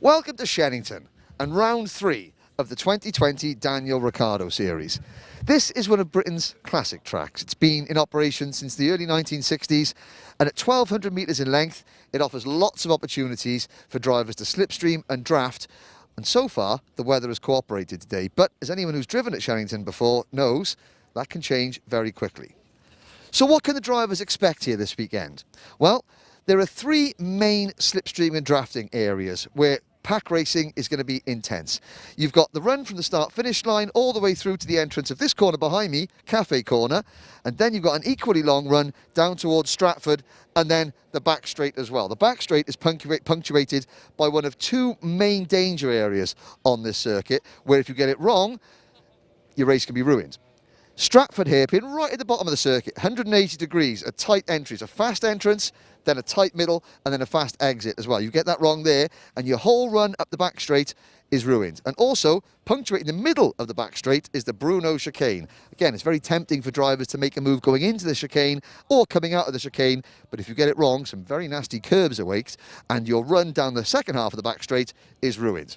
Welcome to Shenington and round 3 of the 2020 Daniel Ricciardo series. This is one of Britain's classic tracks. It's been in operation since the early 1960s, and at 1,200 metres in length, it offers lots of opportunities for drivers to slipstream and draft. And so far, the weather has cooperated today. But as anyone who's driven at Shenington before knows, that can change very quickly. So what can the drivers expect here this weekend? Well, there are 3 main slipstream and drafting areas where pack racing is going to be intense. You've got the run from the start-finish line all the way through to the entrance of this corner behind me, Cafe Corner, and then you've got an equally long run down towards Stratford, and then the back straight as well. The back straight is punctuated by one of 2 main danger areas on this circuit, where if you get it wrong, your race can be ruined. Stratford hairpin right at the bottom of the circuit, 180 degrees, a tight entry. It's a fast entrance, then a tight middle, and then a fast exit as well. You get that wrong there, and your whole run up the back straight is ruined. And also, punctuating the middle of the back straight is the Bruno chicane. Again, it's very tempting for drivers to make a move going into the chicane or coming out of the chicane, but if you get it wrong, some very nasty curbs await, and your run down the second half of the back straight is ruined.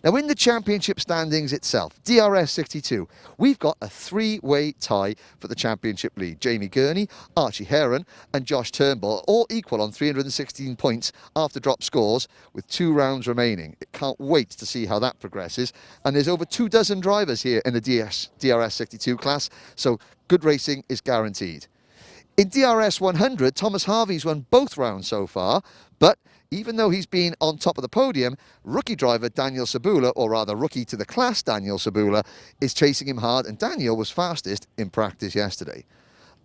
Now, in the championship standings itself, DRS 62, we've got a 3-way tie for the championship lead. Jamie Gurney, Archie Heron and Josh Turnbull all equal on 316 points after drop scores with 2 rounds remaining. It can't wait to see how that progresses. And there's over 24 drivers here in the DRS 62 class, so good racing is guaranteed. In DRS 100, Thomas Harvey's won both rounds so far, but even though he's been on top of the podium, rookie driver Daniel Sabula, or rather rookie to the class Daniel Sabula, is chasing him hard, and Daniel was fastest in practice yesterday.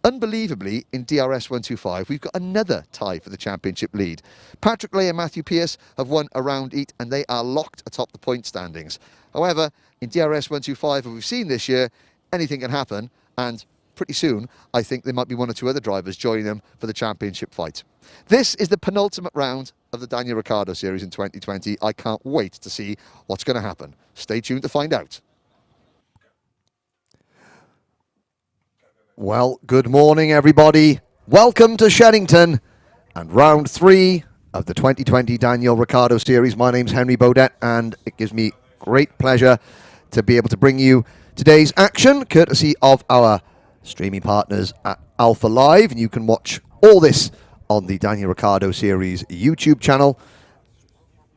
Unbelievably, in DRS 125, we've got another tie for the championship lead. Patrick Lay and Matthew Pearce have won a round each, and they are locked atop the point standings. However, in DRS 125, as we've seen this year, anything can happen, and pretty soon, I think there might be 1 or 2 other drivers joining them for the championship fight. This is the penultimate round of the Daniel Ricciardo series in 2020. I can't wait to see what's going to happen. Stay tuned to find out. Well, good morning, everybody. Welcome to Shenington and round 3 of the 2020 Daniel Ricciardo series. My name's Henry Beaudette, and it gives me great pleasure to be able to bring you today's action, courtesy of our streaming partners at Alpha Live, and you can watch all this on the Daniel Ricciardo series YouTube channel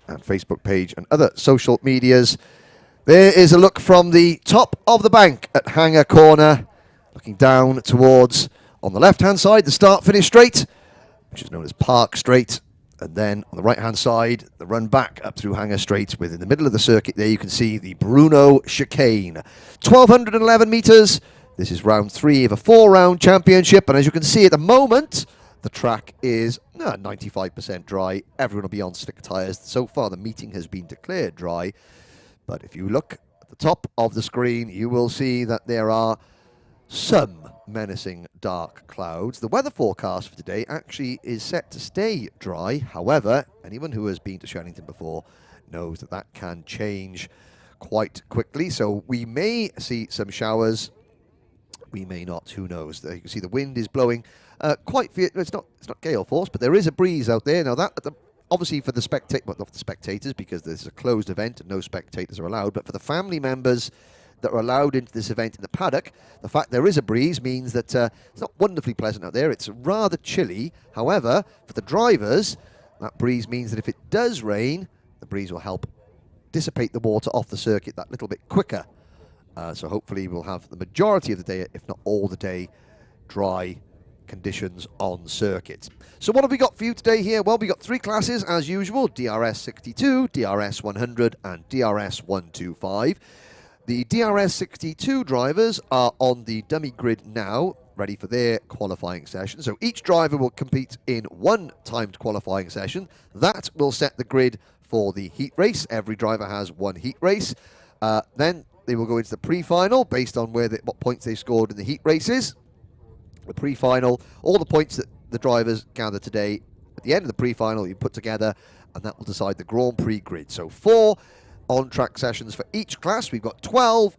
and Facebook page and other social medias. There is a look from the top of the bank at Hanger Corner, looking down towards, on the left-hand side, the start-finish straight, which is known as Park Straight, and then on the right-hand side, the run back up through Hanger Straight. Within the middle of the circuit there, you can see the Bruno chicane. 1,211 metres. This is round 3 of a 4-round championship, and as you can see at the moment, the track is 95% dry. Everyone will be on slick tyres. So far, the meeting has been declared dry. But if you look at the top of the screen, you will see that there are some menacing dark clouds. The weather forecast for today actually is set to stay dry. However, anyone who has been to Shenington before knows that that can change quite quickly. So we may see some showers. We may not. Who knows? There you can see the wind is blowing quite. It's not gale force, but there is a breeze out there. Now that obviously for the not the spectators, because this is a closed event and no spectators are allowed. But for the family members that are allowed into this event in the paddock, the fact there is a breeze means that it's not wonderfully pleasant out there. It's rather chilly. However, for the drivers, that breeze means that if it does rain, the breeze will help dissipate the water off the circuit that little bit quicker. So hopefully we'll have the majority of the day, if not all the day, dry conditions on circuit. So what have we got for you today here? Well, we got 3 classes as usual: DRS 62, DRS 100 and DRS 125. The DRS 62 drivers are on the dummy grid now, ready for their qualifying session. So each driver will compete in 1 timed qualifying session. That will set the grid for the heat race. Every driver has 1 heat race. Then they will go into the pre-final based on what points they scored in the heat races. The pre-final, all the points that the drivers gather today, at the end of the pre-final, you put together, and that will decide the Grand Prix grid. So 4 on-track sessions for each class. We've got 12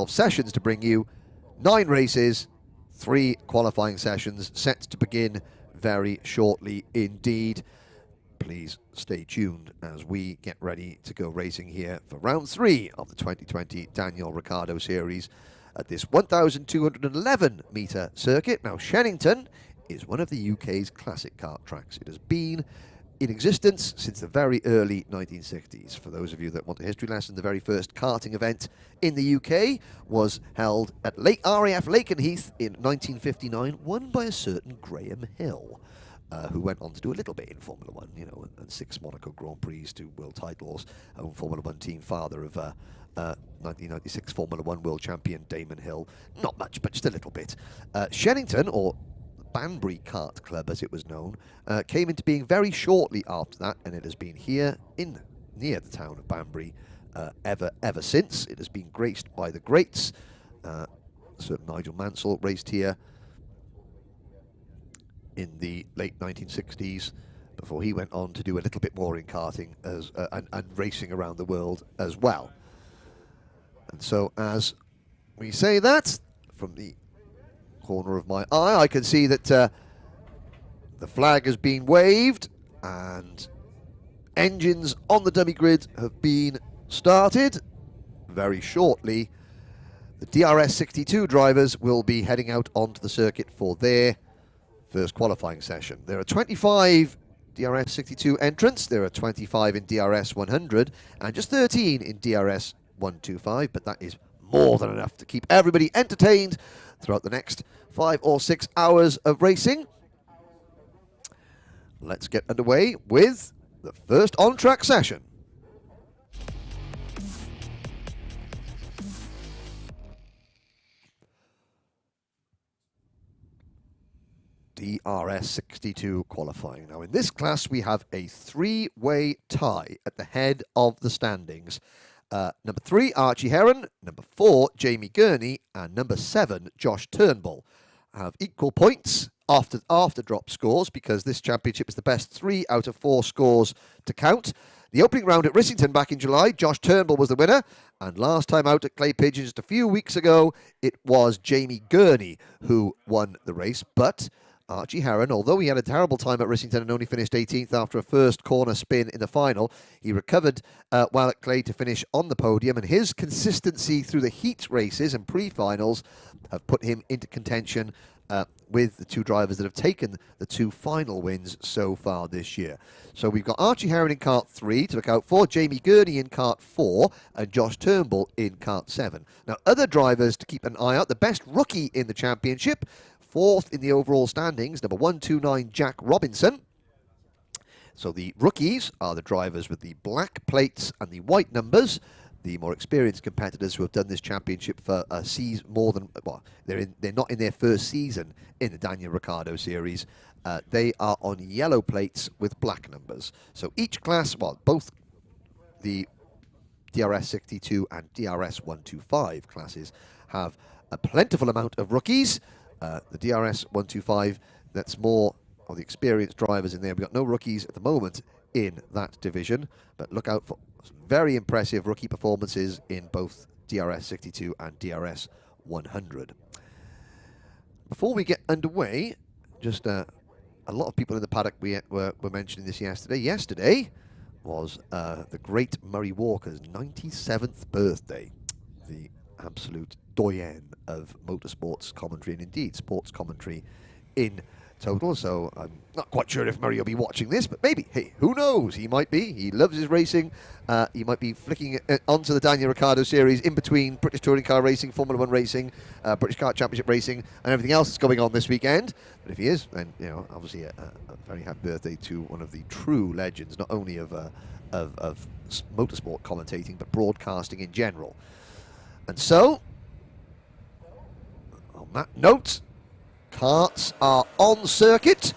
sessions to bring you, 9 races, 3 qualifying sessions set to begin very shortly indeed. please stay tuned as we get ready to go racing here for round 3 of the 2020 Daniel Ricciardo Series at this 1,211 metre circuit. Now, Shenington is one of the UK's classic kart tracks. It has been in existence since the very early 1960s. For those of you that want a history lesson, the very first karting event in the UK was held at RAF Lakenheath in 1959, won by a certain Graham Hill, who went on to do a little bit in Formula 1, you know, and 6 Monaco Grand Prix, 2 world titles, own Formula 1 team, father of 1996 Formula 1 world champion Damon Hill. Not much, but just a little bit. Shenington, or Banbury Kart Club as it was known, came into being very shortly after that, and it has been here near the town of Banbury ever since. It has been graced by the greats. Certain Nigel Mansell raced here in the late 1960s before he went on to do a little bit more in karting and racing around the world as well. And so as we say that, from the corner of my eye, I can see that the flag has been waved and engines on the dummy grid have been started. Very shortly, the DRS 62 drivers will be heading out onto the circuit for their first qualifying session. There are 25 DRS 62 entrants, there are 25 in DRS 100 and just 13 in DRS 125, but that is more than enough to keep everybody entertained throughout the next 5 or 6 hours of racing. Let's get underway with the first on-track session. DRS 62 qualifying. Now in this class we have a 3-way tie at the head of the standings. Number 3, Archie Heron. Number 4, Jamie Gurney. And number 7, Josh Turnbull. Have equal points after drop scores, because this championship is the best 3 out of 4 scores to count. The opening round at Rissington back in July, Josh Turnbull was the winner. And last time out at Clay Pigeon just a few weeks ago, it was Jamie Gurney who won the race. But Archie Heron, although he had a terrible time at Rissington and only finished 18th after a first corner spin in the final, he recovered while at Clay to finish on the podium, and his consistency through the heat races and pre-finals have put him into contention with the 2 drivers that have taken the 2 final wins so far this year. So we've got Archie Heron in kart 3 to look out for, Jamie Gurney in kart 4, and Josh Turnbull in kart 7. Now, other drivers to keep an eye out: the best rookie in the championship, 4th in the overall standings, number 129, Jack Robinson. So the rookies are the drivers with the black plates and the white numbers. The more experienced competitors who have done this championship for a season more than, well, they're not in their first season in the Daniel Ricciardo Series. They are on yellow plates with black numbers. So each class, well, both the DRS 62 and DRS 125 classes have a plentiful amount of rookies. The DRS 125, that's more of the experienced drivers in there. We've got no rookies at the moment in that division, but look out for some very impressive rookie performances in both DRS 62 and DRS 100. Before we get underway, just a lot of people in the paddock were mentioning this yesterday. Yesterday was the great Murray Walker's 97th birthday, the absolute doyen of motorsports commentary and indeed sports commentary in total. So I'm not quite sure if Murray will be watching this, but maybe. Hey, who knows? He might be. He loves his racing. He might be flicking it onto the Daniel Ricciardo Series in between British Touring Car Racing, Formula 1 Racing, British Kart Championship Racing, and everything else that's going on this weekend. But if he is, then, you know, obviously a very happy birthday to one of the true legends, not only of motorsport commentating, but broadcasting in general. And so, on that note, karts are on circuit.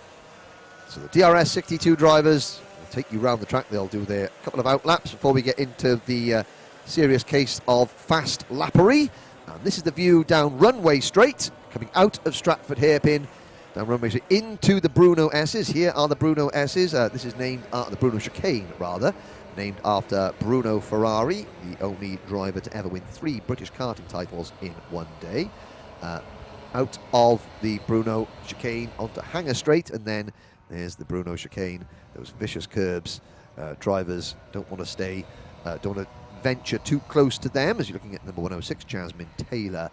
So the DRS 62 drivers will take you round the track. They'll do their couple of outlaps before we get into the serious case of fast lappery. And this is the view down Runway Straight, coming out of Stratford Hairpin, down Runway Straight into the Bruno S's. Here are the Bruno S's. This is named after the Bruno Chicane, rather, named after Bruno Ferrari, the only driver to ever win 3 British karting titles in one day. Out of the Bruno Chicane onto Hanger Straight and then There's the Bruno chicane, those vicious curbs. Drivers don't want to stay, don't want to venture too close to them, as you're looking at number 106, Jasmine Taylor,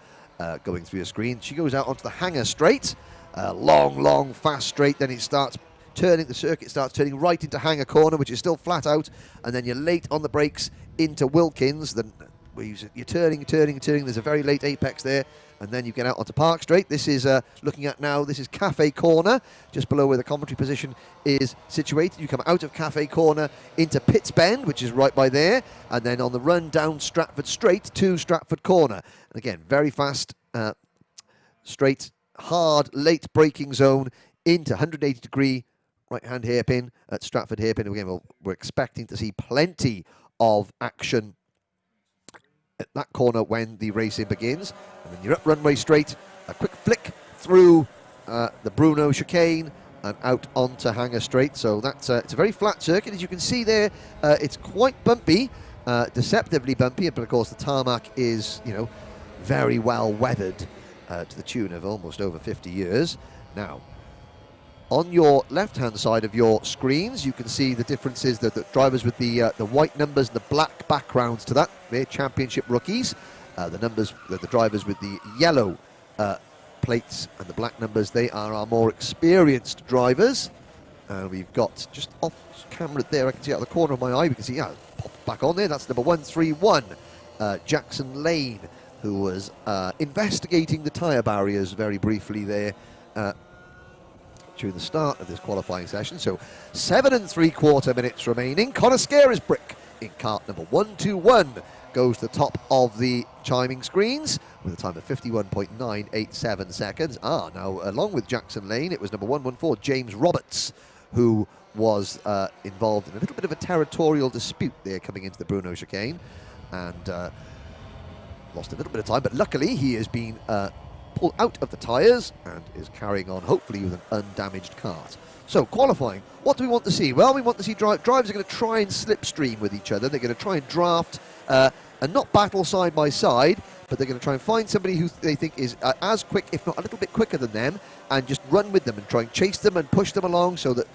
going through your screen. She goes out onto the hanger straight, long, fast straight, then it starts turning, the circuit starts turning right into hanger corner, which is still flat out, and then you're late on the brakes into Wilkins, then you're turning, there's a very late apex there, and then you get out onto Park Straight. This is, looking at now, this is Cafe Corner, just below where the commentary position is situated. You come out of Cafe Corner into Pitts Bend, which is right by there, and then on the run down Stratford Straight to Stratford Corner. And again, very fast, straight, hard, late braking zone into 180-degree right-hand hairpin at Stratford Hairpin. Again, we're expecting to see plenty of action at that corner when the racing begins. And then you're up runway straight, a quick flick through the Bruno chicane and out onto hanger straight. So that's it's a very flat circuit, as you can see there. It's quite bumpy, deceptively bumpy, but of course the tarmac is, you know, very well weathered to the tune of almost over 50 years. Now, on your left-hand side of your screens, you can see the differences, that the drivers with the white numbers and the black backgrounds to that, they're championship rookies. The drivers with the yellow plates and the black numbers, they are our more experienced drivers. And we've got, just off camera there, I can see out of the corner of my eye, we can see, yeah, pop back on there, that's number 131, Jackson Lane, who was investigating the tyre barriers very briefly there during the start of this qualifying session. So 7 3/4 minutes remaining. Connor Scarisbrick in kart number 121 goes to the top of the chiming screens with a time of 51.987 seconds. Now along with Jackson Lane, it was number 114, James Roberts, who was involved in a little bit of a territorial dispute there coming into the Bruno chicane, and lost a little bit of time, but luckily he has been pulled out of the tyres and is carrying on, hopefully, with an undamaged kart. So, qualifying, what do we want to see? Well, we want to see drivers are going to try and slipstream with each other. They're going to try and draft and not battle side by side, but they're going to try and find somebody who they think is as quick, if not a little bit quicker than them, and just run with them and try and chase them and push them along so that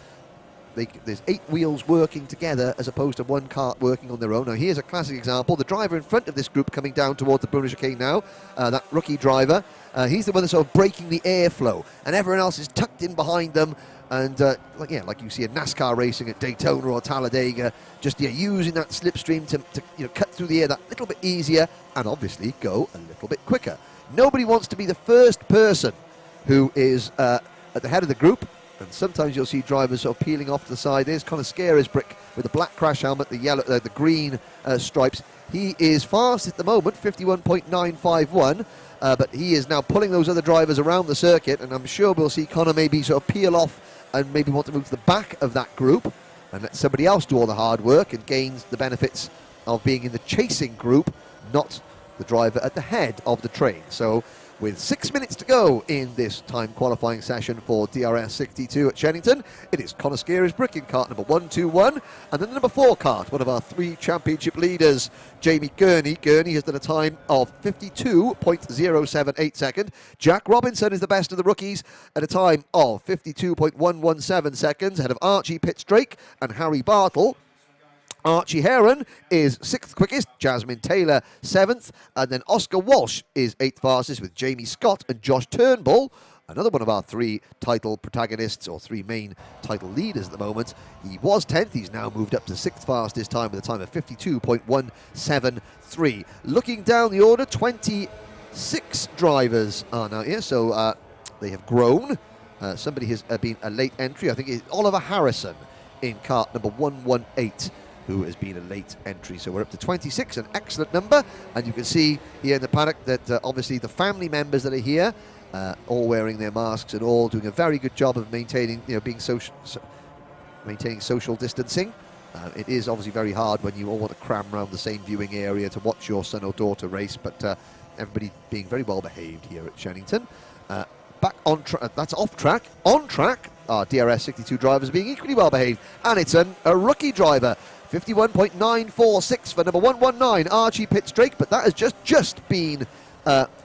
there's 8 wheels working together as opposed to one kart working on their own. Now, here's a classic example. The driver in front of this group coming down towards the Bruno chicane now, that rookie driver, he's the one that's sort of breaking the airflow, and everyone else is tucked in behind them. And like you see in NASCAR racing at Daytona or Talladega, just using that slipstream to cut through the air that little bit easier and obviously go a little bit quicker. Nobody wants to be the first person who is at the head of the group. And sometimes you'll see drivers sort of peeling off to the side. There's Connor Scarisbrick with the black crash helmet, the yellow, the green stripes. He is fast at the moment, 51.951, but he is now pulling those other drivers around the circuit, and I'm sure we'll see Connor maybe sort of peel off and maybe want to move to the back of that group and let somebody else do all the hard work and gains the benefits of being in the chasing group, not the driver at the head of the train. So, with 6 minutes to go in this time qualifying session for DRS 62 at Shenington, it is Connor Scarisbrick in kart number 121, and then the number 4 kart, one of our 3 championship leaders, Jamie Gurney. Gurney has done a time of 52.078 seconds. Jack Robinson is the best of the rookies at a time of 52.117 seconds, ahead of Archie Pitts-Drake and Harry Bartle. Archie Heron is 6th quickest, Jasmine Taylor 7th, and then Oscar Walsh is 8th fastest with Jamie Scott and Josh Turnbull, another one of our 3 title protagonists, or 3 main title leaders at the moment. He was 10th, he's now moved up to 6th fastest time with a time of 52.173. Looking down the order, 26 drivers are now here, so they have grown. Somebody has been a late entry, I think it's Oliver Harrison in kart number 118. Who has been a late entry. So we're up to 26, an excellent number. And you can see here in the paddock that obviously the family members that are here, all wearing their masks and all doing a very good job of maintaining, maintaining social distancing. It is obviously very hard when you all want to cram around the same viewing area to watch your son or daughter race, but everybody being very well behaved here at Shenington. Back on track, that's off track. On track, our DRS 62 drivers being equally well behaved, and it's a rookie driver. 51.946 for number 119, Archie Pitts-Drake, but that has just been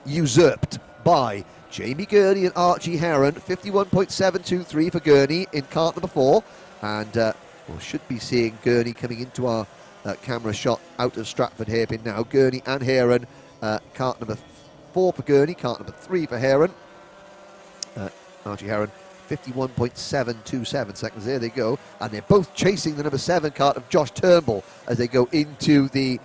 usurped by Jamie Gurney and Archie Heron, 51.723 for Gurney in kart number 4. And we should be seeing Gurney coming into our camera shot out of Stratford Hairpin now. Gurney and Heron, kart number 4 for Gurney, kart number 3 for Heron. Archie Heron, 51.727 seconds. There they go. And they're both chasing the number 7 kart of Josh Turnbull as they go into the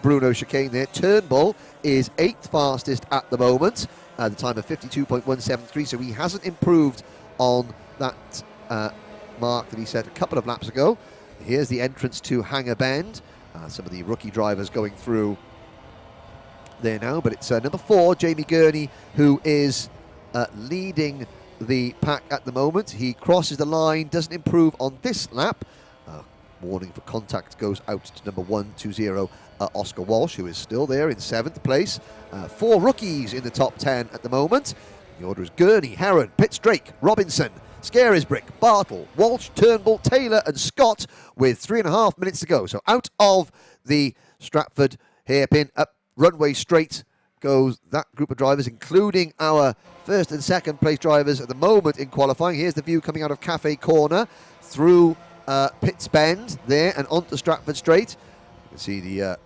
Bruno chicane there. Turnbull is 8th fastest at the moment, at the time of 52.173, so he hasn't improved on that mark that he set a couple of laps ago. Here's the entrance to Hanger Bend. Some of the rookie drivers going through there now, but it's number 4, Jamie Gurney, who is leading the pack at the moment. He crosses the line, doesn't improve on this lap. Warning for contact goes out to number 120, Oscar Walsh, who is still there in 7th place. 4 rookies in the top 10 at the moment. The order is Gurney, Heron, Pitts Drake, Robinson, Scarisbrick, Bartle, Walsh, Turnbull, Taylor and Scott with 3.5 minutes to go. So out of the Stratford hairpin, up runway straight goes that group of drivers, including our 1st and 2nd place drivers at the moment in qualifying. Here's the view coming out of Cafe Corner through Pitts Bend there and onto Stratford Straight. You can see the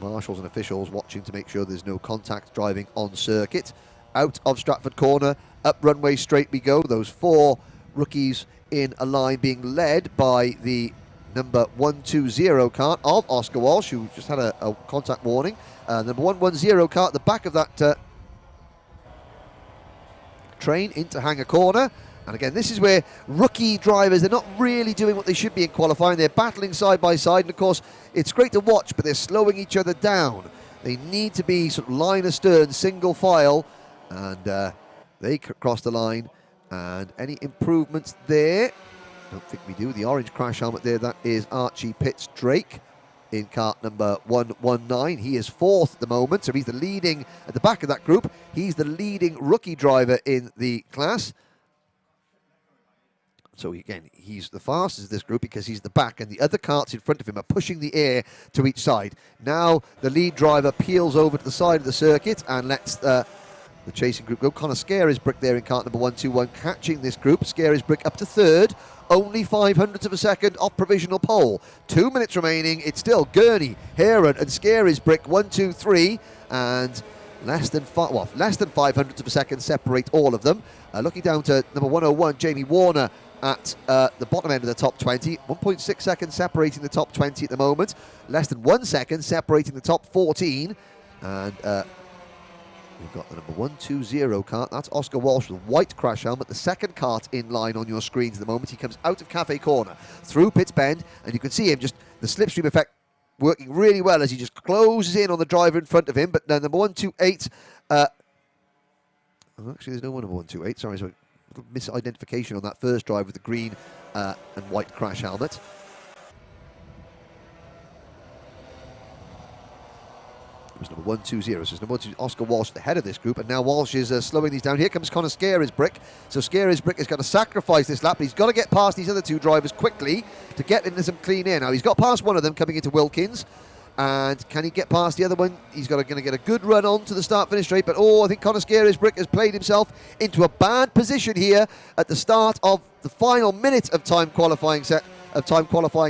marshals and officials watching to make sure there's no contact driving on circuit. Out of Stratford Corner, up runway straight we go. Those 4 rookies in a line being led by the number 120 kart of Oscar Walsh, who just had a contact warning. Number 110 kart at the back of that train into Hanger Corner. And again, this is where rookie drivers, they're not really doing what they should be in qualifying. They're battling side by side, and of course, it's great to watch, but they're slowing each other down. They need to be sort of line astern, single file, and they cross the line. And any improvements there? Don't think we do. The orange crash helmet there, that is Archie Pitts Drake in kart number 119. He is 4th at the moment, so he's the leading, at the back of that group, he's the leading rookie driver in the class. So again, he's the fastest of this group because he's the back, and the other karts in front of him are pushing the air to each side. Now the lead driver peels over to the side of the circuit and lets the chasing group go. Connor Scarisbrick there in kart number 121, catching this group. Scarisbrick up to 3rd, only 0.05 of a second off provisional pole. 2 minutes remaining. It's still Gurney, Heron and Scarisbrick, 1, 2, 3, and less than 0.05 of a second separate all of them. Looking down to number 101, Jamie Warner, at the bottom end of the top 20. 1.6 seconds separating the top 20 at the moment. Less than 1 second separating the top 14. And we've got the number 120 kart. That's Oscar Walsh with a white crash helmet. The 2nd kart in line on your screens at the moment. He comes out of Cafe Corner through Pitts Bend, and you can see him just the slipstream effect working really well as he just closes in on the driver in front of him. But number 128, actually there's no one number 128, sorry, so misidentification on that first drive with the green and white crash helmet. It was number 120, so it's number 120, Oscar Walsh at the head of this group, and now Walsh is slowing these down. Here comes Connor Scarisbrick. So Scarisbrick has got to sacrifice this lap, but he's got to get past these other 2 drivers quickly to get into some clean air. Now he's got past one of them coming into Wilkins. And can he get past the other one? He's going to get a good run on to the start-finish straight. But, I think Connor Scarisbrick has played himself into a bad position here at the start of the final minute of time qualifying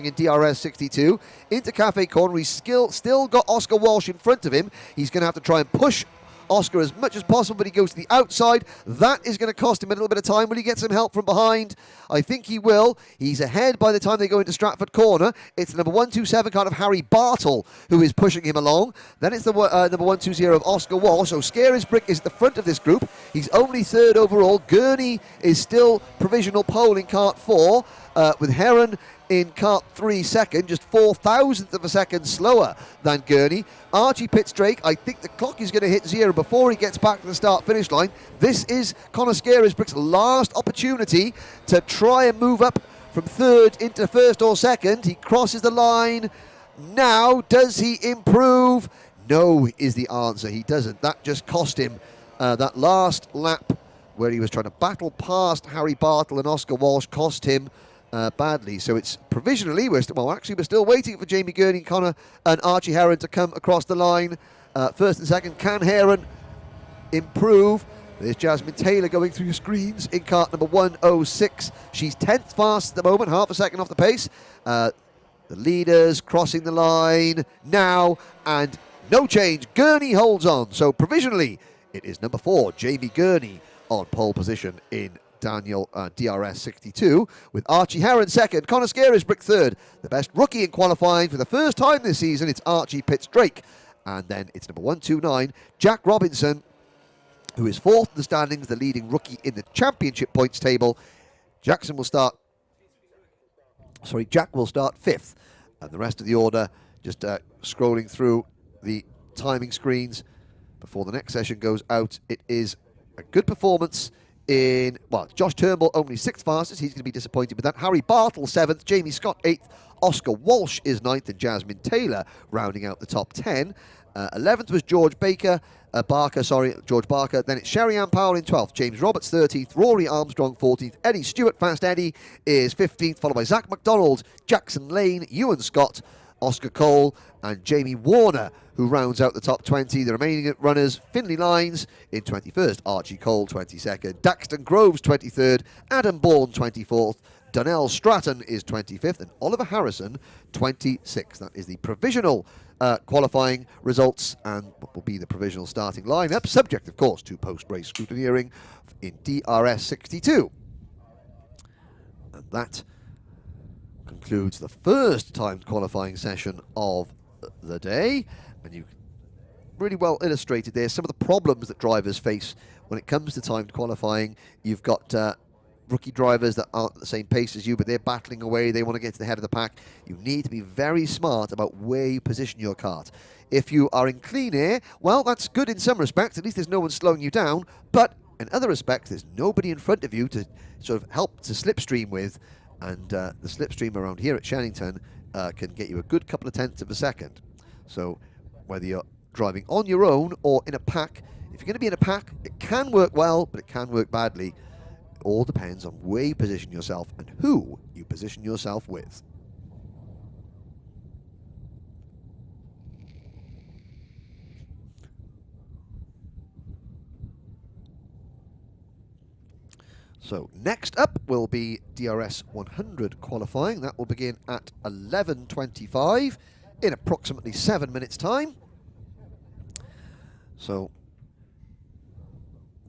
in DRS 62. Into Cafe Corner. He's still got Oscar Walsh in front of him. He's going to have to try and push Oscar as much as possible, but he goes to the outside. That is going to cost him a little bit of time. Will he get some help from behind? I think he will. He's ahead by the time they go into Stratford Corner. It's the number 127 kart of Harry Bartle who is pushing him along. Then it's the number 120 of Oscar Walsh. So Scarisbrick is at the front of this group. He's only 3rd overall. Gurney is still provisional pole in kart 4, with Heron in kart 3 second, just 0.04 of a second slower than Gurney. Archie Pitts Drake, I think the clock is going to hit 0 before he gets back to the start-finish line. This is Connor Scarisbrick's last opportunity to try and move up from 3rd into 1st or 2nd. He crosses the line. Now, does he improve? No is the answer. He doesn't. That just cost him that last lap where he was trying to battle past Harry Bartle and Oscar Walsh, cost him badly. So it's provisionally, we're still waiting for Jamie Gurney, Connor and Archie Heron to come across the line. 1st and 2nd, can Heron improve? There's Jasmine Taylor going through your screens in kart number 106. She's 10th fast at the moment, half a second off the pace. The leaders crossing the line now, and no change. Gurney holds on. So provisionally, it is number 4, Jamie Gurney, on pole position in DRS 62, with Archie Heron second, Connor Scarisbrick third. The best rookie in qualifying for the first time this season, it's Archie Pitts-Drake. And then it's number 129, Jack Robinson, who is fourth in the standings, the leading rookie in the championship points table. Jack will start fifth. And the rest of the order, just scrolling through the timing screens before the next session goes out. It is a good performance in, well, Josh Turnbull only 6th fastest. He's going to be disappointed with that. Harry Bartle 7th, Jamie Scott 8th, Oscar Walsh is 9th, and Jasmine Taylor rounding out the top 10. 11th was George Barker. Then it's Sherry Ann Powell in 12th, James Roberts 13th, Rory Armstrong 14th, Eddie Stewart, Fast Eddie, is 15th, followed by Zach McDonald, Jackson Lane, Ewan Scott, Oscar Cole, and Jamie Warner, who rounds out the top 20. The remaining runners, Finley Lines in 21st, Archie Cole 22nd, Daxton Groves 23rd, Adam Bourne 24th, Donnell Stratton is 25th, and Oliver Harrison 26th. That is the provisional qualifying results and what will be the provisional starting lineup, subject, of course, to post-race scrutineering in DRS 62. And that concludes the first timed qualifying session of the day. And you really well illustrated there some of the problems that drivers face when it comes to timed qualifying. You've got rookie drivers that aren't at the same pace as you, but they're battling away. They want to get to the head of the pack. You need to be very smart about where you position your kart. If you are in clean air, well, that's good in some respects. At least there's no one slowing you down. But in other respects, there's nobody in front of you to sort of help to slipstream with. And the slipstream around here at Shenington can get you a good couple of tenths of a second. So whether you're driving on your own or in a pack, if you're going to be in a pack, it can work well, but it can work badly. It all depends on where you position yourself and who you position yourself with. So next up will be DRS 100 qualifying. That will begin at 11:25 in approximately 7 minutes' time. So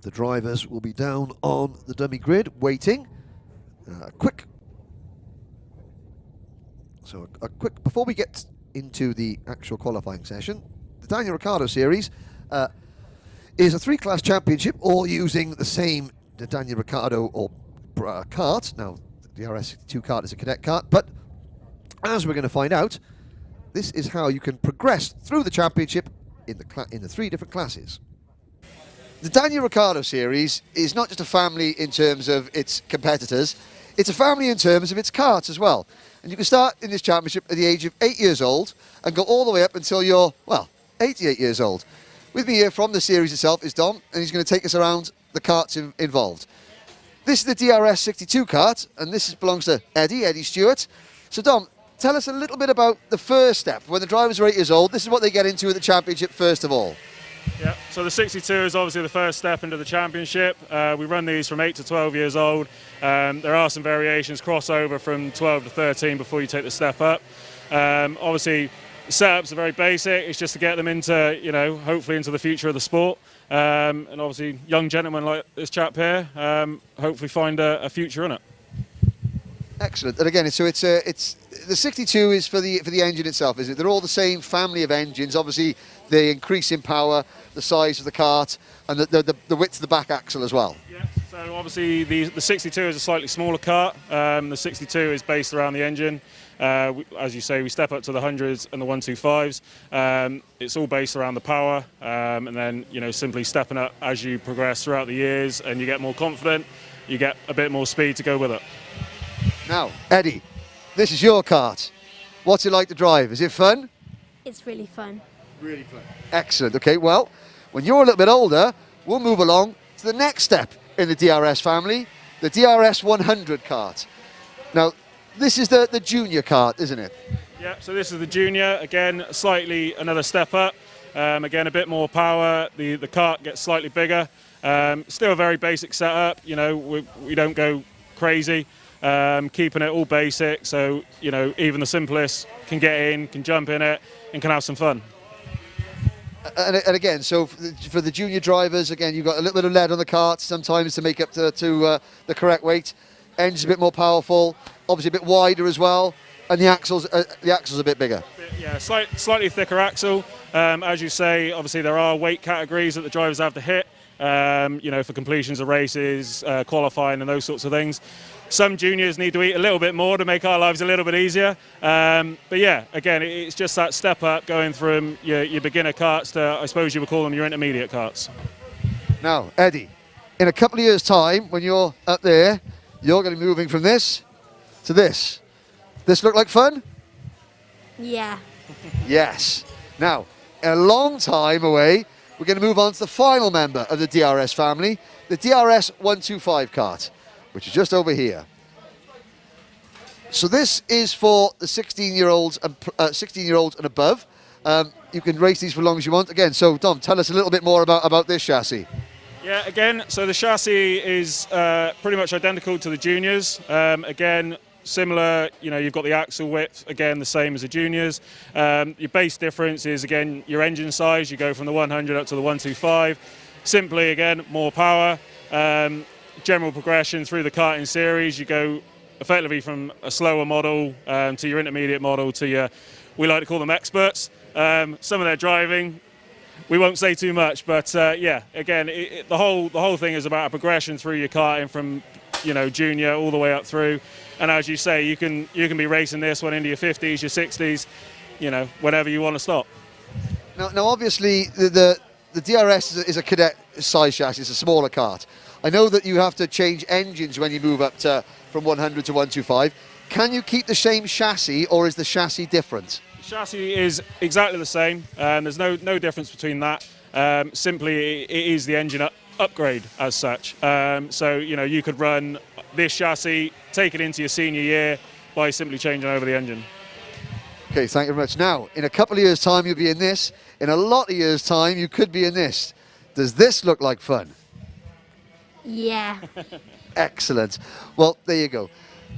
the drivers will be down on the dummy grid waiting. Before we get into the actual qualifying session, the Daniel Ricciardo Series is a 3-class championship, all using the same Daniel Ricciardo or kart. Now, the DRS62 kart is a cadet kart, but as we're going to find out, this is how you can progress through the championship in the 3 different classes. The Daniel Ricciardo Series is not just a family in terms of its competitors, it's a family in terms of its karts as well. And you can start in this championship at the age of 8 years old and go all the way up until you're, well, 88 years old. With me here from the series itself is Dom, and he's going to take us around the karts involved. This is the DRS62 kart, and this belongs to Eddie Stewart. So Dom, tell us a little bit about the first step. When the drivers are 8 years old, this is what they get into at the championship first of all. Yeah, so the 62 is obviously the first step into the championship. We run these from 8 to 12 years old. There are some variations, crossover from 12 to 13 before you take the step up. Obviously, the setups are very basic. It's just to get them into, you know, hopefully into the future of the sport. And obviously, young gentlemen like this chap here, hopefully find a future in it. Excellent. And again, so it's the 62 is for the engine itself, isn't it? They're all the same family of engines. Obviously, they increase in power, the size of the kart, and the width of the back axle as well. Yeah. So obviously, the 62 is a slightly smaller kart. The 62 is based around the engine. As you say, we step up to the 100s and the 125s. It's all based around the power, and then, you know, simply stepping up as you progress throughout the years, and you get more confident. You get a bit more speed to go with it. Now, Eddie, this is your kart. What's it like to drive? Is it fun? It's really fun. Really fun. Excellent. Okay, well, when you're a little bit older, we'll move along to the next step in the DRS family, the DRS 100 kart. Now, this is the junior kart, isn't it? Yeah, so this is the junior. Again, slightly another step up. Again, a bit more power. The kart gets slightly bigger. Still a very basic setup. You know, we don't go crazy. Keeping it all basic, so you know even the simplest can get in, can jump in it, and can have some fun. And again, so for the junior drivers, again, you've got a little bit of lead on the kart sometimes to make up to the correct weight. Engine's a bit more powerful, obviously a bit wider as well, and the axle's a bit bigger. Yeah, slightly thicker axle. As you say, obviously there are weight categories that the drivers have to hit. You know, for completions of races, qualifying, and those sorts of things. Some juniors need to eat a little bit more to make our lives a little bit easier. But yeah, again, it's just that step up going from your beginner karts to, I suppose you would call them your intermediate karts. Now, Eddie, in a couple of years' time, when you're up there, you're going to be moving from this to this. This look like fun? Yeah. Yes. Now, a long time away, we're going to move on to the final member of the DRS family, the DRS 125 kart, which is just over here. So this is for the 16-year-olds and above. You can race these for as long as you want. Again, so Dom, tell us a little bit more about this chassis. Yeah, again, so the chassis is pretty much identical to the juniors. Again, similar, you know, you've got the axle width, again, the same as the juniors. Your base difference is, again, your engine size. You go from the 100 up to the 125. Simply, again, more power. General progression through the karting series, you go effectively from a slower model to your intermediate model to your, we like to call them experts. Some of their driving, we won't say too much, but yeah, again, the whole thing is about a progression through your karting from, you know, junior all the way up through. And as you say, you can be racing this one into your 50s, your 60s, you know, whenever you want to stop. Now obviously, the DRS is a cadet size chassis, it's a smaller kart. I know that you have to change engines when you move up from 100 to 125. Can you keep the same chassis, or is the chassis different? The chassis is exactly the same. There's no difference between that. Simply, it is the engine upgrade as such. So, you know, you could run this chassis, take it into your senior year by simply changing over the engine. Okay, thank you very much. Now, in a couple of years' time, you'll be in this. In a lot of years' time, you could be in this. Does this look like fun? Yeah. Excellent. Well, there you go.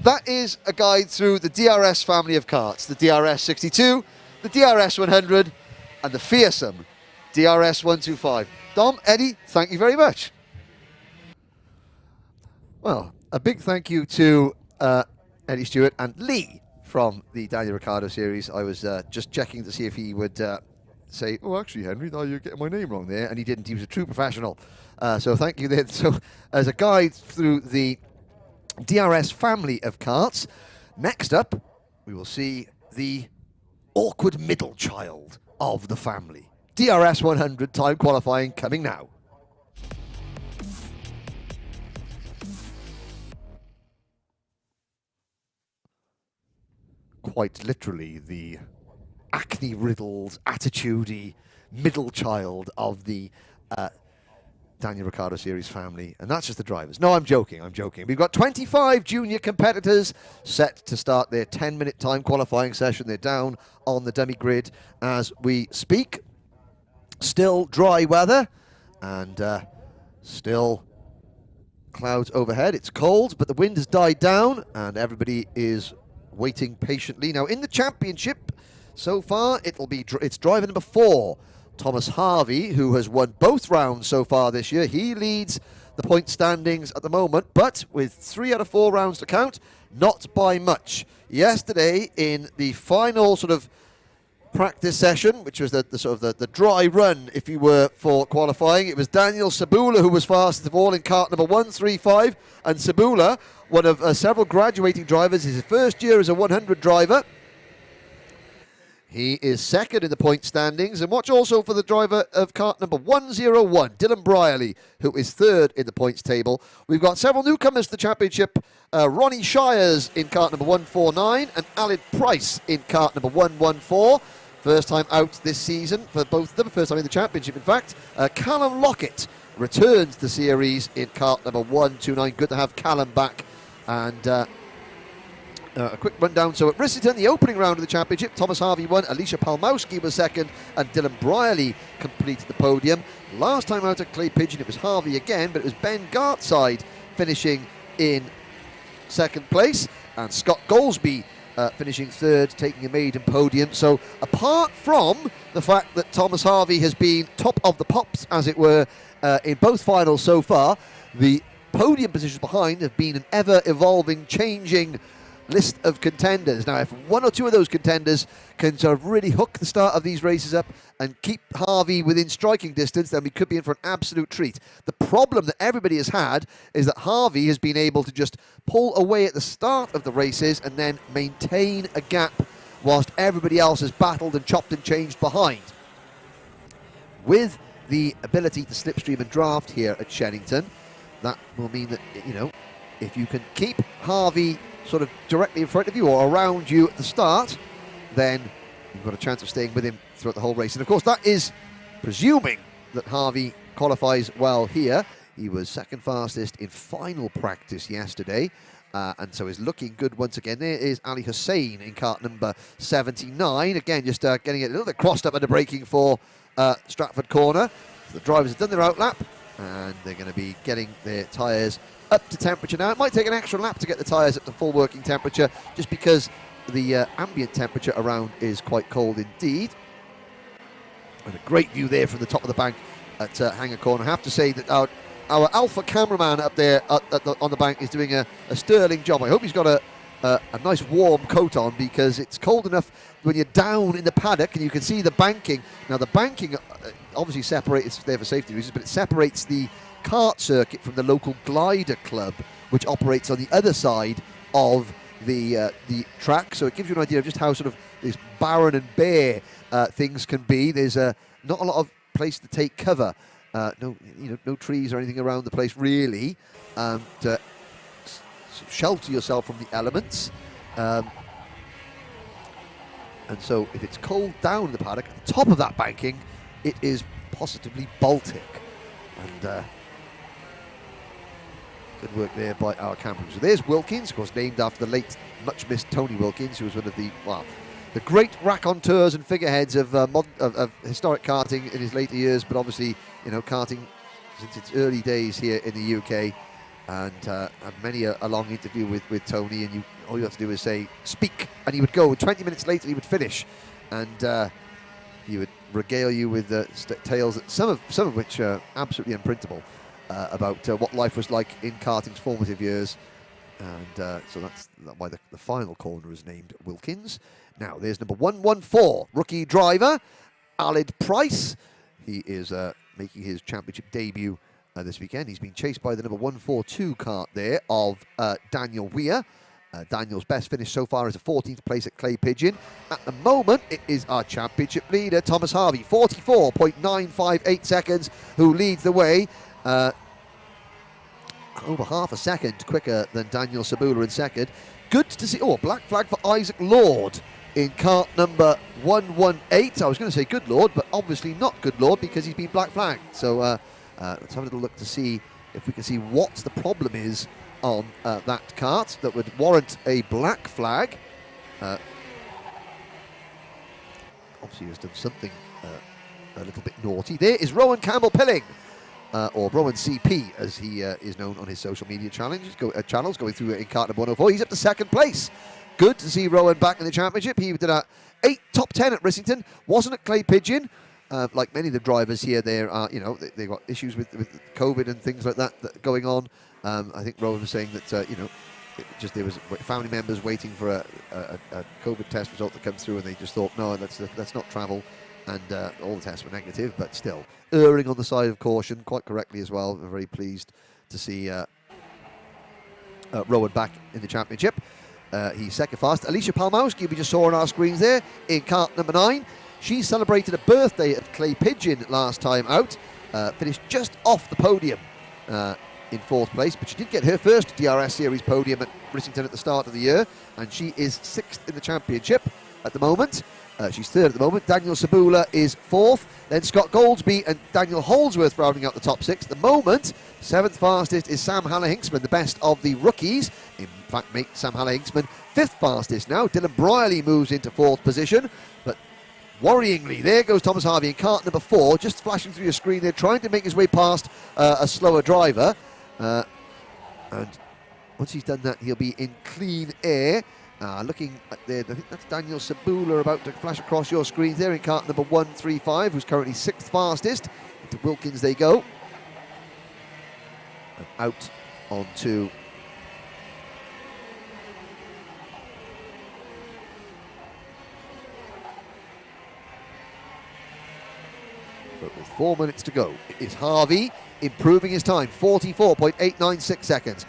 That is a guide through the DRS family of karts, the DRS 62, the DRS 100, and the fearsome DRS 125. Dom, Eddie, thank you very much. Well, a big thank you to Eddie Stewart and Lee from the Daniel Ricciardo series. I was just checking to see if he would say, oh, actually, Henry, no, you're getting my name wrong there. And he didn't. He was a true professional. So thank you there. So as a guide through the DRS family of karts, next up, we will see the awkward middle child of the family. DRS 100 time qualifying coming now. Quite literally the acne-riddled, attitude-y middle child of the Daniel Ricciardo series family, and that's just the drivers. No, I'm joking. We've got 25 junior competitors set to start their 10-minute time qualifying session. They're down on the dummy grid as we speak. Still dry weather and still clouds overhead. It's cold, but the wind has died down and everybody is waiting patiently. Now, in the championship, so far, it's driver number 4, Thomas Harvey, who has won both rounds so far this year. He leads the point standings at the moment, but with 3 out of 4 rounds to count, not by much. Yesterday, in the final sort of practice session, which was the dry run, if you were, for qualifying, it was Daniel Sabula who was fastest of all in kart number 135, and Sabula, one of several graduating drivers, is his first year as a 100 driver. He is second in the point standings. And watch also for the driver of kart number 101, Dylan Brierley, who is third in the points table. We've got several newcomers to the championship. Ronnie Shires in kart number 149 and Alid Price in kart number 114. First time out this season for both of them. First time in the championship, in fact. Callum Lockett returns to the series in kart number 129. Good to have Callum back. And A quick rundown. So at Rissington, the opening round of the championship, Thomas Harvey won, Alicia Palmowski was second, and Dylan Brierley completed the podium. Last time out at Clay Pigeon, it was Harvey again, but it was Ben Gartside finishing in second place, and Scott Goldsby finishing third, taking a maiden podium. So apart from the fact that Thomas Harvey has been top of the pops, as it were, in both finals so far, the podium positions behind have been an ever-evolving, changing list of contenders. Now, if one or two of those contenders can sort of really hook the start of these races up and keep Harvey within striking distance, then we could be in for an absolute treat. The problem that everybody has had is that Harvey has been able to just pull away at the start of the races and then maintain a gap whilst everybody else has battled and chopped and changed behind. With the ability to slipstream and draft here at Shenington, that will mean that, you know, if you can keep Harvey sort of directly in front of you or around you at the start, then you've got a chance of staying with him throughout the whole race. And of course, that is presuming that Harvey qualifies well here. He was second fastest in final practice yesterday, and so is looking good once again. There is Ali Hussein in kart number 79. Again, just getting it a little bit crossed up under braking for Stratford Corner. So the drivers have done their outlap, and they're going to be getting their tyres up to temperature now. It might take an extra lap to get the tyres up to full working temperature, just because the ambient temperature around is quite cold indeed. And a great view there from the top of the bank at Hanger Corner. I have to say that our alpha cameraman up there on the bank is doing a sterling job. I hope he's got a nice warm coat on, because it's cold enough when you're down in the paddock and you can see the banking. Now the banking obviously separates, it's there for safety reasons, but it separates the kart circuit from the local glider club, which operates on the other side of the track. So it gives you an idea of just how sort of this barren and bare things can be. There's not a lot of place to take cover. No trees or anything around the place really to shelter yourself from the elements. And so if it's cold down in the paddock, at the top of that banking, it is positively Baltic. And good work there by our camera. So there's Wilkins, of course, named after the late, much-missed Tony Wilkins, who was one of the great raconteurs and figureheads of historic karting in his later years, but obviously, you know, karting since its early days here in the UK, and had many a long interview with Tony, and all you have to do is say, speak, and he would go, and 20 minutes later he would finish, and he would regale you with tales, some of which are absolutely unprintable, about what life was like in karting's formative years. And so that's why the final corner is named Wilkins. Now there's number 114, rookie driver Alid Price. He is making his championship debut this weekend. He's been chased by the number 142 kart there of Daniel Weir. Daniel's best finish so far is a 14th place at Clay Pigeon. At the moment, it is our championship leader, Thomas Harvey, 44.958 seconds, who leads the way. Over half a second quicker than Daniel Sabula in second. Good to see. Oh, a black flag for Isaac Lord in kart number 118. I was going to say good Lord, but obviously not good Lord, because he's been black flagged. So let's have a little look to see if we can see what the problem is on that kart that would warrant a black flag. Obviously he's done something a little bit naughty. There is Rowan Campbell-Pilling, or Rowan CP as he is known on his social media channels, going through in kart number 104. He's up to second place. Good to see Rowan back in the championship. He did a top 10 at Rissington, wasn't at Clay Pigeon. Like many of the drivers here, they got issues with COVID and things like that going on. I think Rowan was saying that there was family members waiting for a COVID test result to come through, and they just thought, no, let's not travel, and all the tests were negative, but still erring on the side of caution, quite correctly as well. We're very pleased to see Rowan back in the championship. He's second fast. Alicia Palmowski, we just saw on our screens there in kart number 9. She celebrated a birthday at Clay Pigeon last time out, finished just off the podium in 4th place, but she did get her first DRS Series podium at Rissington at the start of the year, and she is 6th in the championship. at the moment. She's third at the moment. Daniel Sabula is fourth. Then Scott Goldsby and Daniel Holdsworth rounding out the top six. At the moment, seventh fastest is Sam Haller-Hinksman, the best of the rookies. In fact, make Sam Haller-Hinksman fifth fastest now. Dylan Brierley moves into fourth position. But worryingly, there goes Thomas Harvey in kart number 4, just flashing through your screen there, trying to make his way past a slower driver. And once he's done that, he'll be in clean air. Looking at there, I think that's Daniel Sabula about to flash across your screens there in kart number 135, who's currently sixth fastest. Into Wilkins they go. And out onto but with 4 minutes to go, it is Harvey improving his time, 44.896 seconds.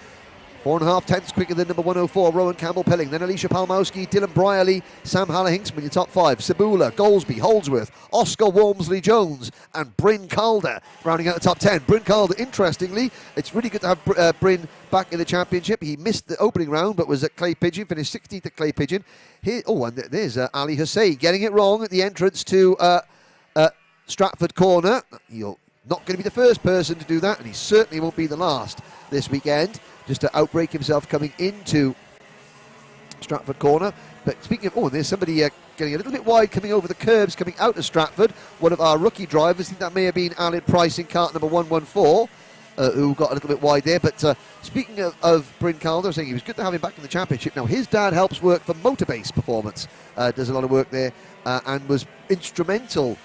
4.5 tenths quicker than number 104, Rowan Campbell-Pilling. Then Alicia Palmowski, Dylan Brierley, Sam Haller-Hinksman, your top 5. Sabula, Goldsby, Holdsworth, Oscar Walmsley-Jones, and Bryn Calder rounding out the top 10. Bryn Calder, interestingly, it's really good to have Bryn back in the championship. He missed the opening round, but was at Clay Pigeon, finished 16th at Clay Pigeon. And there's Ali Hussein getting it wrong at the entrance to Stratford Corner. He'll not going to be the first person to do that, and he certainly won't be the last this weekend, just to outbreak himself coming into Stratford Corner. But speaking of, there's somebody getting a little bit wide coming over the curbs, coming out of Stratford. One of our rookie drivers, I think that may have been Alan Price in kart number 114, who got a little bit wide there. But speaking of Bryn Calder, saying he was good to have him back in the championship. Now, his dad helps work for Motorbase Performance, does a lot of work there, and was instrumental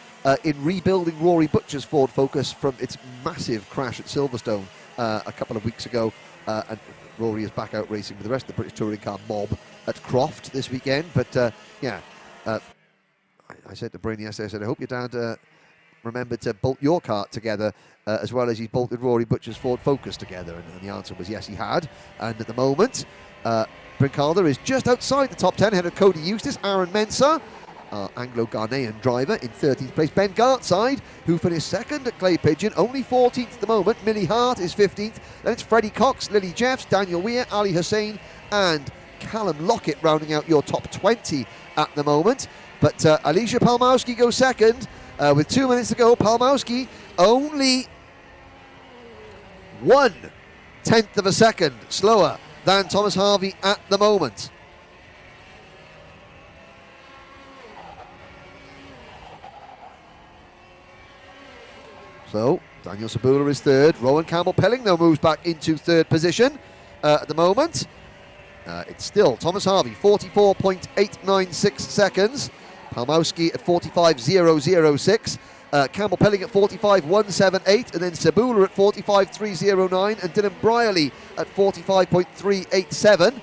in rebuilding Rory Butcher's Ford Focus from its massive crash at Silverstone a couple of weeks ago. And Rory is back out racing with the rest of the British touring car mob at Croft this weekend. But I said to Bryn yesterday, I said, I hope your dad remembered to bolt your kart together as well as he's bolted Rory Butcher's Ford Focus together. And the answer was yes, he had. And at the moment, Bryn Calder is just outside the top 10, ahead of Cody Eustace, Aaron Mensah, Anglo-Ghanaian driver in 13th place. Ben Gartside, who finished second at Clay Pigeon, only 14th at the moment. Millie Hart is 15th. Then it's Freddie Cox, Lily Jeffs, Daniel Weir, Ali Hussein, and Callum Lockett rounding out your top 20 at the moment. But Alicia Palmowski goes second with 2 minutes to go. Palmowski only 1/10 of a second slower than Thomas Harvey at the moment. So, Daniel Sabula is third. Rowan Campbell-Pilling, though, moves back into third position at the moment. It's still Thomas Harvey, 44.896 seconds. Palmowski at 45.006. Campbell-Pilling at 45.178. And then Sabula at 45.309. And Dylan Brierley at 45.387.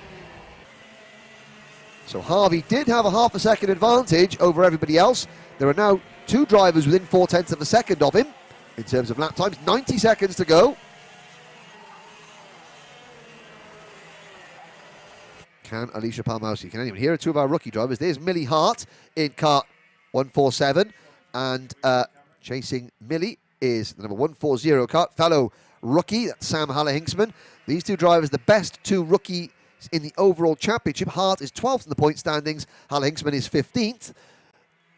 So Harvey did have a half a second advantage over everybody else. There are now two drivers within 4/10 of a second of him in terms of lap times. 90 seconds to go. Can Alicia Palmowski, can anyone? Here are two of our rookie drivers. There's Millie Hart in kart 147, and chasing Millie is the number 140 kart, fellow rookie, that's Sam Haller-Hinksman. These two drivers, the best two rookies in the overall championship. Hart is 12th in the point standings, Haller-Hinksman is 15th.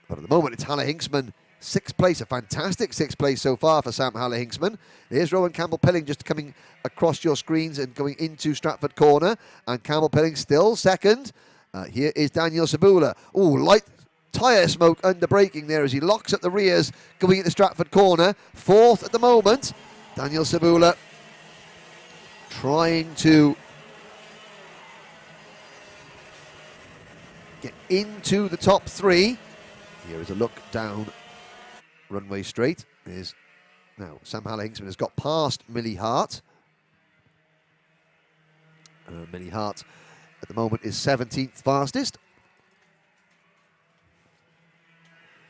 But at the moment, it's Haller-Hinksman, 6th place, a fantastic 6th place so far for Sam Haller-Hinksman. There's Rowan Campbell-Pilling just coming across your screens and going into Stratford Corner. And Campbell-Pilling still second. Here is Daniel Sabula. Oh, light tyre smoke under braking there as he locks up the rears going into Stratford Corner. 4th at the moment. Daniel Sabula trying to get into the top 3. Here is a look down runway straight. Is now Sam Haller-Hinksman has got past Millie Hart. Millie Hart at the moment is 17th fastest.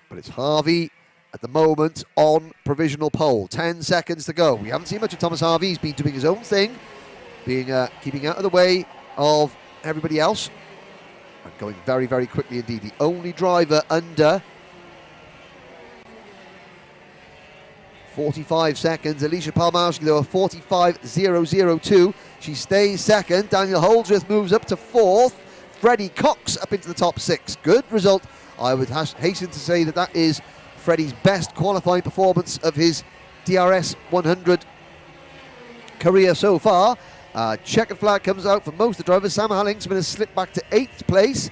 But it's Harvey at the moment on provisional pole. 10 seconds to go. We haven't seen much of Thomas Harvey. He's been doing his own thing, being keeping out of the way of everybody else and going very, very quickly indeed. The only driver under 45 seconds. Alicia Palmowski, though, 45.002. She stays second. Daniel Holdsworth moves up to 4th. Freddie Cox up into the top 6. Good result. I would hasten to say that that is Freddie's best qualifying performance of his DRS 100 career so far. Checkered flag comes out for most of the drivers. Sam Hallingsman has slipped back to 8th place.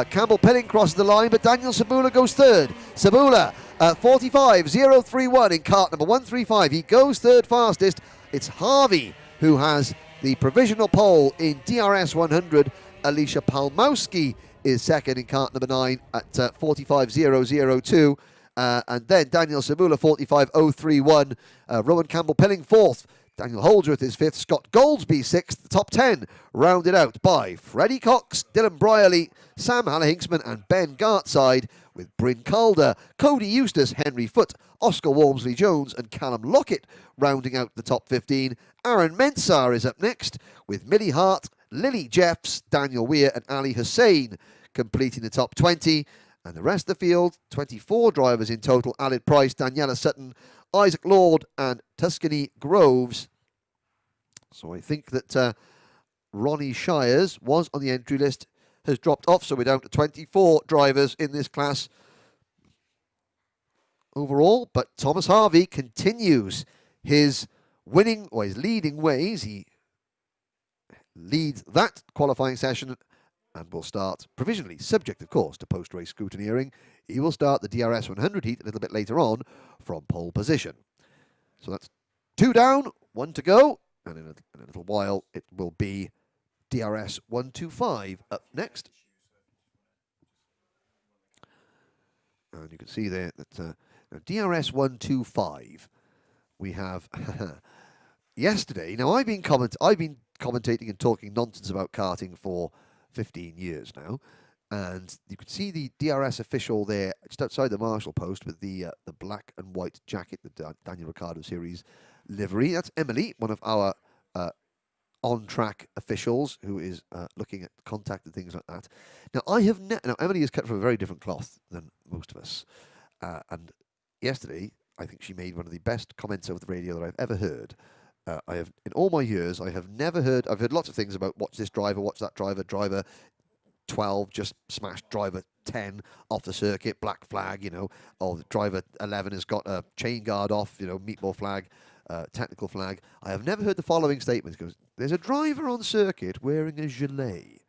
Campbell Pilling crosses the line, but Daniel Sabula goes 3rd. Sabula, 45.031 in kart number 135. He goes 3rd fastest. It's Harvey who has the provisional pole in DRS 100. Alicia Palmowski is 2nd in kart number 9 at 45.002. And then Daniel Sabula, 45.031. Rowan Campbell Pilling 4th. Daniel Holdsworth is 5th. Scott Goldsby 6th. The top 10 rounded out by Freddie Cox, Dylan Brierley, Sam Hallingsman and Ben Gartside, with Bryn Calder, Cody Eustace, Henry Foote, Oscar Walmsley-Jones and Callum Lockett rounding out the top 15. Aaron Mensah is up next, with Millie Hart, Lily Jeffs, Daniel Weir and Ali Hussein completing the top 20. And the rest of the field, 24 drivers in total: Alid Price, Daniela Sutton, Isaac Lord and Tuscany Groves. So I think that Ronnie Shires was on the entry list, has dropped off, so we're down to 24 drivers in this class overall. But Thomas Harvey continues his winning, or his leading ways. He leads that qualifying session and will start provisionally, subject of course to post-race scrutineering. He will start the DRS 100 heat a little bit later on from pole position. So that's 2 down, 1 to go, and in a little while it will be DRS 125 up next. And you can see there that DRS 125 we have yesterday. Now I've been commentating and talking nonsense about karting for 15 years now, and you can see the DRS official there just outside the marshal post with the black and white jacket, the Daniel Ricciardo series livery. That's Emily, one of our on-track officials, who is looking at contact and things like that. Now now Emily is cut from a very different cloth than most of us, and yesterday I think she made one of the best comments over the radio that I've ever heard. I have, in all my years, I have never heard. I've heard lots of things about watch this driver, watch that driver, driver 12 just smashed driver 10 off the circuit, black flag, you know, or the driver 11 has got a chain guard off, you know, meatball flag, technical flag. I have never heard the following statement. It goes, there's a driver on circuit wearing a gilet.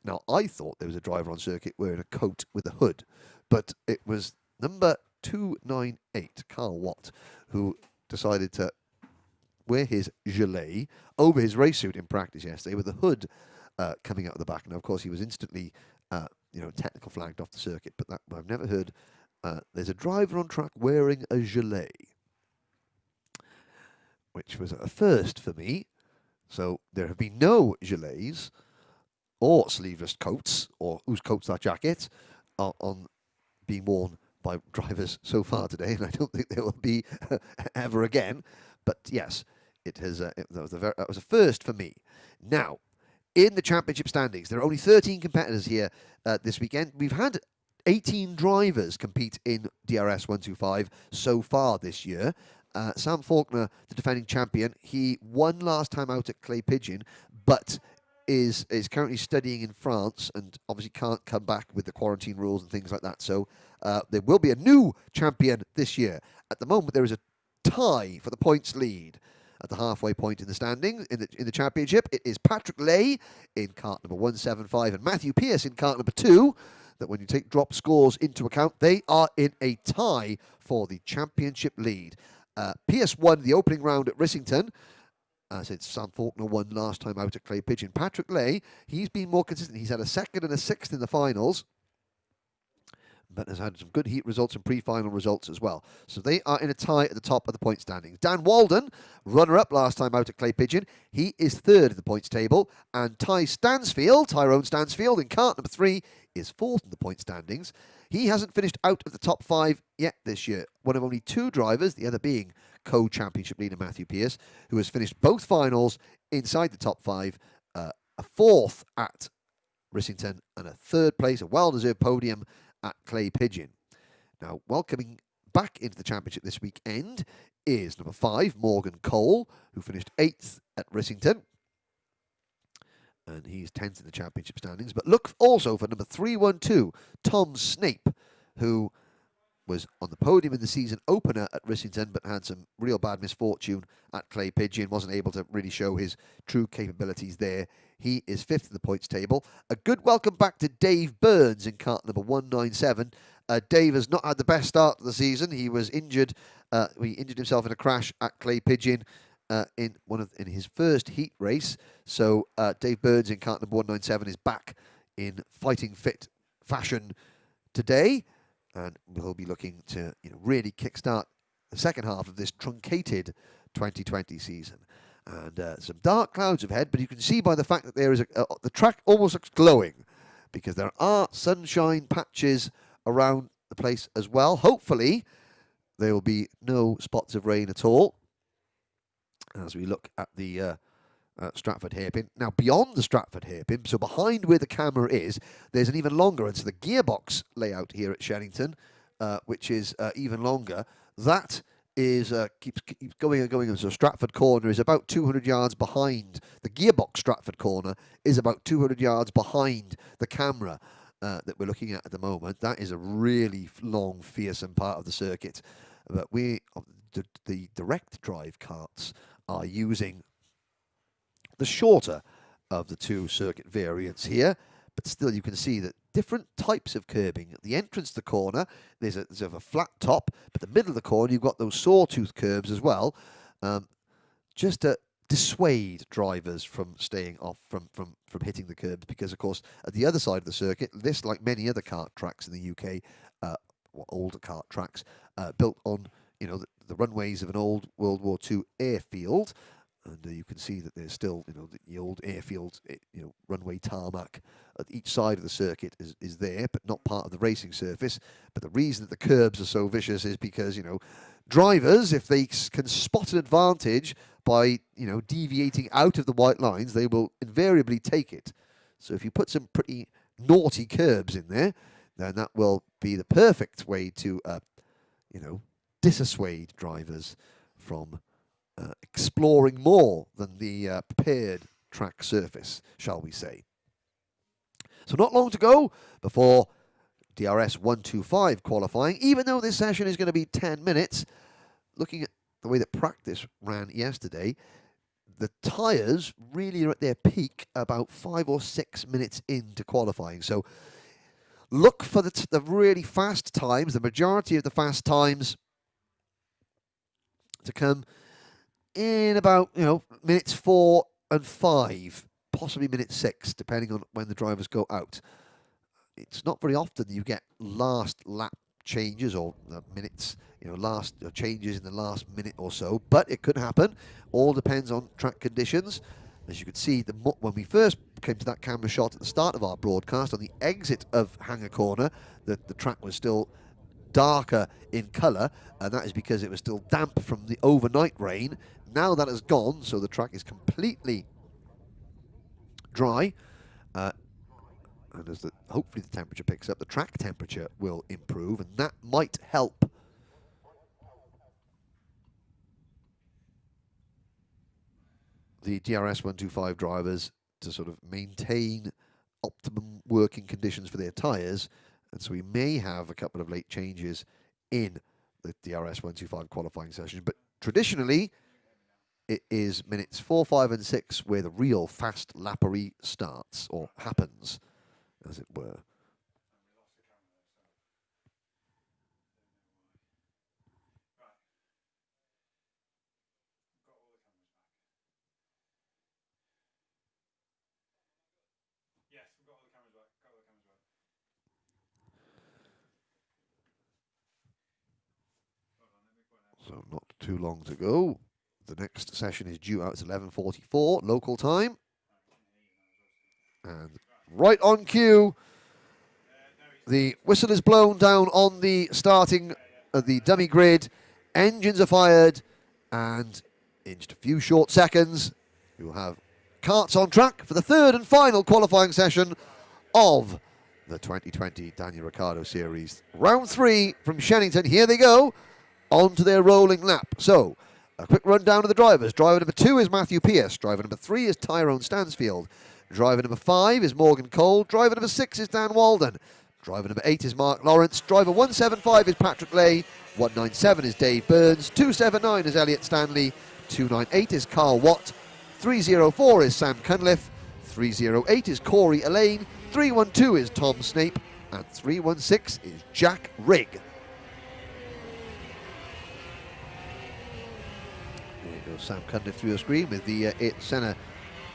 Now, I thought there was a driver on circuit wearing a coat with a hood, but it was number 298, Carl Watt, who decided to wear his gilet over his race suit in practice yesterday with the hood coming out of the back. Now, of course, he was instantly, technical flagged off the circuit, but that I've never heard. There's a driver on track wearing a gilet, which was a first for me. So there have been no gilets or sleeveless coats, or whose coats are jackets, on being worn by drivers so far today, and I don't think there will be ever again. But yes, it has. That was a first for me. Now, in the championship standings, there are only 13 competitors here this weekend. We've had 18 drivers compete in DRS 125 so far this year. Sam Faulkner, the defending champion, he won last time out at Clay Pigeon, but is currently studying in France and obviously can't come back with the quarantine rules and things like that. So there will be a new champion this year. At the moment, there is a tie for the points lead at the halfway point in the standings in the championship. It is Patrick Lay in kart number 175 and Matthew Pearce in kart number 2. That when you take drop scores into account, they are in a tie for the championship lead. Pearce won the opening round at Rissington. Since Sam Faulkner won last time out at Clay Pigeon. Patrick Lay, he's been more consistent. He's had a 2nd and a 6th in the finals, but has had some good heat results and pre-final results as well. So they are in a tie at the top of the point standings. Dan Walden, runner-up last time out at Clay Pigeon. He is 3rd in the points table. And Tyrone Stansfield, in kart number 3, is 4th in the point standings. He hasn't finished out of the top 5 yet this year. One of only 2 drivers, the other being co-championship leader Matthew Pearce, who has finished both finals inside the top 5, a 4th at Rissington and a 3rd place, a well-deserved podium at Clay Pigeon. Now, welcoming back into the championship this weekend is number 5, Morgan Cole, who finished 8th at Rissington. and he's 10th in the championship standings. But look also for number 312, Tom Snape, who was on the podium in the season opener at Rissington, but had some real bad misfortune at Clay Pigeon, wasn't able to really show his true capabilities there. He is 5th in the points table. A good welcome back to Dave Burns in kart number 197. Dave has not had the best start to the season. He was injured. He injured himself in a crash at Clay Pigeon in his first heat race. So Dave Burns in kart number 197 is back in fighting fit fashion today. And we'll be looking to really kickstart the second half of this truncated 2020 season. And some dark clouds ahead, but you can see by the fact that there is the track almost looks glowing because there are sunshine patches around the place as well. Hopefully, there will be no spots of rain at all as we look at the Stratford hairpin. Now, beyond the Stratford hairpin, so behind where the camera is, there's an even longer, and so the gearbox layout here at Shenington, which is even longer, that is keeps going and going. And so Stratford Corner is about 200 yards behind. The gearbox Stratford Corner is about 200 yards behind the camera that we're looking at the moment. That is a really long, fearsome part of the circuit. But the direct drive karts are using the shorter of the two circuit variants here, but still you can see that different types of curbing. At the entrance to the corner, there's a flat top, but the middle of the corner, you've got those sawtooth curbs as well, just to dissuade drivers from staying off from hitting the curbs, because of course at the other side of the circuit, this, like many other kart tracks in the UK, older kart tracks, built on the runways of an old World War II airfield. And you can see that there's still, the old airfield, runway tarmac at each side of the circuit is there, but not part of the racing surface. But the reason that the curbs are so vicious is because, drivers, if they can spot an advantage by, deviating out of the white lines, they will invariably take it. So if you put some pretty naughty curbs in there, then that will be the perfect way to, dissuade drivers from exploring more than the prepared track surface, shall we say. So not long to go before DRS 125 qualifying, even though this session is going to be 10 minutes. Looking at the way that practice ran yesterday, the tyres really are at their peak about 5 or 6 minutes into qualifying. So look for the really fast times, the majority of the fast times to come in about, minutes 4 and 5, possibly minute 6, depending on when the drivers go out. It's not very often you get last lap changes or minutes, last changes in the last minute or so, but it could happen. All depends on track conditions. As you can see, when we first came to that camera shot at the start of our broadcast, on the exit of Hanger Corner, the track was still darker in colour, and that is because it was still damp from the overnight rain. Now that has gone, so the track is completely dry, and as hopefully the temperature picks up, the track temperature will improve, and that might help the DRS 125 drivers to sort of maintain optimum working conditions for their tyres. And so we may have a couple of late changes in the DRS 125 qualifying session. But traditionally, it is minutes 4, 5, and 6 where the real fast lappery starts, or happens, as it were. So not too long to go. The next session is due out at 11:44 local time. And right on cue, the whistle is blown down on the starting of the dummy grid. Engines are fired, and in just a few short seconds, we will have karts on track for the third and final qualifying session of the 2020 Daniel Ricciardo Series. Round 3 from Shenington. Here they go, onto their rolling lap. So, a quick rundown of the drivers. Driver number 2 is Matthew Pearce. Driver number 3 is Tyrone Stansfield. Driver number 5 is Morgan Cole. Driver number 6 is Dan Walden. Driver number 8 is Mark Lawrence. Driver 175 is Patrick Lay. 197 is Dave Burns. 279 is Elliot Stanley. 298 is Carl Watt. 304 is Sam Cunliffe. 308 is Corey Elaine. 312 is Tom Snape. And 316 is Jack Rigg. There goes Sam Cunliffe through the screen with the Senna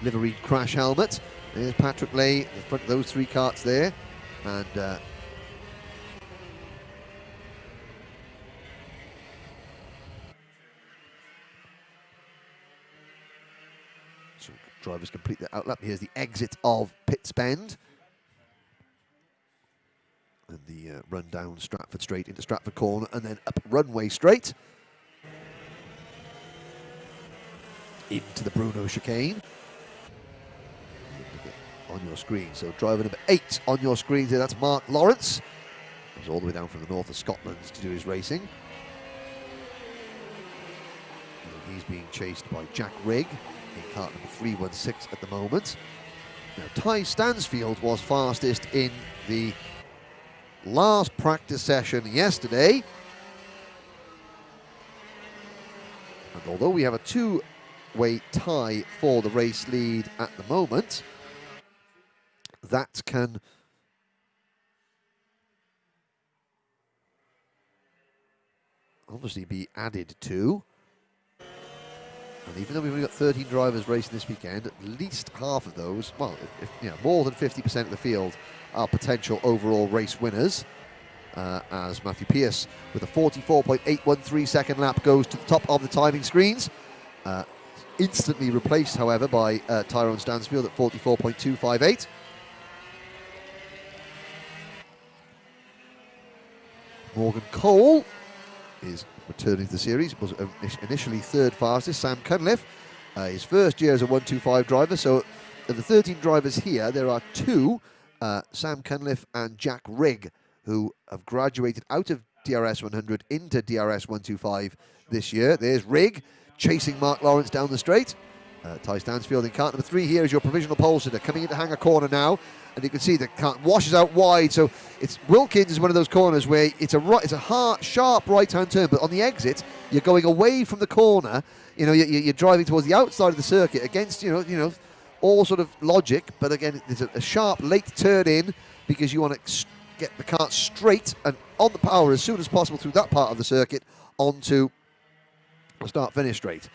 liveried crash helmet. There's Patrick Lay, the front of those 3 karts there. And so drivers complete the outlap. Here's the exit of Pitts Bend. And the run down Stratford Straight into Stratford Corner and then up Runway Straight. Into the Bruno chicane. On your screen. So driver number 8 on your screen there, that's Mark Lawrence. Comes all the way down from the north of Scotland to do his racing. And he's being chased by Jack Rigg in kart number 316 at the moment. Now Ty Stansfield was fastest in the last practice session yesterday. And although we have a 2-way tie for the race lead at the moment, that can obviously be added to. And even though we've only got 13 drivers racing this weekend, at least half of those, well, more than 50% of the field are potential overall race winners. As Matthew Pearce, with a 44.813 second lap, goes to the top of the timing screens. Instantly replaced, however, by Tyrone Stansfield at 44.258. Morgan Cole is returning to the series. Was initially 3rd fastest. Sam Cunliffe, his first year as a 125 driver. So of the 13 drivers here, there are 2, Sam Cunliffe and Jack Rigg, who have graduated out of DRS 100 into DRS 125 this year. There's Rigg chasing Mark Lawrence down the straight. Ty Stansfield in kart number 3 here is your provisional pole sitter, coming into Hanger Corner now. And you can see the kart washes out wide, so it's Wilkins is one of those corners where it's a hard, sharp right-hand turn, but on the exit you're going away from the corner. You're driving towards the outside of the circuit against all sort of logic. But again, there's a sharp late turn in because you want to get the kart straight and on the power as soon as possible through that part of the circuit onto the start-finish straight.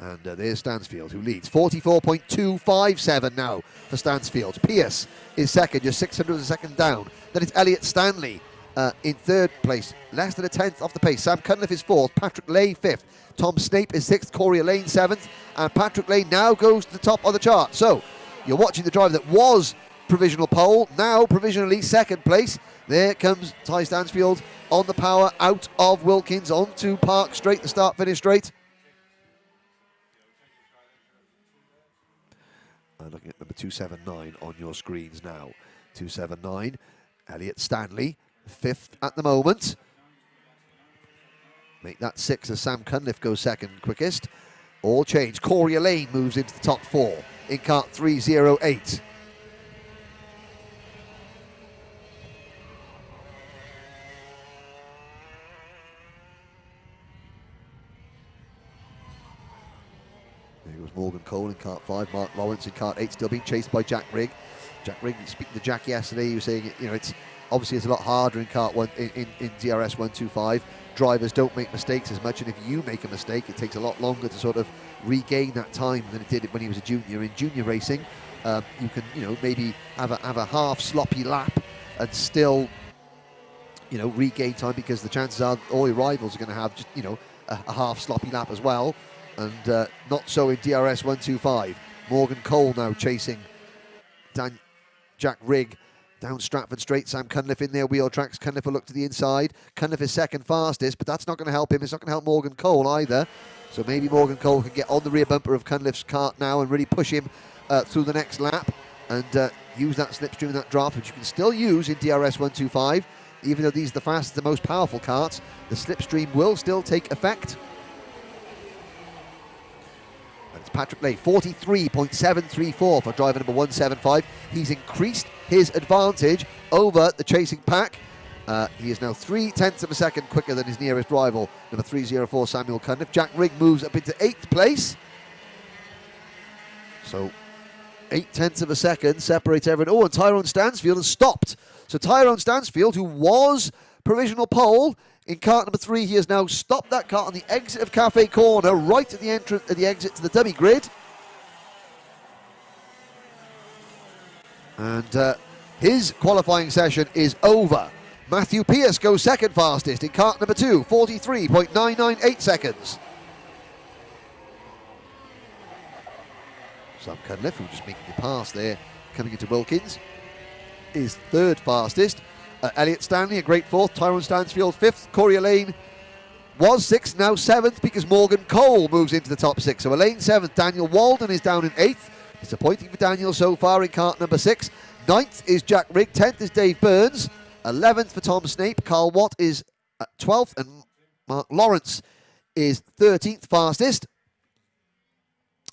And there's Stansfield, who leads 44.257 now for Stansfield. Pearce is second, just 600 a second down. Then it's Elliot Stanley in 3rd place, less than a tenth off the pace. Sam Cunliffe is 4th, Patrick Lay 5th, Tom Snape is 6th, Corey Elaine 7th, and Patrick Lay now goes to the top of the chart. So you're watching the driver that was provisional pole, now provisionally 2nd place. There comes Ty Stansfield on the power out of Wilkins onto Park Straight, the start-finish straight. Looking at number 279 on your screens now. 279, Elliot Stanley, 5th at the moment. Make that 6 as Sam Cunliffe goes 2nd quickest. All change. Corey Elaine moves into the top 4 in kart 308. There goes Morgan Cole in kart 5, Mark Lawrence in kart 8, still being chased by Jack Rigg. Jack Rigg, speaking to Jack yesterday, he was saying, it's obviously it's a lot harder in kart 1 in DRS 125. Drivers don't make mistakes as much, and if you make a mistake, it takes a lot longer to sort of regain that time than it did when he was a junior. In junior racing, you can maybe have a half sloppy lap and still regain time, because the chances are all your rivals are going to have just a half sloppy lap as well. And not so in DRS 125. Morgan Cole now chasing Jack Rigg down Stratford Straight. Sam Cunliffe in there, wheel tracks. Cunliffe will look to the inside. Cunliffe is 2nd fastest, but that's not going to help him. It's not going to help Morgan Cole either. So maybe Morgan Cole can get on the rear bumper of Cunliffe's kart now and really push him through the next lap and use that slipstream and that draft, which you can still use in DRS 125. Even though these are the fastest, the most powerful karts, the slipstream will still take effect. Patrick Lay. 43.734 for driver number 175. He's increased his advantage over the chasing pack. He is now 0.3 of a second quicker than his nearest rival, number 304 Samuel Cunliffe. Jack Rigg moves up into 8th place. So 0.8 of a second separates everyone. Oh, and Tyrone Stansfield has stopped. So Tyrone Stansfield, who was provisional pole in kart number 3, he has now stopped that kart on the exit of Cafe Corner, right at the entrance, at the exit to the dummy grid. And his qualifying session is over. Matthew Pearce goes second fastest in kart number 2, 43.998 seconds. Sam Cunliffe, who just making the pass there, coming into Wilkins, is third fastest. Elliot Stanley, a great fourth. Tyrone Stansfield, fifth. Corey Elaine was sixth, now seventh, because Morgan Cole moves into the top 6. So Elaine seventh. Daniel Walden is down in 8th. Disappointing for Daniel so far in kart number 6. 9th is Jack Rigg. 10th is Dave Burns. 11th for Tom Snape. Carl Watt is 12th, and Mark Lawrence is 13th fastest.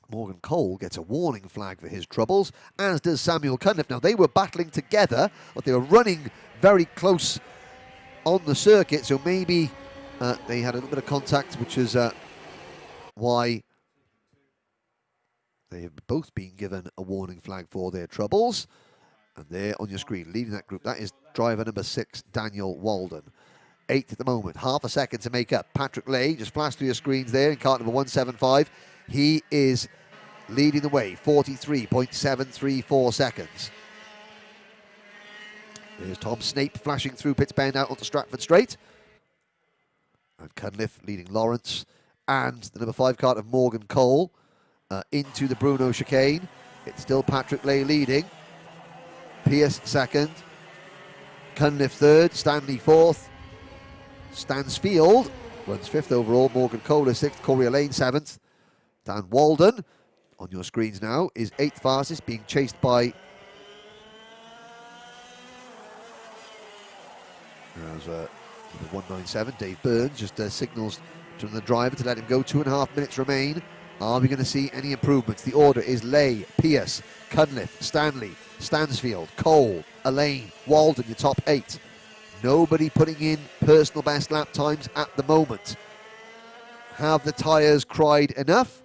Morgan Cole gets a warning flag for his troubles, as does Samuel Cunliffe. Now, they were battling together, but they were running very close on the circuit, so maybe they had a little bit of contact, which is why they have both been given a warning flag for their troubles. And there on your screen, leading that group, that is driver number 6, Daniel Walden. 8th at the moment, half a second to make up. Patrick Lay just flashed through your screens there in kart number 175. He is leading the way, 43.734 seconds. There's Tom Snape flashing through Pitts Bend out onto Stratford Straight. And Cunliffe leading Lawrence and the number 5 kart of Morgan Cole into the Bruno chicane. It's still Patrick Lay leading. Pearce second. Cunliffe third. Stanley fourth. Stansfield runs 5th overall. Morgan Cole is 6th. Corey Elaine 7th. Dan Walden, on your screens now, is 8th fastest, being chased by 197. Dave Burns just signals to the driver to let him go. 2.5 minutes remain. Are we going to see any improvements? The order is Lay, Pearce, Cunliffe, Stanley, Stansfield, Cole, Elaine, Walden, your top 8. Nobody putting in personal best lap times at the moment. Have the tyres cried enough?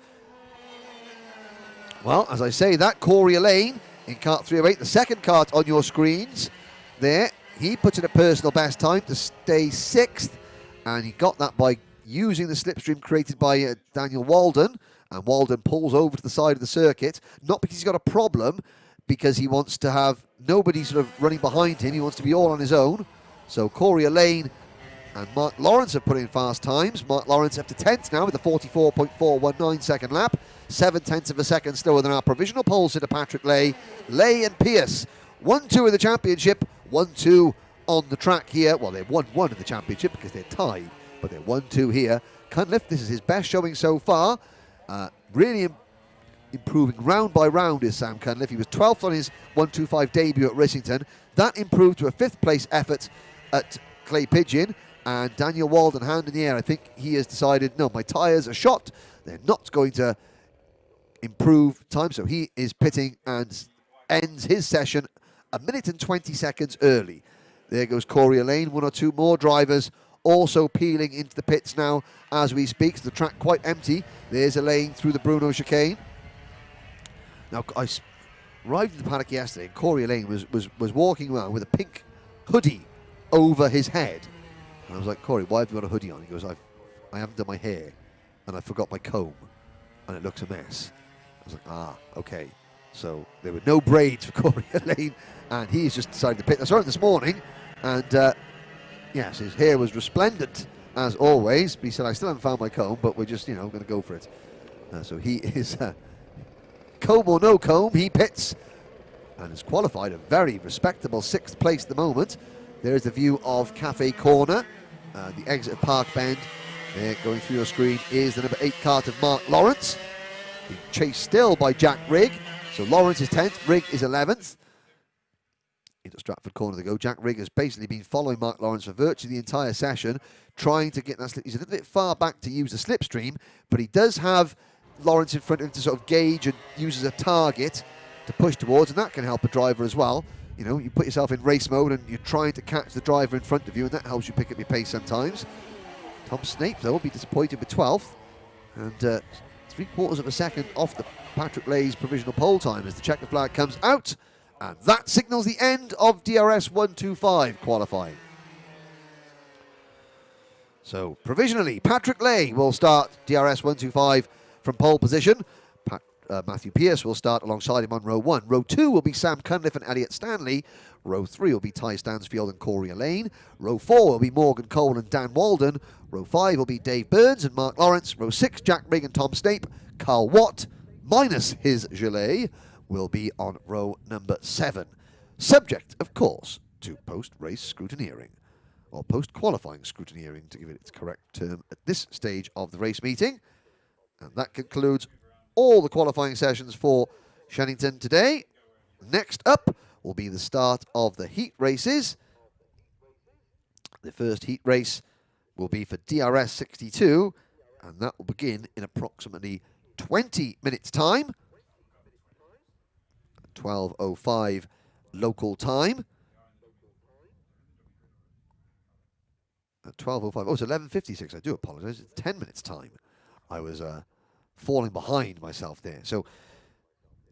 Well, as I say that, Corey Elaine in kart 308, the second kart on your screens there, he puts in a personal best time to stay 6th, and he got that by using the slipstream created by Daniel Walden, and Walden pulls over to the side of the circuit, not because he's got a problem, because he wants to have nobody sort of running behind him. He wants to be all on his own. So Corey Elaine and Mark Lawrence have put in fast times. Mark Lawrence up to 10th now with a 44.419 second lap. 0.7 of a second slower than our provisional pole sitter Patrick Lay. Lay and Pearce, 1-2 in the championship, 1-2 on the track here. Well, they're 1-1 in the championship because they're tied, but they're 1-2 here. Cunliffe, this is his best showing so far. Really improving round by round is Sam Cunliffe. He was 12th on his 125 debut at Rissington. That improved to a 5th place effort at Clay Pigeon. And Daniel Walden, hand in the air, I think he has decided, no, my tyres are shot. They're not going to improve time. So he is pitting and ends his session 1 minute and 20 seconds early. There goes Corey Elaine. 1 or 2 more drivers also peeling into the pits now as we speak. So the track quite empty. There's Elaine through the Bruno chicane. Now, I arrived in the paddock yesterday, and Corey Elaine was walking around with a pink hoodie over his head. And I was like, Corey, why have you got a hoodie on? He goes, I haven't done my hair, and I forgot my comb, and it looks a mess. I was like, okay. So there were no braids for Corey Elaine, and he's just decided to pit. I saw him this morning, and yes, his hair was resplendent, as always. He said, I still haven't found my comb, but we're just, going to go for it. So he is... comb or no comb, he pits and has qualified a very respectable 6th place at the moment. There's the view of Cafe Corner, the exit of Park Bend. There, going through your screen, is the number 8 kart of Mark Lawrence, being chased still by Jack Rigg. So Lawrence is 10th, Rigg is 11th. Into Stratford Corner they go. Jack Rigg has basically been following Mark Lawrence for virtually the entire session, trying to get that slip. He's a little bit far back to use the slipstream, but he does have Lawrence in front of him to sort of gauge and use as a target to push towards, and that can help a driver as well. You know, you put yourself in race mode and you're trying to catch the driver in front of you, and that helps you pick up your pace sometimes. Tom Snape, though, will be disappointed with 12th, and 3/4 of a second off the Patrick Lay's provisional pole time as the checker flag comes out, and that signals the end of DRS 125 qualifying. So, provisionally, Patrick Lay will start DRS 125 from pole position. Matthew Pearce will start alongside him on row 1. Row 2 will be Sam Cunliffe and Elliot Stanley. Row 3 will be Ty Stansfield and Corey Lane. Row 4 will be Morgan Cole and Dan Walden. Row 5 will be Dave Burns and Mark Lawrence. Row 6, Jack Rigg and Tom Snape. Carl Watt, minus his gilet, will be on row number 7. Subject, of course, to post-race scrutineering, or post-qualifying scrutineering, to give it its correct term at this stage of the race meeting. And that concludes all the qualifying sessions for Shenington today. Next up will be the start of the heat races. The first heat race will be for DRS 62, and that will begin in approximately 20 minutes' time. 12:05 local time. At 12:05, oh, it's 11:56. I do apologise. It's 10 minutes' time. I was falling behind myself there. So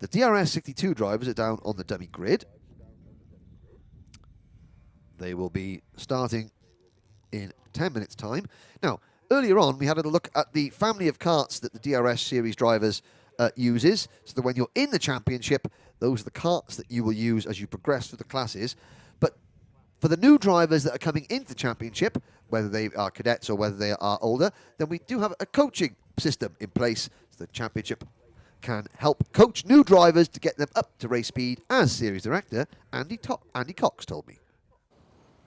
the DRS 62 drivers are down on the dummy grid. They will be starting in 10 minutes' time. Now, earlier on, we had a look at the family of karts that the DRS series drivers uses, so that when you're in the championship, those are the karts that you will use as you progress through the classes. But for the new drivers that are coming into the championship, whether they are cadets or whether they are older, then we do have a coaching system in place, so the championship can help coach new drivers to get them up to race speed, as series director Andy Cox told me.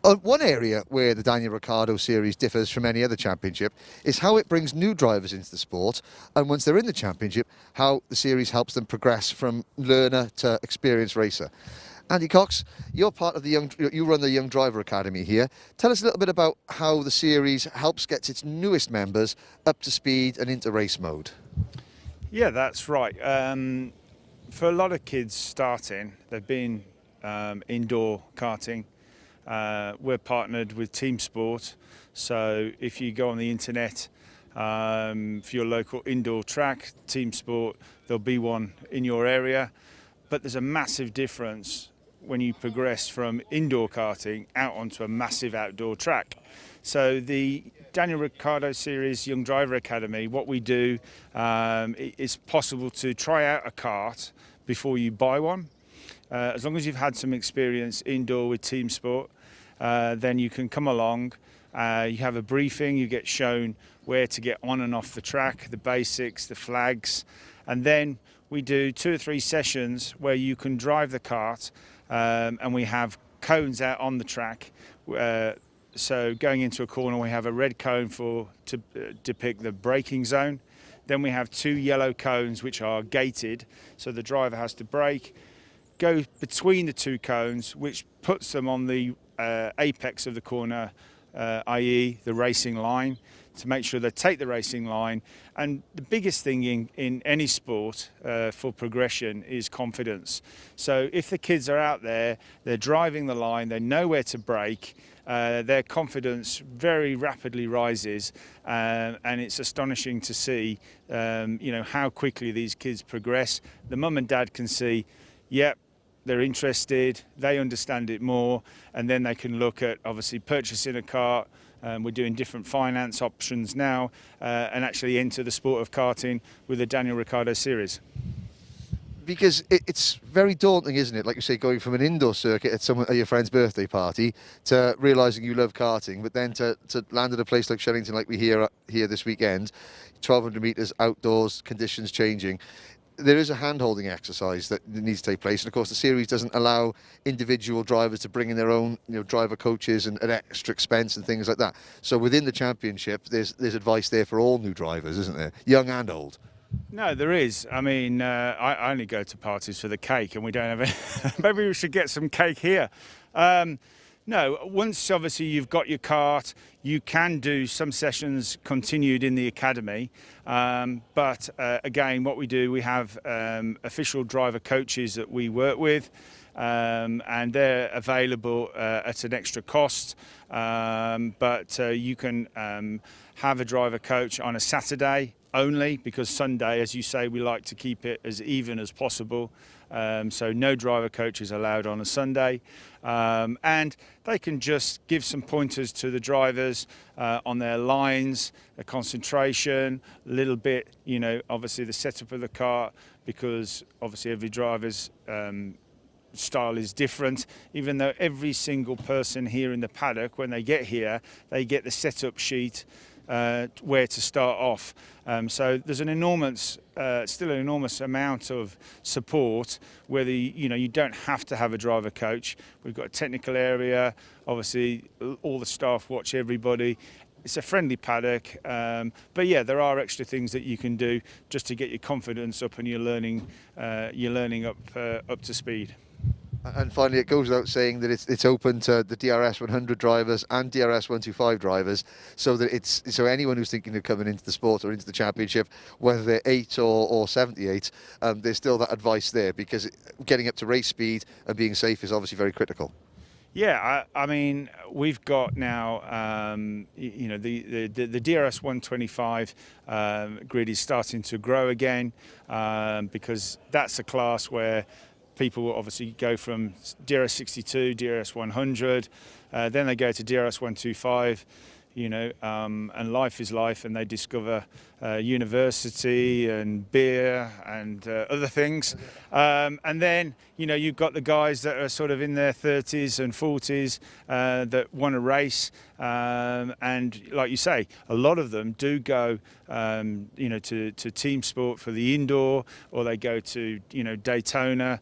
One area where the Daniel Ricciardo series differs from any other championship is how it brings new drivers into the sport, and once they're in the championship, how the series helps them progress from learner to experienced racer. Andy Cox, you're part of you run the Young Driver Academy here. Tell us a little bit about how the series helps get its newest members up to speed and into race mode. Yeah, that's right. For a lot of kids starting, they've been indoor karting. We're partnered with Team Sport, so if you go on the internet for your local indoor track, Team Sport, there'll be one in your area. But there's a massive difference when you progress from indoor karting out onto a massive outdoor track. So the Daniel Ricciardo Series Young Driver Academy, what we do, it's possible to try out a kart before you buy one. As long as you've had some experience indoor with Team Sport, then you can come along, you have a briefing, you get shown where to get on and off the track, the basics, the flags, and then we do 2 or 3 sessions where you can drive the kart, and we have cones out on the track. So going into a corner, we have a red cone to depict the braking zone. Then we have 2 yellow cones which are gated, so the driver has to brake, go between the 2 cones, which puts them on the apex of the corner, i.e. the racing line, to make sure they take the racing line. And the biggest thing in any sport for progression is confidence. So if the kids are out there, they're driving the line, they know where to brake, their confidence very rapidly rises, and it's astonishing to see how quickly these kids progress. The mum and dad can see, yep, they're interested, they understand it more, and then they can look at obviously purchasing a car. We're doing different finance options now, and actually enter the sport of karting with the Daniel Ricciardo series. Because it's very daunting, isn't it? Like you say, going from an indoor circuit at your friend's birthday party to realising you love karting, but then to land at a place like Shenington, like we here this weekend, 1,200 metres outdoors, conditions changing. There is a hand-holding exercise that needs to take place, and of course the series doesn't allow individual drivers to bring in their own driver coaches and at extra expense and things like that. So within the championship, there's advice there for all new drivers, isn't there? Young and old. No, there is. I mean, I only go to parties for the cake, and we don't have it. Maybe we should get some cake here. No, once obviously you've got your kart, you can do some sessions continued in the academy. But again, what we do, we have official driver coaches that we work with, and they're available at an extra cost. But you can have a driver coach on a Saturday only, because Sunday, as you say, we like to keep it as even as possible. So no driver coach is allowed on a Sunday, and they can just give some pointers to the drivers on their lines, their concentration, a little bit, you know, obviously the setup of the car, because obviously every driver's style is different. Even though every single person here in the paddock, when they get here, they get the setup sheet where to start off. So there's an enormous, still an enormous amount of support. Whether you don't have to have a driver coach. We've got a technical area. Obviously, all the staff watch everybody. It's a friendly paddock, but yeah, there are extra things that you can do just to get your confidence up and your learning up to speed. And finally, it goes without saying that it's open to the DRS 100 drivers and DRS 125 drivers, so that so anyone who's thinking of coming into the sport or into the championship, whether they're 8 or 78, there's still that advice there, because getting up to race speed and being safe is obviously very critical. Yeah, I mean, we've got now, the DRS 125 grid is starting to grow again, because that's a class where people will obviously go from DRS 62, DRS 100, then they go to DRS 125, and life is life, and they discover university and beer and other things. And then, you've got the guys that are sort of in their 30s and 40s that want to race. And like you say, a lot of them do go, to team sport for the indoor, or they go to, Daytona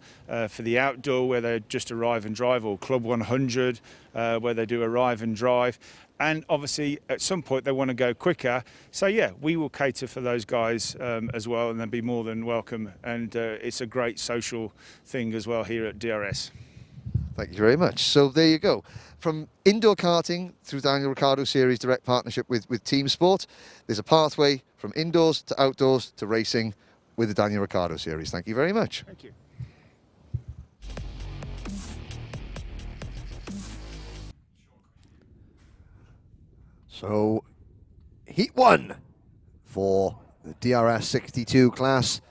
for the outdoor, where they just arrive and drive, or Club 100, where they do arrive and drive. And obviously, at some point, they want to go quicker. So, yeah, we will cater for those guys as well, and they'll be more than welcome. And it's a great social thing as well here at DRS. Thank you very much. So there you go. From indoor karting through Daniel Ricciardo Series direct partnership with Team Sport, there's a pathway from indoors to outdoors to racing with the Daniel Ricciardo Series. Thank you very much. Thank you. So, Heat 1 for the DRS 62 class.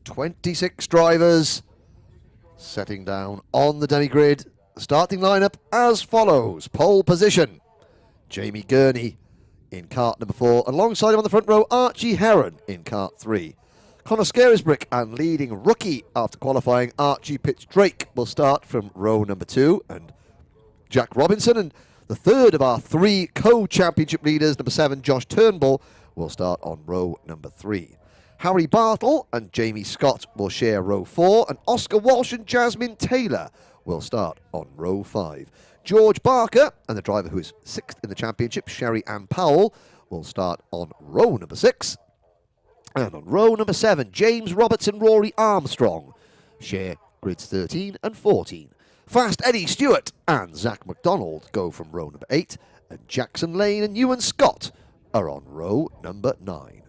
26 drivers setting down on the dummy grid. The starting lineup as follows. Pole position, Jamie Gurney in kart number 4. Alongside him on the front row, Archie Heron in kart 3. Connor Scarisbrick and leading rookie after qualifying, Archie Pitts-Drake, will start from row number 2. And Jack Robinson and the third of our 3 co-championship leaders, number 7, Josh Turnbull, will start on row number 3. Harry Bartle and Jamie Scott will share row 4, and Oscar Walsh and Jasmine Taylor will start on row 5. George Barker and the driver who is 6th in the championship, Sherry Ann Powell, will start on row number 6. And on row number 7, James Roberts and Rory Armstrong share grids 13 and 14. Fast Eddie Stewart and Zach McDonald go from row number 8, and Jackson Lane and Ewan Scott are on row number 9.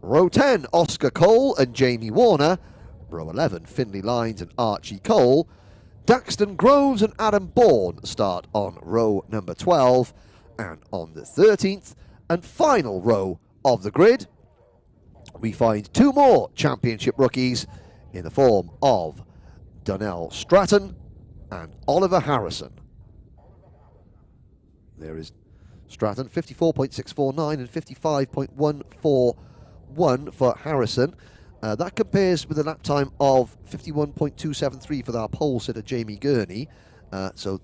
Row 10, Oscar Cole and Jamie Warner. Row 11, Finley Lines and Archie Cole. Daxton Groves and Adam Bourne start on row number 12. And on the 13th and final row of the grid, we find 2 more championship rookies in the form of Donnell Stratton and Oliver Harrison. There is Stratton, 54.649 and 55.141 for Harrison. That compares with a lap time of 51.273 for our pole sitter Jamie Gurney. So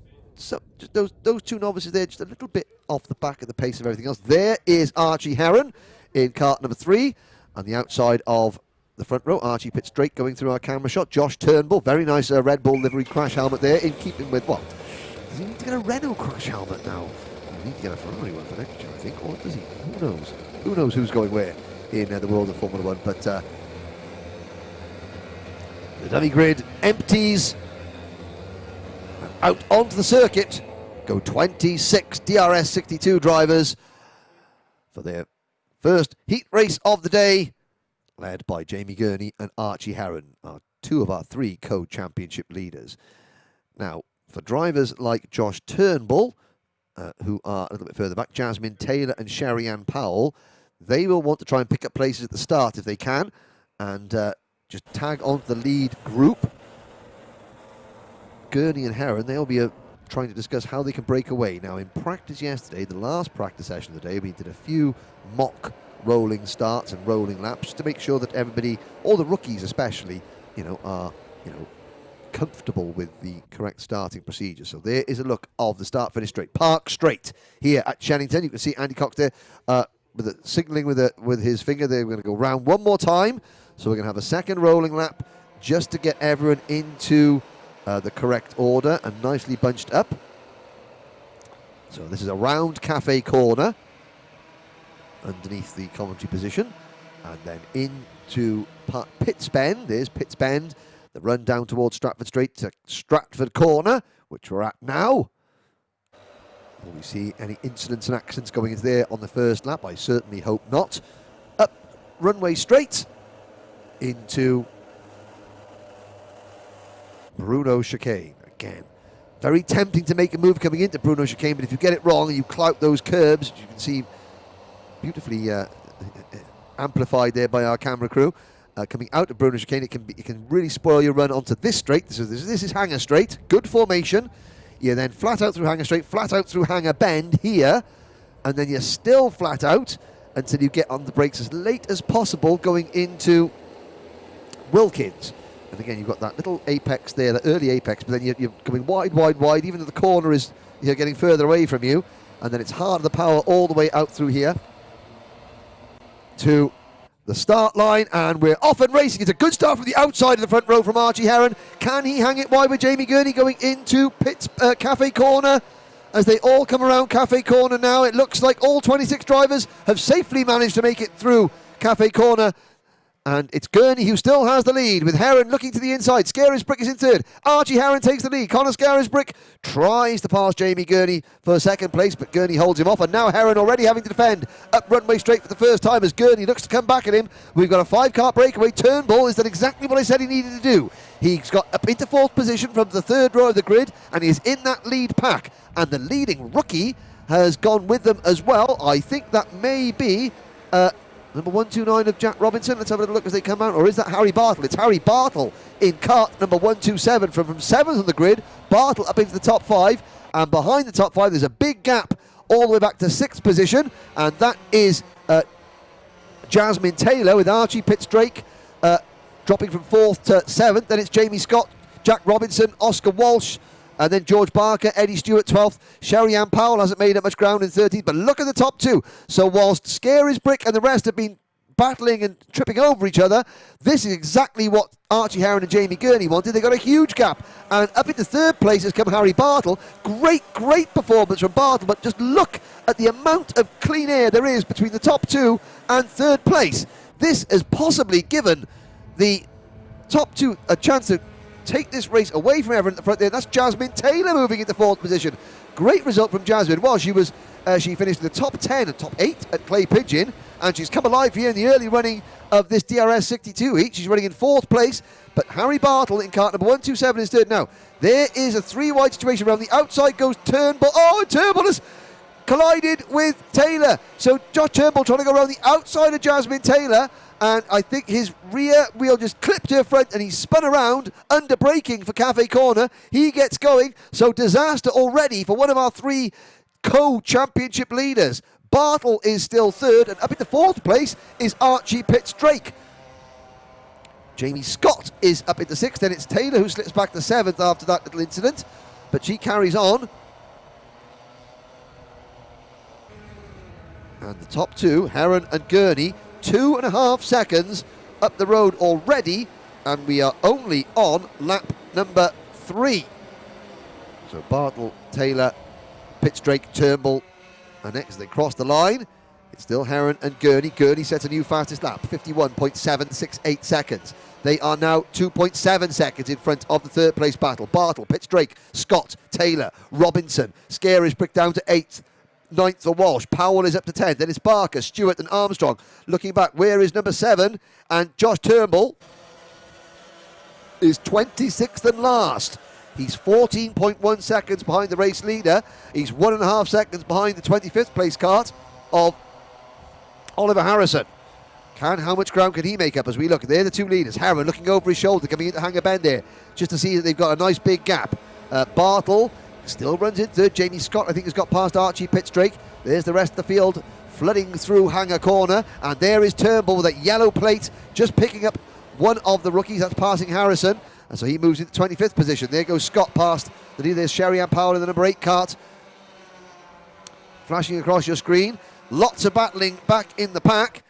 those 2 novices there, just a little bit off the back of the pace of everything else. There is Archie Heron in kart number 3. On the outside of the front row, Archie Pitts-Drake going through our camera shot. Josh Turnbull, very nice Red Bull livery crash helmet there, in keeping with what? Does he need to get a Renault crash helmet now? He need to get a Ferrari one for next year, I think, or does he? Who knows? Who knows who's going where in the world of Formula 1? But the dummy grid empties, and out onto the circuit go 26 DRS 62 drivers for their first heat race of the day, led by Jamie Gurney and Archie Heron, two of our three co-championship leaders. Now, for drivers like Josh Turnbull, who are a little bit further back, Jasmine Taylor and Sherry-Ann Powell, they will want to try and pick up places at the start if they can, and just tag onto the lead group. Gurney and Heron, they'll be trying to discuss how they can break away. Now, in practice yesterday, the last practice session of the day, we did a few mock rolling starts and rolling laps to make sure that everybody, all the rookies especially, are comfortable with the correct starting procedure. So there is a look of the start-finish straight. Park straight here at Shenington. You can see Andy Cox there signaling with his finger. They're going to go round one more time. So we're going to have a second rolling lap just to get everyone into the correct order and nicely bunched up. So this is around Cafe Corner underneath the commentary position, and then into Pitts Bend. There's Pitts Bend, the run down towards Stratford Straight to Stratford Corner, which we're at now. Will we see any incidents and accidents going into there on the first lap? I certainly hope not. Up runway straight into Bruno Chicane. Again, very tempting to make a move coming into Bruno Chicane, but if you get it wrong and you clout those curbs, you can see beautifully amplified there by our camera crew, coming out of Bruno Chicane, it can really spoil your run onto this straight. This is Hanger Straight, good formation. You then flat out through Hanger Straight, flat out through Hanger Bend here, and then you're still flat out until you get on the brakes as late as possible going into Wilkins. And again, you've got that little apex there, the early apex, but then you're coming wide, even though the corner is getting further away from you. And then it's hard the power all the way out through here to the start line, and we're off and racing. It's a good start from the outside of the front row from Archie Heron. Can he hang it wide with Jamie Gurney going into Cafe Corner? As they all come around Cafe Corner now, it looks like all 26 drivers have safely managed to make it through Cafe Corner. And it's Gurney who still has the lead, with Heron looking to the inside. Scarisbrick is in third. Archie Heron takes the lead. Connor Scarisbrick tries to pass Jamie Gurney for second place, but Gurney holds him off. And now Heron already having to defend up runway straight for the first time as Gurney looks to come back at him. We've got a 5-car breakaway. Turnbull has done exactly what I said he needed to do. He's got up into fourth position from the third row of the grid, and he's in that lead pack. And the leading rookie has gone with them as well. I think that may be number 129 of Jack Robinson. Let's have a little look as they come out. Or is that Harry Bartle? It's Harry Bartle in cart number 127 from 7th on the grid. Bartle up into the top 5. And behind the top 5, there's a big gap all the way back to 6th position. And that is Jasmine Taylor with Archie Pitts-Drake dropping from 4th to 7th. Then it's Jamie Scott, Jack Robinson, Oscar Walsh, and then George Barker, Eddie Stewart 12th. Sherry-Ann Powell hasn't made up much ground in 13th, but look at the top two. So whilst Scarisbrick and the rest have been battling and tripping over each other, this is exactly what Archie Heron and Jamie Gurney wanted. They got a huge gap. And up into third place has come Harry Bartle. Great performance from Bartle, but just look at the amount of clean air there is between the top two and third place. This has possibly given the top two a chance to take this race away from everyone at the front there. That's Jasmine Taylor moving into 4th position. Great result from Jasmine. Well, she finished in the top 10 and top 8 at Clay Pigeon, and she's come alive here in the early running of this DRS 62 heat. She's running in 4th place, but Harry Bartle in cart number 127 is third. Now, there is a 3-wide situation around the outside goes Turnbull. Oh, and Turnbull has collided with Taylor. So Josh Turnbull trying to go around the outside of Jasmine Taylor, and I think his rear wheel just clipped her front and he spun around under braking for Cafe Corner. He gets going, so disaster already for one of our 3 co-championship leaders. Bartle is still third, and up into 4th place is Archie Pitts-Drake. Jamie Scott is up into 6th, then it's Taylor who slips back to 7th after that little incident, but she carries on. And the top two, Heron and Gurney, 2.5 seconds up the road already, and we are only on lap number 3. So Bartle, Taylor, Pitts-Drake, Turnbull, and next they cross the line, it's still Heron and Gurney. Gurney sets a new fastest lap, 51.768 seconds. They are now 2.7 seconds in front of the third place battle. Bartle, Fitzdrake, Scott, Taylor, Robinson. Scary's Brick down to 8th. 9th for Walsh. Powell is up to 10th. Then it's Barker, Stewart and Armstrong. Looking back, where is number 7? And Josh Turnbull is 26th and last. He's 14.1 seconds behind the race leader. He's 1.5 seconds behind the 25th place kart of Oliver Harrison. How much ground can he make up as we look? They're the two leaders. Harron looking over his shoulder, coming into Hanger Bend there, just to see that they've got a nice big gap. Bartle still runs into Jamie Scott, I think, has got past Archie Fitzdrake. There's the rest of the field flooding through Hanger Corner, and there is Turnbull with that yellow plate, just picking up one of the rookies. That's passing Harrison, and so he moves into 25th position. There goes Scott past the leader. There's Sherry Ann Powell in the number 8 kart. Flashing across your screen. Lots of battling back in the pack.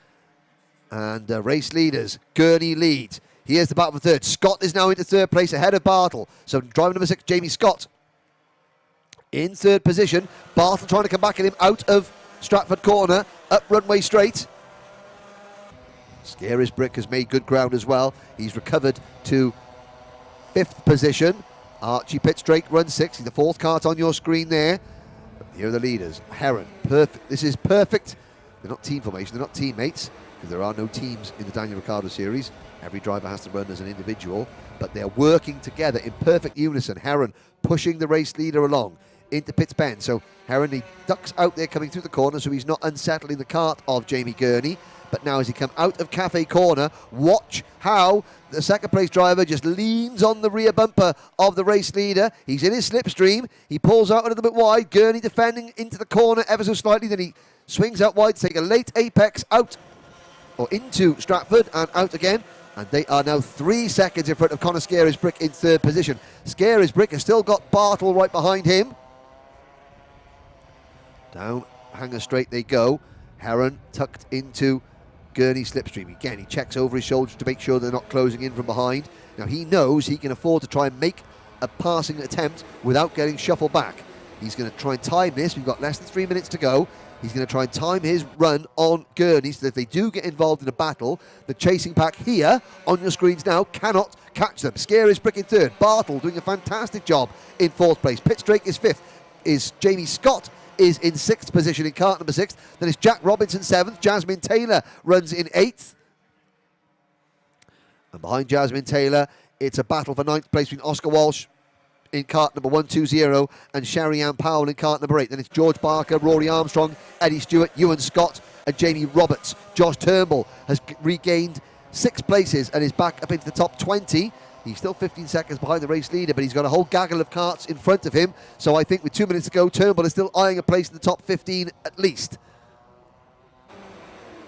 And race leaders, Gurney leads. Here's the battle for third. Scott is now into third place ahead of Bartle. So driver number 6, Jamie Scott, in third position. Bartle trying to come back at him out of Stratford Corner, up runway straight. Scary's Brick has made good ground as well. He's recovered to 5th position. Archie Fitzdrake runs 6th. He's the 4th kart on your screen there. Here are the leaders. Heron, perfect. This is perfect. They're not team formation, they're not teammates, because there are no teams in the Daniel Ricciardo series. Every driver has to run as an individual, but they're working together in perfect unison. Heron pushing the race leader along into Pitts Bend. So Heron, he ducks out there coming through the corner, so he's not unsettling the kart of Jamie Gurney. But now as he come out of Cafe Corner, watch how the second place driver just leans on the rear bumper of the race leader. He's in his slipstream. He pulls out a little bit wide. Gurney defending into the corner ever so slightly. Then he swings out wide to take a late apex out or into Stratford and out again. And they are now 3 seconds in front of Connor Scary's Brick in third position. Scary's Brick has still got Bartle right behind him. Down Hanger Straight they go. Heron tucked into Gurney slipstream. Again, he checks over his shoulders to make sure they're not closing in from behind. Now he knows he can afford to try and make a passing attempt without getting shuffled back. He's going to try and time this. We've got less than 3 minutes to go. He's going to try and time his run on Gurney so that if they do get involved in a battle, the chasing pack here on your screens now cannot catch them. Scary's Brick in third. Bartle doing a fantastic job in 4th place. Fitzdrake is 5th. Is Jamie Scott is in 6th position in kart number 6. Then it's Jack Robinson 7th. Jasmine Taylor runs in 8th. And behind Jasmine Taylor, it's a battle for 9th place between Oscar Walsh in kart number 120 and Sherry Ann Powell in kart number 8. Then it's George Barker, Rory Armstrong, Eddie Stewart, Ewan Scott and Jamie Roberts. Josh Turnbull has regained 6 places and is back up into the top 20. He's still 15 seconds behind the race leader, but he's got a whole gaggle of karts in front of him. So I think with 2 minutes to go, Turnbull is still eyeing a place in the top 15 at least.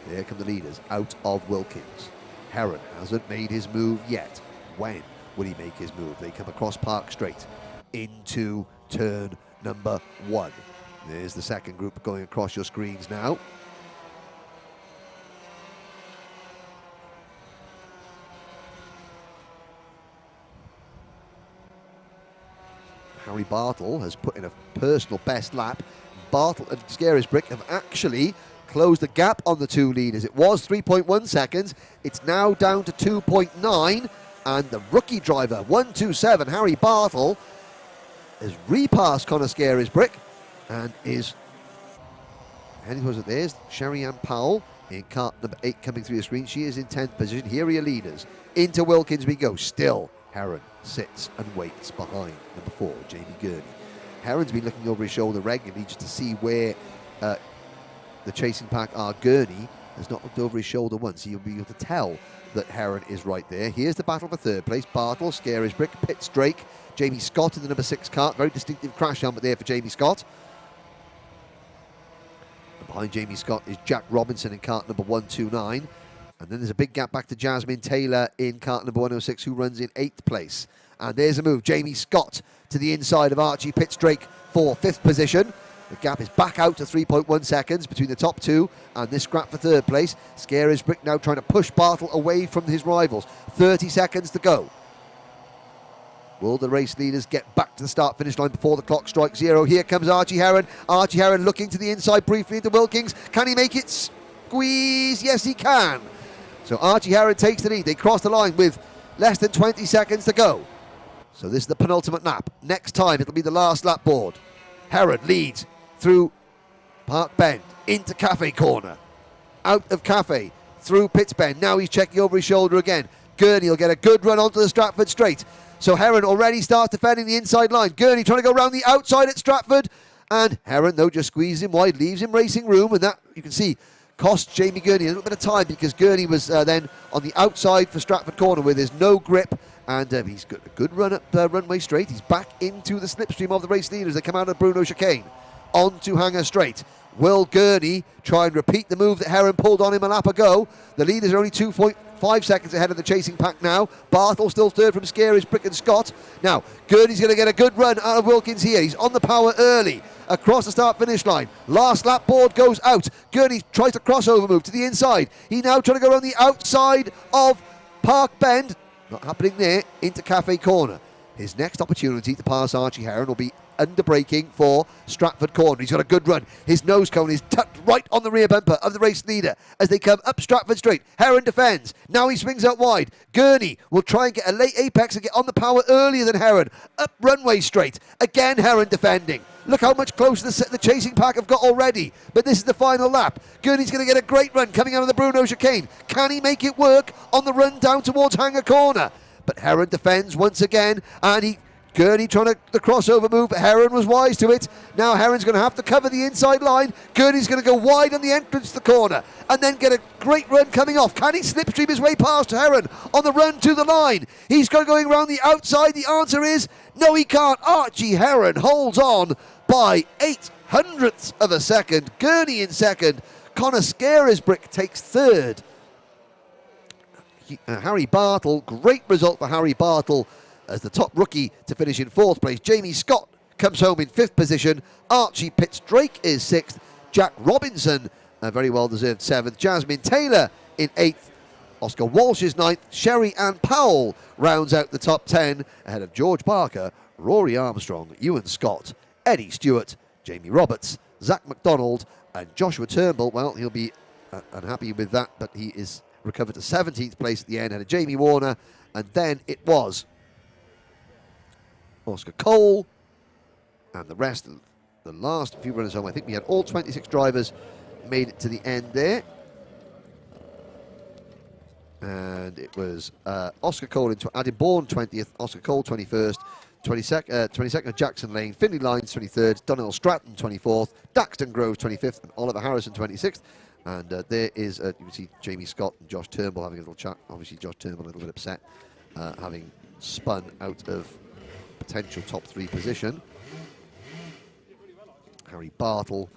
There come the leaders out of Wilkins. Heron hasn't made his move yet. When will he make his move? They come across Park Straight into turn number 1. There's the second group going across your screens now. Harry Bartle has put in a personal best lap. Bartle and Scary's Brick have actually closed the gap on the two leaders. It was 3.1 seconds. It's now down to 2.9. And the rookie driver, 127, Harry Bartle, has repassed Connor Scary's Brick and is heading towards it. There's Sherry Ann Powell in kart number 8 coming through the screen. She is in 10th position. Here are your leaders. Into Wilkins we go. Still, Heron sits and waits behind number 4, Jamie Gurney. Heron's been looking over his shoulder regularly just to see where the chasing pack are. Gurney has not looked over his shoulder once. You'll be able to tell that Heron is right there. Here's the battle for third place. Bartle, Scary's Brick, Fitzdrake, Jamie Scott in the number 6 kart. Very distinctive crash helmet there for Jamie Scott. And behind Jamie Scott is Jack Robinson in kart number 129. And then there's a big gap back to Jasmine Taylor in kart number 106, who runs in 8th place. And there's a move. Jamie Scott to the inside of Archie Fitzdrake for 5th position. The gap is back out to 3.1 seconds between the top 2 and this scrap for 3rd place. Scary's Brick now trying to push Bartle away from his rivals. 30 seconds to go. Will the race leaders get back to the start-finish line before the clock strikes 0? Here comes Archie Heron. Archie Heron looking to the inside briefly into Wilkins. Can he make it squeeze? Yes, he can. So Archie Heron takes the lead. They cross the line with Less than 20 seconds to go. So this is the penultimate lap. Next time it'll be the last lap board. Heron leads through Park Bend into Cafe Corner. Out of Cafe through Pitts Bend. Now he's checking over his shoulder again. Gurney will get a good run onto the Stratford straight. So Heron already starts defending the inside line. Gurney trying to go around the outside at Stratford. And Heron, though, just squeezes him wide, leaves him racing room. And that, you can see, cost Jamie Gurney a little bit of time because Gurney was then on the outside for Stratford Corner with his no grip. And he's got a good run up Runway Straight. He's back into the slipstream of the race leaders. They come out of Bruno Chicane onto Hanger Straight. Will Gurney try and repeat the move that Heron pulled on him a lap ago? The leaders are only 2.5 seconds ahead of the chasing pack now. Bartle still third from Scary's Brick and Scott. Now, Gurney's going to get a good run out of Wilkins here. He's on the power early across the start-finish line. Last lap board goes out. Gurney tries to crossover move to the inside. He now trying to go around the outside of Park Bend. Not happening there, into Cafe Corner. His next opportunity to pass Archie Heron will be under braking for Stratford Corner. He's got a good run. His nose cone is tucked right on the rear bumper of the race leader as they come up Stratford Straight. Heron defends. Now he swings out wide. Gurney will try and get a late apex and get on the power earlier than Heron. Up Runway Straight. Again Heron defending. Look how much closer the chasing pack have got already. But this is the final lap. Gurney's going to get a great run coming out of the Bruno Chicane. Can he make it work on the run down towards Hanger Corner? But Heron defends once again, and Gurney trying the crossover move, but Heron was wise to it. Now Heron's going to have to cover the inside line. Gurney's going to go wide on the entrance to the corner and then get a great run coming off. Can he slipstream his way past Heron on the run to the line? He's going around the outside. The answer is no, he can't. Archie Heron holds on by 0.08 of a second. Gurney in second. Connor Scarisbrick takes third. Harry Bartle, great result for Harry Bartle as the top rookie to finish in fourth place. Jamie Scott comes home in fifth position. Archie Pitts-Drake is sixth. Jack Robinson, a very well-deserved seventh. Jasmine Taylor in eighth. Oscar Walsh is ninth. Sherry Ann Powell rounds out the top 10 ahead of George Barker, Rory Armstrong, Ewan Scott, Eddie Stewart, Jamie Roberts, Zach McDonald, and Joshua Turnbull. Well, he'll be unhappy with that, but he is recovered to 17th place at the end, ahead of Jamie Warner, and then it was Oscar Cole and the rest of the last few runners home. I think we had all 26 drivers made it to the end there, and it was Oscar Cole into Adam Bourne 20th, Oscar Cole 21st, 22nd Jackson Lane, Finley Lyons 23rd, Donnell Stratton 24th, Daxton Grove 25th, and Oliver Harrison 26th. And there is, you can see Jamie Scott and Josh Turnbull having a little chat. Obviously, Josh Turnbull a little bit upset, having spun out of potential top 3 position. Harry Bartle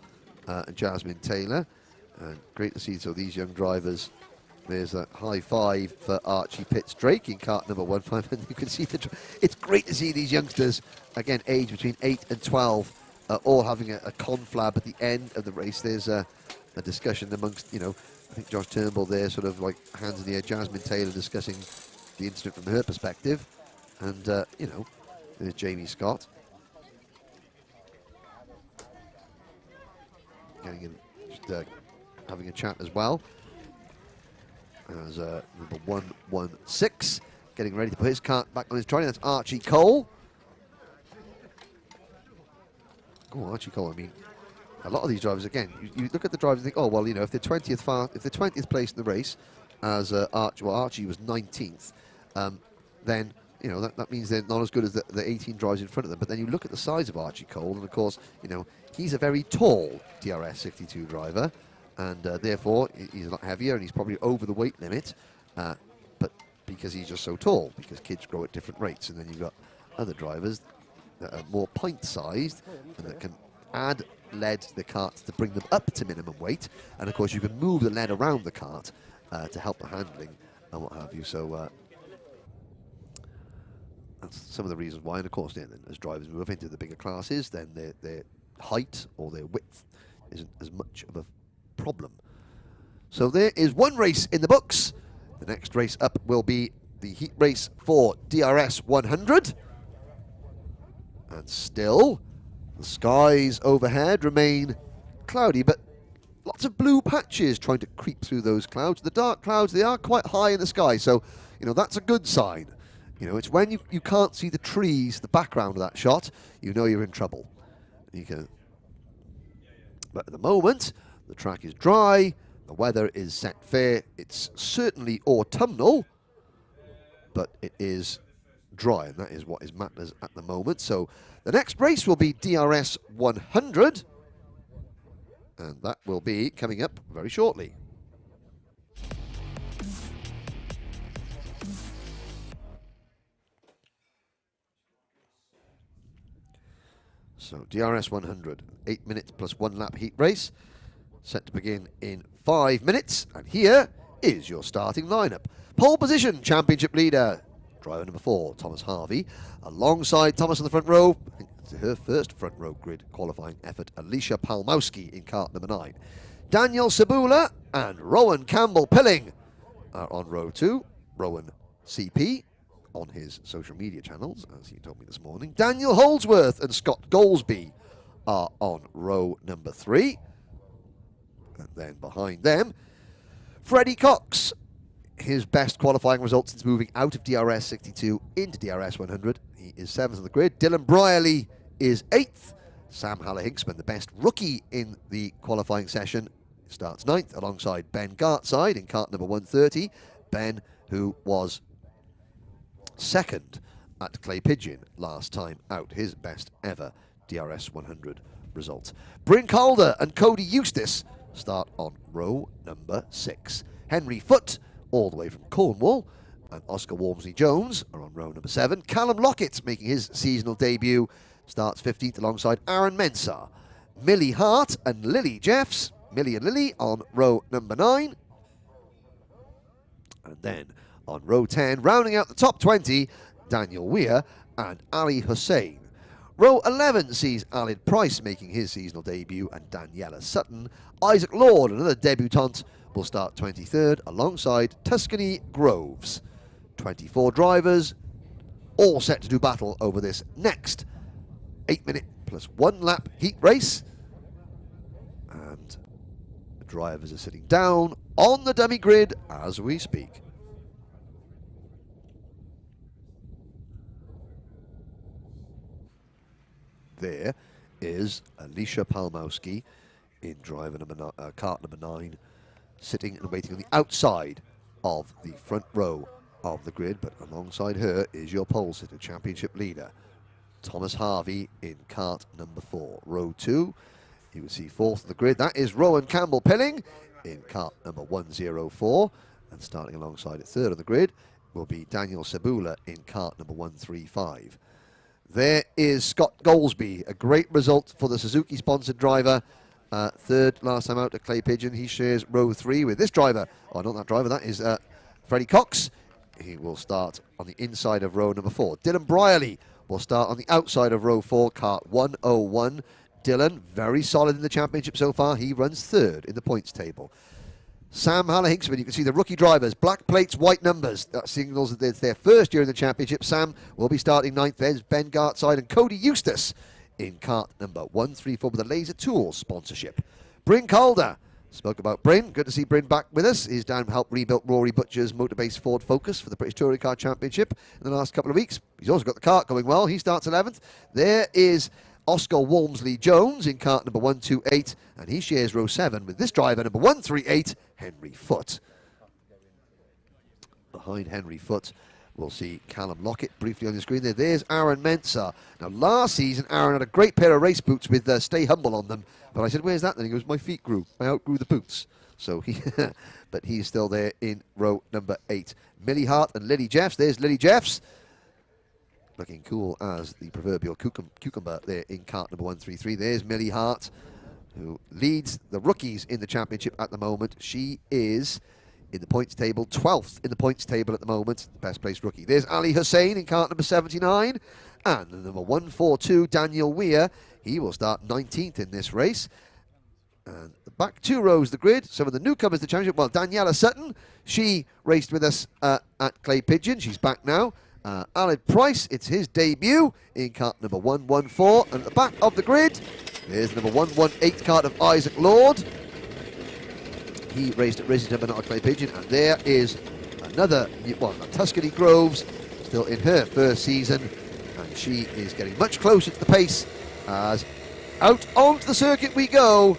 and Jasmine Taylor. And great to see these young drivers. There's a high five for Archie Pitts-Drake in kart number 15. And you can see it's great to see these youngsters, again, aged between 8 and 12, all having a conflab at the end of the race. There's a discussion amongst, I think Josh Turnbull there, sort of like hands in the air. Jasmine Taylor discussing the incident from her perspective. And, there's Jamie Scott. Getting in, just having a chat as well. As number 116, getting ready to put his kart back on his trolley. That's Archie Cole. Oh, Archie Cole, I mean, a lot of these drivers, again, you look at the drivers and think, oh, well, if they're 20th place in the race, as Archie was 19th, then, that means they're not as good as the 18 drivers in front of them. But then you look at the size of Archie Cole, and of course, he's a very tall DRS 62 driver, and therefore, he's a lot heavier, and he's probably over the weight limit, but because he's just so tall, because kids grow at different rates. And then you've got other drivers that are more pint-sized, and that can add lead to the cart to bring them up to minimum weight, and of course you can move the lead around the cart to help the handling and what have you. So that's some of the reasons why. And of course, then as drivers move into the bigger classes, then their height or their width isn't as much of a problem. So there is one race in the books. The next race up will be the heat race for DRS 100, and still the skies overhead remain cloudy, but lots of blue patches trying to creep through those clouds. The dark clouds, they are quite high in the sky, so You know, that's a good sign. You know, it's when you can't see the trees, the background of that shot, you know you're in trouble. You can, but at the moment, the track is dry, the weather is set fair. It's certainly autumnal, but it is dry, and that is what is matters at the moment. So the next race will be DRS 100, and that will be coming up very shortly. So DRS 100, 8 minutes plus 1 lap heat race, set to begin in 5 minutes, and here is your starting lineup. Pole position, championship leader, driver number 4, Thomas Harvey. Alongside Thomas in the front row, I think it's her first front row grid qualifying effort, Alicia Palmowski in kart number 9. Daniel Cebula and Rowan Campbell-Pilling are on row 2. Rowan CP on his social media channels, as he told me this morning. Daniel Holdsworth and Scott Goldsby are on row number 3. And then behind them, Freddie Cox. His best qualifying result since moving out of DRS 62 into DRS 100. He is 7th on the grid. Dylan Brierley is 8th. Sam Haller-Hinksman, the best rookie in the qualifying session, starts 9th alongside Ben Gartside in kart number 130. Ben, who was 2nd at Clay Pigeon last time out, his best ever DRS 100 result. Bryn Calder and Cody Eustace start on row number 6. Henry Foote, all the way from Cornwall, and Oscar Walmsley-Jones are on row number 7. Callum Lockett, making his seasonal debut, starts 15th alongside Aaron Mensah. Millie Hart and Lily Jeffs, Millie and Lily on row number 9. And then on row 10, rounding out the top 20, Daniel Weir and Ali Hussein. Row 11 sees Alid Price making his seasonal debut, and Daniela Sutton. Isaac Lord, another debutant, will start 23rd alongside Tuscany Groves. 24 drivers, all set to do battle over this next 8-minute plus 1 lap heat race. And the drivers are sitting down on the dummy grid as we speak. There is Alicia Palmowski in driver number kart number 9, sitting and waiting on the outside of the front row of the grid, but alongside her is your pole sitter, championship leader, Thomas Harvey in kart number 4. Row 2, you will see 4th on the grid. That is Rowan Campbell-Pilling in kart number 104, and starting alongside at 3rd on the grid will be Daniel Cebula in kart number 135. There is Scott Goldsby, a great result for the Suzuki-sponsored driver. 3rd last time out at Clay Pigeon. He shares row 3 with this driver. Oh, not that driver, that is Freddie Cox. He will start on the inside of row number 4. Dylan Brierley will start on the outside of row 4, kart 101. Dylan, very solid in the championship so far. He runs 3rd in the points table. Sam Haller-Hinksman, you can see the rookie drivers, black plates, white numbers. That signals that it's their first year in the championship. Sam will be starting 9th. There's Ben Gartside and Cody Eustace in kart number 134 with the Laser Tools sponsorship. Bryn Calder, spoke about Bryn. Good to see Bryn back with us. He's down helped rebuild Rory Butcher's motor-based Ford Focus for the British Touring Car Championship in the last couple of weeks. He's also got the kart going well. He starts 11th. There is Oscar Walmsley-Jones in kart number 128, and he shares row 7 with this driver, number 138, Henry Foote. Behind Henry Foote, we'll see Callum Lockett briefly on the screen there. There's Aaron Mensah. Now, last season, Aaron had a great pair of race boots with Stay Humble on them, but I said, where's that then? He goes, my feet grew. I outgrew the boots. So he, but he's still there in row number 8. Millie Hart and Lily Jeffs. There's Lily Jeffs, looking cool as the proverbial cucumber there in kart number 133. There's Millie Hart, who leads the rookies in the championship at the moment. She is in the points table, 12th in the points table at the moment, the best placed rookie. There's Ali Hussein in kart number 79, and the number 142, Daniel Weir. He will start 19th in this race. And the back 2 rows of the grid, some of the newcomers to the championship. Well, Daniela Sutton, she raced with us at Clay Pigeon. She's back now. Alid Price, it's his debut in kart number 114. And at the back of the grid, there's the number 118 kart of Isaac Lord. He raced at Rissington but not at Clay Pigeon. And there is another, well, Tuscany Groves, still in her first season, and she is getting much closer to the pace as out onto the circuit we go.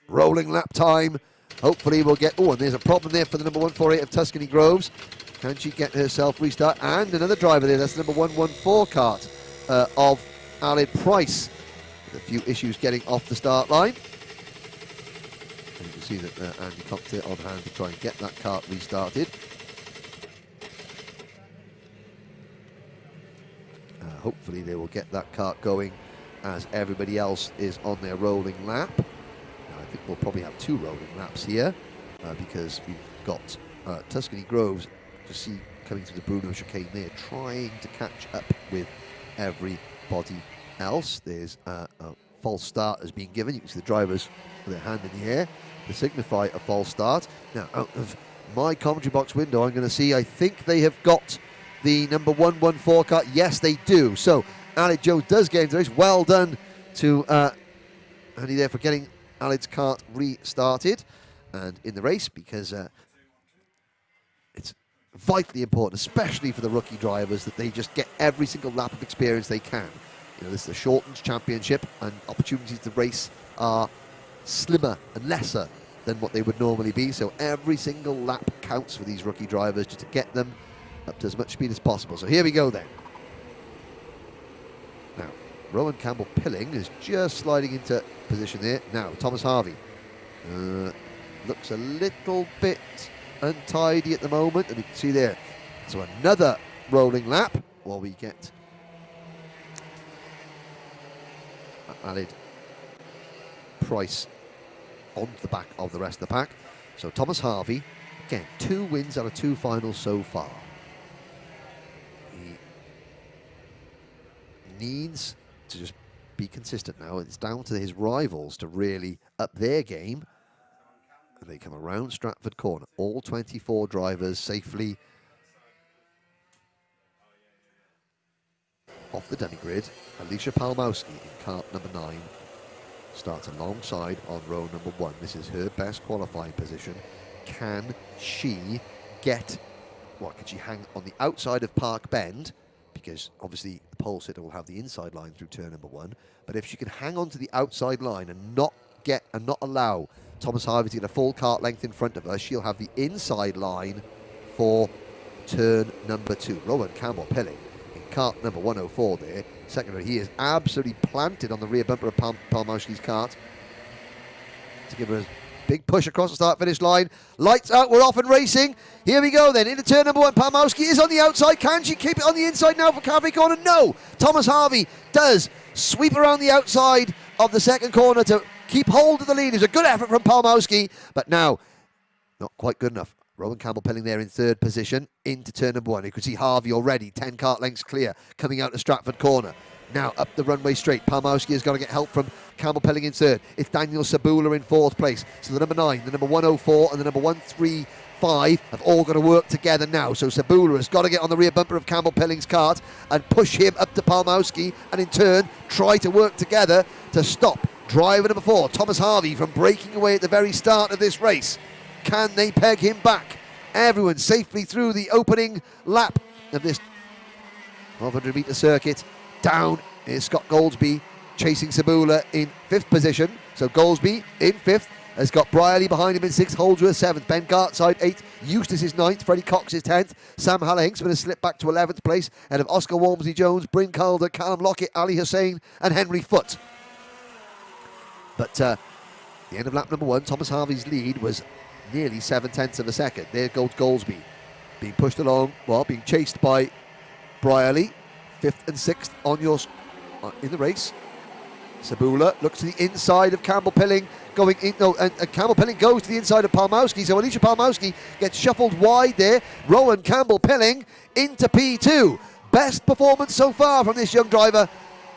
Rolling lap time. Hopefully we'll get... Oh, and there's a problem there for the number 148 of Tuscany Groves. Can she get herself restart? And another driver there. That's the number 114 kart of Aled Price. With a few issues getting off the start line. And you can see that Andy Cox there on hand to try and get that kart restarted. Hopefully they will get that kart going as everybody else is on their rolling lap. I think we'll probably have 2 rolling laps here because we've got Tuscany Groves to see coming through the Bruno chicane there, trying to catch up with everybody else. There's a false start has been given. You can see the drivers with their hand in the air to signify a false start. Now, out of my commentary box window, I'm going to see, I think they have got the number 114 kart. Yes, they do. So, Aled Jones does get into the race. Well done to Andy there for getting Aled's kart restarted and in the race, because it's vitally important, especially for the rookie drivers, that they just get every single lap of experience they can. You know, this is a shortened championship, and opportunities to race are slimmer and lesser than what they would normally be. So every single lap counts for these rookie drivers, just to get them up to as much speed as possible. So here we go then. Now, Rowan Campbell-Pilling is just sliding into position there. Now, Thomas Harvey looks a little bit untidy at the moment, and you can see there. So another rolling lap while we get Aled Price onto the back of the rest of the pack. So Thomas Harvey, again, 2 wins out of 2 finals so far. He needs to just be consistent now. It's down to his rivals to really up their game. And they come around Stratford Corner. All 24 drivers safely off the demi-grid. Alicia Palmowski in kart number 9 starts alongside on row number 1. This is her best qualifying position. Can she get... What, can she hang on the outside of Park Bend? Because obviously the pole sitter will have the inside line through turn number 1. But if she can hang on to the outside line and not allow Thomas Harvey to get a full kart length in front of her, she'll have the inside line for turn number 2. Rowan Campbell-Pilling in kart number 104 there. Secondary, he is absolutely planted on the rear bumper of Palmowski's kart to give her a big push across the start-finish line. Lights out, we're off and racing. Here we go then, into turn number 1. Palmowski is on the outside. Can she keep it on the inside now for Cafe Corner? No! Thomas Harvey does sweep around the outside of the second corner to keep hold of the lead. It was a good effort from Palmowski, but now not quite good enough. Rowan Campbell-Pilling there in 3rd position into turn number 1. You can see Harvey already 10 kart lengths clear coming out of Stratford Corner. Now up the runway straight. Palmowski has got to get help from Campbell-Pilling in 3rd. It's Daniel Sabula in 4th place. So the number 9, the number 104 and the number 135 have all got to work together now. So Sabula has got to get on the rear bumper of Campbell-Pilling's kart and push him up to Palmowski, and in turn try to work together to stop driver number 4, Thomas Harvey, from breaking away at the very start of this race. Can they peg him back? Everyone safely through the opening lap of this 1200-metre circuit. Down is Scott Goldsby chasing Sabula in 5th position. So Goldsby in 5th has got Brierley behind him in 6th, Holdsworth 7th, Ben Gartside 8th, Eustace is 9th, Freddie Cox is 10th, Sam Haller-Hinks going to slip back to 11th place, ahead of Oscar Walmsley-Jones, Bryn Calder, Callum Lockett, Ali Hussein and Henry Foote. But the end of lap number 1, Thomas Harvey's lead was nearly 7/10 of a second. There goes Goldsby, being pushed along, well, being chased by Brierley, 5th and 6th on your in the race. Sabula looks to the inside of Campbell-Pilling, going in, no, and Campbell-Pilling goes to the inside of Palmowski, so Alicia Palmowski gets shuffled wide there. Rowan Campbell-Pilling into P2. Best performance so far from this young driver.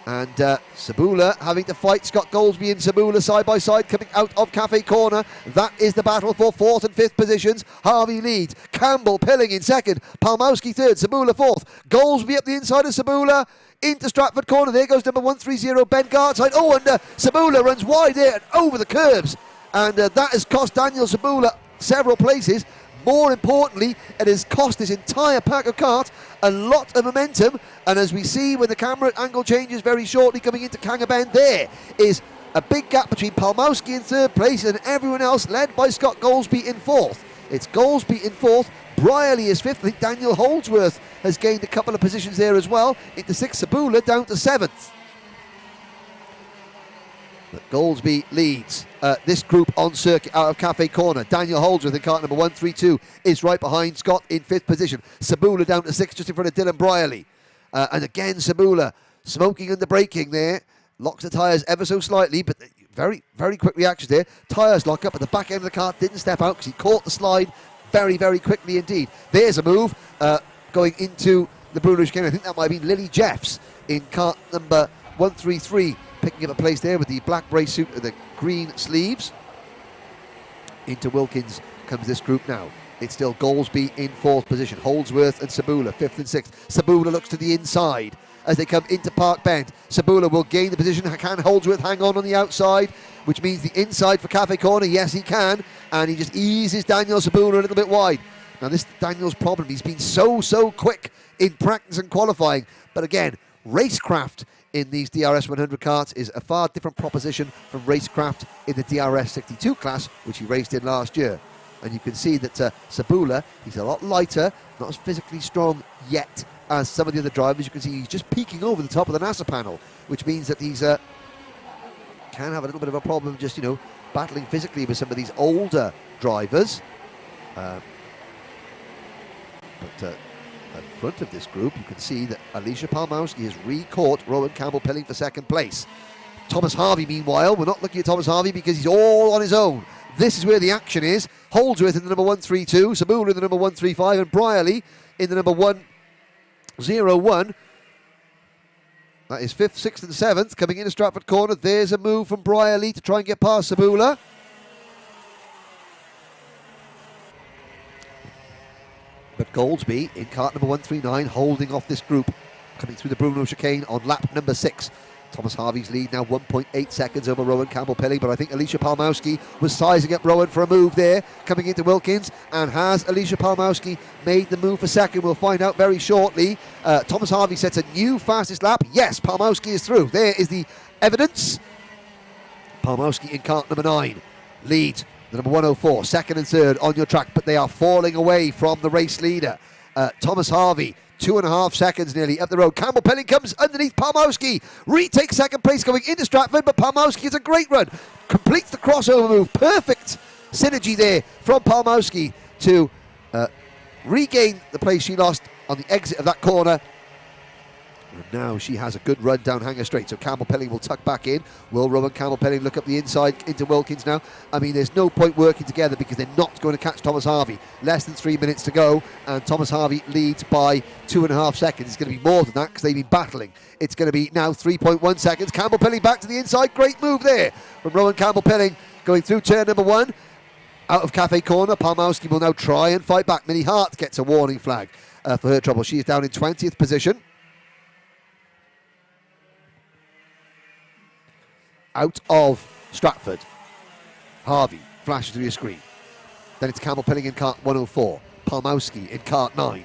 And Sabula having to fight Scott Goldsby and Sabula side by side coming out of Cafe Corner. That is the battle for 4th and 5th positions. Harvey leads. Campbell-Pilling in 2nd. Palmowski 3rd. Sabula 4th. Goldsby up the inside of Sabula into Stratford Corner. There goes number 130, Ben Gartside. Oh, and Sabula runs wide there and over the curbs. And that has cost Daniel Sabula several places. More importantly, it has cost this entire pack of kart a lot of momentum. And as we see when the camera angle changes very shortly coming into Kanga Bend, there is a big gap between Palmowski in third place and everyone else, led by Scott Goldsby in fourth. It's Goldsby in fourth, Brierley is fifth. I think Daniel Holdsworth has gained a couple of positions there as well, into sixth. Sabula down to seventh. But Goldsby leads this group on circuit out of Cafe Corner. Daniel Holdsworth in kart number 132 is right behind Scott in fifth position. Sabula down to sixth, just in front of Dylan Brierley. And again, Sabula smoking and the braking there. Locks the tyres ever so slightly, but very, very quick reactions there. Tyres lock up at the back end of the kart, didn't step out because he caught the slide very, very quickly indeed. There's a move going into the Bruno chicane. I think that might have been Lily Jeffs in kart number 133, picking up a place there with the black brace suit and the green sleeves. Into Wilkins comes this group now. It's still Goldsby in fourth position. Holdsworth and Sabula, fifth and sixth. Sabula looks to the inside as they come into Park Bend. Sabula will gain the position. Can Holdsworth hang on the outside, which means the inside for Cafe Corner? Yes, he can. And he just eases Daniel Sabula a little bit wide. Now, this is Daniel's problem. He's been so quick in practice and qualifying. But again, racecraft in these DRS 100 karts is a far different proposition from racecraft in the DRS 62 class, which he raced in last year. And you can see that Sabula, he's a lot lighter, not as physically strong yet as some of the other drivers. You can see he's just peeking over the top of the NASA panel, which means that he's can have a little bit of a problem just, battling physically with some of these older drivers. But at front of this group, you can see that Alicia Palmowski has re-caught Rowan Campbell-Pilling for second place. Thomas Harvey, meanwhile, we're not looking at Thomas Harvey because he's all on his own. This is where the action is. Holdsworth in the number 132, Sabula in the number 135, and Brierley in the number 101. That is 5th, 6th and 7th coming into Stratford Corner. There's a move from Brierley to try and get past Sabula. But Goldsby in kart number 139 holding off this group, coming through the Bruno chicane on lap number 6. Thomas Harvey's lead now 1.8 seconds over Rowan Campbell-Pilling, but I think Alicia Palmowski was sizing up Rowan for a move there, coming into Wilkins. And has Alicia Palmowski made the move for second? We'll find out very shortly. Thomas Harvey sets a new fastest lap. Yes, Palmowski is through. There is the evidence. Palmowski in kart number 9 leads the number 104, second and third on your track, but they are falling away from the race leader. Thomas Harvey, 2.5 seconds nearly up the road. Campbell-Pilling comes underneath Palmowski, retakes second place going into Stratford, but Palmowski has a great run, completes the crossover move. Perfect synergy there from Palmowski to regain the place she lost on the exit of that corner. And now she has a good run down Hanger Straight, so Campbell-Pilling will tuck back in. Will Rowan Campbell-Pilling look up the inside into Wilkins now? I mean, there's no point working together because they're not going to catch Thomas Harvey. Less than 3 minutes to go, and Thomas Harvey leads by 2.5 seconds. It's going to be more than that because they've been battling. It's going to be now 3.1 seconds. Campbell-Pilling back to the inside. Great move there from Rowan Campbell-Pilling going through turn number 1. Out of Cafe Corner, Palmowski will now try and fight back. Millie Hart gets a warning flag for her trouble. She is down in 20th position. Out of Stratford, Harvey flashes through your screen. Then it's Campbell-Pilling in kart 104, Palmowski in kart 9.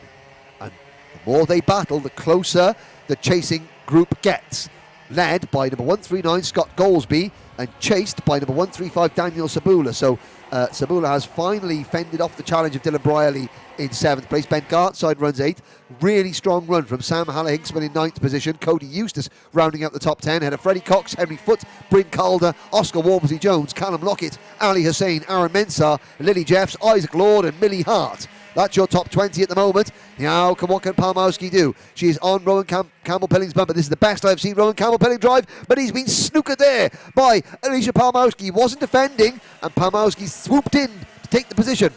And the more they battle, the closer the chasing group gets. Led by number 139, Scott Goldsby, and chased by number 135, Daniel Sabula. So Sabula has finally fended off the challenge of Dylan Brierley in 7th place. Ben Gartside runs 8th. Really strong run from Sam Haller-Hinksman in 9th position. Cody Eustace rounding out the top 10. Ahead of Freddie Cox, Henry Foote, Bryn Calder, Oscar Walmsley-Jones, Callum Lockett, Ali Hussain, Aaron Mensah, Lily Jeffs, Isaac Lord and Millie Hart. That's your top 20 at the moment. Now, what can Palmowski do? She is on Rowan Campbell-Pilling's bumper. This is the best I've seen Rowan Campbell-Pilling drive, but he's been snookered there by Alicia Palmowski. He wasn't defending, and Palmowski swooped in to take the position.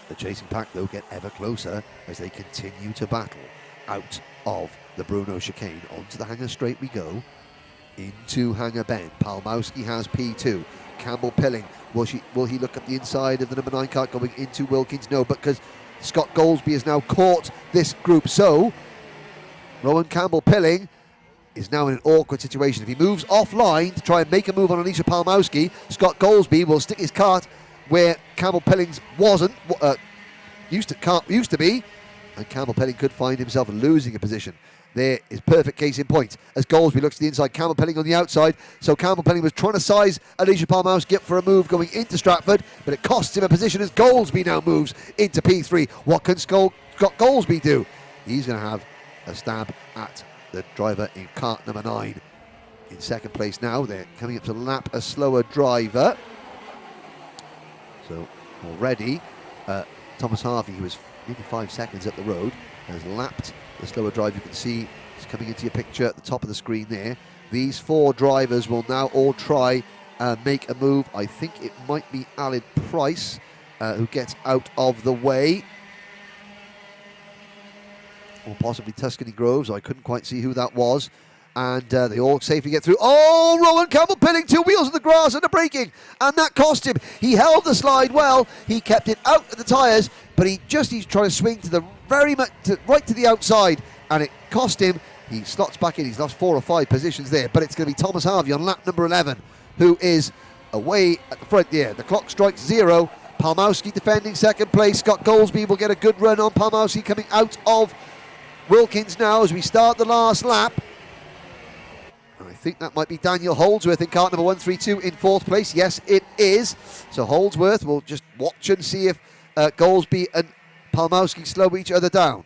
The chasing pack, though, get ever closer as they continue to battle out of the Bruno chicane. Onto the Hanger Straight we go, into Hanger Bend. Palmowski has P2. Campbell-Pilling, will he look at the inside of the number 9 kart going into Wilkins? No, because Scott Goldsby has now caught this group. So Rowan Campbell-Pilling is now in an awkward situation. If he moves offline to try and make a move on Alicia Palmowski, Scott Goldsby will stick his cart where Campbell-Pilling's wasn't, used to be, and Campbell-Pilling could find himself losing a position. There is perfect case in point as Goldsby looks to the inside, Campbell-Pilling on the outside. So Campbell-Pilling was trying to size Alicia Palmowski up for a move going into Stratford, but it costs him a position as Goldsby now moves into P3. What can Scott Goldsby do? He's going to have a stab at the driver in cart number 9. In second place now, they're coming up to lap a slower driver. So already, Thomas Harvey, who was maybe 5 seconds up the road, has lapped the slower drive. You can see it's coming into your picture at the top of the screen there. These 4 drivers will now all try and make a move. I think it might be Alid Price who gets out of the way. Or possibly Tuscany Groves. I couldn't quite see who that was. And they all safely get through. Oh, Rowan Campbell-Pilling, 2 wheels in the grass and a braking. And that cost him. He held the slide well. He kept it out of the tyres. But he's trying to swing to the right to the outside, and it cost him. He slots back in. He's lost 4 or 5 positions there, but it's going to be Thomas Harvey on lap number 11, who is away at the front there. The clock strikes 0. Palmowski defending second place. Scott Goldsby will get a good run on Palmowski coming out of Wilkins now as we start the last lap. And I think that might be Daniel Holdsworth in cart number 132 in 4th place. Yes, it is. So Holdsworth will just watch and see if Goldsby and Palmowski slow each other down.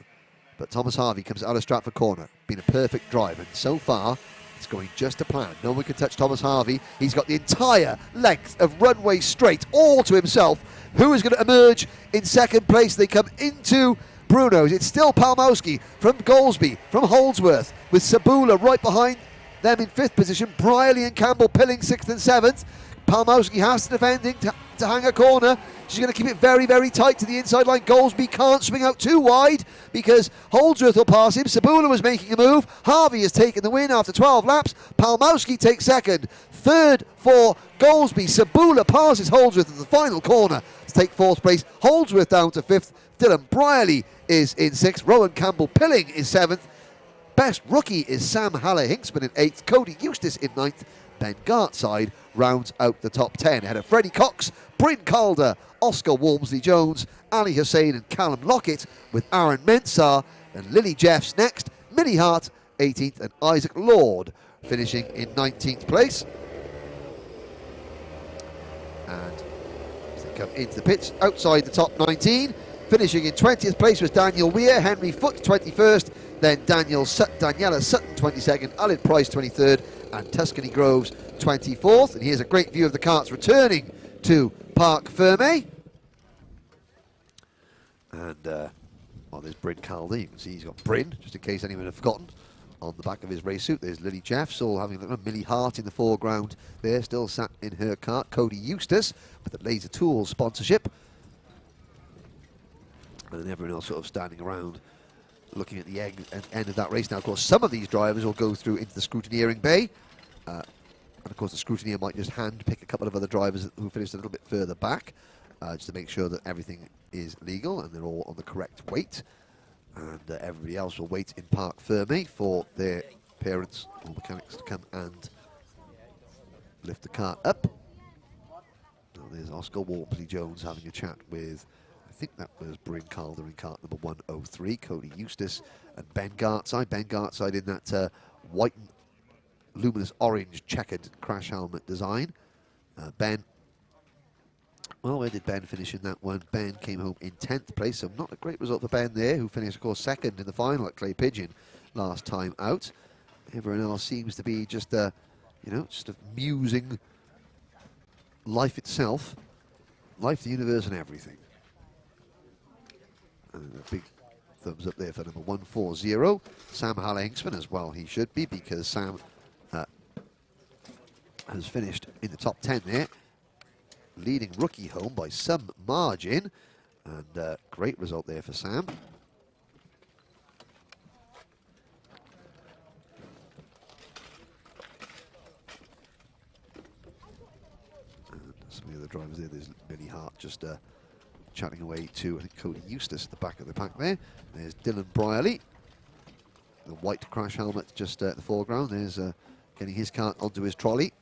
But Thomas Harvey comes out of Stratford Corner. Been a perfect drive, and so far it's going just to plan. No one can touch Thomas Harvey. He's got the entire length of runway straight all to himself. Who is going to emerge in second place? They come into Bruno's. It's still Palmowski from Goldsby, from Holdsworth, with Sabula right behind them in 5th position. Briley and Campbell-Pilling 6th and 7th. Palmowski has to defending to hang a corner. She's going to keep it very, very tight to the inside line. Goldsby can't swing out too wide because Holdsworth will pass him. Sabula was making a move. Harvey has taken the win after 12 laps. Palmowski takes second. Third for Goldsby. Sabula passes Holdsworth at the final corner to take 4th place. Holdsworth down to 5th. Dylan Briley is in 6th. Rowan Campbell-Pilling is 7th. Best rookie is Sam Haller-Hinksman in 8th. Cody Eustace in 9th. Ben Gartside rounds out the top 10 ahead of Freddie Cox, Bryn Calder, Oscar Walmsley-Jones, Ali Hussein and Callum Lockett, with Aaron Mensah and Lily Jeffs next, Millie Hart 18th and Isaac Lord finishing in 19th place. And as they come into the pits outside the top 19, finishing in 20th place was Daniel Weir, Henry Foote 21st, then Daniela Sutton 22nd, Alid Price 23rd, and Tuscany Groves 24th. And here's a great view of the karts returning to Parc Ferme. And there's Bryn Calder. You can see he's got Bryn, just in case anyone had forgotten, on the back of his race suit. There's Lily Jeffs, all having a look. Millie Hart in the foreground there, still sat in her cart. Cody Eustace with the Laser Tools sponsorship. And then everyone else sort of standing around looking at the end of that race. Now, of course, some of these drivers will go through into the scrutineering bay. And, of course, the scrutineer might just hand-pick a couple of other drivers who finished a little bit further back, just to make sure that everything is legal and they're all on the correct weight. And everybody else will wait in Parc Ferme for their parents or mechanics to come and lift the car up. Now, there's Oscar Walmsley-Jones having a chat with, I think that was Bryn Calder in cart number 103, Cody Eustace and Ben Gartside. Ben Gartside in that white and luminous orange checkered crash helmet design. Ben, well, where did Ben finish in that one? Ben came home in 10th place, so not a great result for Ben there, who finished, of course, 2nd in the final at Clay Pigeon last time out. Everyone else seems to be just, just musing life itself, life, the universe, and everything. And a big thumbs up there for number 140, Sam Haller-Hinksman as well. He should be, because Sam has finished in the top 10 there, leading rookie home by some margin, and great result there for Sam. And some of the other drivers there, there's Millie Hart just chatting away to, I think, Cody Eustace at the back of the pack there. There's Dylan Briley the white crash helmet just at the foreground. There's getting his cart onto his trolley.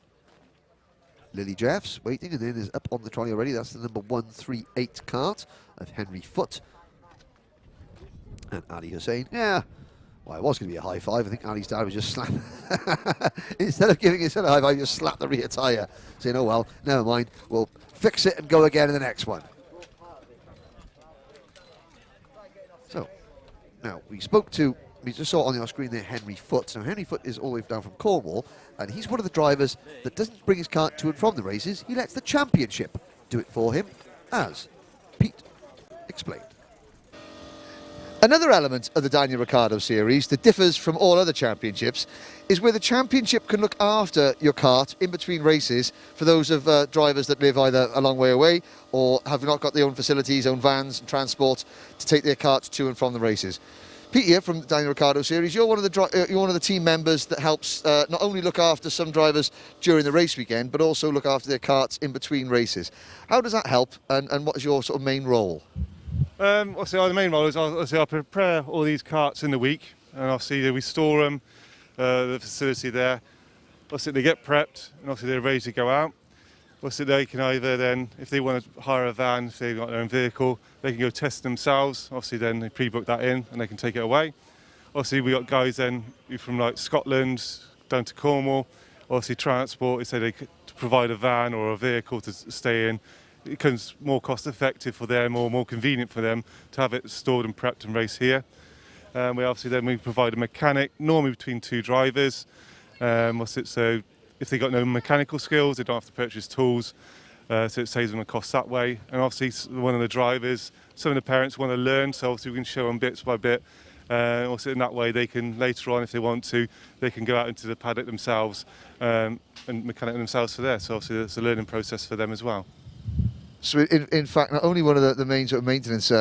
Lily Jeffs waiting, and then is up on the trolley already. That's the number 138 cart of Henry Foote. And Ali Hussein, yeah. Well, it was going to be a high five. I think Ali's dad was just slap. Instead of giving his son a high five, just slap the rear tyre, saying, oh well, never mind, we'll fix it and go again in the next one. So, now we just saw on our screen there Henry Foote. Now, Henry Foote is all the way down from Cornwall, and he's one of the drivers that doesn't bring his cart to and from the races. He lets the championship do it for him, as Pete explained. Another element of the Daniel Ricciardo series that differs from all other championships is where the championship can look after your kart in between races for those of drivers that live either a long way away or have not got their own facilities, own vans and transport to take their karts to and from the races. Pete here from the Daniel Ricciardo series, you're one of the team members that helps not only look after some drivers during the race weekend but also look after their karts in between races. How does that help, and what is your sort of main role? Obviously, the main role is I prepare all these karts in the week, and obviously we store them, the facility there. Obviously they get prepped, and obviously they're ready to go out. Obviously they can either then, if they want to hire a van, if they've got their own vehicle, they can go test themselves. Obviously then they pre-book that in and they can take it away. Obviously we got guys then from like Scotland down to Cornwall. Obviously transport, so they could provide a van or a vehicle to stay in. It becomes more cost effective for them or more convenient for them to have it stored and prepped and race here. We provide a mechanic, normally between two drivers. So if they've got no mechanical skills, they don't have to purchase tools, so it saves them a cost that way. And obviously one of the drivers, some of the parents want to learn, so obviously we can show them bits by bit. Also in that way they can, later on if they want to, they can go out into the paddock themselves and mechanic themselves for there. So obviously it's a learning process for them as well. So in fact, not only one of the main sort of maintenance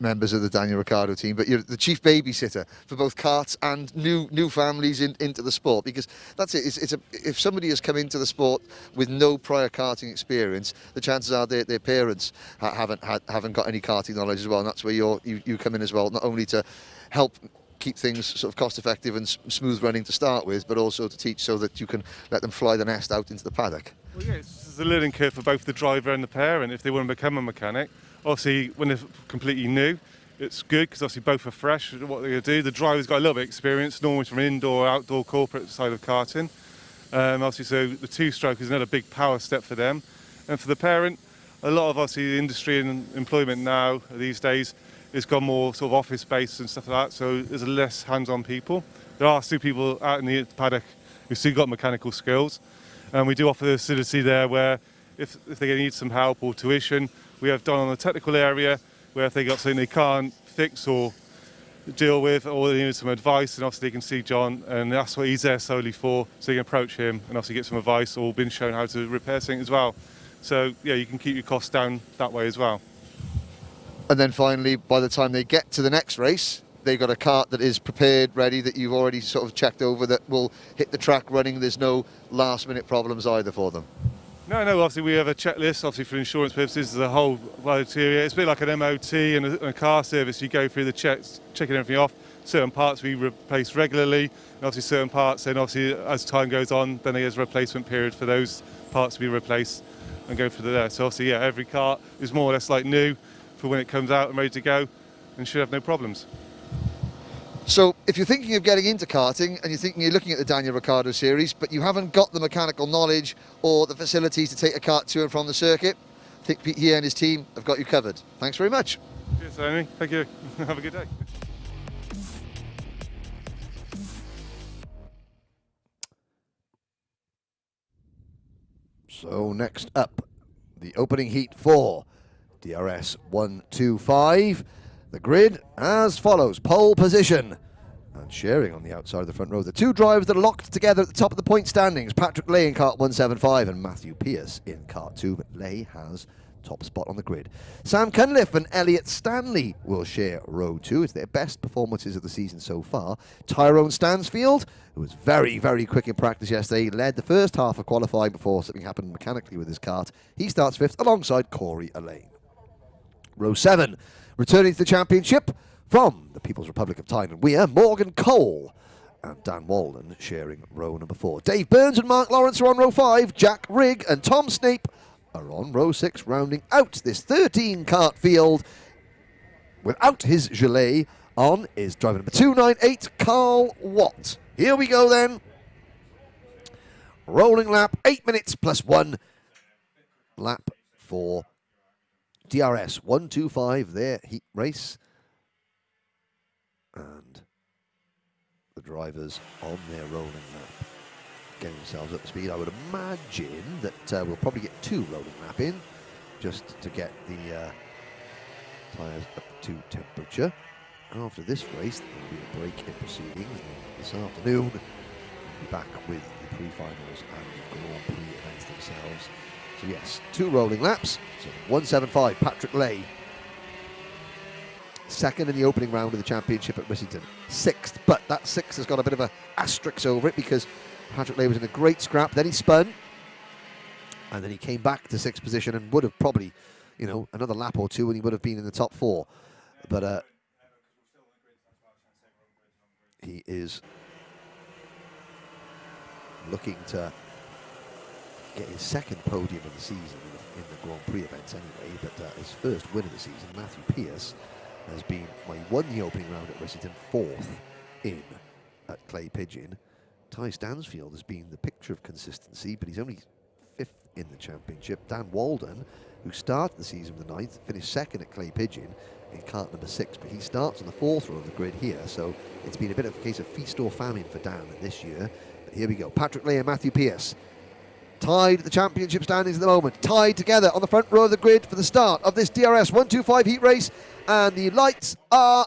members of the Daniel Ricciardo team, but you're the chief babysitter for both karts and new families into the sport, because that's it. If somebody has come into the sport with no prior karting experience, the chances are their parents haven't got any karting knowledge as well, and that's where you come in as well, not only to help keep things sort of cost effective and smooth running to start with, but also to teach so that you can let them fly the nest out into the paddock. Well, yeah, it's a learning curve for both the driver and the parent if they want to become a mechanic. Obviously, when they're completely new, it's good because obviously both are fresh at what they're going to do. The driver's got a little bit of experience, normally from an indoor, outdoor, corporate side of karting. Obviously, so the two-stroke is another big power step for them. And for the parent, a lot of obviously the industry and employment now these days has gone more sort of office-based and stuff like that. So there's less hands-on people. There are still people out in the paddock who've still got mechanical skills. And we do offer the facility there where if they need some help or tuition, we have done on the technical area where if they got something they can't fix or deal with or they need some advice, and obviously they can see John, and that's what he's there solely for, so you can approach him and obviously get some advice or been shown how to repair something as well. So yeah, you can keep your costs down that way as well. And then finally, by the time they get to the next race, they've got a kart that is prepared, ready, that you've already sort of checked over, that will hit the track running. There's no last minute problems either for them. No, obviously we have a checklist, obviously for insurance purposes, there's a whole criteria. It's a bit like an MOT and a car service. You go through the checks, checking everything off. Certain parts we replace regularly, and obviously certain parts, then obviously as time goes on, then there's a replacement period for those parts to be replaced and go through there. So obviously, yeah, every kart is more or less like new for when it comes out and ready to go, and should have no problems. So if you're thinking of getting into karting and you're looking at the Daniel Ricciardo series, but you haven't got the mechanical knowledge or the facilities to take a kart to and from the circuit, I think Pete here and his team have got you covered. Thanks very much. Cheers, Amy. Thank you. Have a good day. So next up, the opening heat for DRS 125. The grid as follows: pole position and sharing on the outside of the front row. The two drivers that are locked together at the top of the point standings: Patrick Lay in kart 175 and Matthew Pearce in kart 2. But Lay has top spot on the grid. Sam Cunliffe and Elliot Stanley will share row 2. It's their best performances of the season so far. Tyrone Stansfield, who was very, very quick in practice yesterday, led the first half of qualifying before something happened mechanically with his kart. He starts 5th alongside Corey Elaine. Row 7. Returning to the championship From the People's Republic of Thailand, we are Morgan Cole and Dan Walden sharing row number 4. Dave Burns and Mark Lawrence are on row 5. Jack Rigg and Tom Snape are on row 6, rounding out this 13-kart field. Without his gilet on is driver number 298, Carl Watt. Here we go then. Rolling lap, 8 minutes plus 1 lap for DRS 125, their heat race. And the drivers on their rolling lap getting themselves up to speed. I would imagine that we'll probably get 2 rolling lap in just to get the tyres up to temperature. After this race, there will be a break in proceedings. This afternoon, we'll be back with the pre-finals and the Grand Prix events themselves. So yes, 2 rolling laps. So 175, Patrick Lay. Second in the opening round of the championship at Rissington. 6th, but that 6th has got a bit of an asterisk over it because Patrick Lay was in a great scrap. Then he spun, and then he came back to 6th position and would have probably, you know, another lap or 2 and he would have been in the top 4. But he is looking to get his 2nd podium of the season in the Grand Prix events anyway, but his first win of the season, Matthew Pearce, has been, well, he won the opening round at Rissington, 4th in at Clay Pigeon. Ty Stansfield has been the picture of consistency, but he's only 5th in the championship. Dan Walden, who started the season with the 9th, finished 2nd at Clay Pigeon in kart number 6, but he starts on the 4th row of the grid here, so it's been a bit of a case of feast or famine for Dan this year. But here we go, Patrick Lay and Matthew Pearce, tied at the championship standings at the moment, tied together on the front row of the grid for the start of this DRS 125 heat race, and the lights are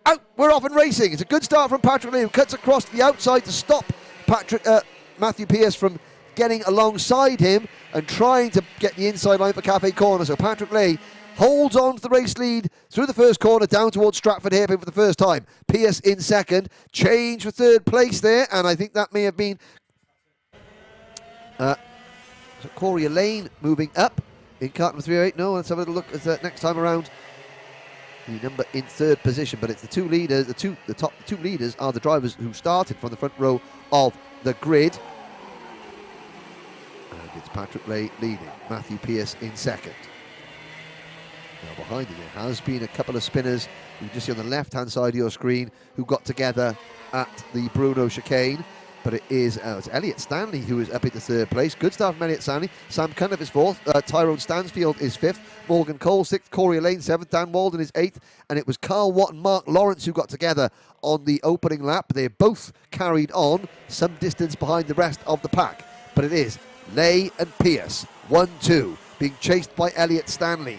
out. We're off and racing. It's a good start from Patrick Lay, who cuts across to the outside to stop Matthew Pearce from getting alongside him and trying to get the inside line for Cafe Corner. So Patrick Lay holds on to the race lead through the first corner down towards Stratford Hairpin for the first time. Pearce in 2nd, change for 3rd place there, and I think that may have been Corey Lane moving up in kart number 308. No, let's have a little look at the next time around. The number in 3rd position, but it's the 2 leaders. The top 2 leaders are the drivers who started from the front row of the grid. And it's Patrick Lay leading, Matthew Pearce in 2nd. Now behind him there has been a couple of spinners who just see on the left-hand side of your screen who got together at the Bruno chicane. But it's Elliot Stanley who is up into 3rd place. Good start from Elliot Stanley. Sam Cunliffe is 4th. Tyrone Stansfield is 5th. Morgan Cole 6th. Corey Lane 7th. Dan Walden is 8th. And it was Carl Watt and Mark Lawrence who got together on the opening lap. They both carried on some distance behind the rest of the pack. But it is Lay and Pearce, 1-2, being chased by Elliot Stanley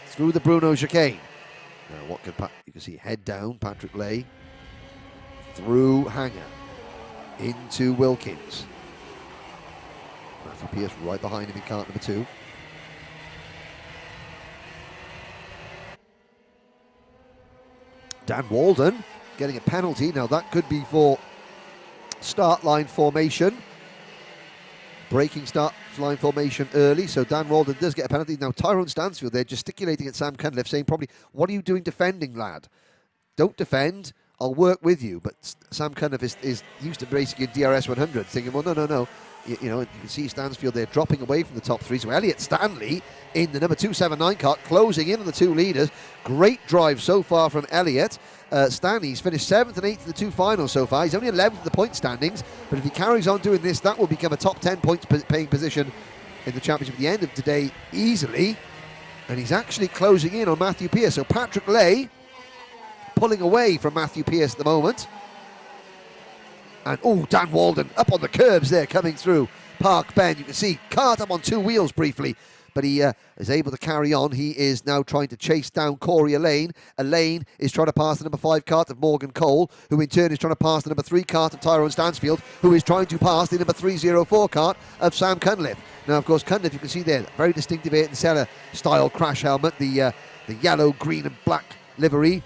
through the Bruno chicane. Now what can you can see head down, Patrick Lay through Hanger into Wilkins. Matthew Pearce right behind him in kart number 2. Dan Walden getting a penalty. Now that could be for start line formation. Breaking start line formation early, so Dan Walden does get a penalty. Now Tyrone Stansfield there gesticulating at Sam Cunliffe, saying probably, what are you doing defending, lad? Don't defend. I'll work with you. But Sam Cunliffe is used to racing in DRS 100, thinking, well, no. You know, you can see Stansfield there dropping away from the top 3. So Elliot Stanley in the number 279 kart, closing in on the 2 leaders. Great drive so far from Elliot. Stanley's finished 7th and 8th in the 2 finals so far. He's only 11th in the point standings, but if he carries on doing this, that will become a top 10 points paying position in the championship at the end of today easily. And he's actually closing in on Matthew Pearce. So Patrick Lay pulling away from Matthew Pearce at the moment. And Dan Walden up on the curbs there coming through Park Bend. You can see kart up on 2 wheels briefly, but he is able to carry on. He is now trying to chase down Corey Elaine. Elaine is trying to pass the number 5 kart of Morgan Cole, who in turn is trying to pass the number 3 kart of Tyrone Stansfield, who is trying to pass the number 304 kart of Sam Cunliffe. Now, of course, Cunliffe, you can see there, very distinctive Ayrton Senna style crash helmet, the yellow, green and black livery.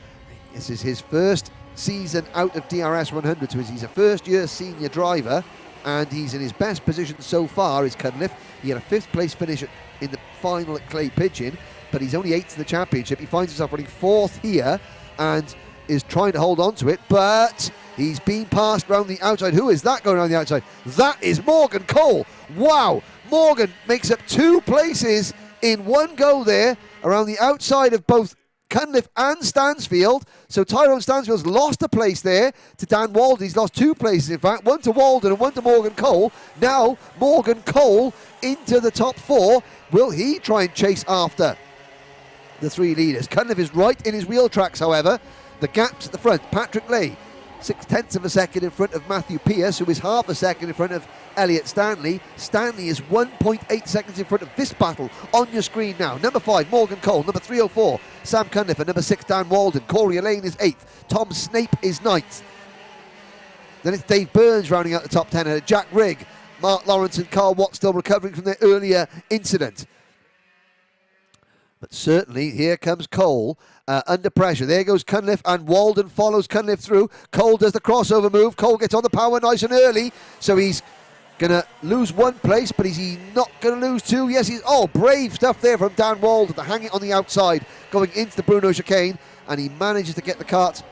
This is his first season out of DRS 100, so he's a first-year senior driver, and he's in his best position so far, is Cunliffe. He had a 5th place finish in the final at Clay Pigeon, but he's only 8th in the championship. He finds himself running 4th here and is trying to hold on to it, but he's been passed round the outside. Who is that going around the outside? That is Morgan Cole. Wow, Morgan makes up 2 places in one go there around the outside of both Cunliffe and Stansfield. So Tyrone Stansfield's lost a place there to Dan Walden. He's lost 2 places, in fact, one to Walden and one to Morgan Cole. Now Morgan Cole into the top 4. Will he try and chase after the 3 leaders? Cunliffe is right in his wheel tracks, however. The gaps at the front. Patrick Lay, 0.6 of a second in front of Matthew Pearce, who is half a second in front of Elliot Stanley. Stanley is 1.8 seconds in front of this battle on your screen now. Number 5, Morgan Cole. Number 304, Sam Cunliffe. And number 6, Dan Walden. Corey Elaine is 8th. Tom Snape is 9th. Then it's Dave Burns rounding out the top 10. And Jack Rigg, Mark Lawrence and Carl Watt still recovering from their earlier incident. But certainly, here comes Cole under pressure. There goes Cunliffe, and Walden follows Cunliffe through. Cole does the crossover move. Cole gets on the power nice and early, so he's going to lose 1 place, but is he not going to lose 2? Yes, he's... Oh, brave stuff there from Dan Walden to hang it on the outside, going into the Bruno chicane, and he manages to get the kart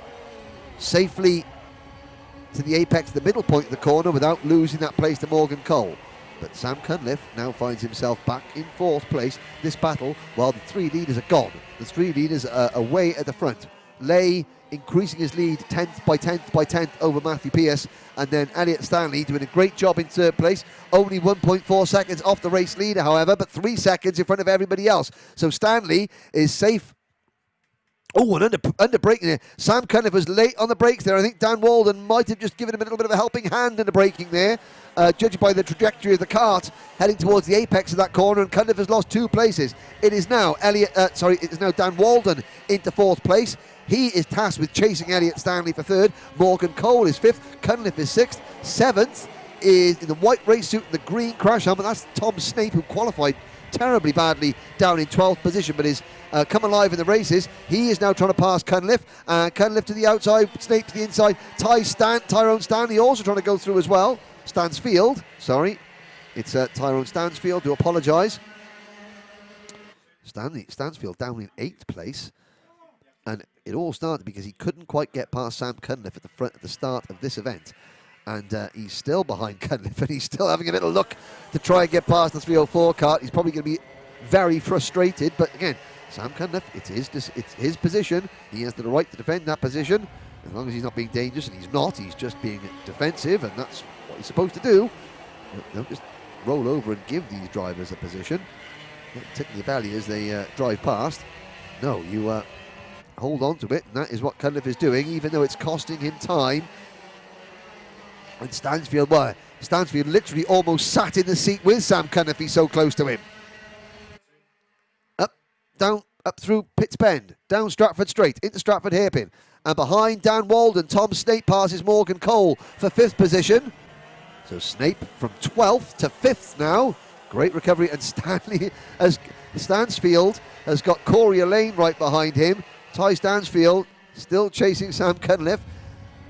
safely to the apex, the middle point of the corner, without losing that place to Morgan Cole. But Sam Cunliffe now finds himself back in 4th place this battle, while the 3 leaders are gone. The 3 leaders are away at the front. Lay increasing his lead 10th by 10th by 10th over Matthew Pearce, and then Elliot Stanley doing a great job in 3rd place. Only 1.4 seconds off the race leader, however, but 3 seconds in front of everybody else. So Stanley is safe. Oh, and under braking there. Sam Cunliffe was late on the brakes there. I think Dan Walden might have just given him a little bit of a helping hand in the braking there, judging by the trajectory of the kart heading towards the apex of that corner, and Cunliffe has lost 2 places. It is now it is now Dan Walden into 4th place. He is tasked with chasing Elliot Stanley for 3rd. Morgan Cole is 5th. Cunliffe is 6th. 7th is in the white race suit and the green crash helmet. That's Tom Snape, who qualified terribly badly down in 12th position, but is come alive in the races. He is now trying to pass Cunliffe. Cunliffe to the outside, Snape to the inside. Tyrone Stanley also trying to go through as well. Stansfield, sorry. It's Tyrone Stansfield, do apologise. Stansfield down in 8th place. And it all started because he couldn't quite get past Sam Cunliffe at the front at the start of this event. And he's still behind Cunliffe, and he's still having a little look to try and get past the 304 kart. He's probably going to be very frustrated, but again, Sam Cunliffe, it's his position. He has the right to defend that position, as long as he's not being dangerous, and he's not. He's just being defensive, and that's what he's supposed to do. Don't just roll over and give these drivers a position. Tickling your belly as they drive past. No, you hold on to it, and that is what Cunliffe is doing, even though it's costing him time. And Stansfield literally almost sat in the seat with Sam Cunliffe. He's so close to him. Up, down, up through Pitts Bend, down Stratford Straight, into Stratford Hairpin. And behind Dan Walden, Tom Snape passes Morgan Cole for 5th position. So Snape from 12th to 5th now. Great recovery, and Stansfield has got Corey Elaine right behind him. Ty Stansfield still chasing Sam Cunliffe.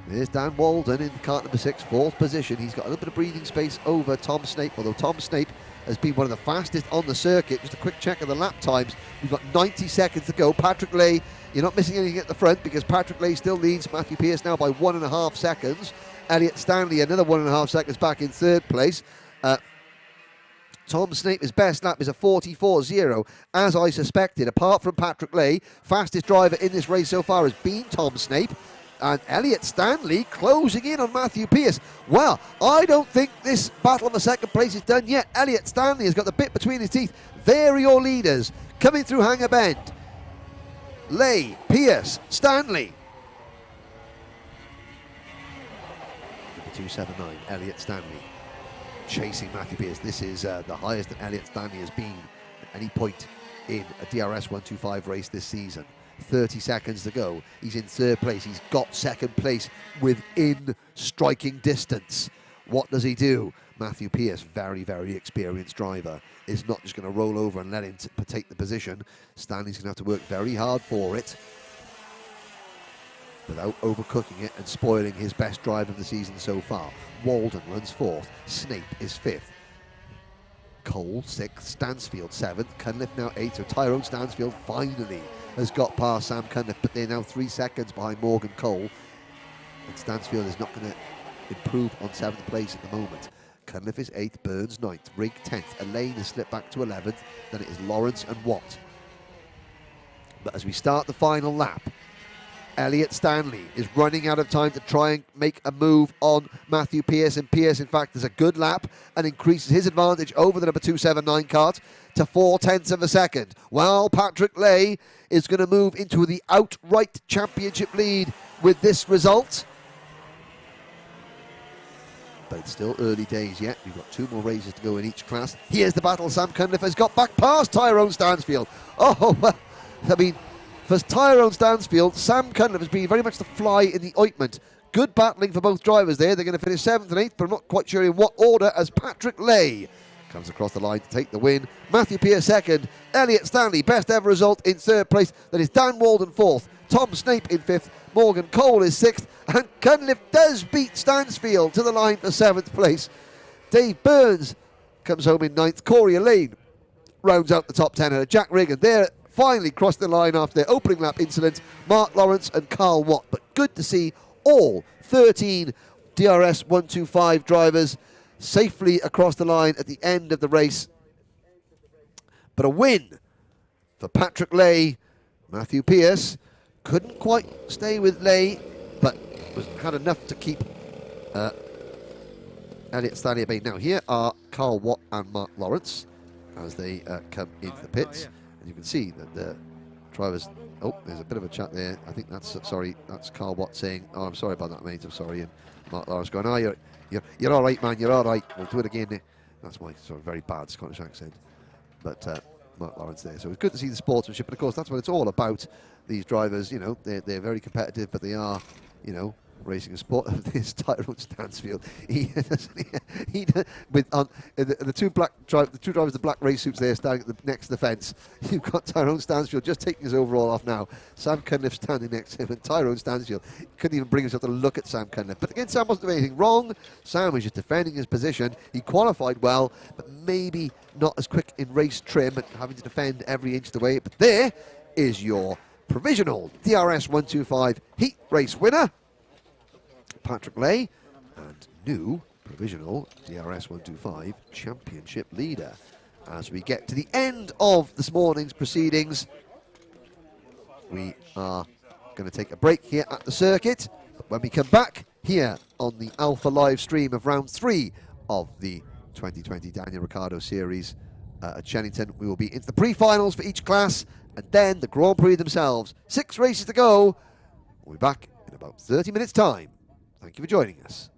There's Dan Walden in kart number 6, 4th position. He's got a little bit of breathing space over Tom Snape, although Tom Snape has been one of the fastest on the circuit. Just a quick check of the lap times. We've got 90 seconds to go. Patrick Lay, you're not missing anything at the front, because Patrick Lay still leads Matthew Pearce now by 1.5 seconds. Elliot Stanley, another 1.5 seconds back in 3rd place. Tom Snape's best lap is a 44.0, as I suspected. Apart from Patrick Lay, fastest driver in this race so far has been Tom Snape. And Elliot Stanley closing in on Matthew Pearce. Well, I don't think this battle of a 2nd place is done yet. Elliot Stanley has got the bit between his teeth. There are your leaders coming through Hanger Bend. Lay, Pearce, Stanley. Number 279, Elliot Stanley chasing Matthew Pearce. This is the highest that Elliot Stanley has been at any point in a DRS 125 race this season. 30 seconds to go. He's in 3rd place. He's got 2nd place within striking distance. What does he do? Matthew Pearce, very, very experienced driver, is not just going to roll over and let him take the position. Stanley's going to have to work very hard for it without overcooking it and spoiling his best drive of the season so far. Walden runs 4th. Snape is 5th. Cole 6th, Stansfield 7th, Cunliffe now 8th. So Tyrone Stansfield finally has got past Sam Cunliffe, but they're now 3 seconds behind Morgan Cole. And Stansfield is not going to improve on 7th place at the moment. Cunliffe is 8th, Burns 9th, Rigg 10th, Elaine has slipped back to 11th, then it is Lawrence and Watt. But as we start the final lap, Elliot Stanley is running out of time to try and make a move on Matthew Pearce, and Pearce, in fact, does a good lap and increases his advantage over the number 279 kart to 0.4 of a second, while Patrick Lay is going to move into the outright championship lead with this result. But it's still early days yet. We've got 2 more races to go in each class. Here's the battle. Sam Cunliffe has got back past Tyrone Stansfield. Oh, well, I mean, for Tyrone Stansfield, Sam Cunliffe has been very much the fly in the ointment. Good battling for both drivers there. They're going to finish 7th and 8th, but I'm not quite sure in what order, as Patrick Lay comes across the line to take the win. Matthew Pearce 2nd, Elliot Stanley, best ever result in 3rd place. That is Dan Walden 4th, Tom Snape in 5th, Morgan Cole is 6th, and Cunliffe does beat Stansfield to the line for 7th place. Dave Burns comes home in 9th, Corey Elaine rounds out the top 10, and Jack Riggan there finally crossed the line after their opening lap incident, Mark Lawrence and Carl Watt. But good to see all 13 DRS 125 drivers safely across the line at the end of the race. But a win for Patrick Lay. Matthew Pearce couldn't quite stay with Lay, but had enough to keep Elliot Stanley at bay. Now here are Carl Watt and Mark Lawrence as they come into the pits. And you can see that the drivers, oh, there's a bit of a chat there. I think that's, sorry, that's Carl Watt saying, oh, I'm sorry about that, mate, I'm sorry. And Mark Lawrence going, oh, you're all right, man, you're all right. We'll do it again. That's my sort of very bad Scottish accent. But Mark Lawrence there. So it's good to see the sportsmanship. And of course, that's what it's all about. These drivers, you know, they're very competitive, but they are, you know, racing a sport of this. Tyrone Stansfield, with the two drivers of the black race suits there standing at next to the fence. You've got Tyrone Stansfield just taking his overall off now. Sam Cunliffe standing next to him, and Tyrone Stansfield couldn't even bring himself to look at Sam Cunliffe. But again, Sam wasn't doing anything wrong. Sam was just defending his position. He qualified well, but maybe not as quick in race trim and having to defend every inch of the way. But there is your provisional DRS 125 heat race winner, Patrick Lay, and new provisional DRS 125 championship leader. As we get to the end of this morning's proceedings, we are going to take a break here at the circuit. But when we come back here on the Alpha live stream of round 3 of the 2020 Daniel Ricciardo series at Shenington, we will be into the pre-finals for each class, and then the Grand Prix themselves. 6 races to go. We'll be back in about 30 minutes' time. Thank you for joining us.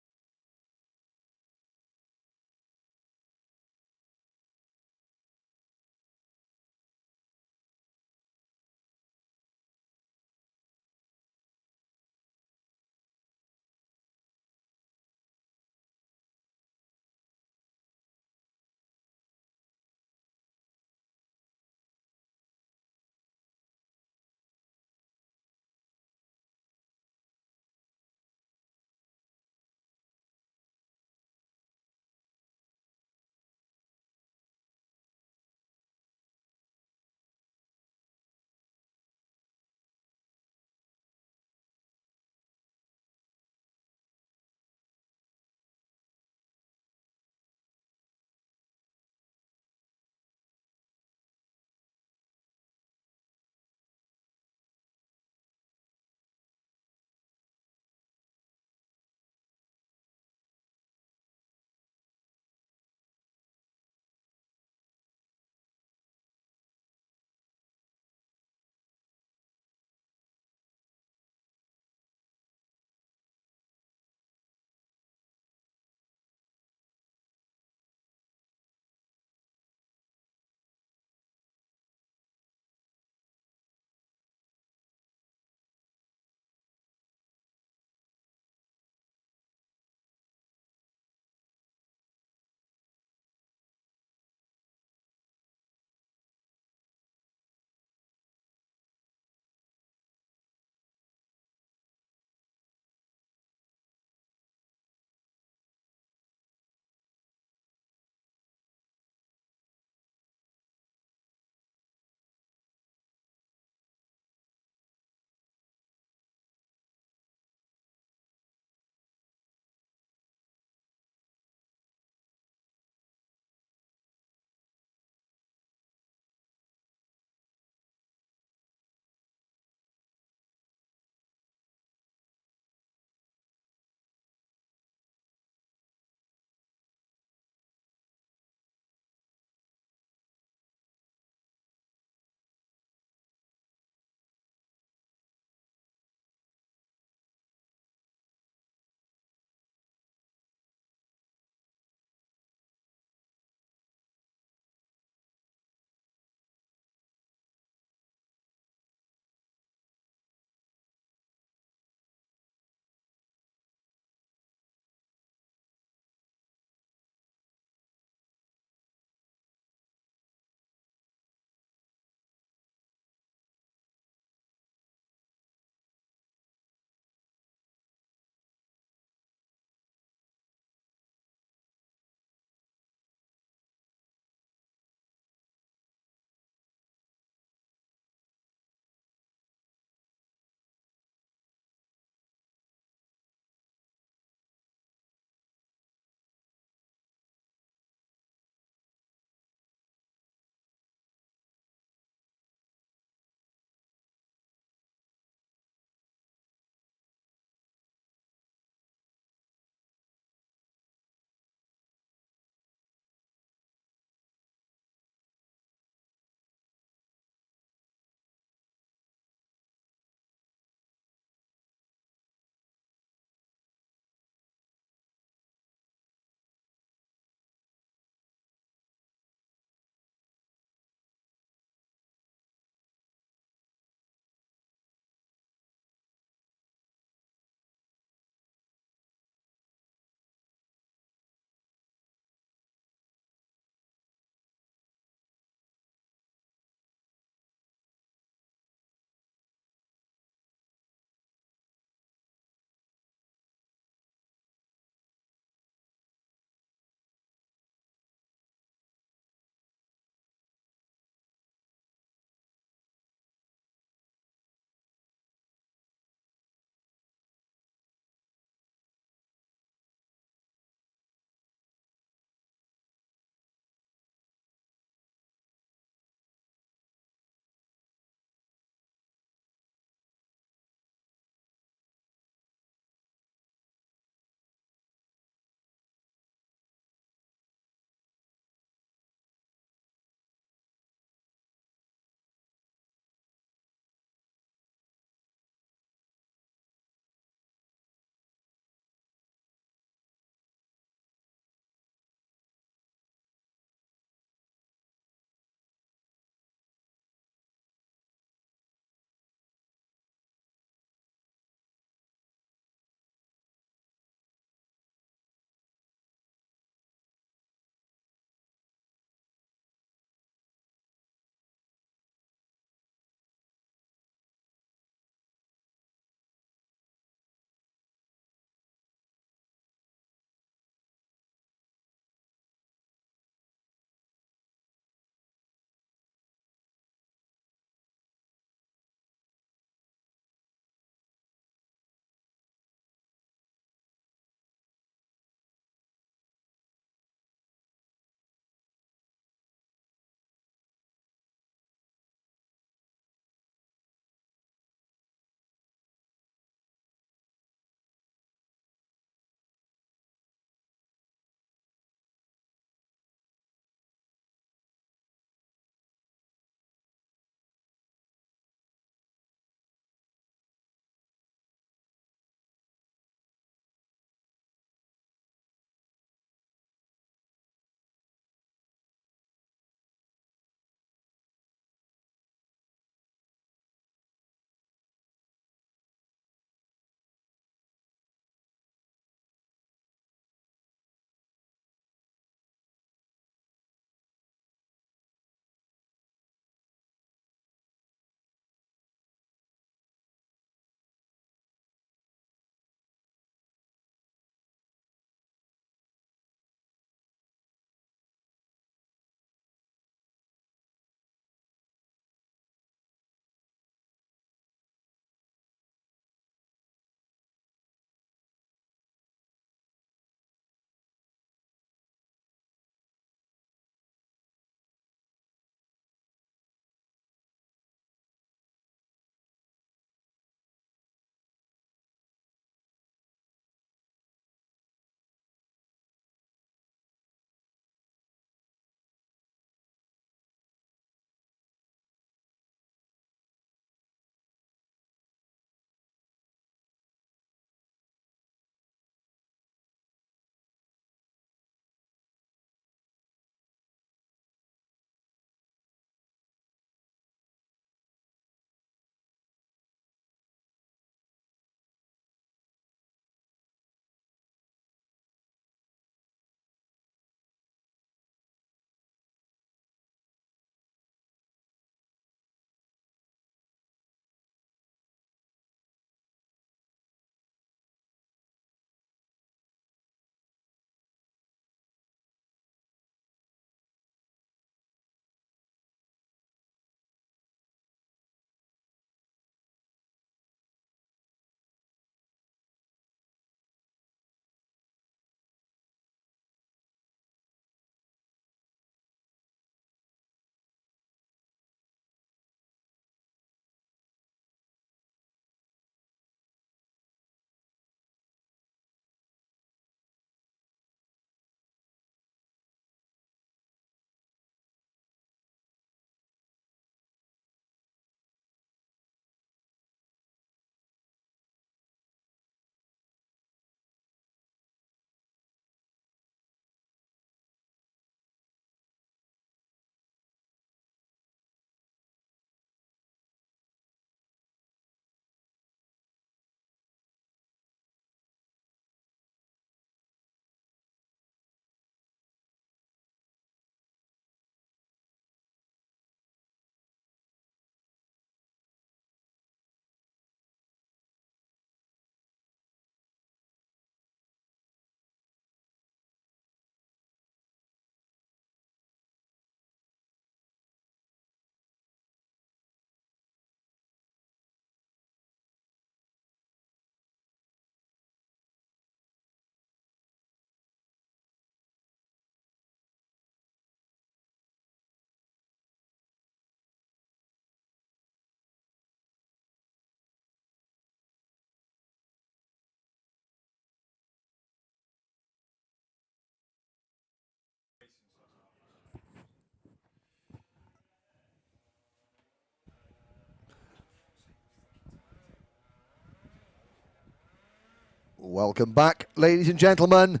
Welcome back, ladies and gentlemen,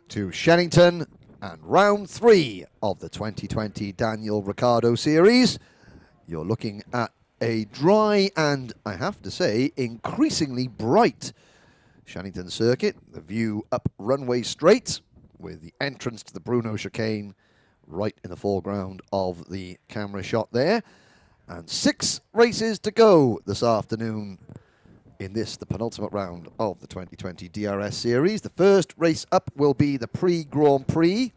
to Shenington and round 3 of the 2020 Daniel Ricciardo series. You're looking at a dry and, I have to say, increasingly bright Shenington circuit. The view up runway straight with the entrance to the Bruno chicane right in the foreground of the camera shot there. And 6 races to go this afternoon in this, the penultimate round of the 2020 DRS series. The first race up will be the Pre-Grand Prix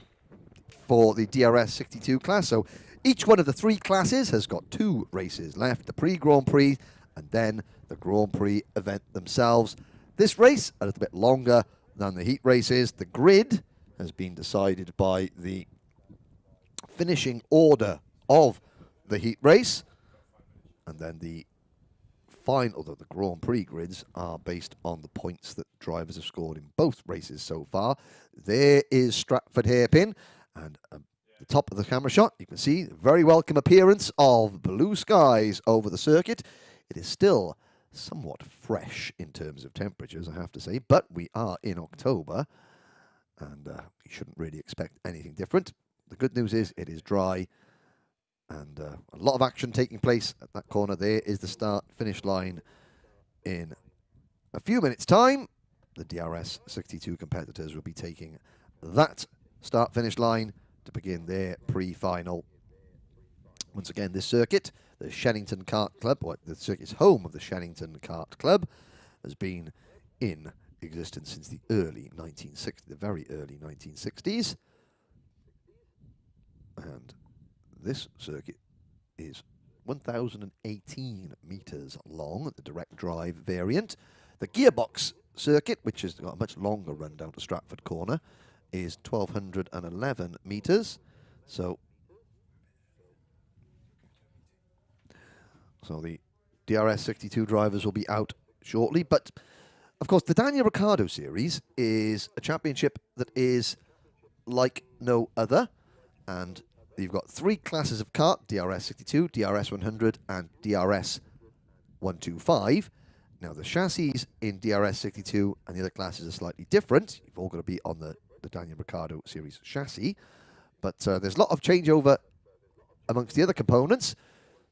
for the DRS 62 class. So each one of the 3 classes has got 2 races left, the Pre-Grand Prix and then the Grand Prix event themselves. This race, a little bit longer than the heat races. The grid has been decided by the finishing order of the heat race, and then the the Grand Prix grids are based on the points that drivers have scored in both races so far. There is Stratford Hairpin, and at the top of the camera shot, you can see the very welcome appearance of blue skies over the circuit. It is still somewhat fresh in terms of temperatures, I have to say, but we are in October, and you shouldn't really expect anything different. The good news is it is dry, and a lot of action taking place at that corner. There is the start-finish line in a few minutes' time. The DRS 62 competitors will be taking that start-finish line to begin their pre-final. Once again, this circuit, the Shenington Kart Club, or the circuit's home of the Shenington Kart Club, has been in existence since the early 1960s, the very early 1960s. And this circuit is 1,018 metres long, the direct drive variant. The gearbox circuit, which has got a much longer run down to Stratford Corner, is 1,211 metres. So the DRS 62 drivers will be out shortly. But, of course, the Daniel Ricciardo series is a championship that is like no other. And you've got 3 classes of kart, DRS 62, DRS 100, and DRS 125. Now, the chassis in DRS 62 and the other classes are slightly different. You've all got to be on the Daniel Ricciardo series chassis. But there's a lot of changeover amongst the other components.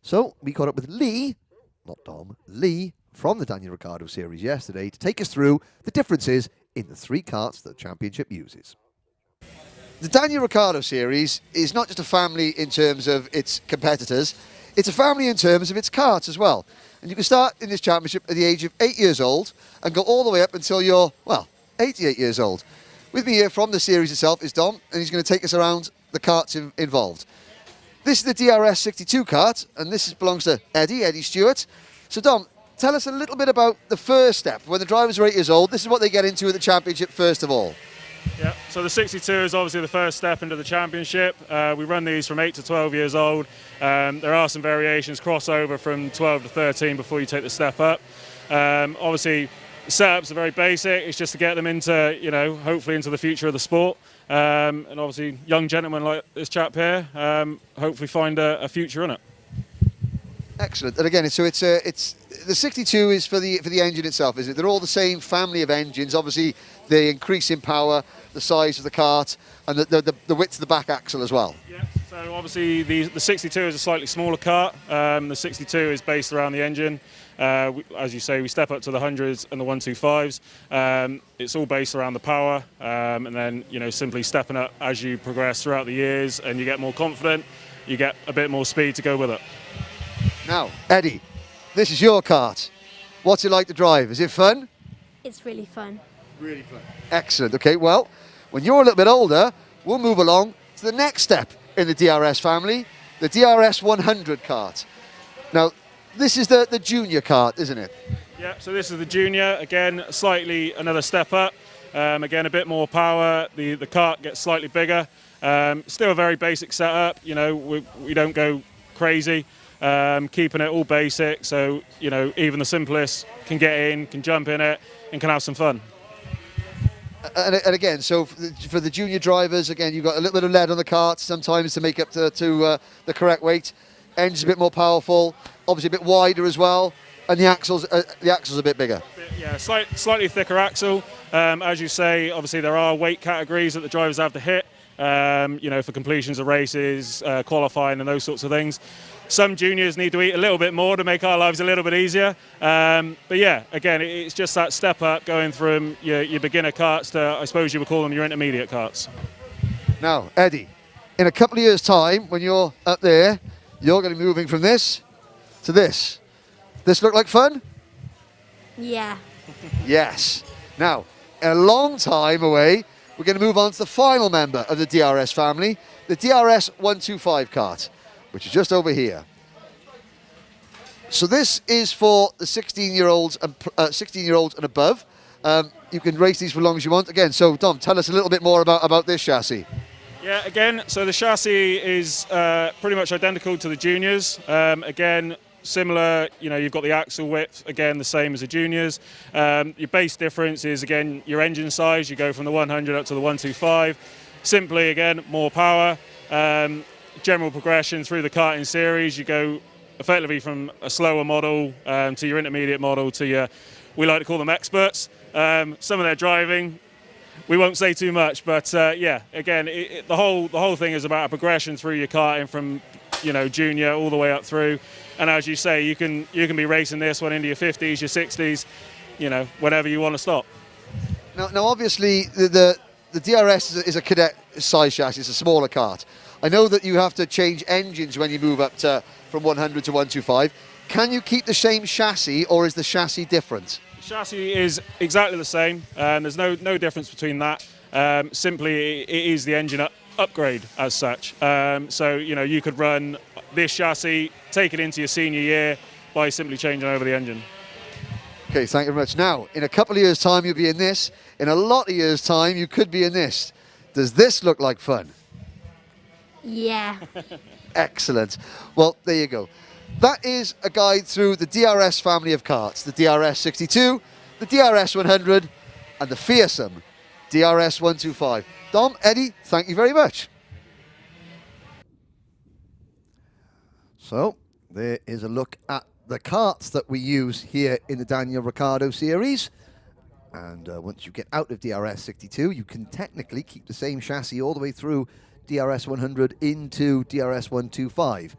So we caught up with Lee, not Dom, Lee from the Daniel Ricciardo series yesterday to take us through the differences in the 3 karts that the championship uses. The Daniel Ricciardo series is not just a family in terms of its competitors, it's a family in terms of its karts as well. And you can start in this championship at the age of 8 years old and go all the way up until you're, well, 88 years old. With me here from the series itself is Dom, and he's going to take us around the karts involved. This is the DRS 62 kart, and this belongs to Eddie Stewart. So Dom, tell us a little bit about the first step. When the drivers are 8 years old, this is what they get into at the championship first of all. Yeah, so the 62 is obviously the first step into the championship. We run these from 8 to 12 years old. There are some variations, crossover from 12 to 13 before you take the step up. Obviously, the setups are very basic. It's just to get them into, hopefully into the future of the sport. And obviously, young gentlemen like this chap here, hopefully find a future in it. Excellent. And again, so it's the 62 is for the engine itself, is it? They're all the same family of engines. Obviously, they increase in power, the size of the kart, and the width of the back axle as well. Yeah. So obviously, the 62 is a slightly smaller kart. The 62 is based around the engine. As you say, we step up to the 100s and the 125s. It's all based around the power, and then simply stepping up as you progress throughout the years, and you get more confident. You get a bit more speed to go with it. Now, Eddie, this is your kart. What's it like to drive? Is it fun? It's really fun. Really fun. Excellent. Okay, well, when you're a little bit older, we'll move along to the next step in the DRS family, the DRS 100 kart. Now, this is the junior kart, isn't it? Yeah, so this is the junior. Again, slightly another step up. Again, a bit more power. The kart gets slightly bigger. Still a very basic setup. We don't go crazy. Keeping it all basic, so even the simplest can get in, can jump in it, and can have some fun. And again, so for the junior drivers, again, you've got a little bit of lead on the kart sometimes to make up to the correct weight. Engine's a bit more powerful, obviously a bit wider as well, and the axle's a bit bigger. Yeah, slightly thicker axle. As you say, obviously there are weight categories that the drivers have to hit, for completions of races, qualifying and those sorts of things. Some juniors need to eat a little bit more to make our lives a little bit easier. But yeah, again, it's just that step up going from your beginner karts to, I suppose you would call them your intermediate karts. Now, Eddie, in a couple of years' time, when you're up there, you're going to be moving from this to this. This look like fun? Yeah. Yes. Now, a long time away, we're going to move on to the final member of the DRS family, the DRS 125 kart, which is just over here. So this is for the 16-year-olds and above. You can race these for as long as you want. Again, so Dom, tell us a little bit more about this chassis. Yeah, again, so the chassis is pretty much identical to the juniors. Again, similar, you've got the axle width, again, the same as the juniors. Your base difference is, again, your engine size. You go from the 100 up to the 125. Simply, again, more power. General progression through the karting series. You go effectively from a slower model to your intermediate model to your, we like to call them experts. Some of their driving, we won't say too much, but yeah, again, the whole thing is about a progression through your karting from junior all the way up through. And as you say, you can be racing this one into your 50s, your 60s, whenever you want to stop. Now obviously, the DRS is a cadet size chassis. It's a smaller kart. I know that you have to change engines when you move up from 100 to 125. Can you keep the same chassis, or is the chassis different? The chassis is exactly the same. There's no difference between that. Simply, it is the engine upgrade as such. So you could run this chassis, take it into your senior year by simply changing over the engine. Okay, thank you very much. Now, in a couple of years' time, you'll be in this. In a lot of years' time, you could be in this. Does this look like fun? Yeah. Excellent. Well, there you go. That is a guide through the DRS family of karts, the DRS 62, the DRS 100, and the fearsome DRS 125. Dom, Eddie, thank you very much. So, there is a look at the karts that we use here in the Daniel Ricciardo series. And once you get out of DRS 62, you can technically keep the same chassis all the way through DRS 100 into DRS 125.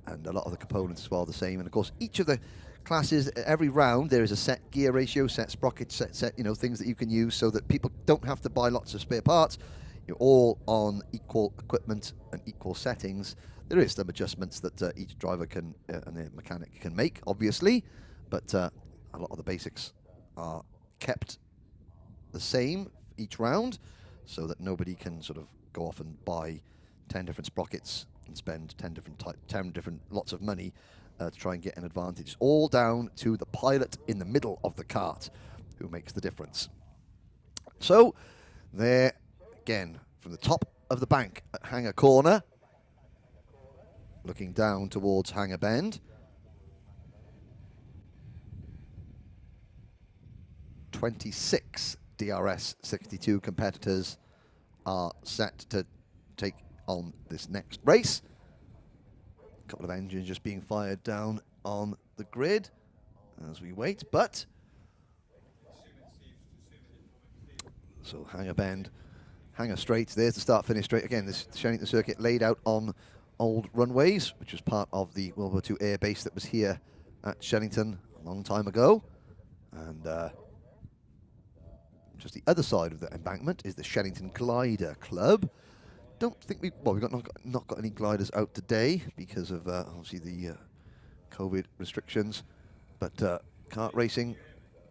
And a lot of the components as well the same. And of course, each of the classes, every round, there is a set gear ratio, set sprocket, set things that you can use so that people don't have to buy lots of spare parts. You're all on equal equipment and equal settings. There is some adjustments that each driver can and the mechanic can make, obviously, but a lot of the basics are kept the same each round so that nobody can sort of go off and buy 10 different sprockets and spend 10 different lots of money to try and get an advantage. All down to the pilot in the middle of the kart who makes the difference. So there, again, from the top of the bank at Hanger Corner, looking down towards Hanger Bend. 26 DRS 62 competitors are set to take on this next race. A couple of engines just being fired down on the grid as we wait, but so Hanger Bend, Hanger Straight, there's the start finish straight. Again, this Shenington circuit laid out on old runways, which was part of the World War II air base that was here at Shenington a long time ago. And just the other side of the embankment is the Shenington Glider Club. Don't think we've not got any gliders out today because of obviously the COVID restrictions, but kart racing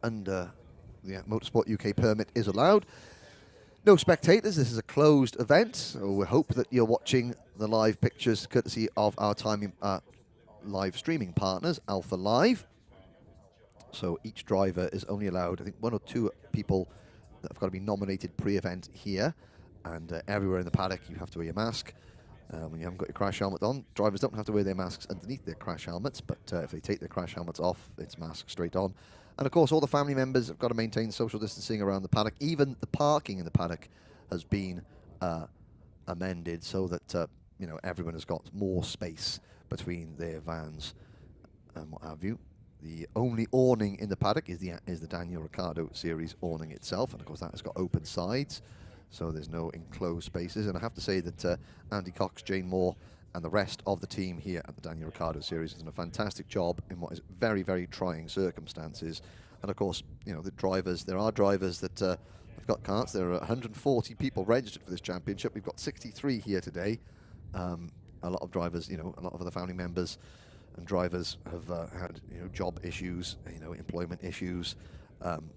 under the Motorsport UK permit is allowed. No spectators, this is a closed event, so we hope that you're watching the live pictures courtesy of our live streaming partners, Alpha Live. So each driver is only allowed, I think, 1 or 2 people that have got to be nominated pre-event here, and everywhere in the paddock you have to wear your mask. When you haven't got your crash helmet on, drivers don't have to wear their masks underneath their crash helmets, but if they take their crash helmets off, it's mask straight on. And of course, all the family members have got to maintain social distancing around the paddock. Even the parking in the paddock has been amended so that everyone has got more space between their vans and what have you. The only awning in the paddock is the Daniel Ricciardo Series awning itself, and of course that has got open sides, so there's no enclosed spaces. And I have to say that Andy Cox, Jane Moore, and the rest of the team here at the Daniel Ricciardo Series has done a fantastic job in what is very, very trying circumstances. And of course, you know, the drivers, there are drivers that have got karts. There are 140 people registered for this championship. We've got 63 here today. A lot of drivers, you know, a lot of other family members and drivers have had, you know, job issues, you know, employment issues.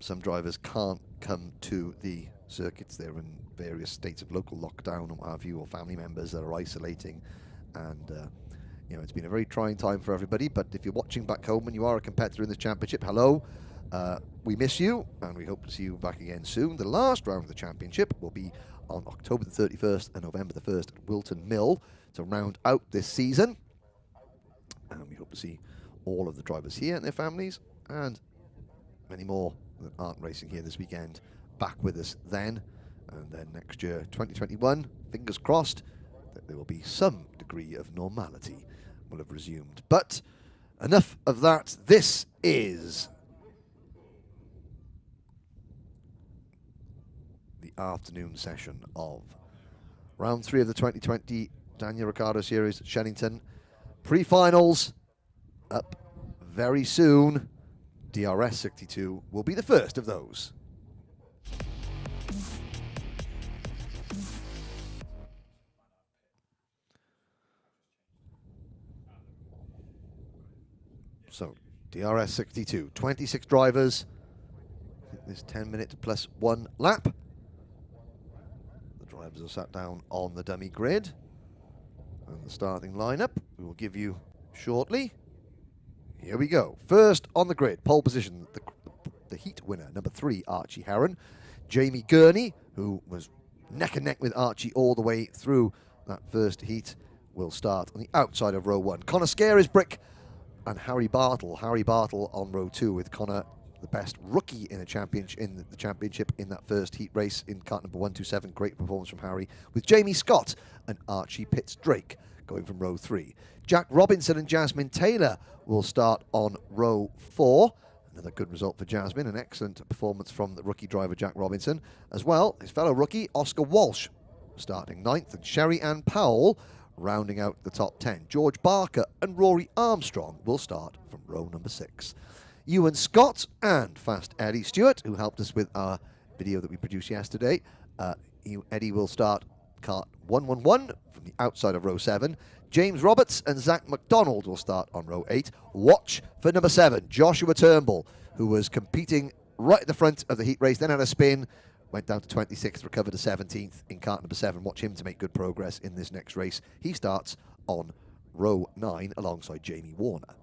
Some drivers can't come to the circuits. They're in various states of local lockdown and what have you, or family members that are isolating. And, you know, it's been a very trying time for everybody. But if you're watching back home and you are a competitor in this championship, hello. We miss you, and we hope to see you back again soon. The last round of the championship will be on October the 31st and November the 1st at Whilton Mill to round out this season. And we hope to see all of the drivers here and their families, and many more that aren't racing here this weekend, back with us then. And then next year, 2021, fingers crossed, that there will be some degree of normality will have resumed. But enough of that. This is the afternoon session of round 3 of the 2020 Daniel Ricciardo Series at Shenington. Pre-finals up very soon. DRS 62 will be the first of those. So, DRS 62, 26 drivers. This 10-minute plus 1 lap. The drivers are sat down on the dummy grid. And the starting lineup we will give you shortly. Here we go. First on the grid, pole position, the heat winner, number 3, Archie Heron. Jamie Gurney, who was neck and neck with Archie all the way through that first heat, will start on the outside of row 1. Connor Scarisbrick and Harry Bartle. Harry Bartle on row 2, with Connor the best rookie in the championship in that first heat race in kart number 127. Great performance from Harry, with Jamie Scott and Archie Pitts-Drake going from row 3. Jack Robinson and Jasmine Taylor will start on row 4. Another good result for Jasmine, an excellent performance from the rookie driver Jack Robinson. As well, his fellow rookie Oscar Walsh starting 9th, and Sherry Ann Powell rounding out the top 10. George Barker and Rory Armstrong will start from row number 6. Ewan Scott and Fast Eddie Stewart, who helped us with our video that we produced yesterday. Eddie will start kart 111 from the outside of row 7. James Roberts and Zach McDonald will start on row 8. Watch for number 7, Joshua Turnbull, who was competing right at the front of the heat race, then had a spin, went down to 26th, recovered to 17th in kart number 7. Watch him to make good progress in this next race. He starts on row 9 alongside Jamie Warner.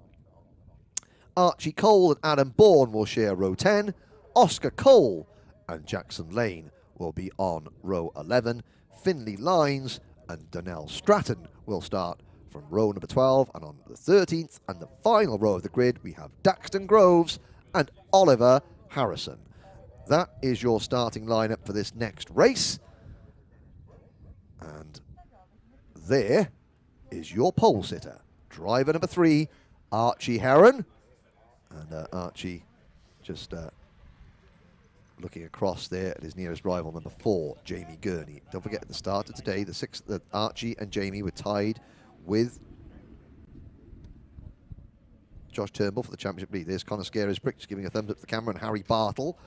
Archie Cole and Adam Bourne will share row 10. Oscar Cole and Jackson Lane will be on row 11. Finley Lines and Donnell Stratton will start from row number 12. And on the 13th and the final row of the grid, we have Daxton Groves and Oliver Harrison. That is your starting lineup for this next race. And there is your pole sitter. Driver number 3, Archie Heron. And Archie just looking across there at his nearest rival, number 4, Jamie Gurney. Don't forget, at the start of today, the Archie and Jamie were tied with Josh Turnbull for the championship lead. There's Connor Scarisbrick just giving a thumbs up to the camera, and Harry Bartle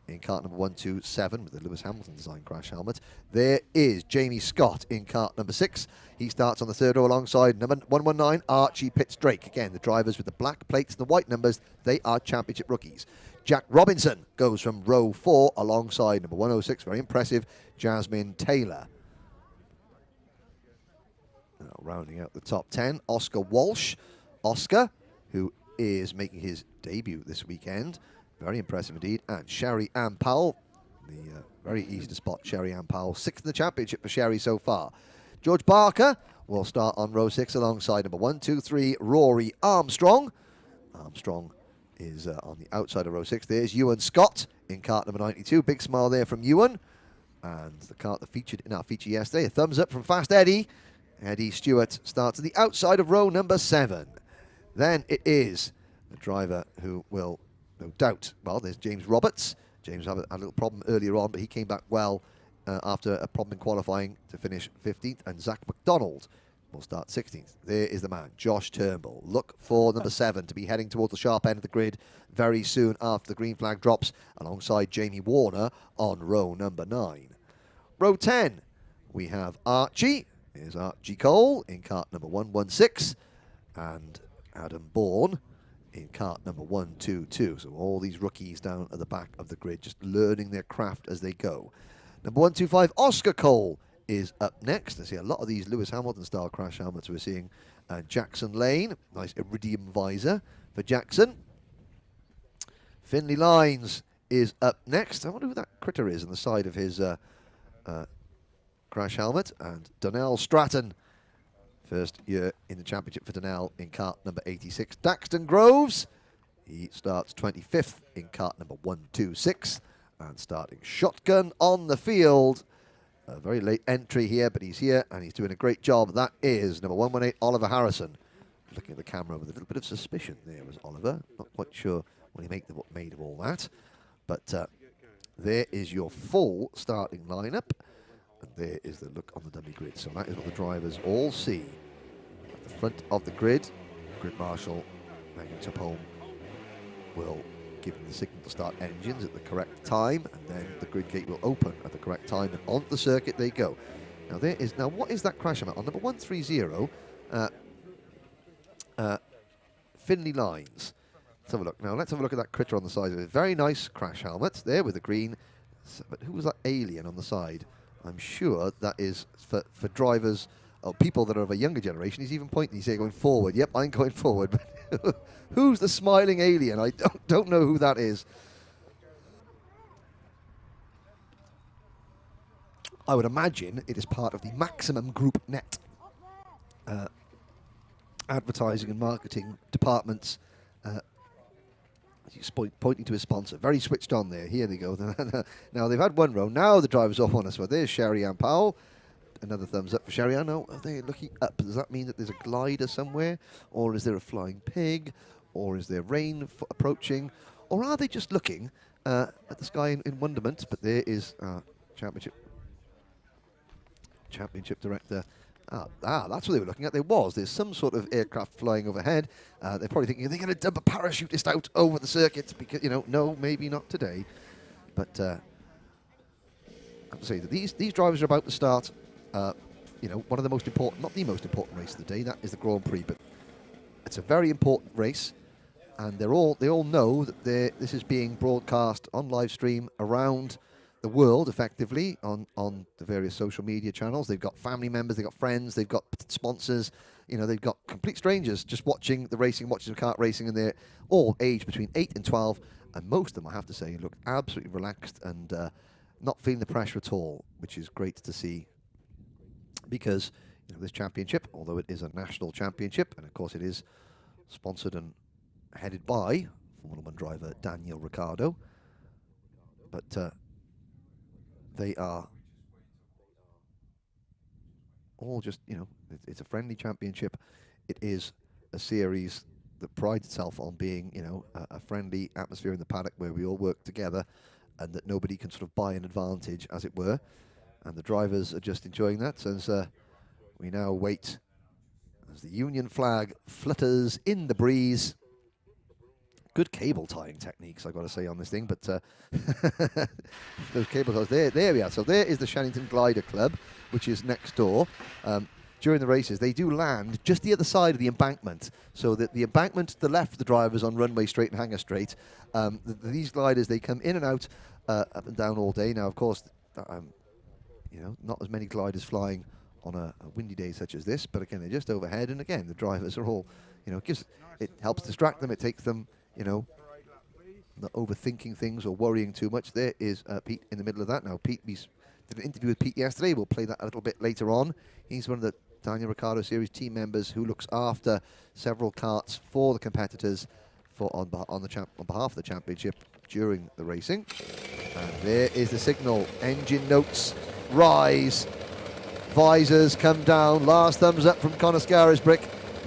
in kart number 127 with the Lewis Hamilton design crash helmet. There is Jamie Scott in kart number 6. He starts on the 3rd row alongside number 119, Archie Pitts-Drake. Again, the drivers with the black plates and the white numbers, they are championship rookies. Jack Robinson goes from row 4 alongside number 106, very impressive, Jasmine Taylor. Now, rounding out the top 10, Oscar Walsh. Oscar, who is making his debut this weekend. Very impressive indeed. And Sherry Ann Powell, very easy to spot Sherry Ann Powell, 6th in the championship for Sherry so far. George Barker will start on row 6 alongside number 123, Rory Armstrong. Armstrong is on the outside of row 6. There's Ewan Scott in kart number 92. Big smile there from Ewan. And the kart that featured in our feature yesterday, a thumbs up from Fast Eddie. Eddie Stewart starts at the outside of row number 7. Then it is a driver who will, no doubt, well, there's James Roberts. James had a little problem earlier on, but he came back well after a problem in qualifying to finish 15th. And Zach McDonald will start 16th. There is the man, Josh Turnbull. Look for number 7 to be heading towards the sharp end of the grid very soon after the green flag drops, alongside Jamie Warner on row number 9. Row 10, we have Archie. Here's Archie Cole in kart number 116, and Adam Bourne in kart number 122. So all these rookies down at the back of the grid, just learning their craft as they go. Number 125, Oscar Cole is up next. I see a lot of these Lewis Hamilton-style crash helmets we're seeing. And Jackson Lane, nice iridium visor for Jackson. Finley Lines is up next. I wonder who that critter is on the side of his crash helmet. And Donnell Stratton, first year in the championship for Donnell in kart number 86. Daxton Groves, he starts 25th in kart number 126. And starting shotgun on the field. A very late entry here, but he's here and he's doing a great job. That is number 118, Oliver Harrison. Looking at the camera with a little bit of suspicion there was Oliver. Not quite sure what he made of all that. But there is your full starting lineup. And there is the look on the dummy grid. So that is what the drivers all see. At the front of the grid, Grid Marshal Megan Tupholme will give them the signal to start engines at the correct time, and then the grid gate will open at the correct time, and onto the circuit they go. Now what is that crash helmet on number 130? Finley Lines. Let's have a look. Now let's have a look at that critter on the side of it. Very nice crash helmet there with the green. But who was that alien on the side? I'm sure that is for drivers or people that are of a younger generation. He's even pointing. He's going forward. Yep, I'm going forward. Who's the smiling alien? I don't know who that is. I would imagine it is part of the Maximum Group Net advertising and marketing departments. He's pointing to his sponsor. Very switched on there. Here they go. Now they've had one row. Now the drivers off on us. Well, there's Sherry Ann Powell. Another thumbs up for Sherry Ann. Now, are they looking up? Does that mean that there's a glider somewhere? Or is there a flying pig? Or is there rain approaching? Or are they just looking at the sky in wonderment? But there is championship director. That's what they were looking at. There's some sort of aircraft flying overhead. They're probably thinking, are they going to dump a parachutist out over the circuit? Because, no, maybe not today. But I have to say that these drivers are about to start. One of the most important, not the most important race of the day. That is the Grand Prix, but it's a very important race, and they all know that this is being broadcast on live stream around the world, effectively on the various social media channels. They've got family members, they've got friends, they've got sponsors. They've got complete strangers just watching the racing, watching the kart racing, and they're all aged between 8 and 12, and most of them, I have to say, look absolutely relaxed and not feeling the pressure at all, which is great to see. Because this championship, although it is a national championship, and of course it is sponsored and headed by Formula 1 driver Daniel Ricciardo, but they are all just, it's a friendly championship. It is a series that prides itself on being, a friendly atmosphere in the paddock where we all work together and that nobody can sort of buy an advantage, as it were. And the drivers are just enjoying that as we now wait as the Union flag flutters in the breeze. Good cable tying techniques, I've got to say, on this thing, but those cable ties, there we are. So there is the Shenington Glider Club, which is next door. During the races, they do land just the other side of the embankment, so that the embankment to the left of the drivers on runway straight and hangar straight. These gliders, they come in and out, up and down all day. Now, of course, not as many gliders flying on a windy day such as this, but again, they're just overhead, and again, the drivers are all, it helps distract them, it takes them, not overthinking things or worrying too much. There is Pete in the middle of that. Now, Pete, we did an interview with Pete yesterday. We'll play that a little bit later on. He's one of the Daniel Ricciardo Series team members who looks after several karts for the competitors on behalf of the championship during the racing. And there is the signal. Engine notes rise. Visors come down. Last thumbs up from Conor Scarisbrick.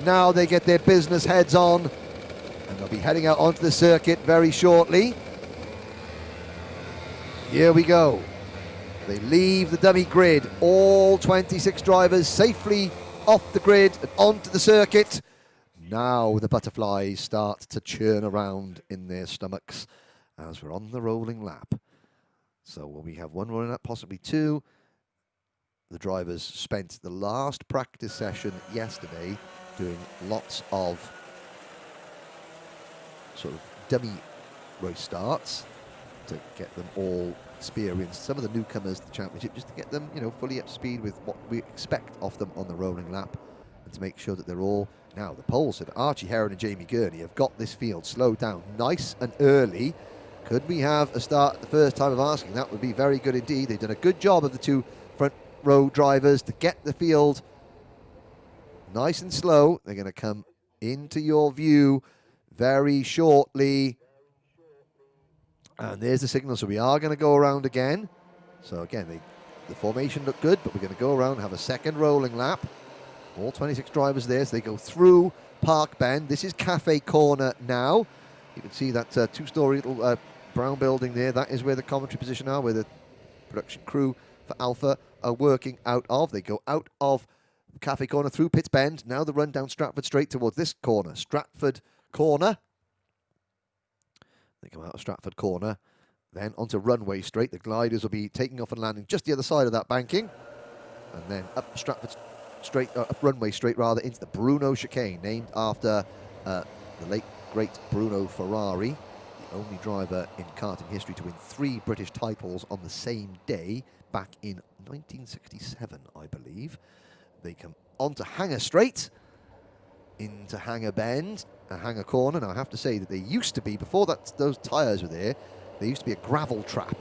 Now they get their business heads on. And They'll be heading out onto the circuit very shortly. Here we go. They leave the dummy grid. All 26 drivers safely off the grid and onto the circuit. Now the butterflies start to churn around in their stomachs as we're on the rolling lap. So will we have one rolling lap, possibly two? The drivers spent the last practice session yesterday doing lots of sort of dummy race starts to get them all experienced. Some of the newcomers to the championship, just to get them, you know, fully up to speed with what we expect of them on the rolling lap, and to make sure that they're all. Now the polls said Archie Heron and Jamie Gurney have got this field slowed down nice and early. Could we have a start at the first time of asking? That would be very good indeed. They've done a good job of the two front row drivers to get the field nice and slow. They're going to come into your view very shortly. And there's the signal, so we are going to go around again. So again, the formation looked good, but we're going to go around and have a second rolling lap. All 26 drivers there, so they go through Park Bend. This is Cafe Corner now. You can see that two-story little brown building there. That is where the commentary position are, where the production crew for Alpha are working out of. They go out of Cafe Corner through Pitts Bend. Now the run down Stratford Straight towards this corner. Stratford Corner. They come out of Stratford Corner, then onto Runway Straight. The gliders will be taking off and landing just the other side of that banking. And then up Stratford Straight, up Runway Straight rather, into the Bruno chicane, named after the late, great Bruno Ferrari, the only driver in karting history to win 3 British titles on the same day back in 1967, I believe. They come onto Hanger Straight, into Hanger Bend, Hanger Corner. Now I have to say that they used to be, before those tyres were there, there used to be a gravel trap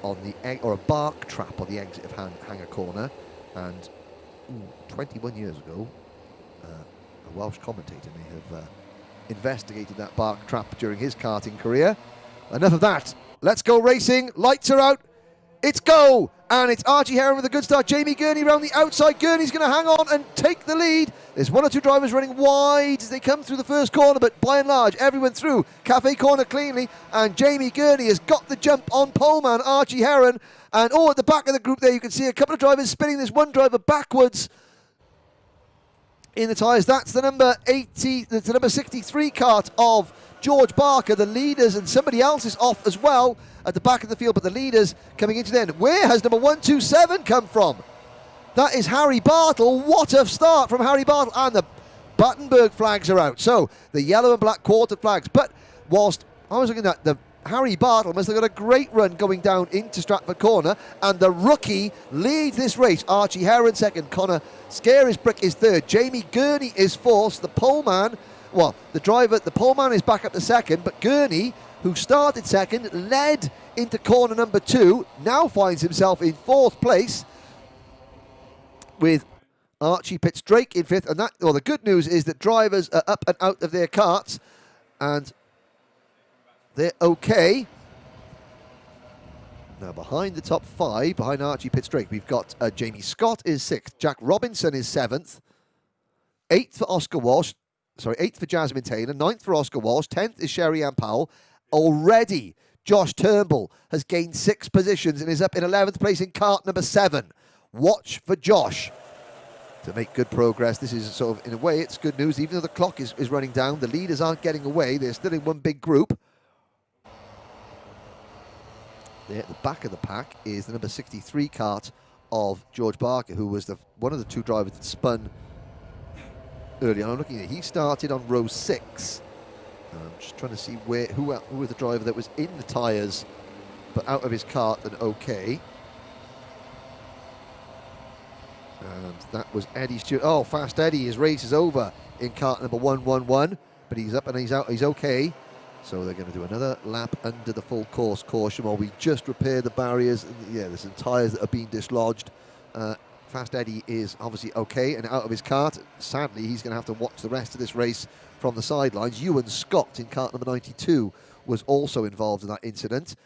on the or a bark trap on the exit of Hanger Corner, and 21 years ago, a Welsh commentator may have investigated that bark trap during his karting career. Enough of that. Let's go racing. Lights are out. It's go! And it's Archie Heron with a good start. Jamie Gurney around the outside. Gurney's going to hang on and take the lead. There's one or two drivers running wide as they come through the first corner, but by and large, everyone through Cafe Corner cleanly. And Jamie Gurney has got the jump on poleman Archie Heron. And at the back of the group there, you can see a couple of drivers spinning. There's one driver backwards in the tyres. That's the number 80, that's the number 63 kart of George Barker. The leaders, and somebody else is off as well at the back of the field, but the leaders coming into then. Where has number 127 come from? That is Harry Bartle. What a start from Harry Bartle. And the Battenberg flags are out. So the yellow and black quartered flags. But whilst I was looking at the Harry Bartle must have got a great run going down into Stratford Corner, and the rookie leads this race. Archie Heron second, Connor Scarisbrick is third, Jamie Gurney is fourth. The poleman, well, the poleman is back up to second, but Gurney, who started second, led into corner number 2, now finds himself in 4th place with Archie Pitts-Drake in 5th. And the good news is that drivers are up and out of their karts, and they're okay. Now behind the top 5, behind Archie Pitts-Drake, we've got Jamie Scott is 6th, Jack Robinson is 7th, 8th for Oscar Walsh, 8th for Jasmine Taylor, 9th for Oscar Walsh, 10th is Sherry Ann Powell. Already, Josh Turnbull has gained 6 positions and is up in 11th place in kart number 7. Watch for Josh to make good progress. This is sort of, in a way, it's good news. Even though the clock is running down, the leaders aren't getting away. They're still in one big group. There at the back of the pack is the number 63 kart of George Barker, who was one of the 2 drivers that spun early on. I'm looking at, he started on row 6. I'm just trying to see who was the driver that was in the tyres but out of his kart and okay. And that was Eddie Stewart. Oh, Fast Eddie, his race is over in kart number 111, but he's up and he's out, he's okay. So they're going to do another lap under the full course caution while we just repair the barriers. Yeah, there's some tyres that are being dislodged. Fast Eddie is obviously okay and out of his kart. Sadly, he's going to have to watch the rest of this race from the sidelines. Ewan Scott in kart number 92 was also involved in that incident.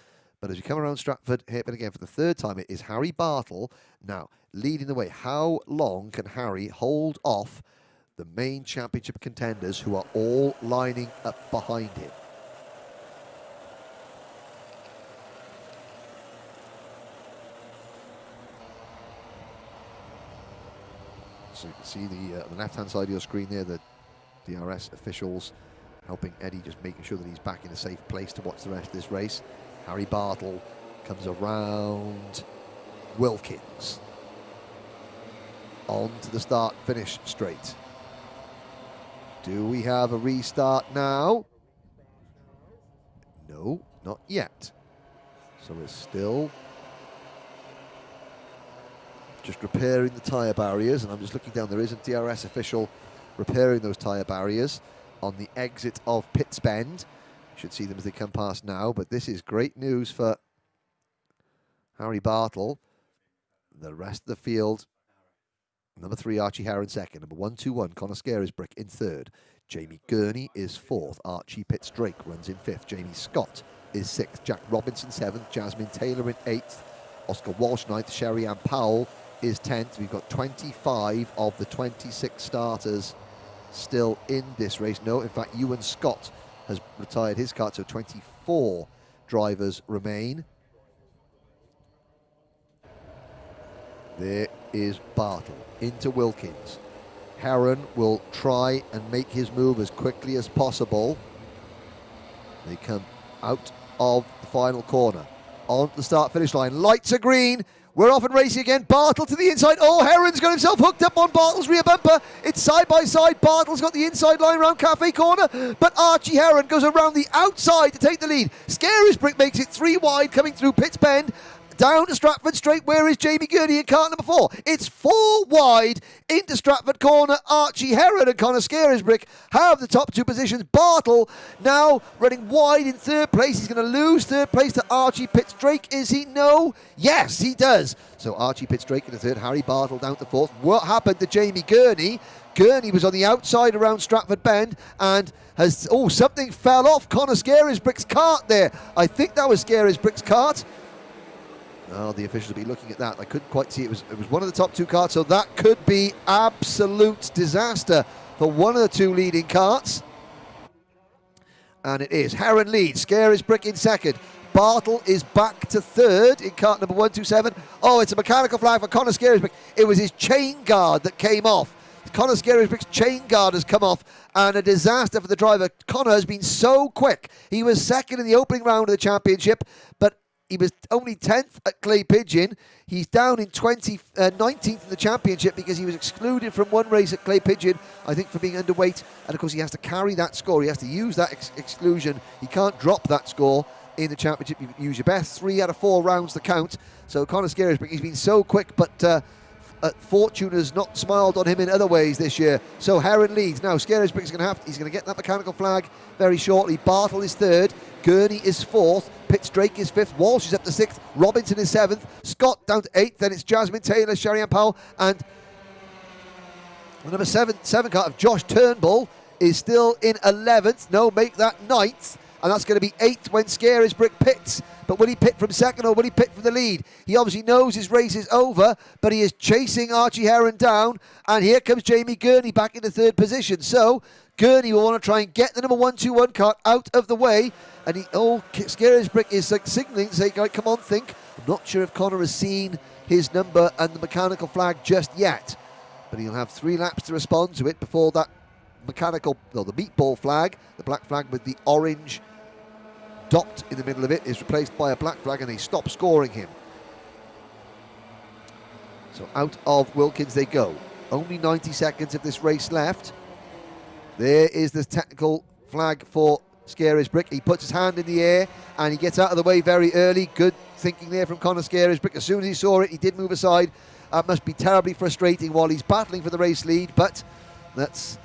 But as we come around Stratford hairpin again for the 3rd time, it is Harry Bartle now leading the way. How long can Harry hold off the main championship contenders who are all lining up behind him. So you can see the left-hand side of your screen there, the DRS officials helping Eddie, just making sure that he's back in a safe place to watch the rest of this race. Harry Bartle comes around Wilkins. On to the start-finish straight. Do we have a restart now? No, not yet. So we're still just repairing the tyre barriers, and I'm just looking down, there is a DRS official repairing those tyre barriers on the exit of Pitts Bend. You should see them as they come past now, but this is great news for Harry Bartle. The rest of the field, number 3, Archie Harron second. Number 121, Connor Scarisbrick in third. Jamie Gurney is fourth. Archie Pitts-Drake runs in fifth. Jamie Scott is sixth. Jack Robinson seventh. Jasmine Taylor in eighth. Oscar Walsh ninth. Sherry Ann Powell is 10th. We've got 25 of the 26 starters still in this race. No, in fact, Ewan Scott has retired his kart, so 24 drivers remain. There is Bartle into Wilkins. Herron will try and make his move as quickly as possible. They come out of the final corner. On the start-finish line. Lights are green. We're off and racing again. Bartle to the inside. Oh, Herron's got himself hooked up on Bartle's rear bumper. It's side by side. Bartle's got the inside line around Cafe Corner, but Archie Herron goes around the outside to take the lead. Scarisbrick makes it 3 wide coming through Pitts Bend. Down to Stratford Straight. Where is Jamie Gurney in car number 4? It's 4 wide into Stratford Corner. Archie Herron and Connor Scarisbrick have the top 2 positions. Bartle now running wide in 3rd place. He's going to lose 3rd place to Archie Pitts-Drake. Is he? No. Yes, he does. So Archie Pitts-Drake in the 3rd. Harry Bartle down to 4th. What happened to Jamie Gurney? Gurney was on the outside around Stratford Bend and has... Oh, something fell off Connor Scarisbrick's kart there. I think that was Scarisbrick's kart. Oh, the officials will be looking at that. I couldn't quite see. It was one of the top 2 karts, so that could be absolute disaster for one of the 2 leading karts. And it is. Herron leads. Scarisbrick in 2nd. Bartle is back to 3rd in kart number 127. Oh, it's a mechanical flag for Connor Scarisbrick. It was his chain guard that came off. Connor Scarisbrick's chain guard has come off, and a disaster for the driver. Connor has been so quick. He was 2nd in the opening round of the championship, but he was only 10th at Clay Pigeon. He's down in 19th in the championship because he was excluded from one race at Clay Pigeon, I think, for being underweight. And, of course, he has to carry that score. He has to use that exclusion. He can't drop that score in the championship. You use your best 3 out of 4 rounds to count. So Connor Scarisbrick, he's been so quick, but fortune has not smiled on him in other ways this year. So Herron leads. Now Scarisbrick's he's going to get that mechanical flag very shortly. Bartle is 3rd. Gurney is 4th. Pitts-Drake is 5th. Walsh is up to 6th. Robinson is 7th. Scott down to 8th. Then it's Jasmine Taylor, Sherry Ann Powell, and the number 7 kart of Josh Turnbull is still in 11th. No, make that 9th. And that's going to be 8th when Scarisbrick pits. But will he pit from 2nd or will he pit from the lead? He obviously knows his race is over, but he is chasing Archie Herron down. And here comes Jamie Gurney back into 3rd position. So Gurney will want to try and get the number 121 kart out of the way. And Scarisbrick is like signalling, saying, come on, think. I'm not sure if Connor has seen his number and the mechanical flag just yet. But he'll have 3 laps to respond to it before that the meatball flag, the black flag with the orange dot in the middle of it, is replaced by a black flag, and they stop scoring him. So out of Wilkins they go. Only 90 seconds of this race left. There is the technical flag for Scarisbrick. He puts his hand in the air and he gets out of the way very early. Good thinking there from Connor Scarisbrick. As soon as he saw it, he did move aside. That must be terribly frustrating while he's battling for the race lead, but that's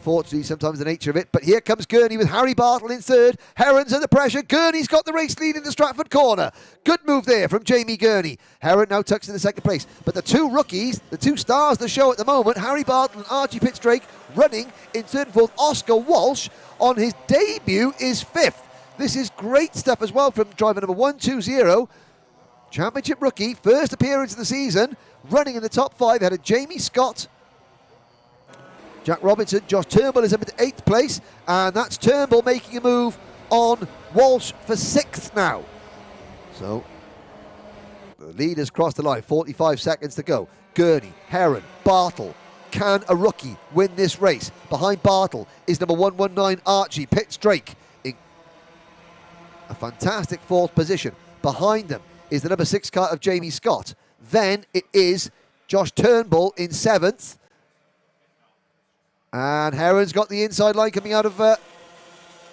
fortunately sometimes the nature of it. But here comes Gurney with Harry Bartle in 3rd. Herron's under pressure. Gurney's got the race lead into Stratford Corner. Good move there from Jamie Gurney. Herron now tucks into 2nd place. But the 2 rookies, the 2 stars of the show at the moment, Harry Bartle and Archie Pitts-Drake, running in 3rd and 4th. Oscar Walsh on his debut is 5th. This is great stuff as well from driver number 120. Championship rookie, first appearance of the season, running in the top 5 ahead of Jamie Scott, Jack Robinson. Josh Turnbull is up at 8th place, and that's Turnbull making a move on Walsh for 6th now. So the lead has crossed the line, 45 seconds to go. Gurney, Heron, Bartle. Can a rookie win this race? Behind Bartle is number 119 Archie Pitts-Drake in a fantastic 4th position. Behind them is the number 6 car of Jamie Scott. Then it is Josh Turnbull in 7th. And Heron's got the inside line coming out of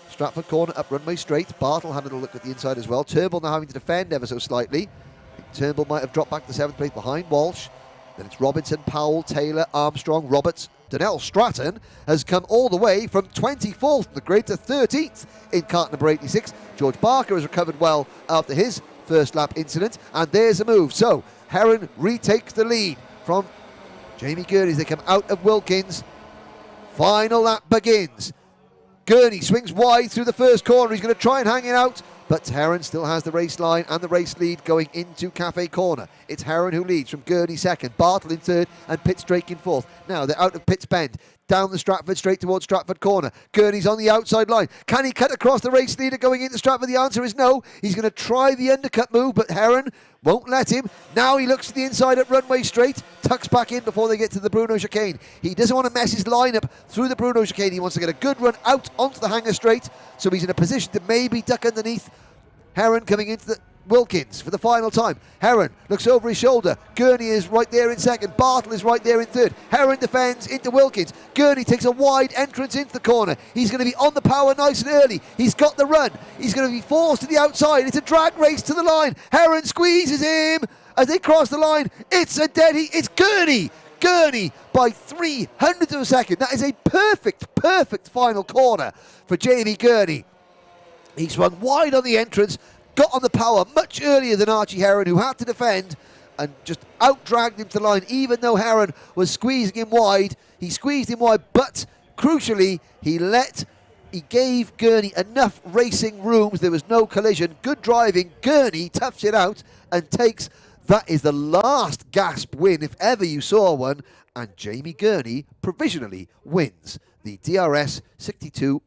Stratford Corner up Runway Straight. Bartle had a little look at the inside as well. Turnbull now having to defend ever so slightly. Turnbull might have dropped back to 7th place behind Walsh. Then it's Robinson, Powell, Taylor, Armstrong, Roberts. Donnell Stratton has come all the way from 24th in the grid to 13th in kart number 86. George Barker has recovered well after his first lap incident, and there's a move. So Heron retakes the lead from Jamie Gurney as they come out of Wilkins. Final lap begins. Gurney swings wide through the first corner. He's going to try and hang it out, but Heron still has the race line and the race lead going into Cafe Corner. It's Heron who leads from Gurney 2nd, Bartle in 3rd, and Pitts-Drake in 4th. Now they're out of Pitts Bend, down the Stratford straight towards Stratford Corner. Gurney's on the outside line. Can he cut across the race leader going into Stratford? The answer is no. He's going to try the undercut move, but Heron won't let him. Now he looks to the inside at Runway Straight, tucks back in before they get to the Bruno chicane. He doesn't want to mess his line up through the Bruno chicane. He wants to get a good run out onto the Hanger Straight, so he's in a position to maybe duck underneath. Heron coming into the Wilkins for the final time. Heron looks over his shoulder. Gurney is right there in 2nd. Bartle is right there in 3rd. Heron defends into Wilkins. Gurney takes a wide entrance into the corner. He's going to be on the power nice and early. He's got the run. He's going to be forced to the outside. It's a drag race to the line. Heron squeezes him as they cross the line. It's a dead heat. It's Gurney. Gurney by 300th of a second. That is a perfect final corner for Jamie Gurney. He swung wide on the entrance, got on the power much earlier than Archie Heron, who had to defend, and just out-dragged him to the line. Even though Heron was squeezing him wide, he squeezed him wide, but crucially, he gave Gurney enough racing rooms. There was no collision. Good driving. Gurney toughs it out and takes, that is the last gasp win, if ever you saw one, and Jamie Gurney provisionally wins the DRS 62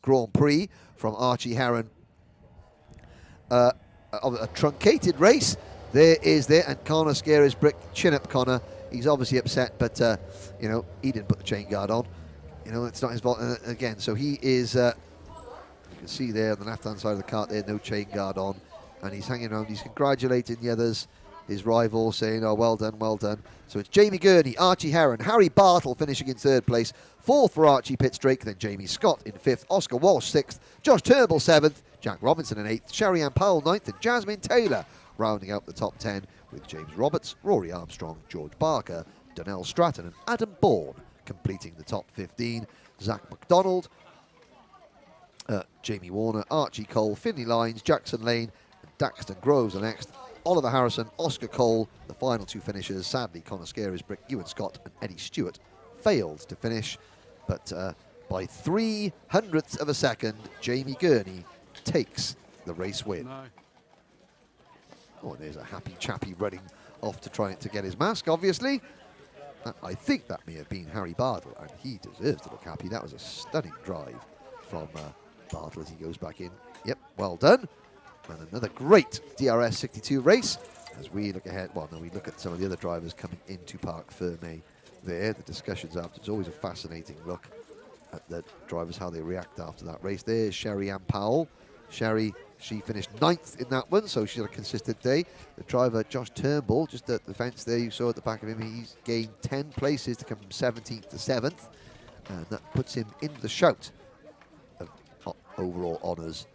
Grand Prix from Archie Heron. A truncated race. And Connor Scares Brick. Chin up, Connor. He's obviously upset, but he didn't put the chain guard on. It's not his fault again. So he is. You can see there on the left-hand side of the cart there, no chain guard on, and he's hanging around. He's congratulating the others, his rivals, saying, "Oh, well done, well done." So it's Jamie Gurney, Archie Heron, Harry Bartle finishing in 3rd place, 4th for Archie Pitts-Drake, then Jamie Scott in 5th, Oscar Walsh 6th, Josh Turnbull 7th, Jack Robinson in 8th, Sherry Ann Powell 9th, and Jasmine Taylor rounding out the top 10 with James Roberts, Rory Armstrong, George Barker, Donnell Stratton, and Adam Bourne completing the top 15. Zach McDonald, Jamie Warner, Archie Cole, Finley Lyons, Jackson Lane, and Daxton Groves are next. Oliver Harrison, Oscar Cole, the final 2 finishers. Sadly, Connor Scares Brick, Ewan Scott, and Eddie Stewart failed to finish, but by 300ths of a second, Jamie Gurney takes the race win. No. Oh, there's a happy chappy running off to try to get his mask, obviously. I think that may have been Harry Bartle, and he deserves to look happy. That was a stunning drive from Bartle as he goes back in. Yep, well done. And another great DRS 62 race as we look ahead. Well, no, we look at some of the other drivers coming into Parc Fermé there. The discussions after. It's always a fascinating look at the drivers, how they react after that race. There's Sherry Ann Powell. Sherry, she finished 9th in that one, so she's had a consistent day. The driver, Josh Turnbull, just at the fence there, you saw at the back of him, he's gained 10 places to come from 17th to 7th. And that puts him in the shout of overall honours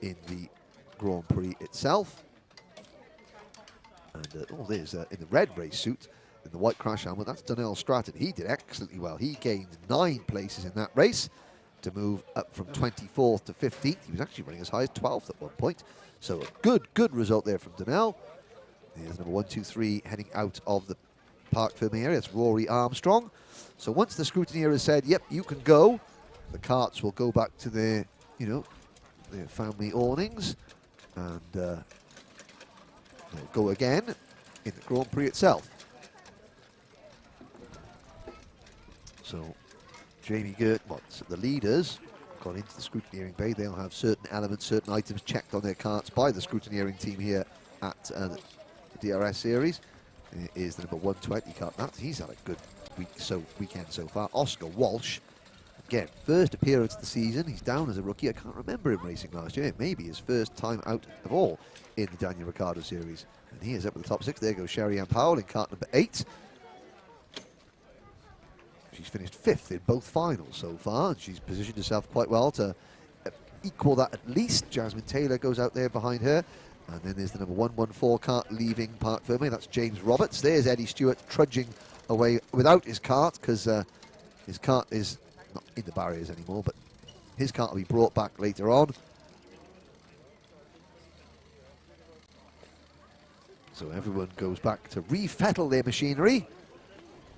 in the Grand Prix itself. And there's in the red race suit, in the white crash helmet, that's Donnell Stratton. He did excellently well. He gained 9 places in that race to move up from 24th to 15th. He was actually running as high as 12th at one point. So a good result there from Donnell. Here's number 1, 2, 3 heading out of the Parc Fermé area. It's Rory Armstrong. So once the scrutineer has said, yep, you can go, the carts will go back to their, their family awnings. And they'll go again in the Grand Prix itself. So Jamie Gert, the leaders gone into the scrutineering bay. They'll have certain elements, certain items checked on their carts by the scrutineering team here at the DRS series. It is the number 120 cart. He's had a good weekend so far. Oscar Walsh, again, first appearance of the season. He's down as a rookie. I can't remember him racing last year. It may be his first time out of all in the Daniel Ricciardo series. And he is up at the top 6. There goes Sherry Ann Powell in cart number 8. She's finished 5th in both finals so far, and she's positioned herself quite well to equal that at least. Jasmine Taylor goes out there behind her. And then there's the number 114 cart leaving Park Ferme. That's James Roberts. There's Eddie Stewart trudging away without his cart, because his cart is not in the barriers anymore, but his cart will be brought back later on. So everyone goes back to refettle their machinery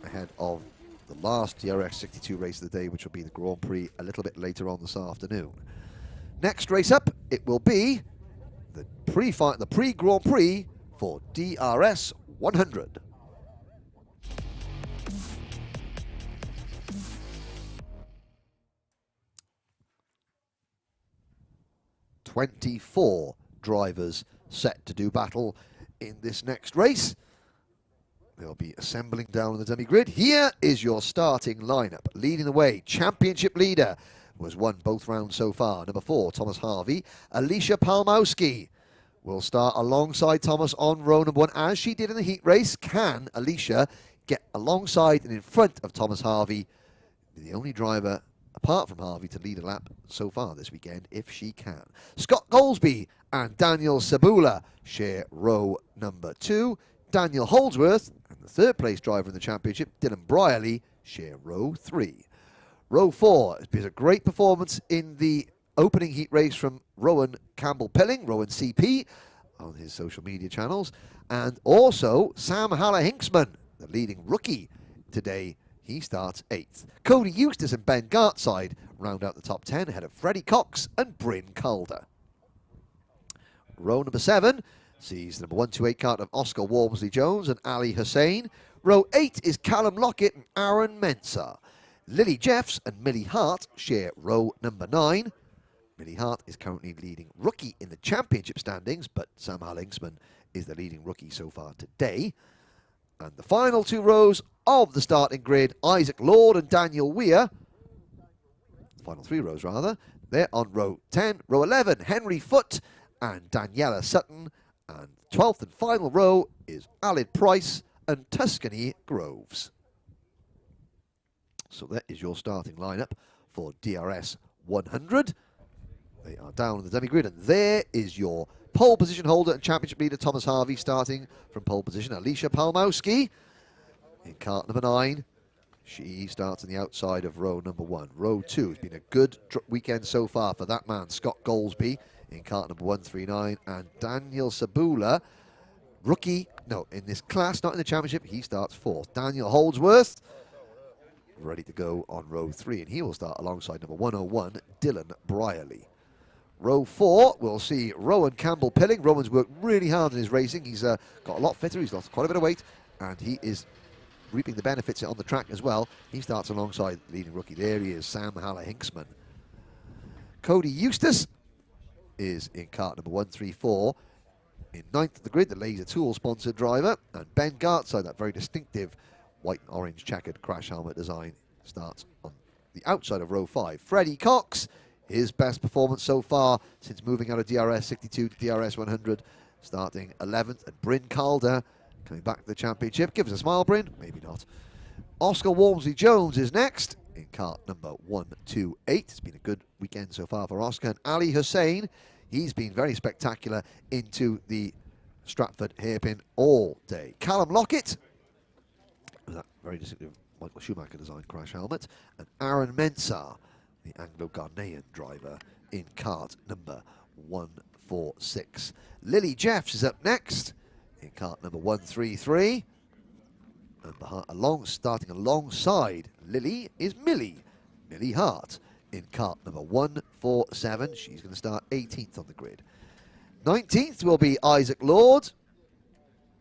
ahead of the last DRS 62 race of the day, which will be the Grand Prix a little bit later on this afternoon. Next race up, it will be the pre-Grand Prix for DRS 100. "24 drivers set to do battle in this next race. They'll be assembling down the dummy grid. Here is your starting lineup. Leading the way, championship leader, who has won both rounds so far. Number 4, Thomas Harvey. Alicia Palmowski will start alongside Thomas on row number 1, as she did in the heat race. Can Alicia get alongside and in front of Thomas Harvey? The only driver apart from Harvey to lead a lap so far this weekend, if she can. Scott Goldsby and Daniel Sabula share row number 2. Daniel Holdsworth and the 3rd place driver in the championship, Dylan Brierley, share row 3. Row 4 has been a great performance in the opening heat race from Rowan Campbell-Pilling, Rowan CP, on his social media channels, and also Sam Haller-Hinksman, the leading rookie today. He starts 8th. Cody Eustace and Ben Gartside round out the top 10 ahead of Freddie Cox and Bryn Calder. Row number 7 sees the number 128 cart of Oscar Walmsley-Jones and Ali Hussein. Row 8 is Callum Lockett and Aaron Mensah. Lily Jeffs and Millie Hart share row number 9. Millie Hart is currently leading rookie in the championship standings, but Sam Haller-Hinksman is the leading rookie so far today. And the final 2 rows of the starting grid, Isaac Lord and Daniel Weir, the final 3 rows rather, they're on row 10. Row 11, Henry Foote and Daniela Sutton. And 12th and final row is Alid Price and Tuscany Groves. So that is your starting lineup for DRS 100. They are down on the dummy grid, and there is your pole position holder and championship leader Thomas Harvey starting from pole position. Alicia Palmowski in cart number 9. She starts on the outside of row number 1. Row 2 has been a good weekend so far for that man, Scott Goldsby, in cart number 139, and Daniel Sabula, rookie, no, in this class, not in the championship, he starts 4th. Daniel Holdsworth, ready to go on row 3, and he will start alongside number 101, Dylan Brierley. Row 4, we'll see Rowan Campbell-Pilling. Rowan's worked really hard in his racing. He's got a lot fitter, he's lost quite a bit of weight, and he is reaping the benefits on the track as well. He starts alongside the leading rookie. There he is, Sam Haller-Hinksman. Cody Eustace is in cart number 134. In 9th of the grid, the Laser Tool sponsored driver. And Ben Gartside, that very distinctive white and orange checkered crash helmet design, starts on the outside of row 5. Freddie Cox, his best performance so far since moving out of DRS 62 to DRS 100, starting 11th. And Bryn Calder coming back to the championship. Give us a smile, Bryn. Maybe not. Oscar Walmsley-Jones is next in cart number 128. It's been a good weekend so far for Oscar. And Ali Hussein, he's been very spectacular into the Stratford hairpin all day. Callum Lockett, with that very distinctive Michael Schumacher designed crash helmet. And Aaron Mensah, the Anglo-Ghanaian driver, in cart number 146. Lily Jeffs is up next in cart number 133. And starting alongside Lily is Millie Hart in cart number 147. She's going to start 18th on the grid. 19th will be Isaac Lord.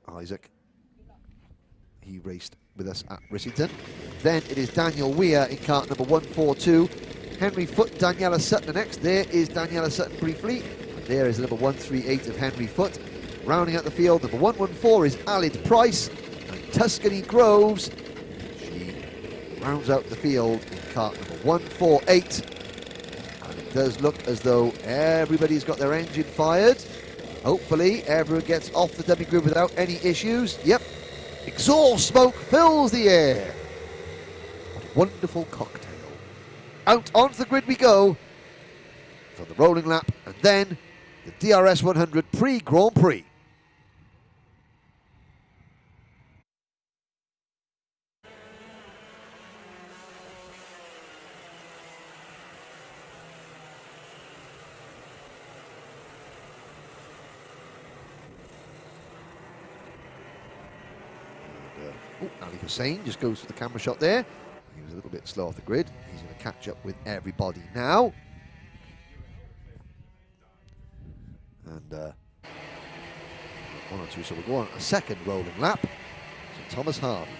Isaac, he raced with us at Rissington Then it is Daniel Weir in kart number 142. Henry Foote, Daniela Sutton next. There is Daniela Sutton briefly. And there is the number 138 of Henry Foote. Rounding out the field, number 114 is Alid Price. And Tuscany Groves, she rounds out the field in kart number 148. And it does look as though everybody's got their engine fired. Hopefully everyone gets off the dummy grid without any issues. Yep, exhaust smoke fills the air. What a wonderful cocktail. Out onto the grid we go for the rolling lap, and then the DRS 100 pre-Grand Prix. Ali Hussein just goes for the camera shot there. He was a little bit slow off the grid. He's going to catch up with everybody now. And 1 or 2, so we'll go on a second rolling lap. So Thomas Harvey,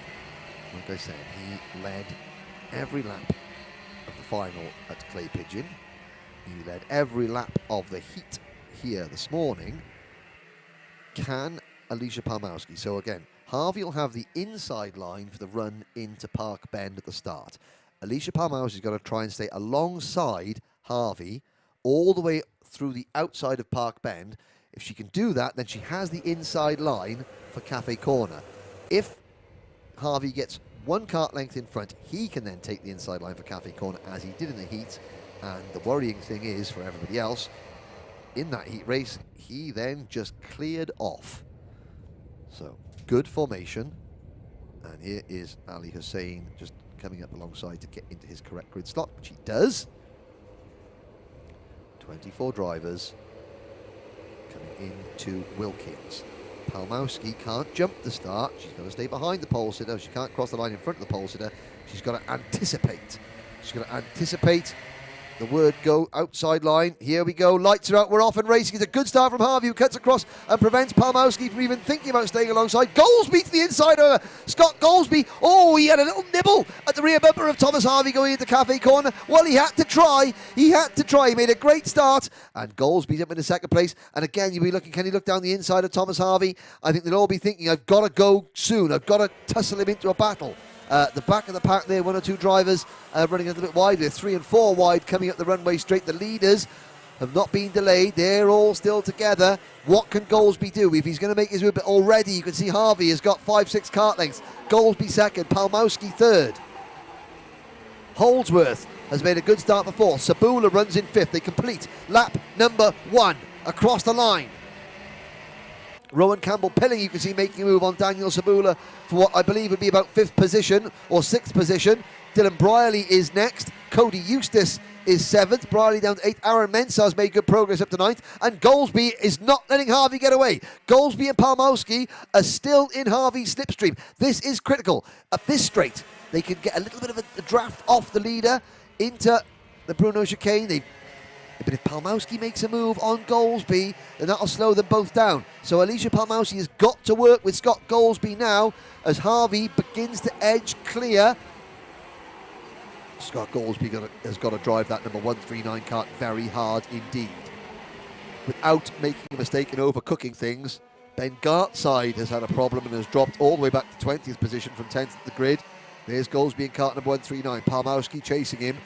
like I said, he led every lap of the final at Clay Pigeon. He led every lap of the heat here this morning. Can Alicia Palmowski, so again, Harvey will have the inside line for the run into Park Bend at the start. Alicia Palmowski's got to try and stay alongside Harvey all the way through the outside of Park Bend. If she can do that, then she has the inside line for Cafe Corner. If Harvey gets 1 kart length in front, he can then take the inside line for Cafe Corner as he did in the heat. And the worrying thing is for everybody else, in that heat race, he then just cleared off. So, good formation. And here is Ali Hussein just coming up alongside to get into his correct grid slot, which he does. 24 drivers coming into Wilkins. Palmowski can't jump the start. She's got to stay behind the pole sitter. She can't cross the line in front of the pole sitter. She's got to anticipate. She's got to anticipate the word go outside line. Here we go. Lights are out. We're off and racing. It's a good start from Harvey, who cuts across and prevents Palmowski from even thinking about staying alongside. Goldsby to the inside over Scott Goldsby. Oh, he had a little nibble at the rear bumper of Thomas Harvey going into Cafe Corner. Well, he had to try. He had to try. He made a great start. And Goldsby's up in the second place. And again, you'll be looking, can he look down the inside of Thomas Harvey? I think they'll all be thinking, I've got to go soon. I've got to tussle him into a battle. The back of the pack there, 1 or 2 drivers running a little bit wide. They're 3 and 4 wide coming up the runway straight. The leaders have not been delayed. They're all still together. What can Goldsby do? If he's going to make his move, but already you can see Harvey has got 5-6 kart lengths. Goldsby second, Palmowski third. Holdsworth has made a good start for 4th. Sabula runs in 5th. They complete lap number 1 across the line. Rowan Campbell-Pilling, you can see making a move on Daniel Sabula for what I believe would be about 5th position or 6th position. Dylan Brierley is next. Cody Eustace is 7th. Brierley down to 8th. Aaron Mensah has made good progress up to 9th. And Goldsby is not letting Harvey get away. Goldsby and Palmowski are still in Harvey's slipstream. This is critical. At this straight, they can get a little bit of a draft off the leader into the Bruno chicane. But if Palmowski makes a move on Goldsby, then that'll slow them both down. So Alicia Palmowski has got to work with Scott Goldsby now as Harvey begins to edge clear. Scott Goldsby has got to drive that number 139 kart very hard indeed. Without making a mistake and overcooking things, Ben Gartside has had a problem and has dropped all the way back to 20th position from 10th at the grid. There's Goldsby in kart number 139. Palmowski chasing him,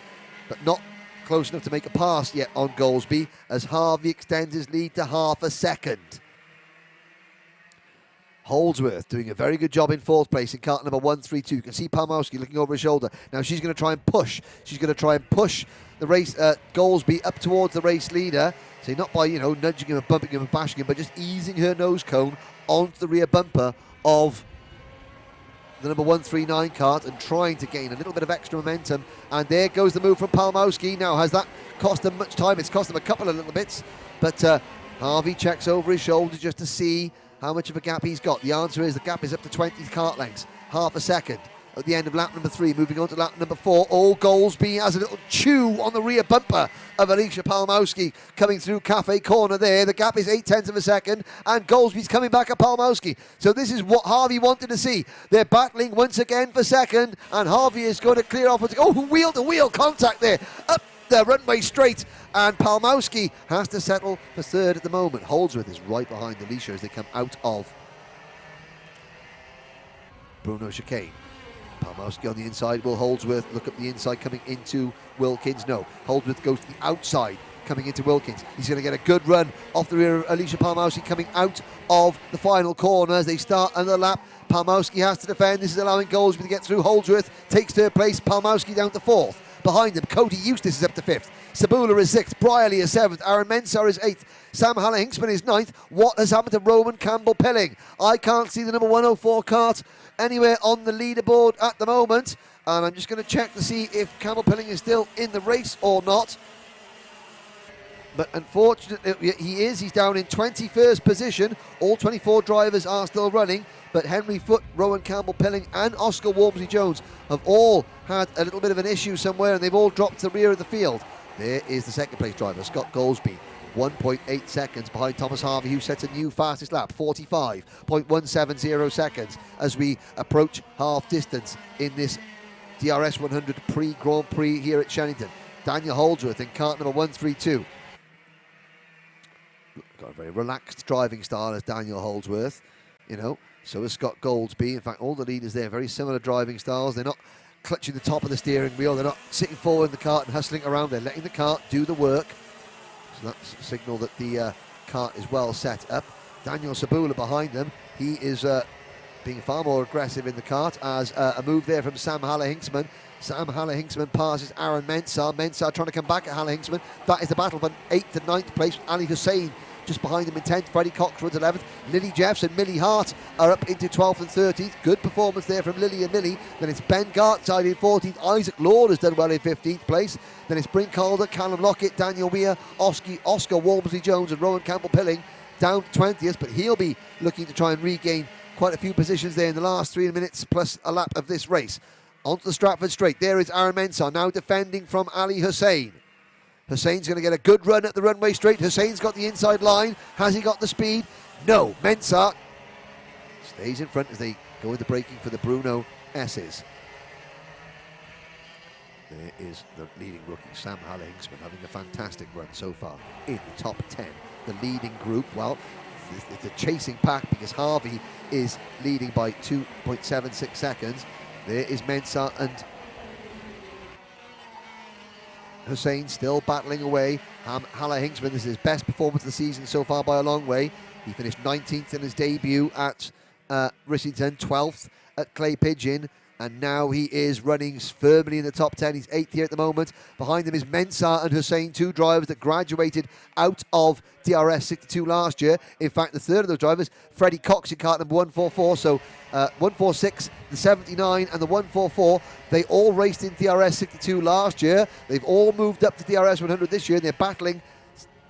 but not close enough to make a pass yet on Goldsby as Harvey extends his lead to half a second. Holdsworth doing a very good job in 4th place in kart number 132. You can see Palmowski looking over his shoulder. Now she's going to try and push. She's going to try and push the race, Goldsby up towards the race leader. So not by, nudging him and bumping him and bashing him, but just easing her nose cone onto the rear bumper of the number 139 kart and trying to gain a little bit of extra momentum. And there goes the move from Palmowski. Now, has that cost them much time? It's cost them a couple of little bits. But Harvey checks over his shoulder just to see how much of a gap he's got. The answer is the gap is up to 20 kart lengths. Half a second. at the end of lap number 3, moving on to lap number 4. Oh, Goldsby has a little chew on the rear bumper of Alicia Palmowski coming through Cafe Corner there. The gap is 0.8 of a second, and Goldsby's coming back at Palmowski. So this is what Harvey wanted to see. They're battling once again for second, and Harvey is going to clear off. Oh, wheel-to-wheel contact there. Up the runway straight, and Palmowski has to settle for third at the moment. Holdsworth is right behind Alicia as they come out of Bruno chicane. Palmowski on the inside. Will Holdsworth look up the inside coming into Wilkins? No. Holdsworth goes to the outside coming into Wilkins. He's going to get a good run off the rear of Alicia Palmowski coming out of the final corner as they start another lap. Palmowski has to defend. This is allowing Goldsby to get through. Holdsworth takes third place. Palmowski down to 4th. Behind him, Cody Eustace is up to 5th. Sabula is 6th. Briley is 7th. Aaron Mensah is 8th. Sam Haller-Hinksman is 9th. What has happened to Roman Campbell-Pilling? I can't see the number 104 kart anywhere on the leaderboard at the moment. And I'm just going to check to see if Campbell-Pilling is still in the race or not. But unfortunately, he is. He's down in 21st position. All 24 drivers are still running. But Henry Foote, Rowan Campbell-Pilling and Oscar Walmsley-Jones have all had a little bit of an issue somewhere, and they've all dropped to the rear of the field. There is the second place driver, Scott Goldsby, 1.8 seconds behind Thomas Harvey, who sets a new fastest lap, 45.170 seconds, as we approach half distance in this DRS 100 pre-Grand Prix here at Shenington. Daniel Holdsworth in kart number 132. Got a very relaxed driving style as Daniel Holdsworth, you know. So is Scott Goldsby. In fact, all the leaders there, very similar driving styles. They're not clutching the top of the steering wheel. They're not sitting forward in the kart and hustling around. They're letting the kart do the work. So that's a signal that the kart is well set up. Daniel Sabula behind them. He is being far more aggressive in the kart as a move there from Sam Haller-Hinksman. Sam Haller-Hinksman passes Aaron Mensah. Mensah trying to come back at Haller-Hinksman. That is the battle for 8th to 9th place. Ali Hussein just behind them in 10th. Freddie Cox runs 11th. Lily Jeffs and Millie Hart are up into 12th and 13th. Good performance there from Lily and Millie. Then it's Ben Gartside in 14th. Isaac Lord has done well in 15th place. Then it's Bryn Calder, Callum Lockett, Daniel Weir, Oscar Walmsley-Jones and Rowan Campbell-Pilling down 20th, but he'll be looking to try and regain quite a few positions there in the last 3 minutes plus a lap of this race. Onto the Stratford Straight. There is Aaron Mensah now defending from Ali Hussein. Hussein's going to get a good run at the runway straight. Hussein's got the inside line. Has he got the speed? No. Mensah stays in front as they go into braking for the Bruno S's. There is the leading rookie, Sam Haller-Hinksman, having a fantastic run so far in the top 10. The leading group, well, it's a chasing pack because Harvey is leading by 2.76 seconds. There is Mensah and Hussein still battling away. Haller-Hinksman, this is his best performance of the season so far by a long way. He finished 19th in his debut at Rissington, 12th at Clay Pigeon, and now he is running firmly in the top 10. He's 8th here at the moment. Behind him is Mensah and Hussein, two drivers that graduated out of DRS 62 last year. In fact, the third of those drivers, Freddie Cox in kart number 144, so 146, the 79 and the 144, they all raced in DRS 62 last year. They've all moved up to DRS 100 this year, and they're battling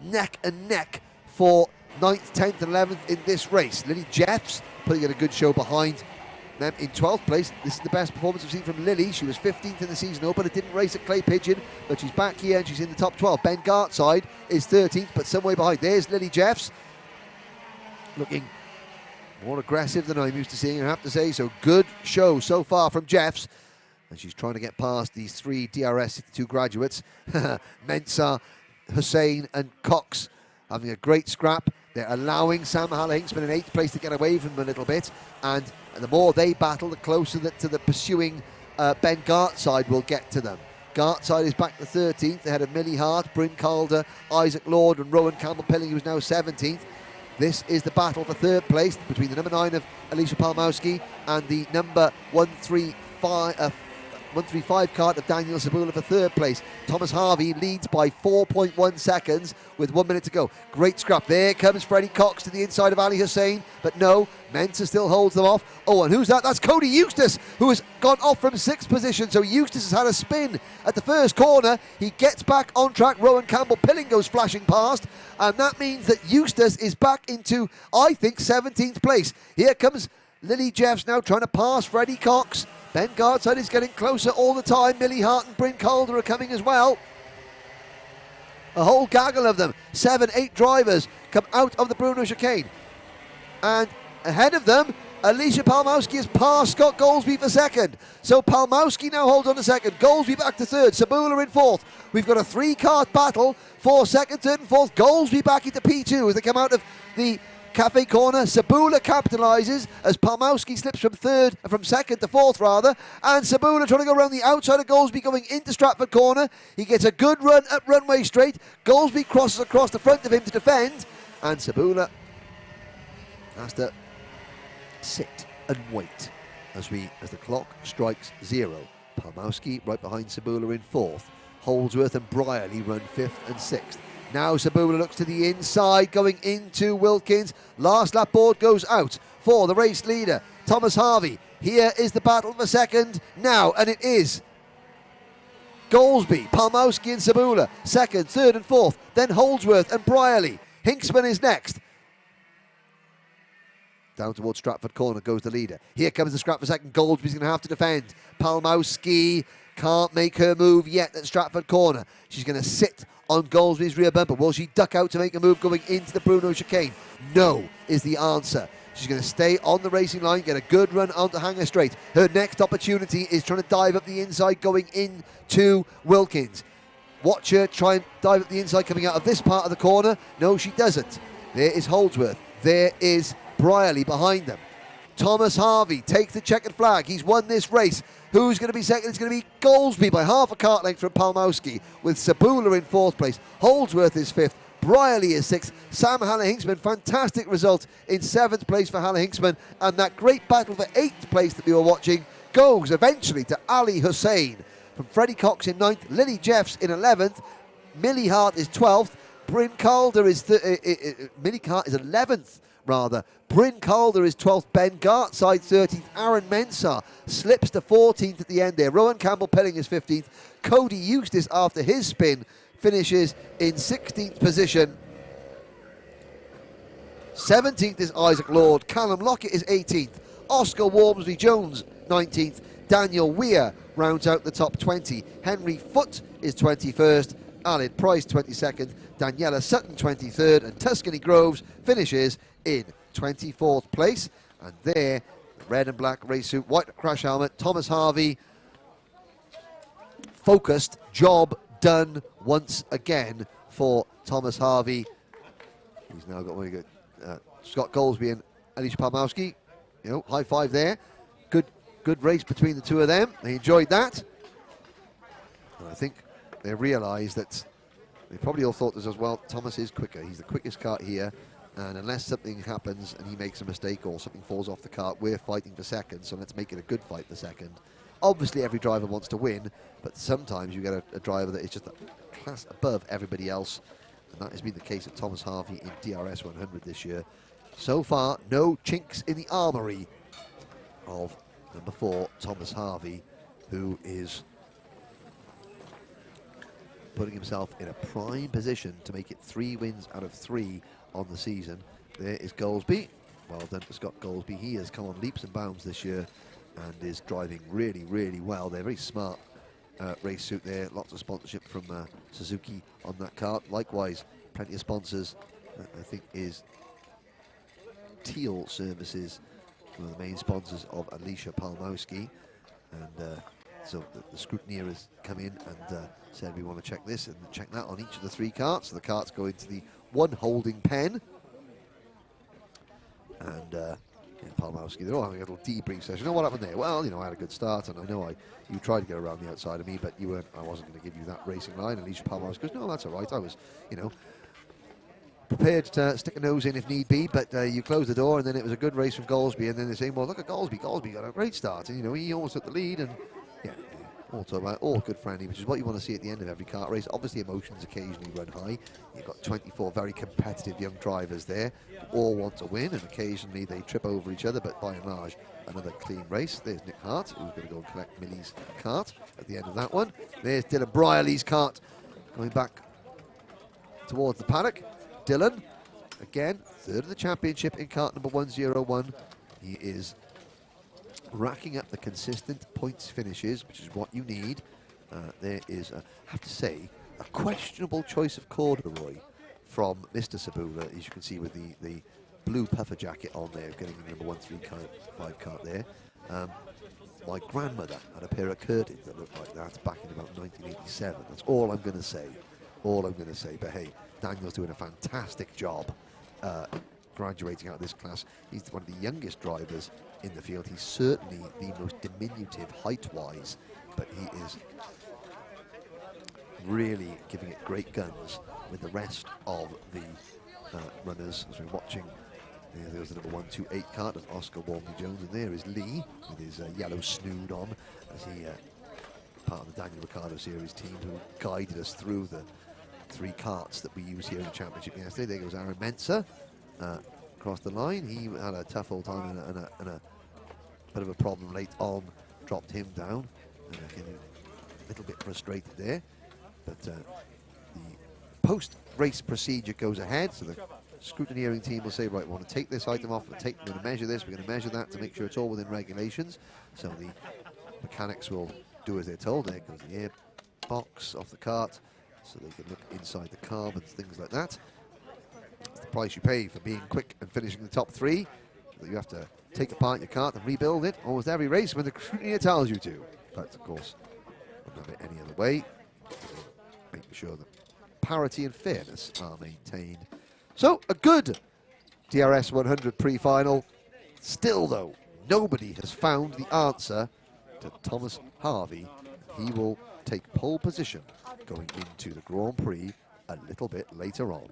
neck and neck for 9th, 10th and 11th in this race. Lily Jeffs putting in a good show behind them in 12th place. This is the best performance we've seen from Lily. She was 15th in the season open. It didn't race at Clay Pigeon, but she's back here and she's in the top 12. Ben Gartside is 13th, but some way behind. There's Lily Jeffs, looking more aggressive than I'm used to seeing, I have to say. So good show so far from Jeffs. And she's trying to get past these 3 DRS 62 graduates. Mensah, Hussein and Cox having a great scrap. They're allowing Sam Haller-Hinksman in 8th place to get away from them a little bit. And the more they battle, the closer that to the pursuing Ben Gartside will get to them. Gartside is back to 13th, ahead of Millie Hart, Bryn Calder, Isaac Lord and Rowan Campbell-Pilling, who's now 17th. This is the battle for 3rd place between the number 9 of Alicia Palmowski and the number 135 kart of Daniel Sabula for 3rd place. Thomas Harvey leads by 4.1 seconds with 1 minute to go. Great scrap. There comes Freddie Cox to the inside of Ali Hussein, but no, Mensah still holds them off. Oh, and who's that? That's Cody Eustace, who has gone off from 6th position. So Eustace has had a spin at the first corner. He gets back on track. Rowan Campbell-Pilling goes flashing past, and that means that Eustace is back into, I think, 17th place. Here comes Lily Jeffs now trying to pass Freddie Cox. Ben Gardside is getting closer all the time. Millie Hart and Bryn Calder are coming as well. A whole gaggle of them. 7, 8 drivers come out of the Bruno chicane. And ahead of them, Alicia Palmowski has passed Scott Goldsby for second. So Palmowski now holds on to second. Goldsby back to third. Sabula in fourth. We've got a 3-car battle for second, third and fourth. Goldsby back into P2 as they come out of the Cafe corner. Sabula capitalises as Palmowski slips from second to fourth rather, and Sabula trying to go around the outside of Goldsby going into Stratford corner. He gets a good run at runway straight. Goldsby crosses across the front of him to defend, and Sabula has to sit and wait as the clock strikes 0. Palmowski right behind Sabula in fourth. Holdsworth and Brierley run 5th and 6th. Now Sabula looks to the inside, going into Wilkins. Last lap board goes out for the race leader, Thomas Harvey. Here is the battle for second now, and it is Goldsby, Palmowski and Sabula, second, third and fourth. Then Holdsworth and Brierley. Hinksman is next. Down towards Stratford corner goes the leader. Here comes the scrap for second. Goldsby's going to have to defend. Palmowski can't make her move yet at Stratford corner. She's going to sit on Goldsby's rear bumper. Will she duck out to make a move going into the Bruno chicane? No is the answer. She's going to stay on the racing line, get a good run onto Hanger Straight. Her next opportunity is trying to dive up the inside going into Wilkins. Watch her try and dive up the inside coming out of this part of the corner. No, she doesn't. There is Holdsworth. There is Brierley behind them. Thomas Harvey takes the checkered flag. He's won this race. Who's going to be second? It's going to be Goldsby by half a kart length from Palmowski, with Sabula in fourth place. Holdsworth is fifth. Brierley is sixth. Sam Haller-Hinksman, fantastic result in seventh place for Haller-Hinksman. And that great battle for eighth place that we were watching goes eventually to Ali Hussein. From Freddie Cox in ninth, Lily Jeffs in 11th. Millie Hart is 12th. Bryn Calder is Millie Hart is 11th. Bryn Calder is 12th, Ben Gartside 13th, Aaron Mensah slips to 14th at the end there. Rowan Campbell-Pilling is 15th. Cody Eustace, after his spin, finishes in 16th position. 17th is Isaac Lord. Callum Lockett is 18th. Oscar Walmsley-Jones, 19th. Daniel Weir rounds out the top 20. Henry Foote is 21st. Alan Price, 22nd. Daniela Sutton, 23rd. And Tuscany Groves finishes in 24th place. And there, red and black race suit, white crash helmet, Thomas Harvey, focused, job done once again for Thomas Harvey. He's now got Scott Goldsby and Alicia Palmowski. You know, high five there. Good race between the two of them. They enjoyed that. And I think they realised that they probably all thought this as well. Thomas is quicker. He's the quickest kart here. And unless something happens and he makes a mistake or something falls off the kart, we're fighting for second, so let's make it a good fight for second. Obviously, every driver wants to win, but sometimes you get a driver that is just a class above everybody else, and that has been the case of Thomas Harvey in DRS 100 this year. So far, no chinks in the armoury of number 4, Thomas Harvey, who is putting himself in a prime position to make it 3 wins out of 3 on the season. There is Goldsby. Well done to Scott Goldsby. He has come on leaps and bounds this year and is driving really, really well. They're very smart race suit there. Lots of sponsorship from Suzuki on that kart. Likewise, plenty of sponsors. I think is Teal Services, one of the main sponsors of Alicia Palmowski. And so the scrutineer has come in and said we want to check this and check that on each of the 3 karts. So the karts go into the 1 holding pen. And Palmowski, they're all having a little debrief session. You know what happened there? Well, you know, I had a good start, and I know you tried to get around the outside of me, but you weren't. I wasn't going to give you that racing line. Alicia Palmowski goes, no, that's all right. I was, you know, prepared to stick a nose in if need be, but you closed the door, and then it was a good race from Goldsby, and then they're saying, well, look at Goldsby. Goldsby got a great start, and, you know, he almost took the lead, and, yeah, all good friendly, which is what you want to see at the end of every kart race. Obviously, emotions occasionally run high. You've got 24 very competitive young drivers there who all want to win, and occasionally they trip over each other, but by and large, another clean race. There's Nick Hart, who's going to go and collect Millie's kart at the end of that one. There's Dylan Brierley's kart going back towards the paddock. Dylan, again, third of the championship in kart number 101. He is racking up the consistent points finishes, which is what you need. There is, I have to say, a questionable choice of corduroy from Mr. Sabula, as you can see with the blue puffer jacket on there, getting the number 135 cart there. My grandmother had a pair of curtains that looked like that back in about 1987. That's all I'm going to say. All I'm going to say. But hey, Daniel's doing a fantastic job graduating out of this class. He's one of the youngest drivers in the field. He's certainly the most diminutive height-wise, but he is really giving it great guns with the rest of the runners as we're watching. There's the number 128 cart of Oscar Walmley-Jones, and there is Lee with his yellow snood on as he part of the Daniel Ricciardo Series team who guided us through the 3 carts that we use here in the championship yesterday. There goes Aaron Mensah across the line. He had a tough old time and a bit of a problem late on, dropped him down, and a little bit frustrated there. But the post-race procedure goes ahead, so the scrutineering team will say, right, we want to take this item off, we're going to measure this, we're going to measure that to make sure it's all within regulations. So the mechanics will do as they're told. There goes the air box off the cart, so they can look inside the carb and things like that. It's the price you pay for being quick and finishing the top 3. So you have to take apart your cart and rebuild it almost every race when the scrutineer tells you to. But of course, wouldn't have it any other way. Making sure that parity and fairness are maintained. So, a good DRS 100 pre-final. Still, though, nobody has found the answer to Thomas Harvey. He will take pole position going into the Grand Prix a little bit later on.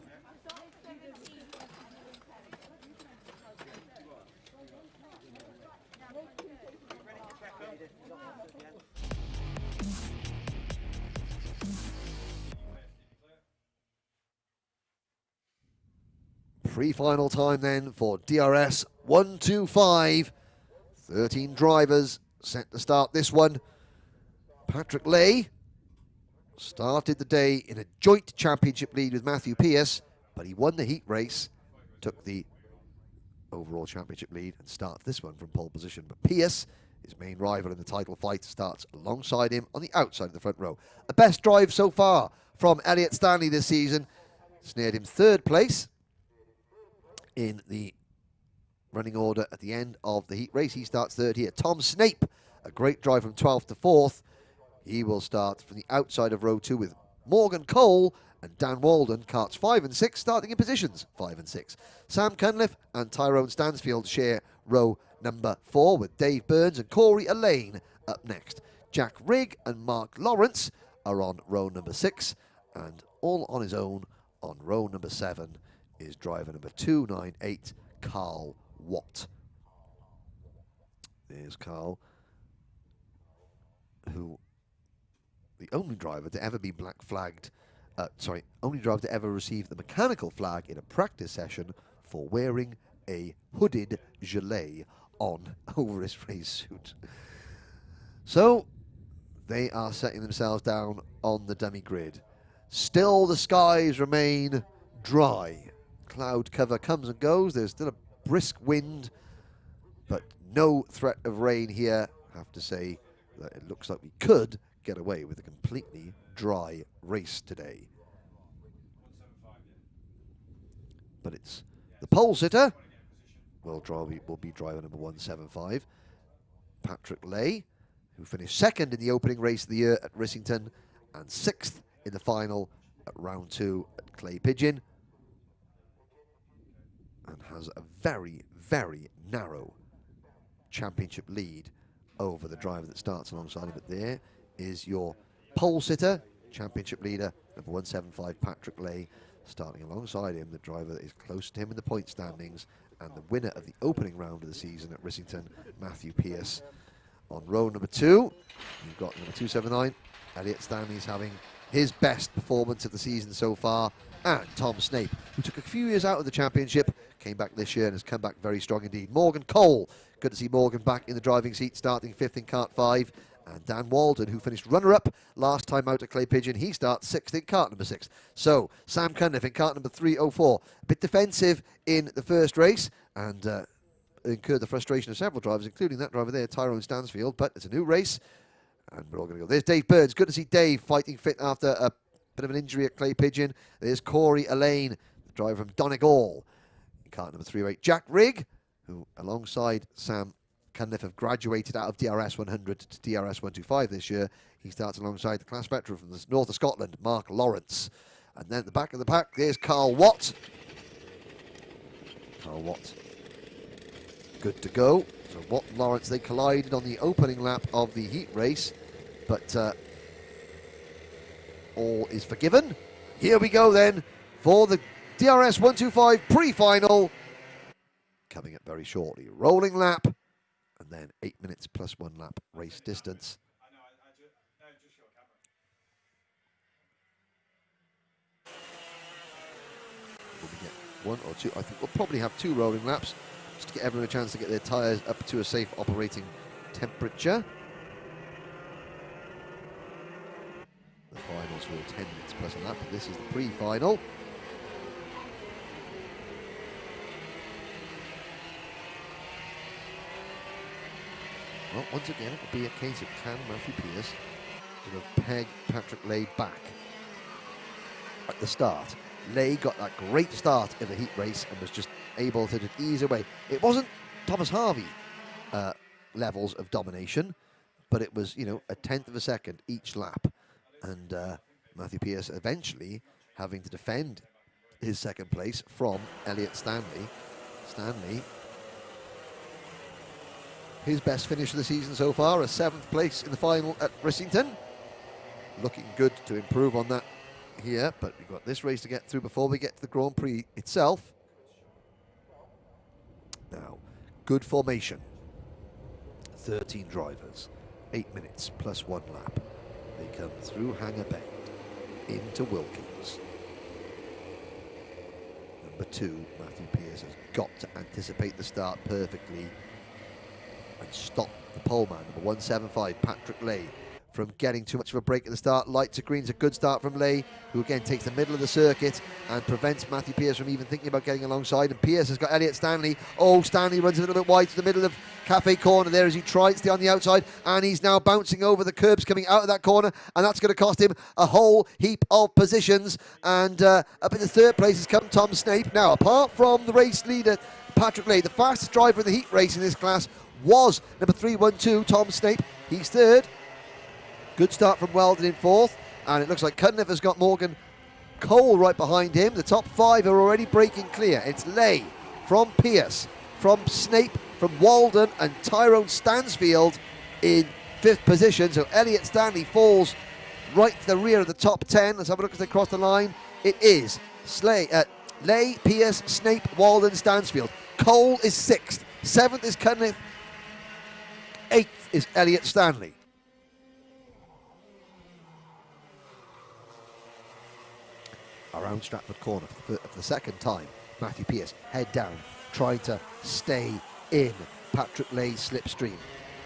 Pre-final time then for DRS 125. 13 drivers set to start this one. Patrick Lay started the day in a joint championship lead with Matthew Pearce, but he won the heat race, took the overall championship lead, and starts this one from pole position. But Pearce, his main rival in the title fight, starts alongside him on the outside of the front row. A best drive so far from Elliott Stanley this season. Snared him 3rd place in the running order at the end of the heat race. He starts 3rd here. Tom Snape, a great drive from 12th to 4th. He will start from the outside of row 2 with Morgan Cole, and Dan Walden, carts 5 and 6, starting in positions 5 and 6. Sam Cunliffe and Tyrone Stansfield share row number 4 with Dave Burns and Corey Elaine up next. Jack Rigg and Mark Lawrence are on row number 6, and all on his own on row number 7 is driver number 298, Carl Watt. There's Carl, who the only driver to ever be black flagged, only driver to ever receive the mechanical flag in a practice session for wearing a hooded gilet on over his race suit. So they are setting themselves down on the dummy grid. Still the skies remain dry. Cloud cover comes and goes. There's still a brisk wind, but no threat of rain here. I have to say that it looks like we could get away with a completely dry race today. But it's the pole sitter will be driver number 175, Patrick Lay, who finished 2nd in the opening race of the year at Rissington and 6th in the final at round 2 at Clay Pigeon, and has a very, very narrow championship lead over the driver that starts alongside him. But there is your pole sitter, championship leader, number 175, Patrick Lay, starting alongside him, the driver that is close to him in the point standings, and the winner of the opening round of the season at Rissington, Matthew Pearce. On row number 2, you've got number 279, Elliott Stanley's having his best performance of the season so far, and Tom Snape, who took a few years out of the championship, came back this year and has come back very strong indeed. Morgan Cole, good to see Morgan back in the driving seat, starting 5th in kart 5. And Dan Walden, who finished runner-up last time out at Clay Pigeon, he starts 6th in kart number 6. So, Sam Cunliffe in kart number 304. A bit defensive in the first race, and incurred the frustration of several drivers, including that driver there, Tyrone Stansfield. But it's a new race, and we're all going to go. There's Dave Burns. Good to see Dave fighting fit after a bit of an injury at Clay Pigeon. There's Corey Elaine, the driver from Donegal. In kart number 308, Jack Rigg, who alongside Sam Cunliffe have graduated out of DRS 100 to DRS 125 this year. He starts alongside the class veteran from the north of Scotland, Mark Lawrence. And then at the back of the pack, there's Carl Watt. Carl Watt, good to go. So Watt and Lawrence, they collided on the opening lap of the heat race, but all is forgiven. Here we go then for the DRS 125 pre-final. Coming up very shortly. Rolling lap, and then 8 minutes plus 1 lap race distance. Will we get 1 or 2? I think we'll probably have 2 rolling laps, just to get everyone a chance to get their tyres up to a safe operating temperature. The finals were 10 minutes plus a lap, but this is the pre-final. Well, once again, it will be a case of can Matthew Pearce sort of peg Patrick Lay back at the start. Lay got that great start in the heat race and was just able to just ease away. It wasn't Thomas Harvey levels of domination, but it was, you know, a tenth of a second each lap. And Matthew Pearce eventually having to defend his second place from Elliot Stanley. Stanley, his best finish of the season so far, a 7th place in the final at Rissington. Looking good to improve on that here, but we've got this race to get through before we get to the Grand Prix itself. Now, good formation. 13 drivers, 8 minutes plus 1 lap. They come through Hanger Bend into Wilkins. Number 2, Matthew Pearce, has got to anticipate the start perfectly and stop the poleman, number 175, Patrick Lay, from getting too much of a break at the start. Lights are green's a good start from Lay, who again takes the middle of the circuit and prevents Matthew Pearce from even thinking about getting alongside. And Pearce has got Elliot Stanley. Oh, Stanley runs a little bit wide to the middle of Cafe Corner there as he tries to stay on the outside, and he's now bouncing over the curbs coming out of that corner, and that's going to cost him a whole heap of positions. And up in the 3rd place has come Tom Snape. Now, apart from the race leader, Patrick Lay, the fastest driver in the heat race in this class was number 312, Tom Snape. He's 3rd. Good start from Weldon in 4th. And it looks like Cunliffe has got Morgan Cole right behind him. The top 5 are already breaking clear. It's Lay, from Pearce, from Snape, from Walden, and Tyrone Stansfield in 5th position. So Elliot Stanley falls right to the rear of the top 10. Let's have a look as they cross the line. It is Lay, Pearce, Snape, Walden, Stansfield. Cole is 6th. 7th is Cunliffe. 8th is Elliot Stanley. Around Stratford Corner for the second time, Matthew Pearce, head down, trying to stay in Patrick Lay's slipstream.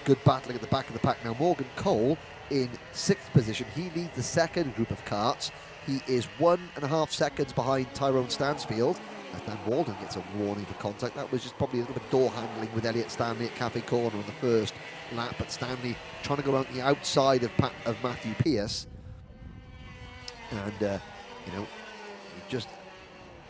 Good battling at the back of the pack. Now Morgan Cole in 6th position. He leads the second group of karts. He is 1.5 seconds behind Tyrone Stansfield. As Dan Walden gets a warning for contact. That was just probably a little bit of door handling with Elliot Stanley at Cafe Corner on the first lap, but Stanley trying to go around the outside of Matthew Pearce. And, you know, just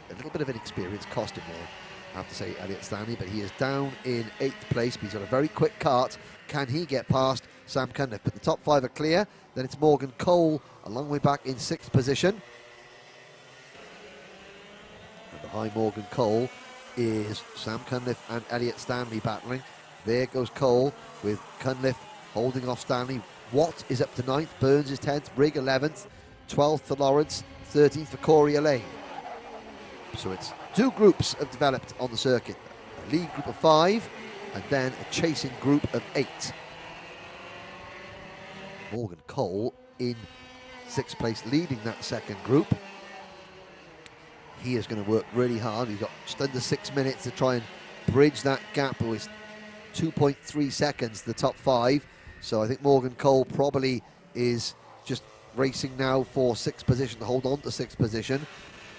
a little bit of inexperience cost him there, I have to say, Elliot Stanley, but he is down in 8th place, but he's got a very quick kart. Can he get past Sam Cunliffe? But the top 5 are clear. Then it's Morgan Cole a long way back in 6th position. And behind Morgan Cole is Sam Cunliffe and Elliot Stanley battling. There goes Cole with Cunliffe holding off Stanley. Watt is up to 9th, Burns is 10th, Rigg 11th, 12th for Lawrence, 13th for Corey Elaine. So it's 2 groups have developed on the circuit. A lead group of 5 and then a chasing group of 8. Morgan Cole in 6th place leading that second group. He is going to work really hard. He's got just under 6 minutes to try and bridge that gap with 2.3 seconds to the top 5. So I think Morgan Cole probably is just racing now for 6th position, to hold on to 6th position.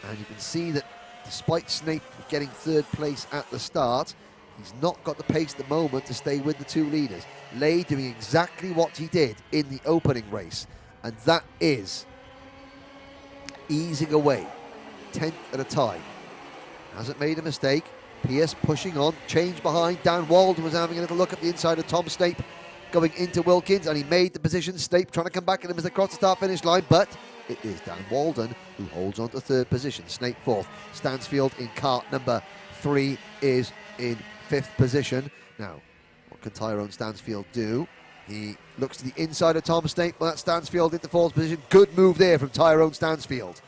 And you can see that despite Snape getting 3rd place at the start, He's not got the pace at the moment to stay with the two leaders. Lay doing exactly what he did in the opening race, and that is easing away, 10th at a time. Hasn't made a mistake. Pierce pushing on, change behind. Dan Walden was having a little look at the inside of Tom Snape going into Wilkins, and he made the position. Snape trying to come back at him as they cross the start-finish line, but it is Dan Walden who holds on to third position. Snape fourth. Stansfield in kart number 3 is in 5th position. Now, what can Tyrone Stansfield do? He looks to the inside of Tom Snape, well, that's Stansfield into 4th position. Good move there from Tyrone Stansfield.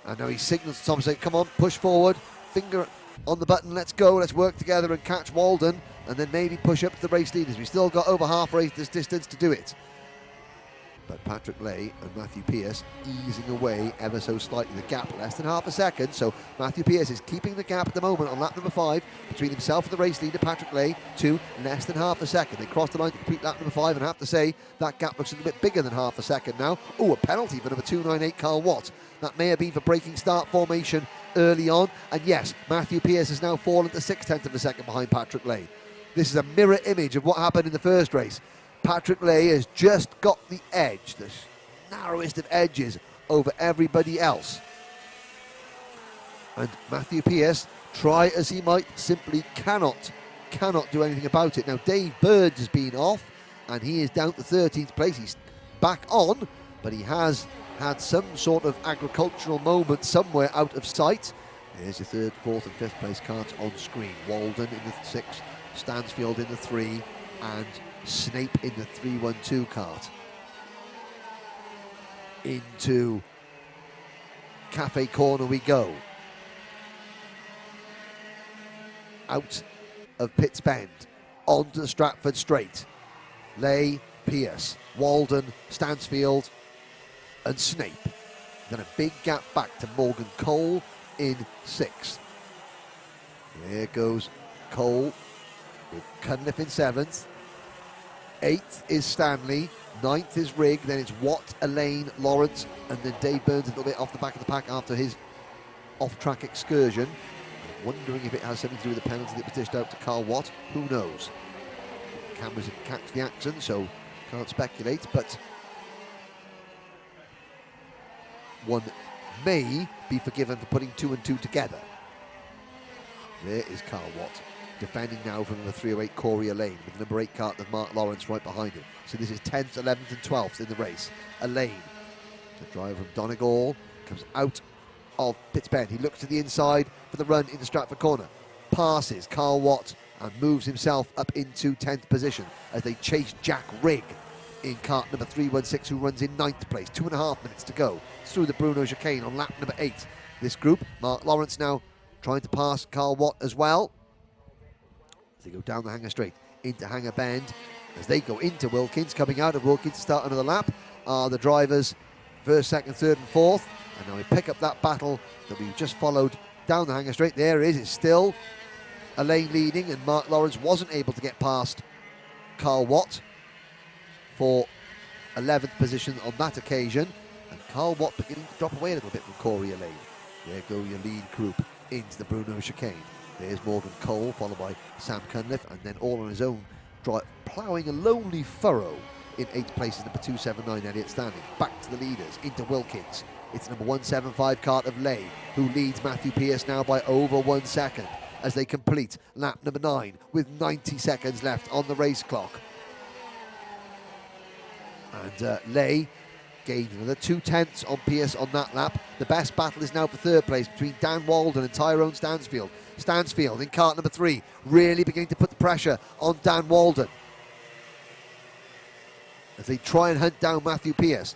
And now he signals to Tom Snape, come on, push forward, finger on the button, let's go, let's work together and catch Walden, and then maybe push up to the race leaders. We've still got over half race this distance to do it. But Patrick Lay and Matthew Pierce easing away ever so slightly. The gap less than half a second, so Matthew Pierce is keeping the gap at the moment on lap number 5 between himself and the race leader Patrick Lay to less than half a second. They crossed the line to complete lap number 5, and I have to say that gap looks a little bit bigger than half a second now. Oh, a penalty for number 298 Carl Watt. That may have been for breaking start formation early on, and yes, Matthew Pierce has now fallen to 6/10 of a second behind Patrick Lay. This is a mirror image of what happened in the first race. Patrick Lay has just got the edge, the narrowest of edges over everybody else. And Matthew Pierce, try as he might, simply cannot do anything about it. Now Dave Bird has been off and he is down to 13th place. He's back on, but he has had some sort of agricultural moment somewhere out of sight. There's your 3rd, 4th and 5th place cards on screen. Walden in the 6th, Stansfield in the 3, and Snape in the 312 kart. Into Cafe Corner we go. Out of Pitts Bend, onto the Stratford Straight. Lay, Pierce, Walden, Stansfield and Snape. Then a big gap back to Morgan Cole in 6th. There goes Cole with Cunliffe in 7th. 8th is Stanley, 9th is Rigg, then it's Watt, Elaine, Lawrence, and then Dave Burns a little bit off the back of the pack after his off-track excursion. I'm wondering if it has something to do with the penalty that was dished out to Carl Watt. Who knows? Cameras didn't catch the action, so can't speculate, but one may be forgiven for putting 2 and 2 together. There is Carl Watt, defending now from the 308 Corey Elaine, with the number 8 kart of Mark Lawrence right behind him. So this is 10th, 11th and 12th in the race. Elaine, the driver from Donegal, comes out of Pitts Bend. He looks to the inside for the run into Stratford Corner. Passes Carl Watt and moves himself up into 10th position as they chase Jack Rigg in kart number 316, who runs in 9th place. 2.5 minutes to go through the Bruno chicane on lap number 8. This group, Mark Lawrence now trying to pass Carl Watt as well. They go down the Hanger Straight into Hanger Bend as they go into Wilkins. Coming out of Wilkins to start another lap are the drivers 1st, 2nd, 3rd and 4th. And now we pick up that battle that we just followed down the Hanger Straight. There it is. It's still Elaine leading, and Mark Lawrence wasn't able to get past Carl Watt for 11th position on that occasion. And Carl Watt beginning to drop away a little bit from Corey Elaine. There go your lead group into the Bruno chicane. There's Morgan Cole, followed by Sam Cunliffe, and then all on his own, ploughing a lonely furrow in 8th place is number 279, Elliot Stanley. Back to the leaders, into Wilkins. It's number 175 kart of Lay, who leads Matthew Pierce now by over 1 second as they complete lap number 9 with 90 seconds left on the race clock. And Lay gained another 2/10 on Pierce on that lap. The best battle is now for 3rd place between Dan Walden and Tyrone Stansfield. Stansfield in kart number 3, really beginning to put the pressure on Dan Walden as they try and hunt down Matthew Pierce.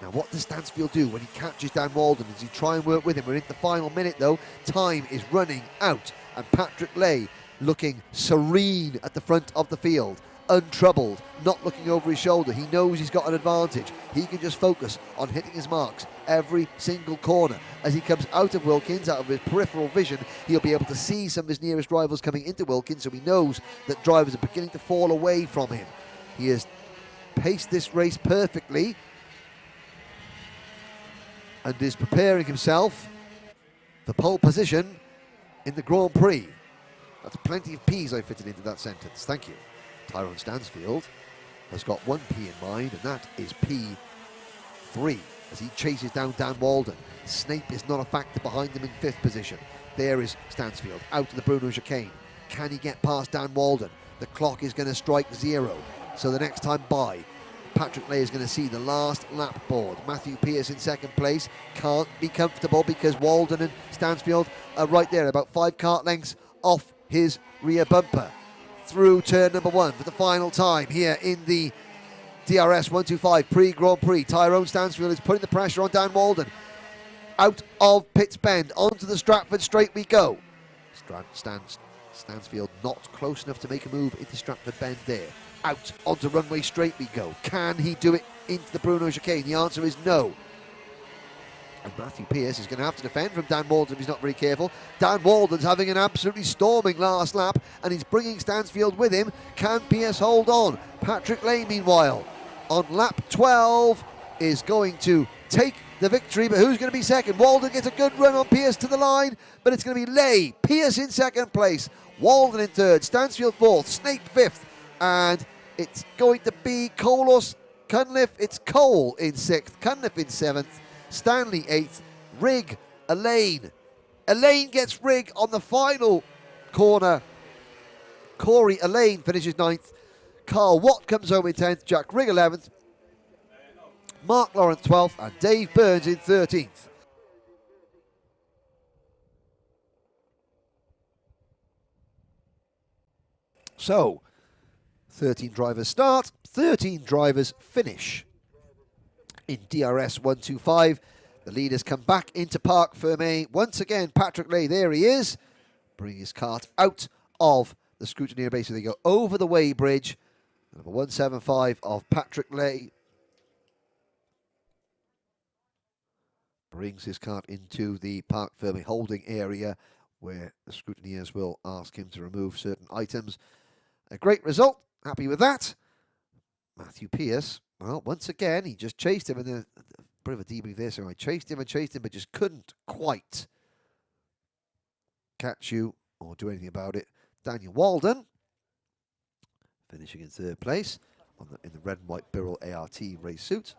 Now, what does Stansfield do when he catches Dan Walden? Does he try and work with him? We're into the final minute, though. Time is running out, and Patrick Lay looking serene at the front of the field, untroubled, not looking over his shoulder. He knows he's got an advantage. He can just focus on hitting his marks every single corner. As he comes out of Wilkins, out of his peripheral vision, he'll be able to see some of his nearest rivals coming into Wilkins, so he knows that drivers are beginning to fall away from him. He has paced this race perfectly and is preparing himself for pole position in the Grand Prix. That's plenty of P's I fitted into that sentence. Thank you. Tyrone Stansfield has got one P in mind, and that is P3, as he chases down Dan Walden. Snape is not a factor behind him in 5th position. There is Stansfield out to the Bruno chicane. Can he get past Dan Walden? The clock is going to strike 0. So the next time by, Patrick Lay is going to see the last lap board. Matthew Pearce in 2nd place. Can't be comfortable because Walden and Stansfield are right there, about 5 kart lengths off his rear bumper. Through turn number 1 for the final time here in the DRS 125 pre-Grand Prix. Tyrone Stansfield is putting the pressure on Dan Walden. Out of Pitts Bend, onto the Stratford straight we go. Stansfield not close enough to make a move into Stratford Bend there. Out onto runway straight we go. Can he do it into the Bruno chicane? The answer is no. And Matthew Pearce is going to have to defend from Dan Walden if he's not very careful. Dan Walden's having an absolutely storming last lap, and he's bringing Stansfield with him. Can Pearce hold on? Patrick Lay, meanwhile, on lap 12, is going to take the victory, but who's going to be second? Walden gets a good run on Pearce to the line, but it's going to be Lay. Pearce in 2nd place, Walden in 3rd, Stansfield 4th, Snape 5th, and it's going to be Colos Cunliffe. It's Cole in 6th, Cunliffe in 7th, Stanley 8th, Rigg, Elaine. Elaine gets Rigg on the final corner. Corey Elaine finishes 9th. Carl Watt comes home in 10th, Jack Rigg 11th, Mark Lawrence 12th, and Dave Burns in 13th. So, 13 drivers start, 13 drivers finish. In DRS 125, the leaders come back into Parc Fermé. Once again, Patrick Lay, there he is, bringing his kart out of the scrutineer base. So they go over the weighbridge. Number 175 of Patrick Lay brings his kart into the Parc Fermé holding area, where the scrutineers will ask him to remove certain items. A great result. Happy with that. Matthew Pearce, well, once again, he just chased him, and then a bit of a debrief there. So I chased him, but just couldn't quite catch you or do anything about it. Daniel Walden finishing in 3rd place in the red and white Birrell ART race suit.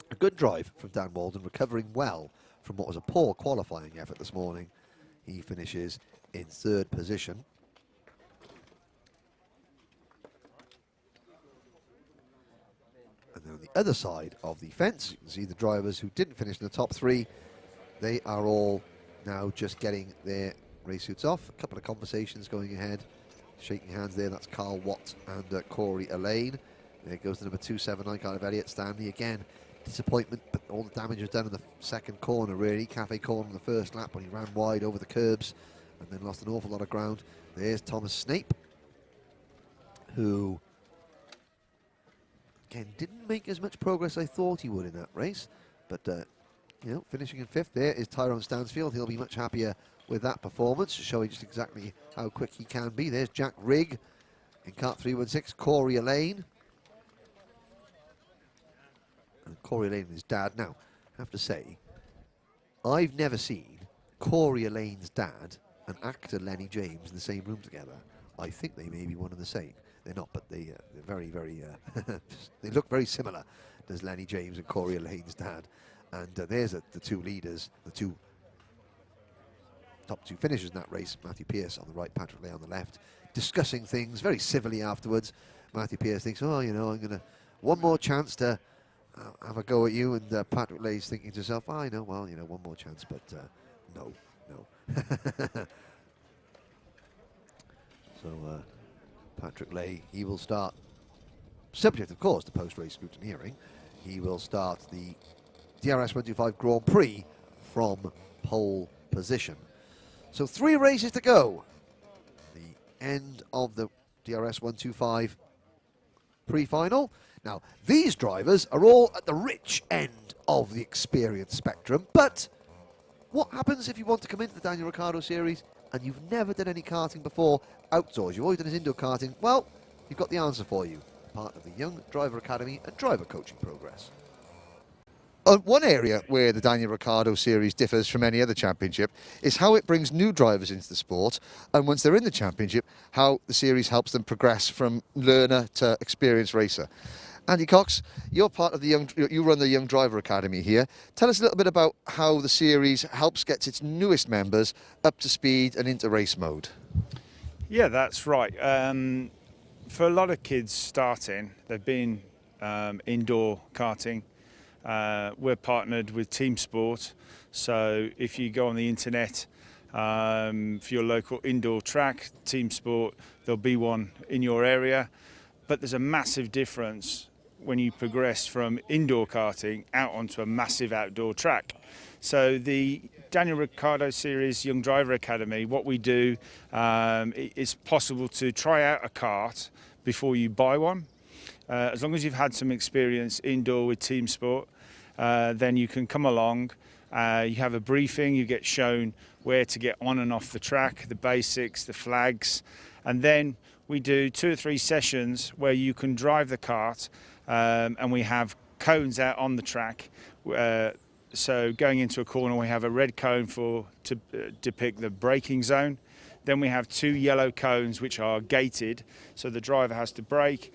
A good drive from Dan Walden, recovering well from what was a poor qualifying effort this morning. He finishes in 3rd position. And then on the other side of the fence, you can see the drivers who didn't finish in the top 3. They are all now just getting their race suits off. A couple of conversations going ahead. Shaking hands there, that's Carl Watt and Corey Elaine. There goes the number 279, kind of Elliot Stanley. Again, disappointment, but all the damage was done in the 2nd corner, really. Cafe corner on the 1st lap when he ran wide over the curbs and then lost an awful lot of ground. There's Thomas Snape, who, again, didn't make as much progress as I thought he would in that race. But, you know, finishing in 5th there is Tyrone Stansfield. He'll be much happier with that performance, showing just exactly how quick he can be. There's Jack Rigg in kart 316, Corey Elaine. And Corey Elaine and his dad. Now, I have to say, I've never seen Corey Elaine's dad and actor Lenny James in the same room together. I think they may be one and the same. They're not, but they're very, very, they look very similar. Does Lenny James and Corey Elaine's dad. And there's the 2 leaders, the top 2 finishers in that race. Matthew Pearce on the right, Patrick Lay on the left, discussing things very civilly afterwards. Matthew Pearce thinks, oh, you know, I'm going to, one more chance to have a go at you. And Patrick Lay's thinking to himself, oh, I know, well, you know, one more chance, but no. So Patrick Lay, he will start, subject of course to post-race scrutineering, he will start the DRS 125 Grand Prix from pole position. So 3 races to go. The end of the DRS 125 pre-final. Now, these drivers are all at the rich end of the experience spectrum, but what happens if you want to come into the Daniel Ricciardo series and you've never done any karting before outdoors? You've always done this indoor karting. Well, you've got the answer for you. Part of the Young Driver Academy and Driver Coaching Progress. One area where the Daniel Ricciardo series differs from any other championship is how it brings new drivers into the sport, and once they're in the championship, how the series helps them progress from learner to experienced racer. Andy Cox, you're part of you run the Young Driver Academy here. Tell us a little bit about how the series helps get its newest members up to speed and into race mode. Yeah, that's right. For a lot of kids starting, they've been indoor karting. We're partnered with Team Sport, so if you go on the internet for your local indoor track, Team Sport, there'll be one in your area. But there's a massive difference when you progress from indoor karting out onto a massive outdoor track. So the Daniel Ricciardo Series Young Driver Academy, what we do, it's possible to try out a kart before you buy one. As long as you've had some experience indoor with Team Sport, then you can come along, you have a briefing, you get shown where to get on and off the track, the basics, the flags, and then we do 2 or 3 sessions where you can drive the kart, and we have cones out on the track. So going into a corner, we have a red cone to depict the braking zone. Then we have 2 yellow cones which are gated, so the driver has to brake,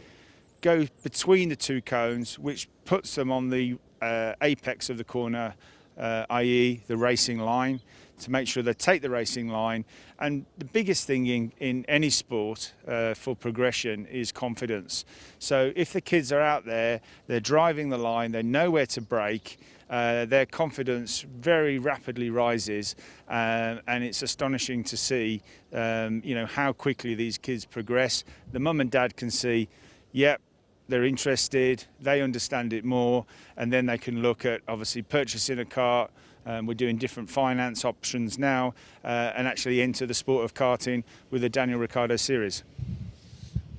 go between the 2 cones, which puts them on the apex of the corner, i.e. the racing line, to make sure they take the racing line. And the biggest thing in any sport for progression is confidence. So if the kids are out there, they're driving the line, they know where to brake, their confidence very rapidly rises, and it's astonishing to see how quickly these kids progress. The mum and dad can see, yep, they're interested, they understand it more, and then they can look at obviously purchasing a car. We're doing different finance options now, and actually enter the sport of karting with the Daniel Ricciardo series.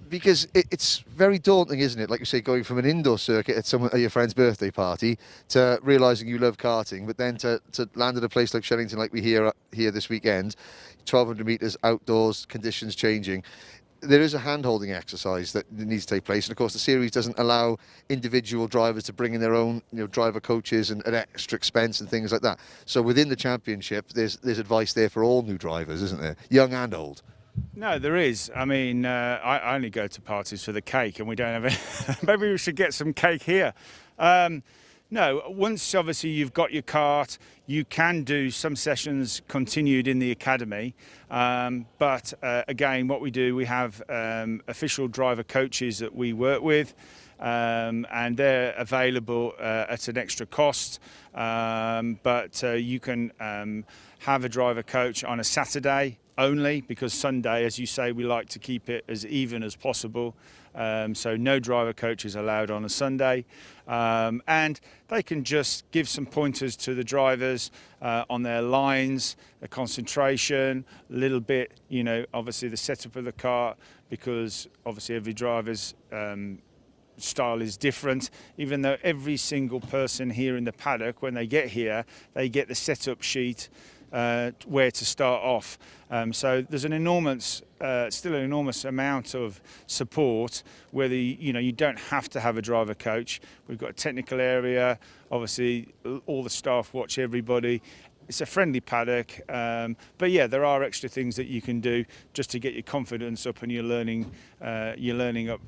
Because it's very daunting, isn't it? Like you say, going from an indoor circuit at your friend's birthday party to realising you love karting, but then to land at a place like Shenington, like we here this weekend, 1,200 metres outdoors, conditions changing. There is a hand-holding exercise that needs to take place, and of course the series doesn't allow individual drivers to bring in their own driver coaches and at extra expense and things like that. So within the championship, there's advice there for all new drivers, isn't there? Young and old. No, there is. I mean, I only go to parties for the cake, and we don't have it. Maybe we should get some cake here. No, once obviously you've got your kart, you can do some sessions continued in the academy. But again, what we do, we have official driver coaches that we work with, and they're available at an extra cost. But you can have a driver coach on a Saturday only, because Sunday, as you say, we like to keep it as even as possible. So no driver coach is allowed on a Sunday, and they can just give some pointers to the drivers on their lines, the concentration, a little bit, obviously the setup of the car, because obviously every driver's style is different. Even though every single person here in the paddock, when they get here, they get the setup sheet where to start off. So there's still an enormous amount of support, whether you don't have to have a driver coach. We've got a technical area, obviously all the staff watch everybody. It's a friendly paddock, but yeah, there are extra things that you can do just to get your confidence up and your learning up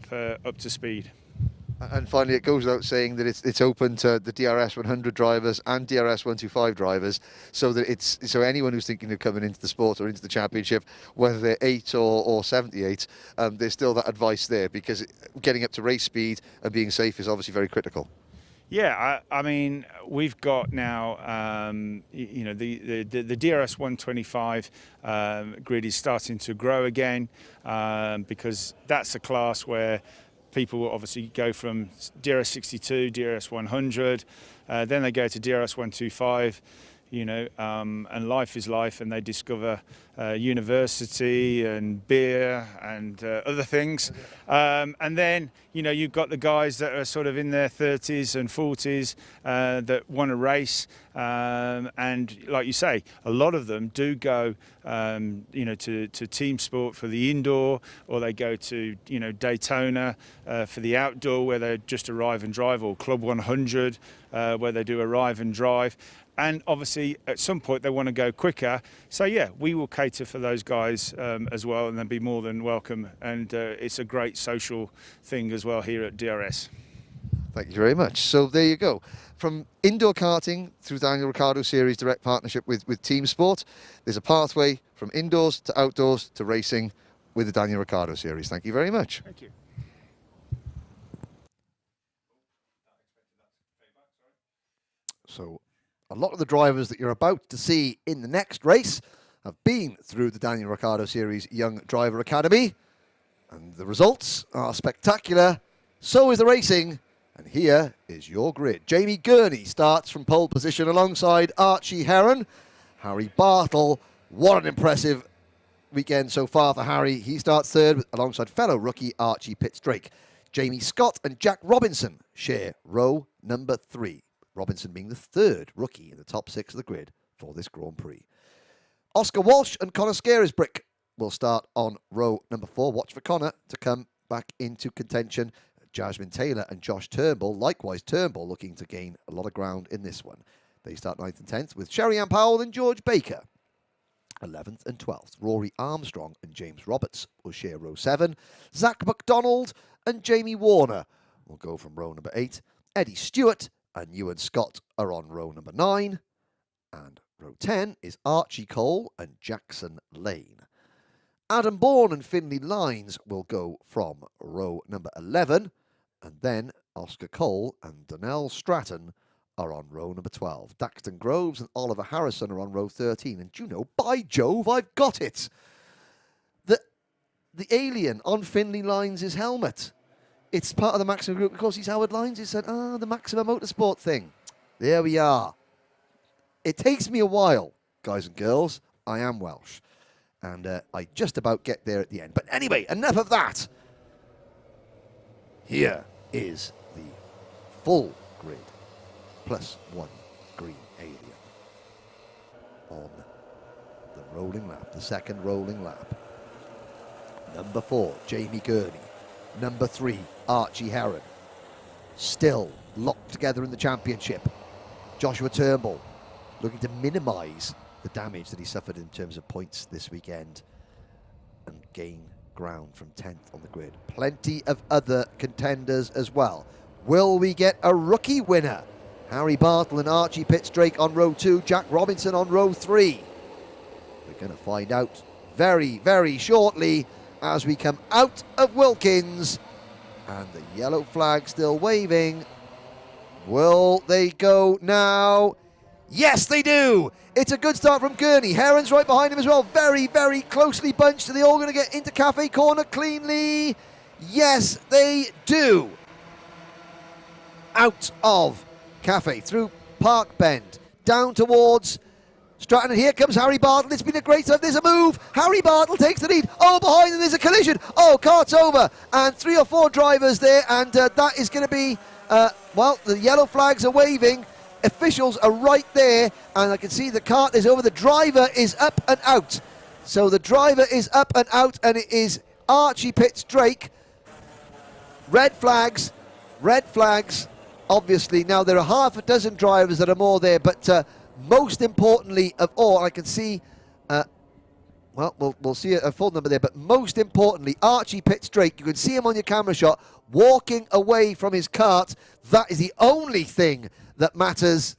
to speed. And finally, it goes without saying that it's open to the DRS 100 drivers and DRS 125 drivers, so that so anyone who's thinking of coming into the sport or into the championship, whether they're 8 or 78, there's still that advice there, because getting up to race speed and being safe is obviously very critical. Yeah, I mean, we've got now, the DRS 125 grid is starting to grow again, because that's a class where people will obviously go from DRS 62, DRS 100, then they go to DRS 125, and life is life, and they discover university and beer and other things. And then, you know, you've got the guys that are sort of in their 30s and 40s that want to race. And like you say, a lot of them do go, you know, to team sport for the indoor, or they go to, you know, Daytona for the outdoor, where they just arrive and drive, or Club 100 where they do arrive and drive. And obviously, at some point, they want to go quicker. So, yeah, we will cater for those guys as well, and they'll be more than welcome. And it's a great social thing as well here at DRS. Thank you very much. So there you go. From indoor karting through the Daniel Ricciardo Series direct partnership with Team Sport, there's a pathway from indoors to outdoors to racing with the Daniel Ricciardo Series. Thank you very much. Thank you. So a lot of the drivers that you're about to see in the next race have been through the Daniel Ricciardo Series Young Driver Academy. And the results are spectacular. So is the racing. And here is your grid. Jamie Gurney starts from pole position alongside Archie Heron. Harry Bartle, what an impressive weekend so far for Harry. He starts third alongside fellow rookie Archie Pitts-Drake. Jamie Scott and Jack Robinson share row number 3. Robinson being the third rookie in the top 6 of the grid for this Grand Prix. Oscar Walsh and Connor Scarisbrick will start on row number 4. Watch for Connor to come back into contention. Jasmine Taylor and Josh Turnbull, likewise Turnbull looking to gain a lot of ground in this one. They start 9th and 10th with Sherry-Ann Powell and George Baker. 11th and 12th, Rory Armstrong and James Roberts will share row 7. Zach McDonald and Jamie Warner will go from row number 8. Eddie Stewart and Ewan Scott are on row number 9. And row 10 is Archie Cole and Jackson Lane. Adam Bourne and Finley Lines will go from row number 11. And then Oscar Cole and Donnell Stratton are on row number 12. Daxton Groves and Oliver Harrison are on row 13. And you know, by Jove, I've got it. The alien on Finley Lines' helmet. It's part of the Maximum Group. Of course, he's Howard Lines. He said, the Maximum Motorsport thing. There we are. It takes me a while, guys and girls. I am Welsh. And I just about get there at the end. But anyway, enough of that. Here is the full grid. Plus 1 green alien. On the rolling lap. The second rolling lap. Number 4, Jamie Gurney. Number 3, Archie Heron. Still locked together in the championship. Joshua Turnbull looking to minimise the damage that he suffered in terms of points this weekend and gain ground from 10th on the grid. Plenty of other contenders as well. Will we get a rookie winner? Harry Bartle and Archie Pitts-Drake on row 2, Jack Robinson on row 3. We're going to find out very, very shortly as we come out of Wilkins. And the yellow flag still waving. Will they go now? Yes, they do. It's a good start from Gurney. Heron's right behind him as well. Very, very closely bunched. Are they all going to get into Cafe Corner cleanly? Yes, they do. Out of Cafe, through Park Bend, down towards Stratton, and here comes Harry Bartle. It's been a great start. There's a move. Harry Bartle takes the lead. Oh, behind, and there's a collision. Oh, cart's over. And 3 or 4 drivers there, and that is going to be, well, the yellow flags are waving. Officials are right there, and I can see the cart is over. The driver is up and out. So the driver is up and out, and it is Archie Pitts-Drake. Red flags, obviously. Now, there are half a dozen drivers that are more there, but most importantly of all, I can see, well, we'll see a full number there, but most importantly, Archie Pitts-Drake, you can see him on your camera shot, walking away from his kart. That is the only thing that matters.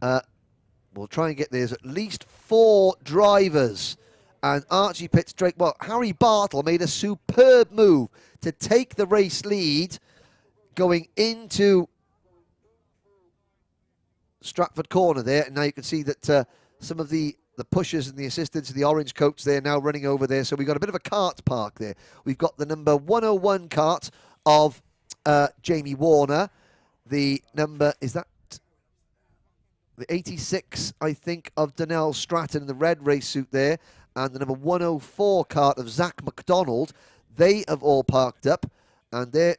We'll try and get there's at least 4 drivers. And Archie Pitts-Drake, well, Harry Bartle made a superb move to take the race lead going into Stratford Corner there. And now you can see that some of the pushers and the assistants in the orange coats there now running over there. So we've got a bit of a kart park there. We've got the number 101 kart of Jamie Warner. The number, is that the 86, I think, of Donnell Stratton in the red race suit there, and the number 104 cart of Zach McDonald. They have all parked up, and they're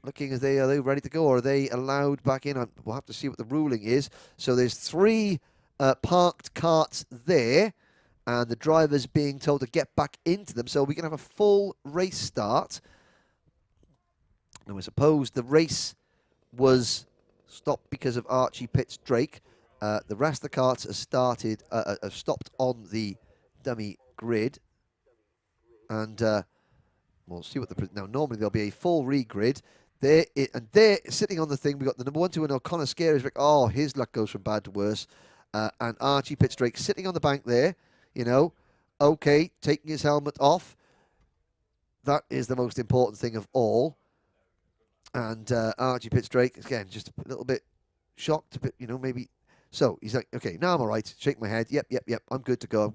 looking as are they ready to go, or are they allowed back in? We'll have to see what the ruling is. So there's 3 parked carts there, and the driver's being told to get back into them. So we can have a full race start. And I suppose the race was stopped because of Archie Pitts-Drake. The rest of the carts have stopped on the dummy grid. And we'll see what now normally there'll be a full regrid. There sitting on the thing, we've got the number 1, 2, and O'Connor Scares. Oh, his luck goes from bad to worse. And Archie Pitts-Drake sitting on the bank there, okay, taking his helmet off. That is the most important thing of all. And Archie Pitts-Drake, again, just a little bit shocked, a bit, maybe. So he's like, okay, now I'm all right. Shake my head. Yep. I'm good to go.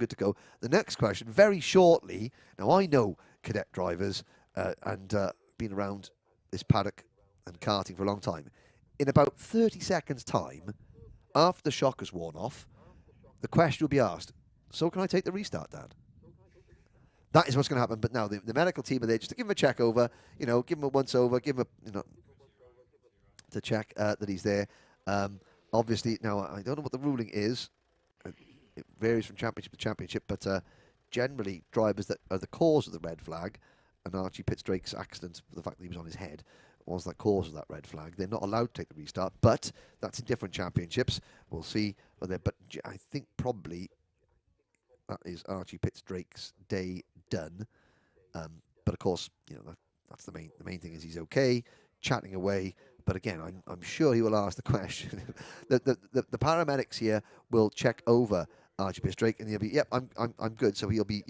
The next question, very shortly. Now, I know cadet drivers and been around this paddock and karting for a long time. In about 30 seconds' time, after the shock has worn off, the question will be asked, so can I take the restart, Dad? That is what's going to happen. But now the medical team are there just to give him a check over, give him a once over, give him a, to check that he's there. Obviously, now I don't know what the ruling is. It varies from championship to championship, but generally drivers that are the cause of the red flag, and Archie Pitts-Drake's accident, the fact that he was on his head, was the cause of that red flag. They're not allowed to take the restart, but that's in different championships. We'll see. But I think probably that is Archie Pitts-Drake's day done. But of course, that's the main thing is he's okay, chatting away. But again, I'm sure he will ask the question. the paramedics here will check over Archie Pitts-Drake, and he'll be, yep, I'm good. So he'll be,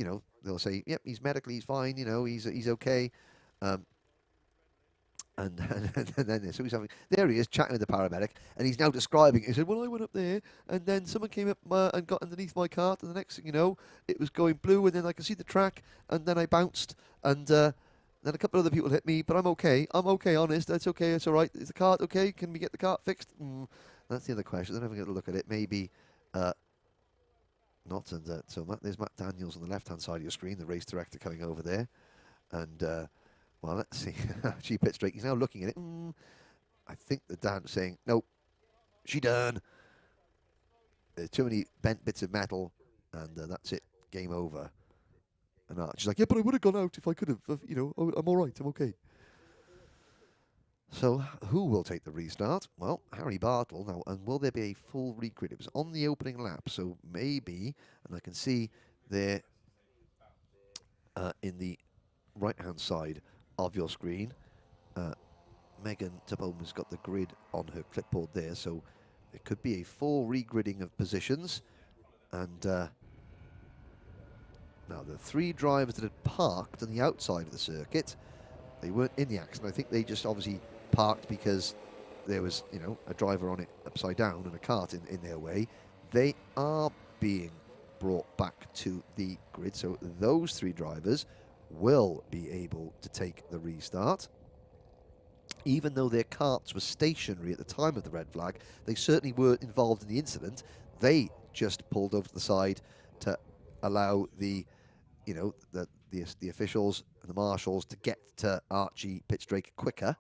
they'll say, yep, he's he's fine, he's okay. And then so he's there he is chatting with the paramedic, and he's now describing it. He said, well, I went up there, and then someone came up and got underneath my cart, and the next thing you know, it was going blue, and then I could see the track, and then I bounced, and then a couple of other people hit me, but I'm okay. I'm okay, honest. That's okay. It's all right. Is the cart okay? Can we get the cart fixed? That's the other question. Then having a look at it, maybe not. And so there's Matt Daniels on the left-hand side of your screen, the race director coming over there, and. Well, let's see. Archie Pitts-Drake, he's now looking at it. I think the dad's saying, nope, she done. There's too many bent bits of metal, and that's it. Game over. And Archie's like, yeah, but I would have gone out if I could have. I'm all right. I'm okay. So, who will take the restart? Well, Harry Bartle now. And will there be a full regrid? It was on the opening lap, so maybe, and I can see there in the right-hand side of your screen, Megan Tabone has got the grid on her clipboard there, so it could be a full regridding of positions. And now the 3 drivers that had parked on the outside of the circuit, they weren't in the accident. I think they just obviously parked because there was, a driver on it upside down and a cart in their way. They are being brought back to the grid, so those 3 drivers will be able to take the restart. Even though their carts were stationary at the time of the red flag, they certainly were involved in the incident. They just pulled over to the side to allow the officials and the marshals to get to Archie Pitts-Drake quicker.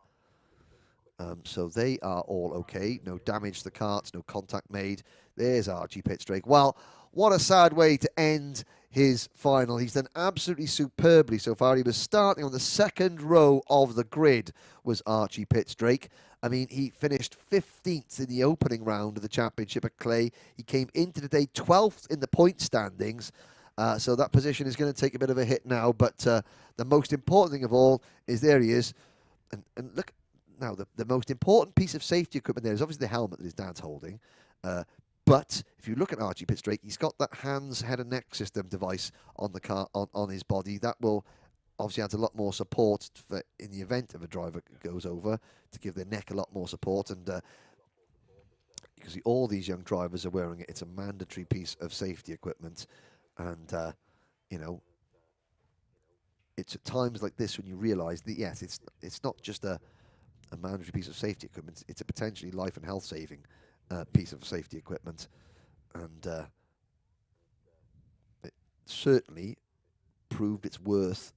So they are all okay. No damage to the carts, no contact made. There's Archie Pitts-Drake. Well, what a sad way to end his final. He's done absolutely superbly so far. He was starting on the 2nd row of the grid, was Archie Pitts-Drake. I mean, he finished 15th in the opening round of the championship at Clay. He came into the day 12th in the point standings. So that position is going to take a bit of a hit now. But the most important thing of all is there he is. And look, now the most important piece of safety equipment there is obviously the helmet that his dad's holding. But if you look at Archie Pitts-Drake, he's got that hands, head and neck system device on the car on his body. That will obviously add a lot more support for in the event of a driver goes over, to give their neck a lot more support. And because all these young drivers are wearing it, it's a mandatory piece of safety equipment. And it's at times like this when you realise that yes, it's not just a mandatory piece of safety equipment. It's a potentially life and health saving piece of safety equipment, and it certainly proved its worth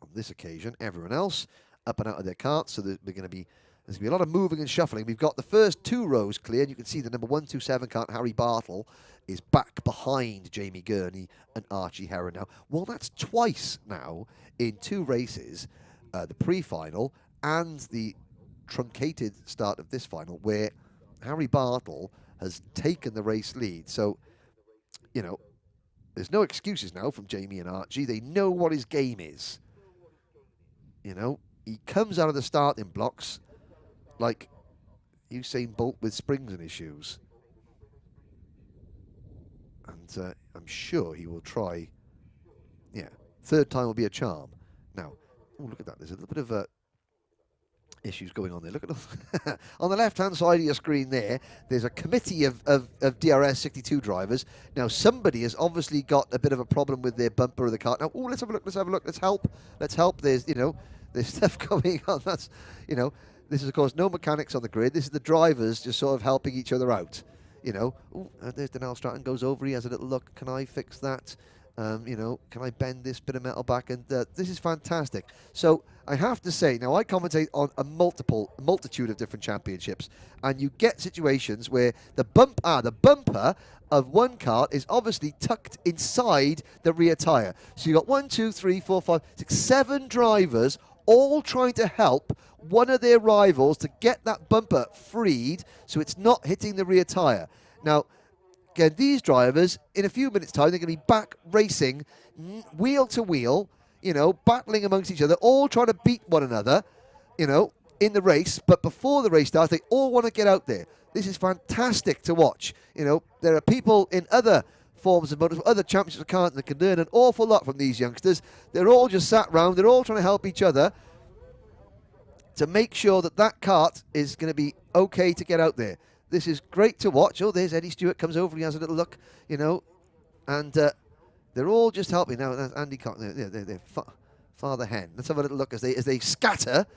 on this occasion. Everyone else up and out of their carts, so there's going to be a lot of moving and shuffling. We've got the first 2 rows cleared. You can see the number 127 cart, Harry Bartle, is back behind Jamie Gurney and Archie Heron now. Well, that's twice now in 2 races, the pre-final and the truncated start of this final, where Harry Bartle has taken the race lead. So, you know, there's no excuses now from Jamie and Archie. They know what his game is. You know, he comes out of the starting blocks like Usain Bolt with springs in his shoes. And I'm sure he will try. Yeah, 3rd time will be a charm. Now, oh, look at that. There's a little bit of issues going on there. Look at on the left-hand side of your screen there, there's a committee of DRS 62 drivers. Now, somebody has obviously got a bit of a problem with their bumper of the car. Now, oh, let's have a look, let's have a look, let's help. There's, you know, there's stuff going on. That's, you know, this is, of course, no mechanics on the grid. This is the drivers just sort of helping each other out. You know, ooh, there's Denal Stratton goes over. He has a little look. Can I fix that? You know, can I bend this bit of metal back? And this is fantastic. So I have to say, now I commentate on a multitude of different championships, and you get situations where the bumper of one cart is obviously tucked inside the rear tyre. So you've got 1, 2, 3, 4, 5, 6, 7 drivers all trying to help one of their rivals to get that bumper freed so it's not hitting the rear tyre. Now, again, these drivers, in a few minutes' time, they're going to be back racing wheel to wheel, you know, battling amongst each other, all trying to beat one another, you know, in the race. But before the race starts, they all want to get out there. This is fantastic to watch. You know, there are people in other forms of motorsport, other championships of karting that can learn an awful lot from these youngsters. They're all just sat round. They're all trying to help each other to make sure that that kart is going to be okay to get out there. This is great to watch. Oh, there's Eddie Stewart comes over. He has a little look, you know, and they're all just helping. Now, that's Andy Cochran, they're Father Hen. Let's have a little look as they scatter.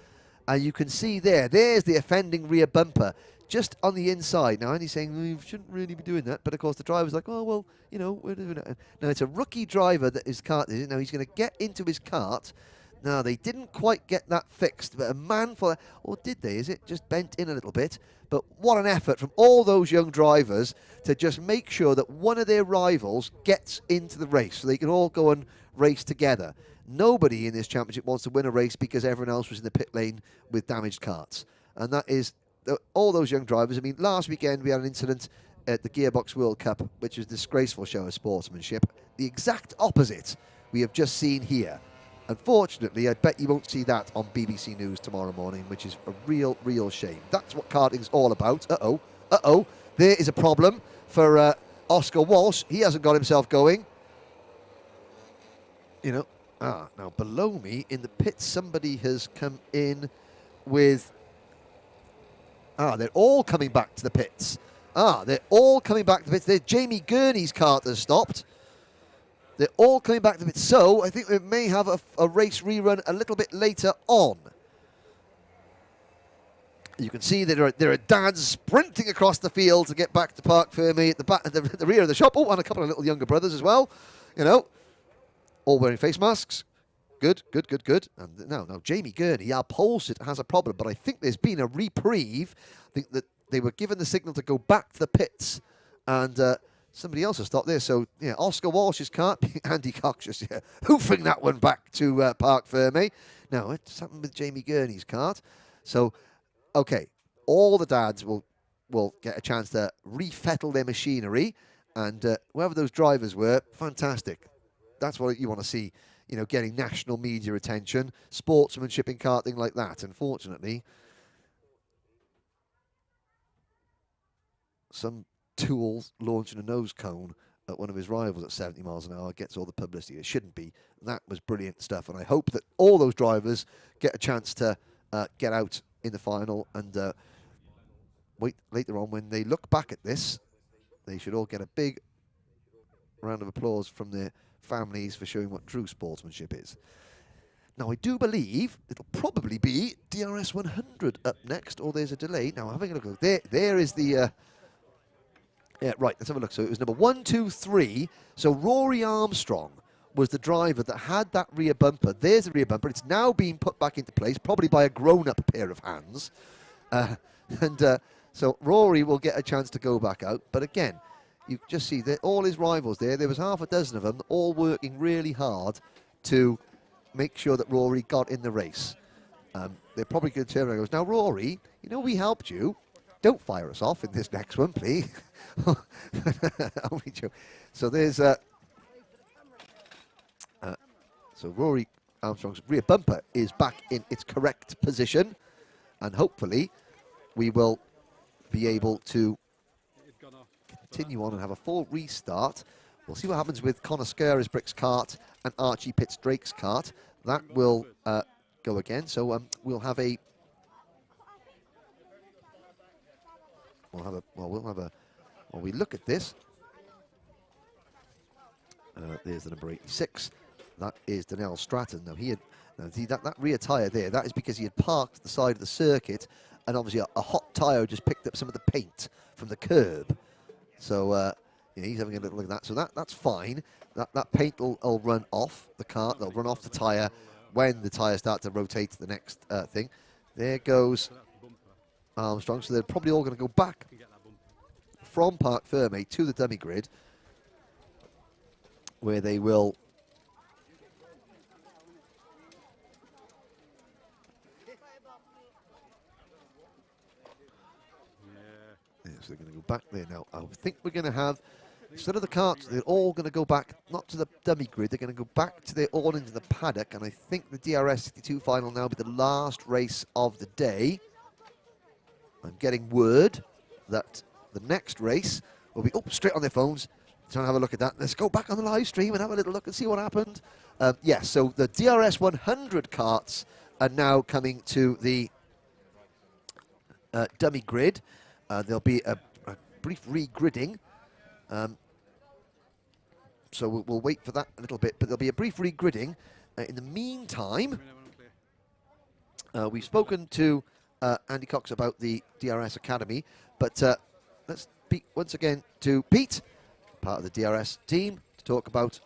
And you can see there's the offending rear bumper just on the inside. Now, Andy's saying, we shouldn't really be doing that. But, of course, the driver's like, oh, well, you know, we're doing it. Now, it's a rookie driver that his kart is. Now, he's going to get into his kart. Now, they didn't quite get that fixed, but a man for that, or did they? Is it just bent in a little bit? But what an effort from all those young drivers to just make sure that one of their rivals gets into the race so they can all go and race together. Nobody in this championship wants to win a race because everyone else was in the pit lane with damaged karts. And that is all those young drivers. I mean, last weekend we had an incident at the Gearbox World Cup, which was a disgraceful show of sportsmanship. The exact opposite we have just seen here. Unfortunately, I bet you won't see that on BBC News tomorrow morning, which is a real shame. That's what karting's all about. Uh-oh. There is a problem for Oscar Walsh. He hasn't got himself going. You know, now below me in the pit, somebody has come in with... they're all coming back to the pits. They're all coming back to the pits. Jamie Gurney's kart has stopped. They're all coming back to the pits. So I think we may have a race rerun a little bit later on. You can see that there are dads sprinting across the field to get back to Park Ferme at the back, the rear of the shop. Oh, and a couple of little younger brothers as well. You know, all wearing face masks. Good. And now Jamie Gurney, our pole sitter, has a problem, but I think there's been a reprieve. I think that they were given the signal to go back to the pits, and somebody else has stopped there. So, yeah, Oscar Walsh's kart, Andy Cox just hoofing that one back to Park Ferme. Now, what's happened with Jamie Gurney's kart? So, okay, all the dads will get a chance to refettle their machinery, and whoever those drivers were, fantastic. That's what you want to see, you know, getting national media attention, sportsmanship in karting like that. Unfortunately, some tools launching a nose cone at one of his rivals at 70 miles an hour gets all the publicity. It shouldn't be. That was brilliant stuff, and I hope that all those drivers get a chance to get out in the final, and wait later on when they look back at this, they should all get a big round of applause from their families for showing what true sportsmanship is. Now, I do believe it'll probably be DRS 100 up next, or there's a delay. Now, having a look. There is the... yeah, right, let's have a look. So it was number 1, 2, 3. So Rory Armstrong was the driver that had that rear bumper. There's the rear bumper. It's now being put back into place, probably by a grown-up pair of hands. So Rory will get a chance to go back out. But again, you just see that all his rivals there. There was half a dozen of them, all working really hard to make sure that Rory got in the race. They're probably going to turn around and goes, now Rory, you know we helped you. Don't fire us off in this next one, please. So there's so Rory Armstrong's rear bumper is back in its correct position, and hopefully we will be able to continue on and have a full restart. We'll see what happens with Connor Scarisbrick's kart and Archie Pitts-Drake's kart. That will go again. So we'll have a... While we look at this, there's the number 86. That is Donnell Stratton. Now, that rear tyre there, that is because he had parked at the side of the circuit, and obviously a hot tyre just picked up some of the paint from the curb. So he's having a little look at that. So that's fine. That paint will run off the car. They'll run off the tyre when the tyre starts to rotate to the next thing. There goes Armstrong. So they're probably all going to go back from Parc Ferme to the dummy grid, where they will... So they're going to go back there now. I think we're going to have, instead of the karts, they're all going to go back, not to the dummy grid, they're going to go back to all into the paddock, and I think the DRS 62 final now will be the last race of the day. I'm getting word that the next race will be, straight on their phones, trying to have a look at that. Let's go back on the live stream and have a little look and see what happened. Yes, so the DRS 100 karts are now coming to the dummy grid. There'll be a brief re-gridding. So we'll wait for that a little bit, but there'll be a brief re-gridding. In the meantime, we've spoken to Andy Cox about the DRS Academy, but let's speak once again to Pete, part of the DRS team, to talk about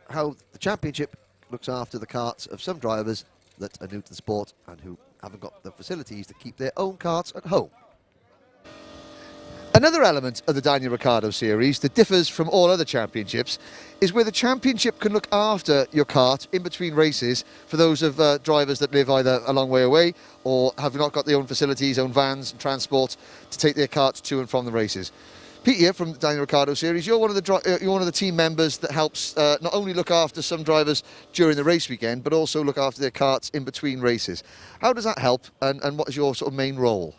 how the championship looks after the karts of some drivers that are new to the sport and who haven't got the facilities to keep their own karts at home. Another element of the Daniel Ricciardo series that differs from all other championships is where the championship can look after your kart in between races for those of drivers that live either a long way away or have not got their own facilities, own vans and transport to take their karts to and from the races. Pete here from the Daniel Ricciardo series, you're one of the team members that helps not only look after some drivers during the race weekend, but also look after their karts in between races. How does that help, and what is your sort of main role?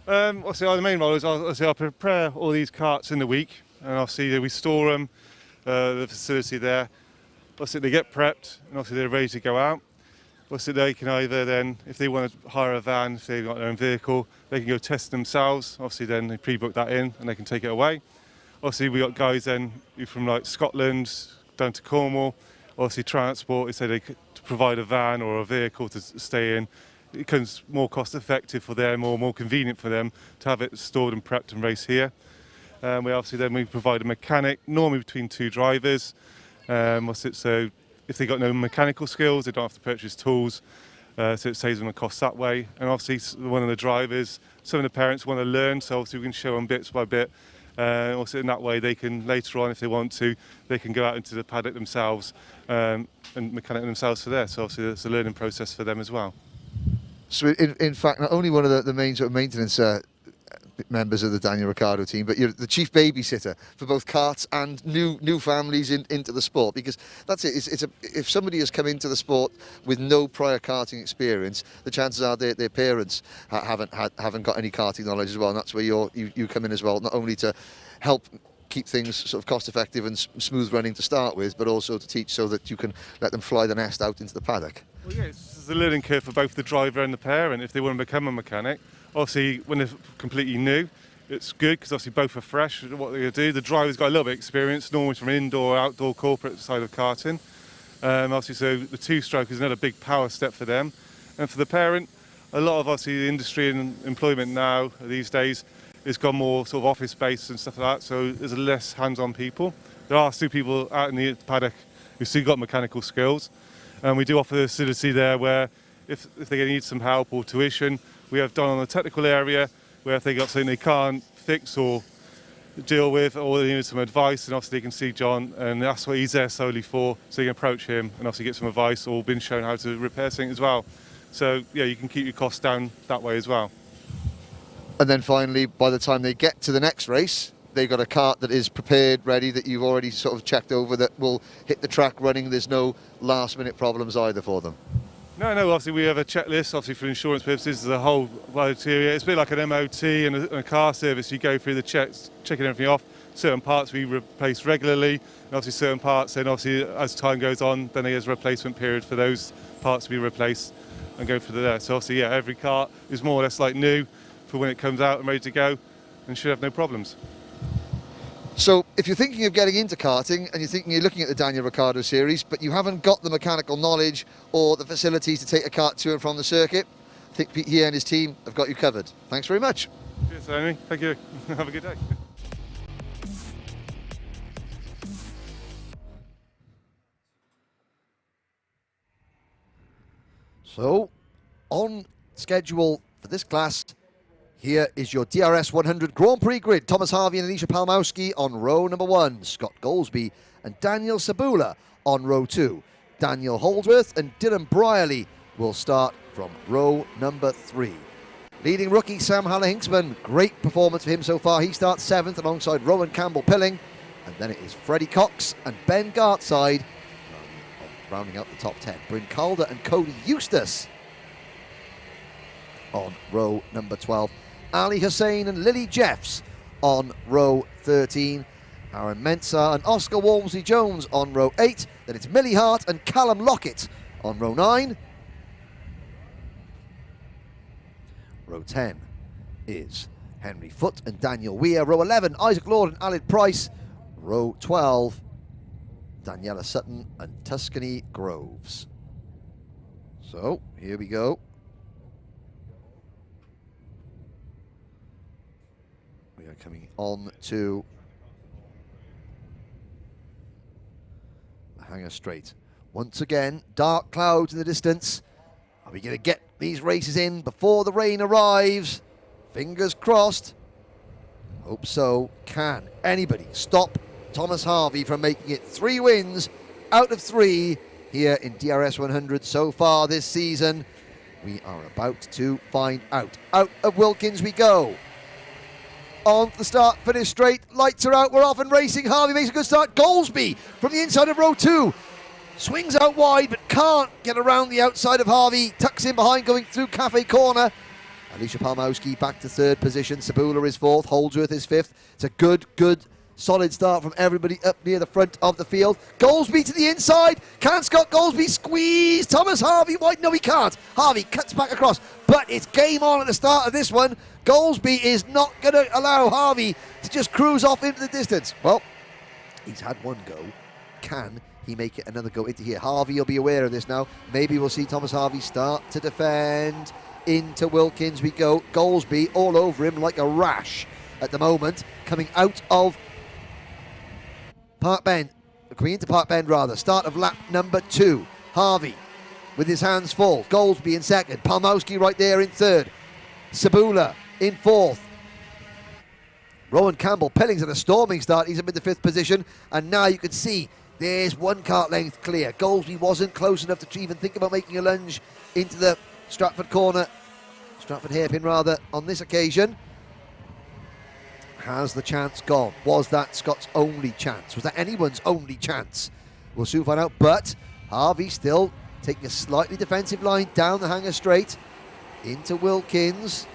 Obviously, the main role is I prepare all these karts in the week, and obviously we store them, the facility there. Obviously they get prepped, and obviously they're ready to go out. Obviously they can either then, if they want to hire a van, if they've got their own vehicle, they can go test themselves. Obviously then they pre-book that in and they can take it away. Obviously we got guys then from like Scotland down to Cornwall. Obviously transport, they say they could provide a van or a vehicle to stay in. It becomes more cost effective for them or more convenient for them to have it stored and prepped and race here. We provide a mechanic, normally between two drivers. So if they've got no mechanical skills, they don't have to purchase tools, so it saves them a cost that way. And obviously one of the drivers, some of the parents want to learn, so obviously we can show them bits by bit. Also in that way they can, later on if they want to, they can go out into the paddock themselves and mechanic themselves for there. So obviously it's a learning process for them as well. So in fact, not only one of the main sort of maintenance members of the Daniel Ricciardo team, but you're the chief babysitter for both karts and new families into the sport, because that's it. If somebody has come into the sport with no prior karting experience, the chances are their parents haven't got any karting knowledge as well, and that's where you come in as well, not only to help keep things sort of cost effective and smooth running to start with, but also to teach so that you can let them fly the nest out into the paddock. Well, yeah, it's a learning curve for both the driver and the parent if they want to become a mechanic. Obviously, when they're completely new, it's good because obviously both are fresh. What they're going to do, the driver's got a little bit of experience, normally from an indoor, outdoor, corporate side of karting. Obviously, so the two-stroke is another big power step for them. And for the parent, a lot of obviously the industry and employment now these days has gone more sort of office-based and stuff like that, so there's less hands-on people. There are still people out in the paddock who've still got mechanical skills, and we do offer the facility there where if they need some help or tuition, we have done on the technical area where if they got something they can't fix or deal with, or they need some advice, and obviously they can see John, and that's what he's there solely for, so you can approach him and obviously get some advice or been shown how to repair something as well. So yeah, you can keep your costs down that way as well. And then finally, by the time they get to the next race, they've got a kart that is prepared, ready, that you've already sort of checked over, that will hit the track running. There's no last minute problems either for them. No, obviously we have a checklist, obviously for insurance purposes, there's a whole criteria. It's a bit like an MOT and a car service. You go through the checks, checking everything off. Certain parts we replace regularly, and obviously certain parts, then obviously as time goes on, then there's a replacement period for those parts to be replaced and go for there. So obviously, yeah, every kart is more or less like new for when it comes out and ready to go, and should have no problems. So if you're thinking of getting into karting and you're looking at the Daniel Ricciardo series, but you haven't got the mechanical knowledge or the facilities to take a kart to and from the circuit, I think Pete here and his team have got you covered. Thanks very much. Cheers, Henry. Thank you. Have a good day. So, on schedule for this class, here is your DRS 100 Grand Prix grid. Thomas Harvey and Alicia Palmowski on row number 1. Scott Goldsby and Daniel Sabula on row 2. Daniel Holdsworth and Dylan Brierley will start from row number 3. Leading rookie Sam Haller-Hinksman, great performance for him so far. He starts 7th alongside Rowan Campbell-Pilling. And then it is Freddie Cox and Ben Gartside rounding out the top 10. Bryn Calder and Cody Eustace on row number 12. Ali Hussein and Lily Jeffs on row 13. Aaron Mensah and Oscar Walmsley-Jones on row 8. Then it's Millie Hart and Callum Lockett on row 9. Row 10 is Henry Foote and Daniel Weir. Row 11, Isaac Lord and Alid Price. Row 12, Daniela Sutton and Tuscany Groves. So, here we go. We are coming on to the Hanger Straight. Once again, dark clouds in the distance. Are we going to get these races in before the rain arrives? Fingers crossed. Hope so. Can anybody stop Thomas Harvey from making it 3 wins out of 3 here in DRS 100 so far this season? We are about to find out. Out of Wilkins we go. On the start, finish straight. Lights are out. We're off and racing. Harvey makes a good start. Goldsby from the inside of row 2. Swings out wide, but can't get around the outside of Harvey. Tucks in behind, going through Cafe Corner. Alicia Palmowski back to 3rd position. Sabula is 4th. Holdsworth is 5th. It's a good, solid start from everybody up near the front of the field. Goldsby to the inside. Can Scott Goldsby squeeze Thomas Harvey wide? No, he can't. Harvey cuts back across, but it's game on at the start of this one. Goldsby is not going to allow Harvey to just cruise off into the distance. Well, he's had one go. Can he make it another go into here? Harvey will be aware of this now. Maybe we'll see Thomas Harvey start to defend. Into Wilkins we go. Goldsby all over him like a rash at the moment. Coming out of Park Bend. Coming into Park Bend rather. Start of lap number 2. Harvey with his hands full. Goldsby in 2nd. Palmowski right there in 3rd. Sabula in 4th. Rowan Campbell-Pilling's at a storming start. He's up in the 5th position. And now you can see there's 1 kart length clear. Goldsby wasn't close enough to even think about making a lunge into the Stratford corner. Stratford hairpin rather on this occasion. Has the chance gone? Was that Scott's only chance? Was that anyone's only chance? We'll soon find out. But Harvey still taking a slightly defensive line down the Hanger Straight into Wilkins.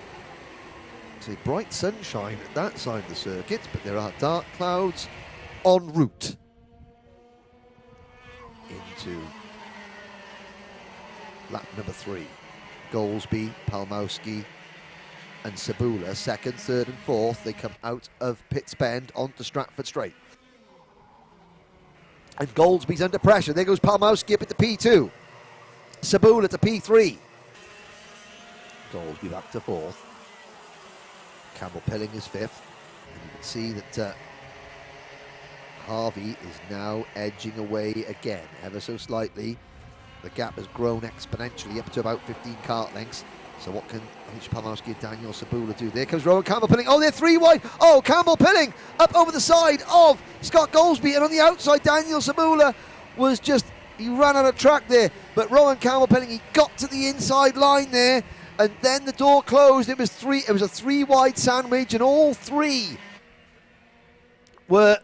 It's a bright sunshine at that side of the circuit, but there are dark clouds en route into lap number 3. Goldsby, Palmowski and Sabula, 2nd, 3rd and 4th. They come out of Pitts Bend onto Stratford Straight. And Goldsby's under pressure. There goes Palmowski up at the P2. Sabula to P3. Goldsby back to 4th. Campbell Pilling is 5th. And you can see that Harvey is now edging away again, ever so slightly. The gap has grown exponentially up to about 15 kart lengths. So what can Alicia Palmowski and Daniel Sabula do? There comes Rowan Campbell Pilling. Oh, they're 3 wide. Oh, Campbell Pilling up over the side of Scott Goldsby. And on the outside, Daniel Sabula was just, he ran out of track there. But Rowan Campbell Pilling, he got to the inside line there. And then the door closed. It was a 3 wide sandwich, and all 3 were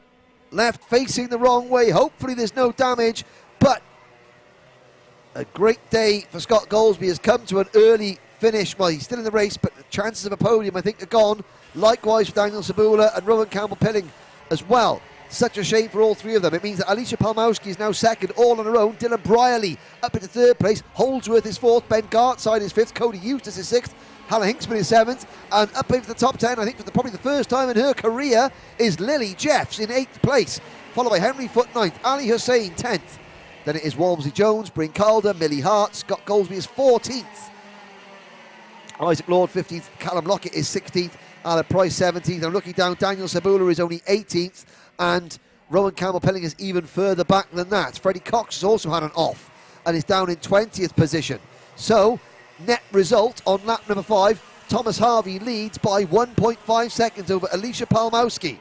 left facing the wrong way. Hopefully there's no damage, but a great day for Scott Goldsby has come to an early finish. Well, he's still in the race, but the chances of a podium, I think, are gone. Likewise for Daniel Sabula and Rowan Campbell Pilling as well. Such a shame for all 3 of them. It means that Alicia Palmowski is now 2nd, all on her own. Dylan Brierley up into 3rd place. Holdsworth is 4th. Ben Gartside is 5th. Cody Eustace is 6th. Hannah Hinksman is 7th. And up into the top 10, I think for probably the first time in her career, is Lily Jeffs in 8th place. Followed by Henry Foot 9th. Ali Hussein 10th. Then it is Walmsley Jones, Bryn Calder, Millie Hart. Scott Goldsby is 14th. Isaac Lord 15th. Callum Lockett is 16th. Alan Price 17th. I'm looking down. Daniel Sabula is only 18th. And Rowan Campbell Pilling is even further back than that. Freddie Cox has also had an off and is down in 20th position. So, net result on lap number 5, Thomas Harvey leads by 1.5 seconds over Alicia Palmowski.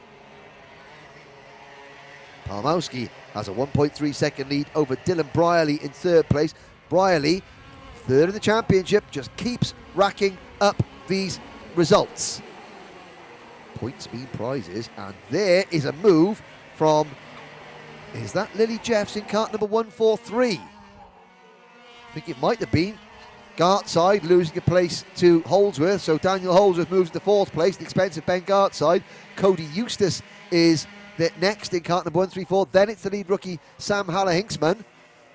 Palmowski has a 1.3 second lead over Dylan Brierley in 3rd place. Brierley, 3rd in the championship, just keeps racking up these results. Points mean prizes, and there is a move from, is that Lily Jeffs in kart number 143? I think it might have been. Gartside losing a place to Holdsworth, so Daniel Holdsworth moves to 4th place, the expense of Ben Gartside. Cody Eustace is next in kart number 134. Then it's the lead rookie Sam Haller-Hinksman.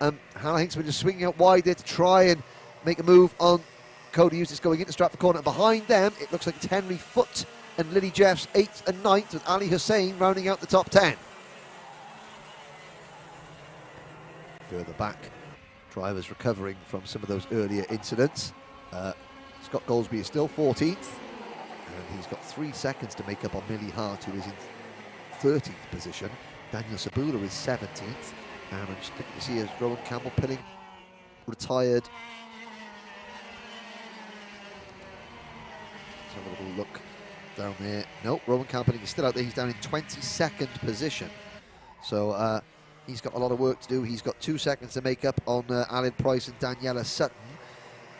Haller-Hinksman just swinging out wide there to try and make a move on Cody Eustace going into Stratford Corner. And behind them, it looks like it's Henry Foot and Lily Jeffs 8th and 9th, with Ali Hussein rounding out the top 10. Further back, drivers recovering from some of those earlier incidents. Scott Goldsby is still 14th, and he's got 3 seconds to make up on Millie Hart, who is in 13th position. Daniel Sabula is 17th, and I'm just looking to see as Rowan Campbell Pilling retired. Let's have a little look down there. No, Rowan Campbell Pilling is still out there. He's down in 22nd position. So he's got a lot of work to do. He's got 2 seconds to make up on Alan Price and Daniela Sutton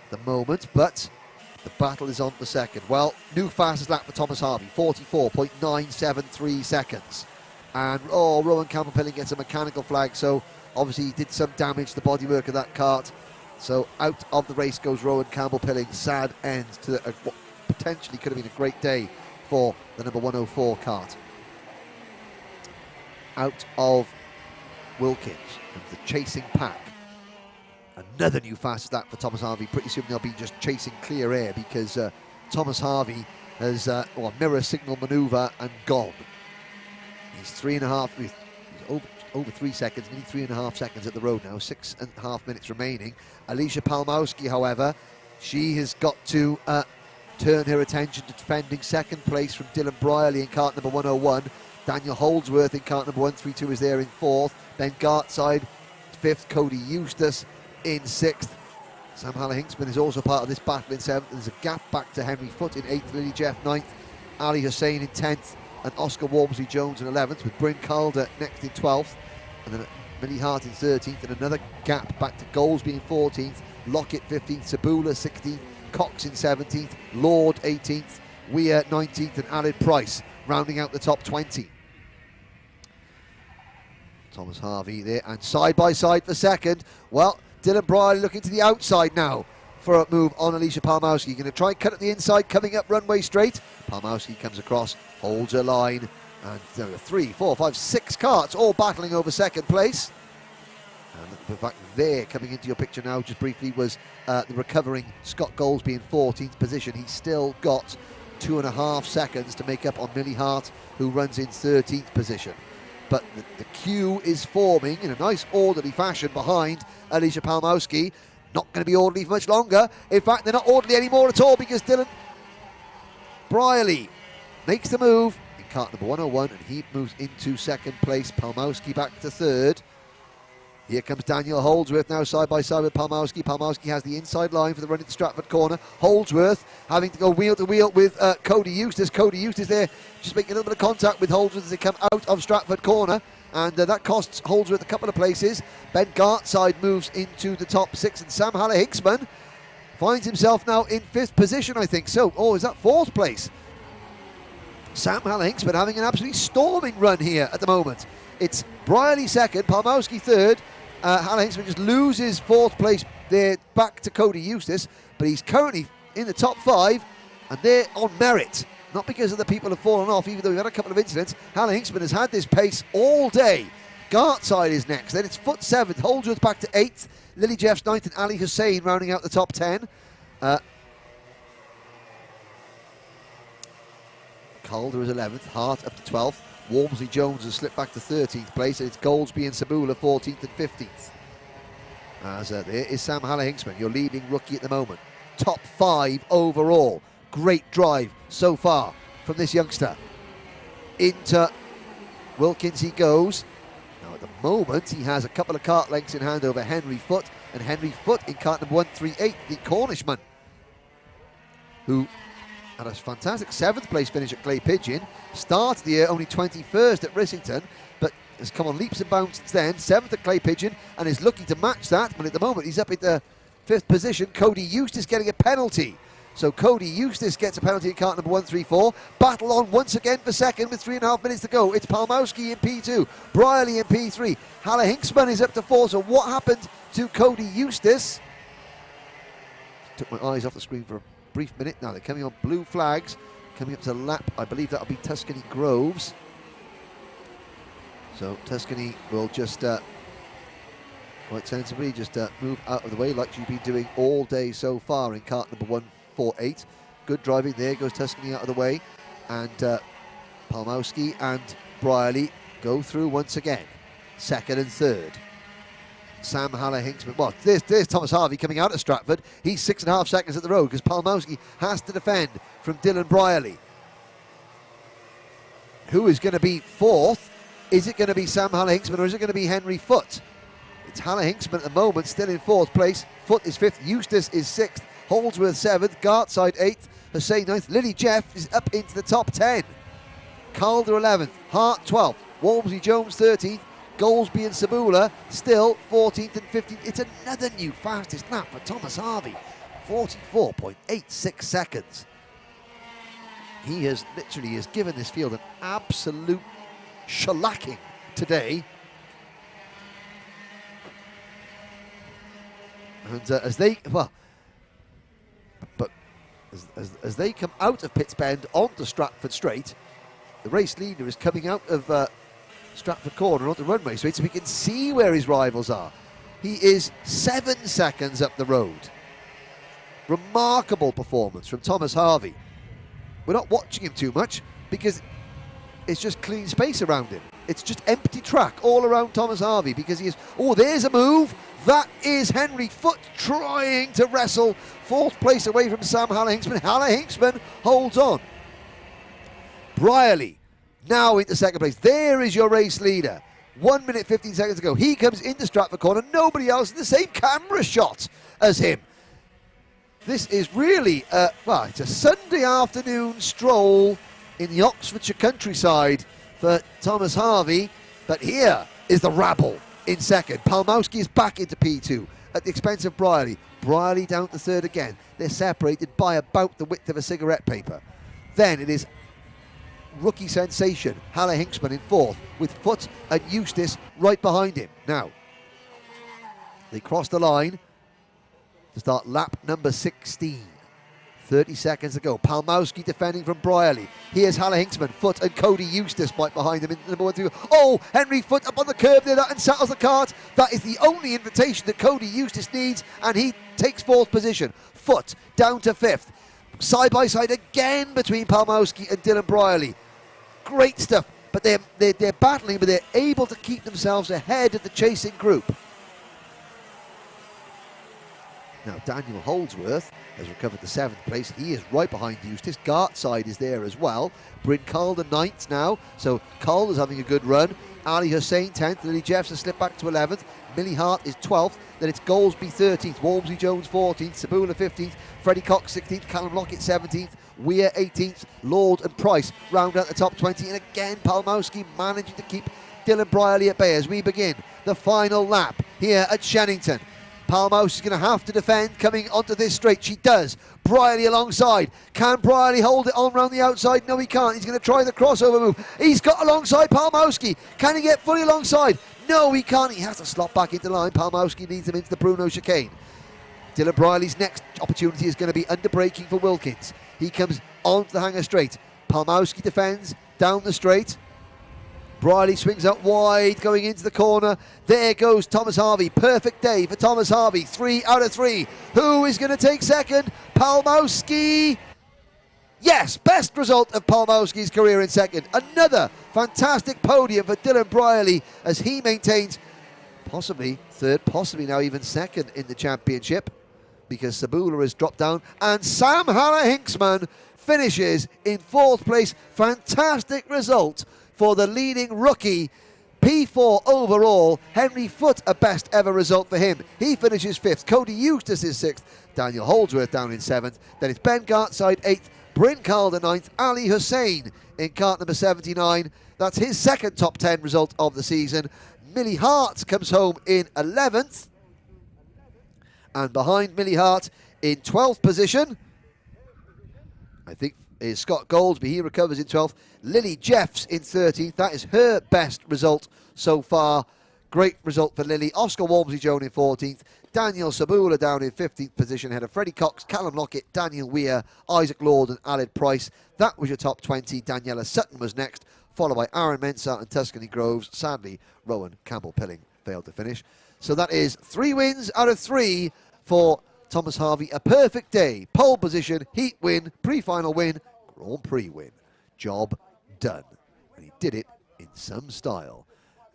at the moment, but the battle is on for 2nd. Well, new fastest lap for Thomas Harvey, 44.973 seconds. And, Rowan Campbell Pilling gets a mechanical flag, so obviously he did some damage to the bodywork of that kart. So out of the race goes Rowan Campbell Pilling. Sad end to what potentially could have been a great day for the number 104 kart. Out of Wilkins and the chasing pack. Another new fastest lap for Thomas Harvey. Pretty soon they'll be just chasing clear air, because Thomas Harvey has a mirror signal manoeuvre and gone. He's 3.5, he's over 3 seconds, nearly 3.5 seconds at the road now, 6.5 minutes remaining. Alicia Palmowski, however, she has got to turn her attention to defending 2nd place from Dylan Brierley in kart number 101. Daniel Holdsworth in kart number 132 is there in 4th. Ben Gartside 5th. Cody Eustace in 6th. Sam Haller-Hinksman is also part of this battle in 7th. There's a gap back to Henry Foot in 8th. Lily Jeff 9th. Ali Hussein in 10th. And Oscar Walmsley Jones in 11th, with Bryn Calder next in 12th. And then Millie Hart in 13th. And another gap back to Goldsby in 14th. Lockett 15th. Sabula 16th. Cox in 17th. Lord 18th. Weir 19th. And Alid Price rounding out the top 20. Thomas Harvey there, and side by side for 2nd. Well, Dylan Brierley looking to the outside now for a move on Alicia Palmowski. Going to try and cut at the inside, coming up runway straight. Palmowski comes across, holds her line, and there are 3, 4, 5, 6 karts all battling over 2nd place. And in fact, there coming into your picture now, just briefly, was the recovering Scott Goldsby in 14th position. He's still got 2.5 seconds to make up on Millie Hart, who runs in 13th position. but the queue is forming in a nice orderly fashion behind Alicia Palmowski. Not going to be orderly for much longer. In fact, they're not orderly anymore at all, because Dylan Brierley makes the move in kart number 101, and he moves into second place. Palmowski back to third. Here comes Daniel Holdsworth now side by side with Palmowski. Palmowski has the inside line for the run into Stratford corner. Holdsworth having to go wheel to wheel with Cody Eustace. Cody Eustace there just making a little bit of contact with Holdsworth as they come out of Stratford corner. And that costs Holdsworth a couple of places. Ben Gartside moves into the top 6, and Sam Haller-Hinksman finds himself now in 5th position, I think. So, is that 4th place? Sam Haller-Hinksman having an absolutely storming run here at the moment. It's Brierley 2nd, Palmowski 3rd. Haller-Hinksman just loses 4th place there back to Cody Eustace, but he's currently in the top 5, and they're on merit. Not because of the people have fallen off, even though we've had a couple of incidents. Haller-Hinksman has had this pace all day. Gartside is next. Then it's Foot 7th. Holdsworth back to 8th. Lily Jeffs 9th, and Ali Hussein rounding out the top 10. Calder is 11th. Hart up to 12th. Walmsley Jones has slipped back to 13th place, and it's Goldsby and Sabula 14th and 15th. As there is Sam Haller-Hinksman, your leading rookie at the moment. Top 5 overall. Great drive so far from this youngster. Into Wilkins he goes. Now at the moment he has a couple of kart lengths in hand over Henry Foot, and Henry Foot in kart number 138, the Cornishman, who had a fantastic 7th place finish at Clay Pigeon. Started the year only 21st at Rissington, but has come on leaps and bounds since then. 7th at Clay Pigeon, and is looking to match that, but at the moment he's up at the 5th position. Cody Eustace getting a penalty. So Cody Eustace gets a penalty in kart number 134. Battle on once again for second with 3.5 minutes to go. It's Palmowski in P2, Brierley in P3. Haller-Hinksman is up to 4. So what happened to Cody Eustace? Took my eyes off the screen for a brief minute. Now they're coming on blue flags. Coming up to lap, I believe that'll be Tuscany Groves. So Tuscany will just quite sensibly just move out of the way, like she's been doing all day so far in kart number 148. Good driving there, goes Tuscany out of the way, and Palmowski and Brierley go through once again, 2nd and 3rd. Sam Haller-Hinksman, well, there's Thomas Harvey coming out of Stratford. He's 6.5 seconds at the road because Palmowski has to defend from Dylan Brierley. Who is going to be 4th? Is it going to be Sam Haller-Hinksman, or is it going to be Henry Foot? It's Haller-Hinksman at the moment, still in 4th place. Foot is 5th, Eustace is 6th, Holdsworth 7th, Gartside 8th, Hussein 9th. Lily Jeff is up into the top 10. Calder 11th, Hart 12th, Walmsley Jones 13th, Goldsby and Sabula still 14th and 15th. It's another new fastest lap for Thomas Harvey, 44.86 seconds. He has literally given this field an absolute shellacking today. And as they, well, but as they come out of Pitts Bend onto Stratford Straight, the race leader is coming out of Stratford Corner onto Runway Straight, so we can see where his rivals are. He is 7 seconds up the road. Remarkable performance from Thomas Harvey. We're not watching him too much because it's just clean space around him. It's just empty track all around Thomas Harvey because he is... Oh, there's a move. That is Henry Foot trying to wrestle 4th place away from Sam Haller-Hinksman. Haller-Hinksman holds on. Brierley now into 2nd place. There is your race leader. 1 minute 15 seconds to go. He comes into Stratford Corner. Nobody else in the same camera shot as him. This is really, well, it's a Sunday afternoon stroll in the Oxfordshire countryside for Thomas Harvey. But here is the rabble in 2nd. Palmowski is back into P2 at the expense of Brierley. Brierley down to 3rd again. They're separated by about the width of a cigarette paper. Then it is rookie sensation Haller-Hinksman in 4th with Foot and Eustace right behind him. Now, they cross the line to start lap number 16. 30 seconds to go. Palmowski defending from Brierley. Here's Haller-Hinksman, Foot and Cody Eustace right behind him in number 1 2. Oh, Henry Foot up on the curb there, that unsettles the kart. That is the only invitation that Cody Eustace needs, and he takes 4th position. Foot down to 5th. Side by side again between Palmowski and Dylan Brierley. Great stuff but they're battling, but they're able to keep themselves ahead of the chasing group. Now, Daniel Holdsworth has recovered the 7th place. He is right behind Eustace. Gartside is there as well. Bryn Calder 9th now, so Calder's having a good run. Ali Hussein 10th. Lily Jeffs has slipped back to 11th. Millie Hart is 12th. Then it's Goldsby 13th. Walmsley Jones 14th. Sabula 15th. Freddie Cox 16th. Callum Lockett 17th. Weir 18th. Lord and Price round out the top 20. And again, Palmowski managing to keep Dylan Brierley at bay as we begin the final lap here at Shenington. Palmos is going to have to defend coming onto this straight. She does. Brierley alongside. Can Brierley hold it on round the outside? No, he can't. He's going to try the crossover move. He's got alongside Palmowski. Can he get fully alongside? No, he can't. He has to slot back into line. Palmowski leads him into the Bruno chicane. Dylan Brierley's next opportunity is going to be under braking for Wilkins. He comes onto the hanger straight. Palmowski defends down the straight. Brierley swings out wide, going into the corner. There goes Thomas Harvey. Perfect day for Thomas Harvey. 3 out of 3. Who is going to take second? Palmowski. Yes, best result of Palmowski's career in second. Another fantastic podium for Dylan Brierley as he maintains possibly third, possibly now even second in the championship, because Sabula has dropped down. And Sam Hannah-Hinksman finishes in 4th place. Fantastic result for the leading rookie. P4 overall. Henry Foote, a best ever result for him. He finishes 5th. Cody Eustace is 6th. Daniel Holdsworth down in 7th. Then it's Ben Gartside 8th. Bryn Calder 9th. Ali Hussein in cart number 79. That's his 2nd top 10 result of the season. Millie Hart comes home in 11th. And behind Millie Hart in 12th position, I think, is Scott Goldsby. He recovers in 12th. Lily Jeffs in 13th. That is her best result so far. Great result for Lily. Oscar Walmsley-Jones in 14th. Daniel Sabula down in 15th position ahead of Freddie Cox, Callum Lockett, Daniel Weir, Isaac Lord and Aled Price. That was your top 20. Daniela Sutton was next, followed by Aaron Mensah and Tuscany Groves. Sadly, Rowan Campbell-Pilling failed to finish. So that is 3 wins out of 3 for Thomas Harvey. A perfect day. Pole position, heat win, pre-final win, Grand Prix win. Job done. And he did it in some style.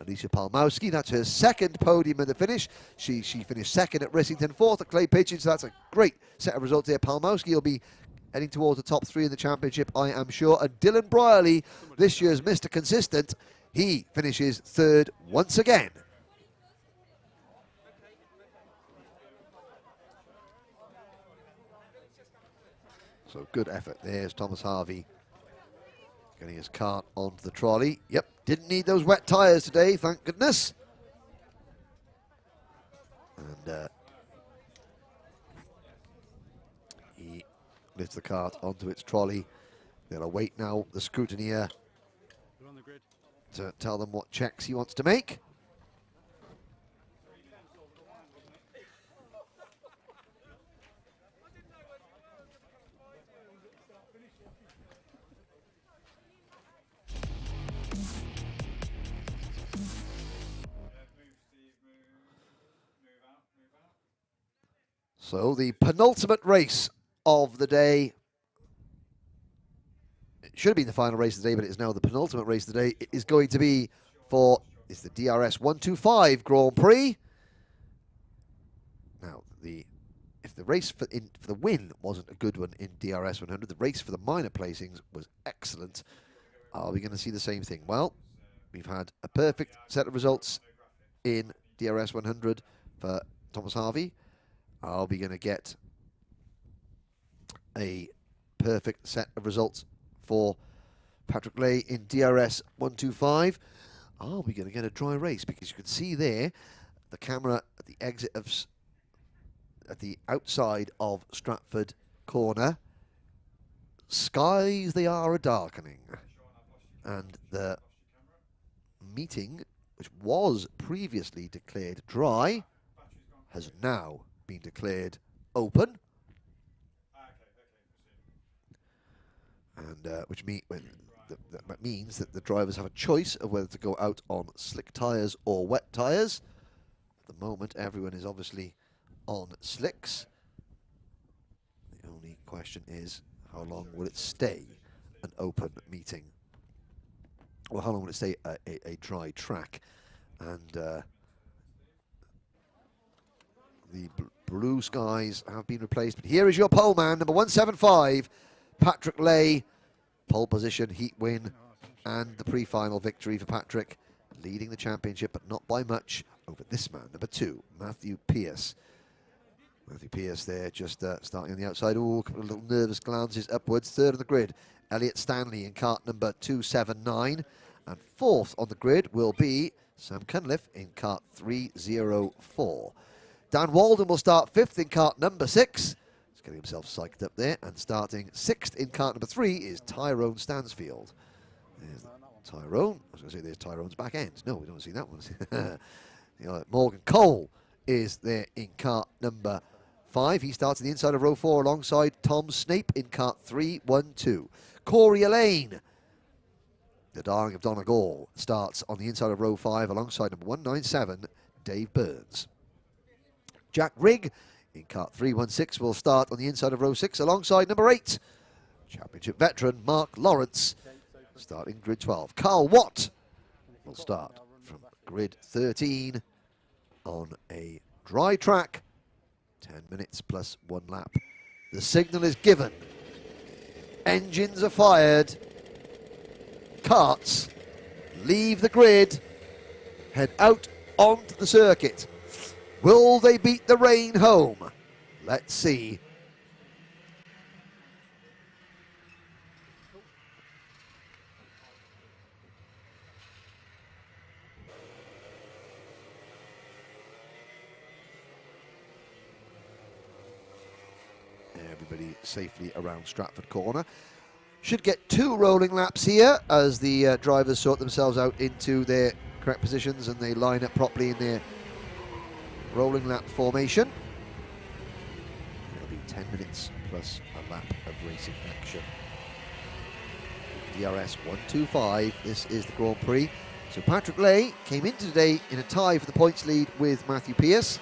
Alicia Palmowski, that's her 2nd podium in the finish. She finished 2nd at Rissington, 4th at Clay Pigeon, so that's a great set of results there. Palmowski will be heading towards the top 3 in the championship, I am sure. And Dylan Brierley, this year's Mr. Consistent, he finishes 3rd once again. So good effort. There's Thomas Harvey getting his cart onto the trolley. Yep, didn't need those wet tyres today, thank goodness. And he lifts the cart onto its trolley. They'll await now the scrutineer to tell them what checks he wants to make. So the penultimate race of the day, it should have been the final race of the day, but it is now the penultimate race of the day. It is going to be for, it's the DRS 125 Grand Prix. Now, if the race for the win wasn't a good one in DRS 100, the race for the minor placings was excellent. Are we going to see the same thing? Well, we've had a perfect set of results in DRS 100 for Thomas Harvey. Are we going to get a perfect set of results for Patrick Lay in DRS 125? Are we going to get a dry race? Because you can see there the camera at the exit of, at the outside of Stratford Corner. Skies they are a-darkening. And the meeting, which was previously declared dry, has now been declared open, and which that means that the drivers have a choice of whether to go out on slick tyres or wet tyres. At the moment, everyone is obviously on slicks. The only question is, how long will it stay an open meeting? well, how long will it stay a dry track? And the blue skies have been replaced. But here is your pole man, number 175, Patrick Lay. Pole position, heat win, and the pre-final victory for Patrick, leading the championship, but not by much, over this man, number 2, Matthew Pearce. Matthew Pearce there, just starting on the outside. Ooh, a couple of little nervous glances upwards. Third on the grid, Elliot Stanley in cart number 279. And fourth on the grid will be Sam Cunliffe in cart 304. Dan Walden will start fifth in cart number 6. He's getting himself psyched up there. And starting sixth in cart number 3 is Tyrone Stansfield. There's Tyrone. I was going to say there's Tyrone's back end. No, we don't see that one. Morgan Cole is there in cart number 5. He starts on the inside of row 4 alongside Tom Snape in cart 312. Corey Elaine, the darling of Donegal, starts on the inside of row 5 alongside number 197, Dave Burns. Jack Rigg in cart 316 will start on the inside of row 6 alongside number 8, championship veteran Mark Lawrence, starting grid 12. Carl Watt will start from grid 13 on a dry track, 10 minutes plus 1 lap. The signal is given. Engines are fired. Karts leave the grid, head out onto the circuit. Will they beat the rain home? Let's see. Everybody safely around Stratford Corner. Should get 2 rolling laps here as the drivers sort themselves out into their correct positions and they line up properly in their rolling lap formation. It'll be 10 minutes plus a lap of racing action. DRS 125, this is the Grand Prix. So Patrick Lay came into today in a tie for the points lead with Matthew Pearce,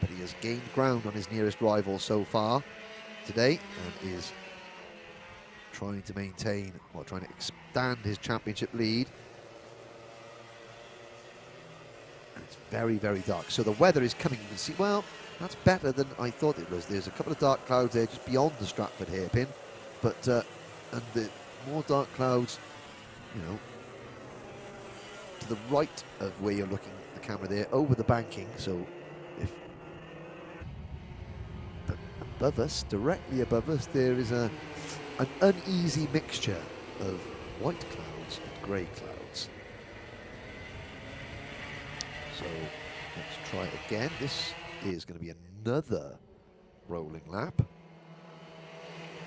but he has gained ground on his nearest rival so far today and is trying to maintain, or trying to expand his championship lead. And it's very, very dark. So the weather is coming, you can see, well, that's better than I thought it was. There's a couple of dark clouds there just beyond the Stratford hairpin, but, and the more dark clouds, you know, to the right of where you're looking at the camera there, over the banking. So if above us, directly above us, there is an uneasy mixture of white clouds and grey clouds. So let's try it again. This is going to be another rolling lap.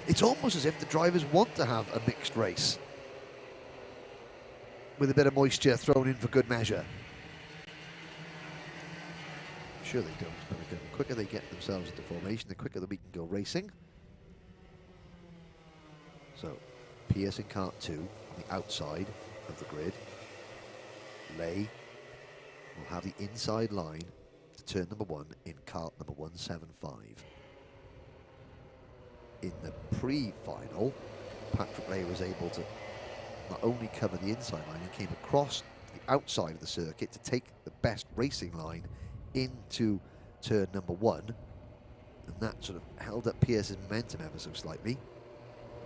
It's almost as if the drivers want to have a mixed race with a bit of moisture thrown in for good measure. I'm sure they don't, but again, the quicker they get themselves into formation, the quicker that we can go racing. So, Pearce in cart 2 on the outside of the grid. Lay will have the inside line to turn number 1 in cart number 175. In the pre-final, Patrick Lay was able to not only cover the inside line, he came across the outside of the circuit to take the best racing line into turn number 1, and that sort of held up Pearce's momentum ever so slightly.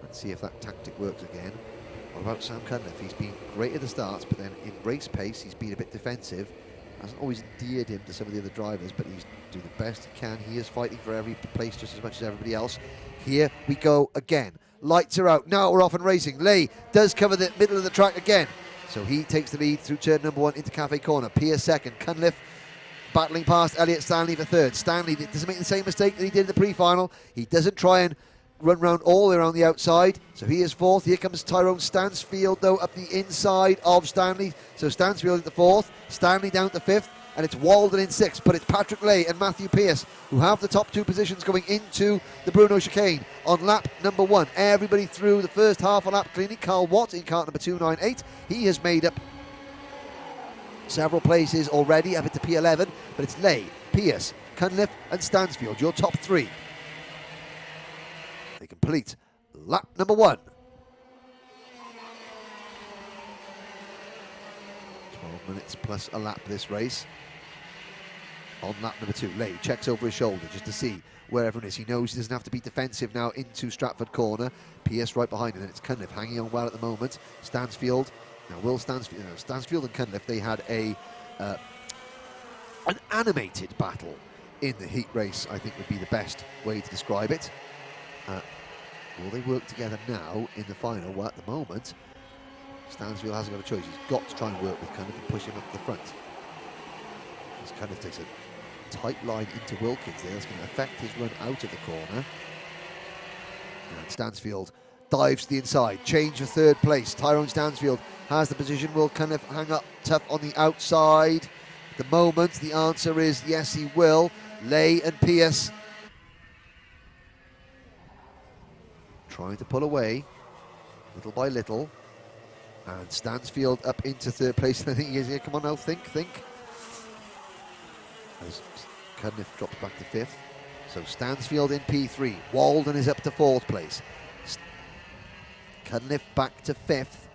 Let's see if that tactic works again. What about Sam Cunliffe? He's been great at the starts, but then in race pace, he's been a bit defensive. Hasn't always endeared him to some of the other drivers, but he's doing the best he can. He is fighting for every place just as much as everybody else. Here we go again. Lights are out. Now we're off and racing. Lay does cover the middle of the track again. So he takes the lead through turn number 1 into Cafe Corner. Pearce second. Cunliffe battling past Elliot Stanley for third. Stanley doesn't make the same mistake that he did in the pre-final. He doesn't try and run round all the way around the outside. So he is fourth. Here comes Tyrone Stansfield, though, up the inside of Stanley. So Stansfield into fourth. Stanley down to fifth. And it's Walden in sixth. But it's Patrick Lay and Matthew Pearce who have the top 2 positions going into the Bruno chicane on lap number 1. Everybody through the first half a lap cleanly. Carl Watt in cart number 298. He has made up several places already up into P11. But it's Lay, Pearce, Cunliffe and Stansfield, your top 3. They complete lap number 1. minutes plus a lap this race. On lap number 2, Lay checks over his shoulder just to see where everyone is. He knows he doesn't have to be defensive now into Stratford Corner. Pierce right behind him, and it's Cunliffe hanging on well at the moment. Stansfield, now Will Stansfield and Cunliffe, they had an animated battle in the heat race, I think would be the best way to describe it. Will they work together now in the final? Well, at the moment, Stansfield hasn't got a choice. He's got to try and work with Cunliffe and push him up to the front. As Cunliffe takes a tight line into Wilkins there, that's going to affect his run out of the corner. And Stansfield dives to the inside, change for third place. Tyrone Stansfield has the position. Will Cunliffe hang up tough on the outside? At the moment, the answer is yes, he will. Lay and Pierce trying to pull away, little by little. And Stansfield up into third place. I think he is here. Come on now, think. As Cunliffe drops back to 5th. So Stansfield in P3. Walden is up to 4th place. Cunliffe back to 5th.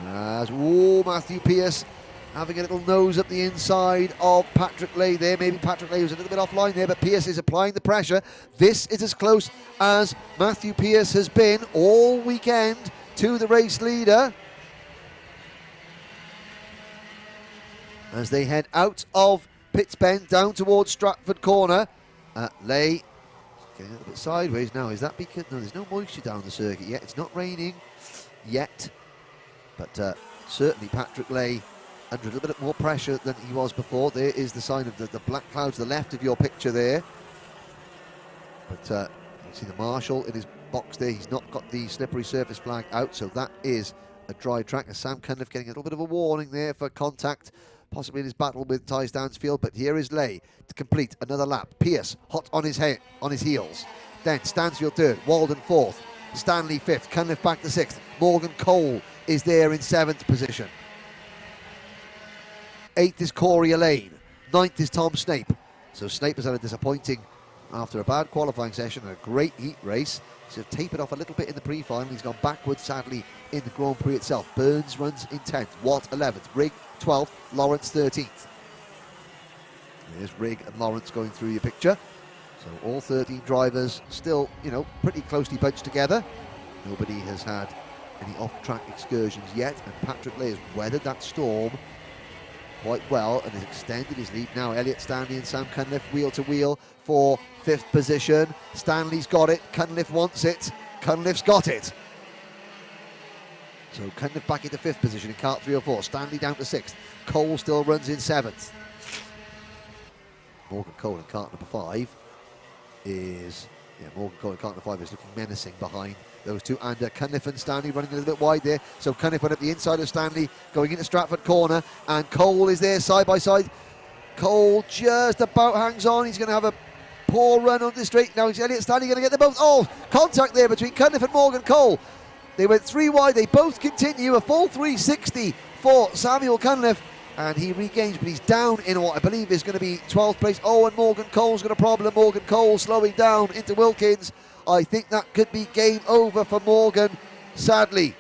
As Matthew Pierce having a little nose up the inside of Patrick Lay there. Maybe Patrick Lay was a little bit offline there, but Pierce is applying the pressure. This is as close as Matthew Pierce has been all weekend to the race leader. As they head out of Pitts Bend down towards Stratford Corner. Lay getting a little bit sideways now. Is that because no, there's no moisture down the circuit yet? It's not raining yet, but certainly Patrick Lay under a little bit more pressure than he was before. There is the sign of the black clouds to the left of your picture there. But you see the marshal in his box there. He's not got the slippery surface flag out, so that is a dry track. And Sam Cunliffe getting a little bit of a warning there for contact, possibly in his battle with Ty Stansfield. But here is Lay to complete another lap. Pierce hot on his heels. Then Stansfield 3rd, Walden 4th, Stanley 5th, Cunliffe back to 6th. Morgan Cole is there in 7th position. 8th is Corey Elaine. 9th is Tom Snape. So Snape has had a disappointing, after a bad qualifying session and a great heat race. So tapered off a little bit in the pre-final. He's gone backwards, sadly, in the Grand Prix itself. Burns runs in 10th. Watt 11th. Rigg 12th. Lawrence 13th. There's Rigg and Lawrence going through your picture. So all 13 drivers still, pretty closely bunched together. Nobody has had any off-track excursions yet, and Patrick Lay has weathered that storm quite well and has extended his lead. Now Elliot Stanley and Sam Cunliffe wheel to wheel for 5th position. Stanley's got it, Cunliffe wants it, Cunliffe's got it. So Cunliffe back into 5th position in kart 304, Stanley down to 6th, Cole still runs in 7th. Morgan Cole in kart number 5 is, Morgan Cole in kart number 5 is looking menacing behind those two, and Cunliffe and Stanley running a little bit wide there. So Cunliffe went up the inside of Stanley, going into Stratford Corner, and Cole is there side by side. Cole just about hangs on. He's going to have a poor run on the straight. Now is Elliot Stanley going to get them both? Oh, contact there between Cunliffe and Morgan Cole. They went 3 wide. They both continue. A full 360 for Samuel Cunliffe, and he regains, but he's down in what I believe is going to be 12th place. Oh, and Morgan Cole's got a problem. Morgan Cole slowing down into Wilkins. I think that could be game over for Morgan, sadly,